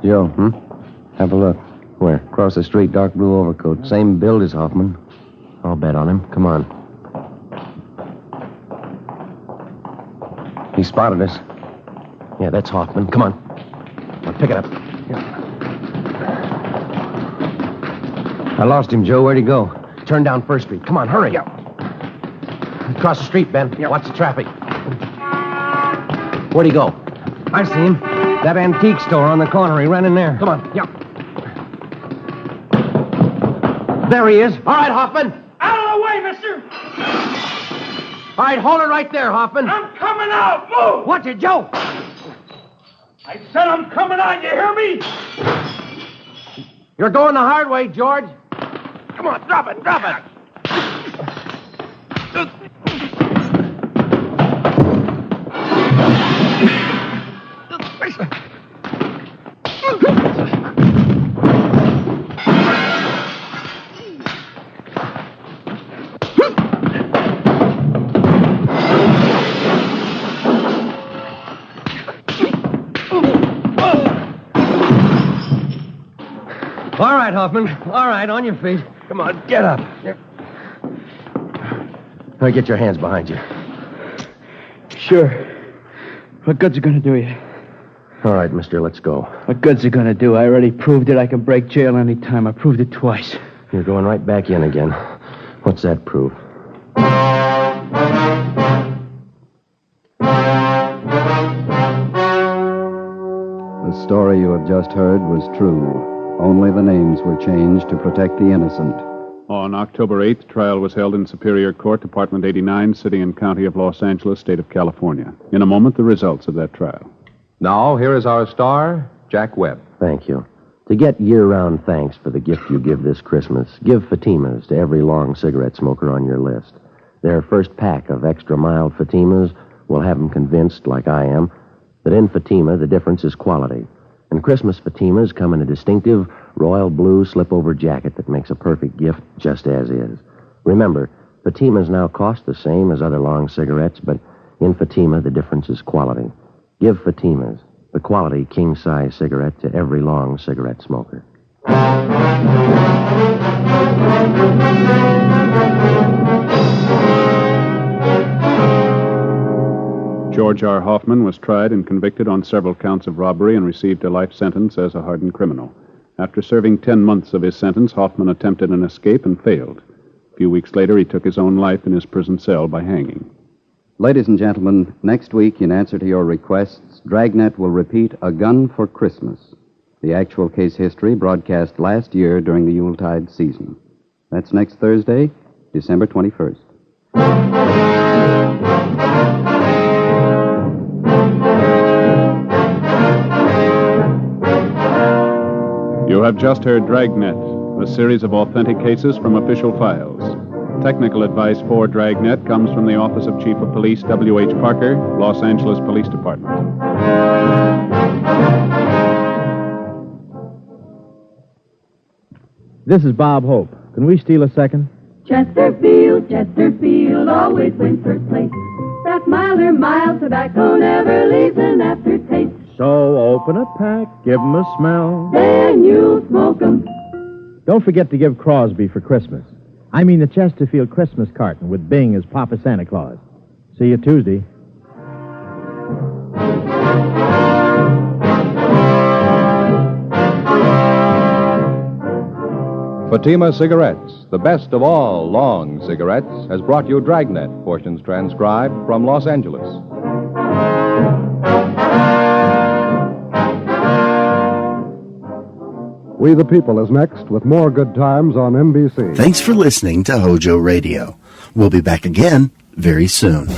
Joe, have a look. Where? Across the street, dark blue overcoat. Same build as Hoffman. I'll bet on him. Come on. He spotted us. Yeah, that's Hoffman. Come on. Now, pick it up. I lost him, Joe. Where'd he go? Turn down First Street. Come on, hurry. Yeah. Across the street, Ben. Yeah. Watch the traffic. Where'd he go? I see him. That antique store on the corner. He ran in there. Come on. Yeah. There he is. All right, Hoffman. Out of the way, mister! All right, hold it right there, Hoffman. I'm coming out! Move! Watch it, Joe! I said I'm coming out, you hear me? You're going the hard way, George. Come on, drop it, drop it! All right, Hoffman. All right, on your feet. Come on, get up. All right, get your hands behind you. Sure. What good's it gonna do you? All right, mister, let's go. What good's it gonna do? I already proved it. I can break jail any time. I proved it twice. You're going right back in again. What's that prove? The story you have just heard was true. Only the names were changed to protect the innocent. On October 8th, trial was held in Superior Court, Department 89, City and County of Los Angeles, State of California. In a moment, the results of that trial. Now, here is our star, Jack Webb. Thank you. To get year-round thanks for the gift you give this Christmas, give Fatimas to every long cigarette smoker on your list. Their first pack of extra mild Fatimas will have them convinced, like I am, that in Fatima the difference is quality. And Christmas Fatimas come in a distinctive royal blue slip-over jacket that makes a perfect gift just as is. Remember, Fatimas now cost the same as other long cigarettes, but in Fatima the difference is quality. Give Fatimas, the quality king-size cigarette, to every long cigarette smoker. George R. Hoffman was tried and convicted on several counts of robbery and received a life sentence as a hardened criminal. After serving 10 months of his sentence, Hoffman attempted an escape and failed. A few weeks later, he took his own life in his prison cell by hanging. Ladies and gentlemen, next week, in answer to your requests, Dragnet will repeat A Gun for Christmas, the actual case history broadcast last year during the Yuletide season. That's next Thursday, December 21st. You have just heard Dragnet, a series of authentic cases from official files. Technical advice for Dragnet comes from the Office of Chief of Police W.H. Parker, Los Angeles Police Department. This is Bob Hope. Can we steal a second? Chesterfield, Chesterfield always wins first place. That milder mild tobacco never leaves an aftertaste. So open a pack, give 'em a smell. Then you'll smoke 'em. Don't forget to give Crosby for Christmas. I mean the Chesterfield Christmas carton with Bing as Papa Santa Claus. See you Tuesday. Fatima Cigarettes, the best of all long cigarettes, has brought you Dragnet, portions transcribed from Los Angeles. We the People is next with more good times on NBC. Thanks for listening to HOJO Radio. We'll be back again very soon.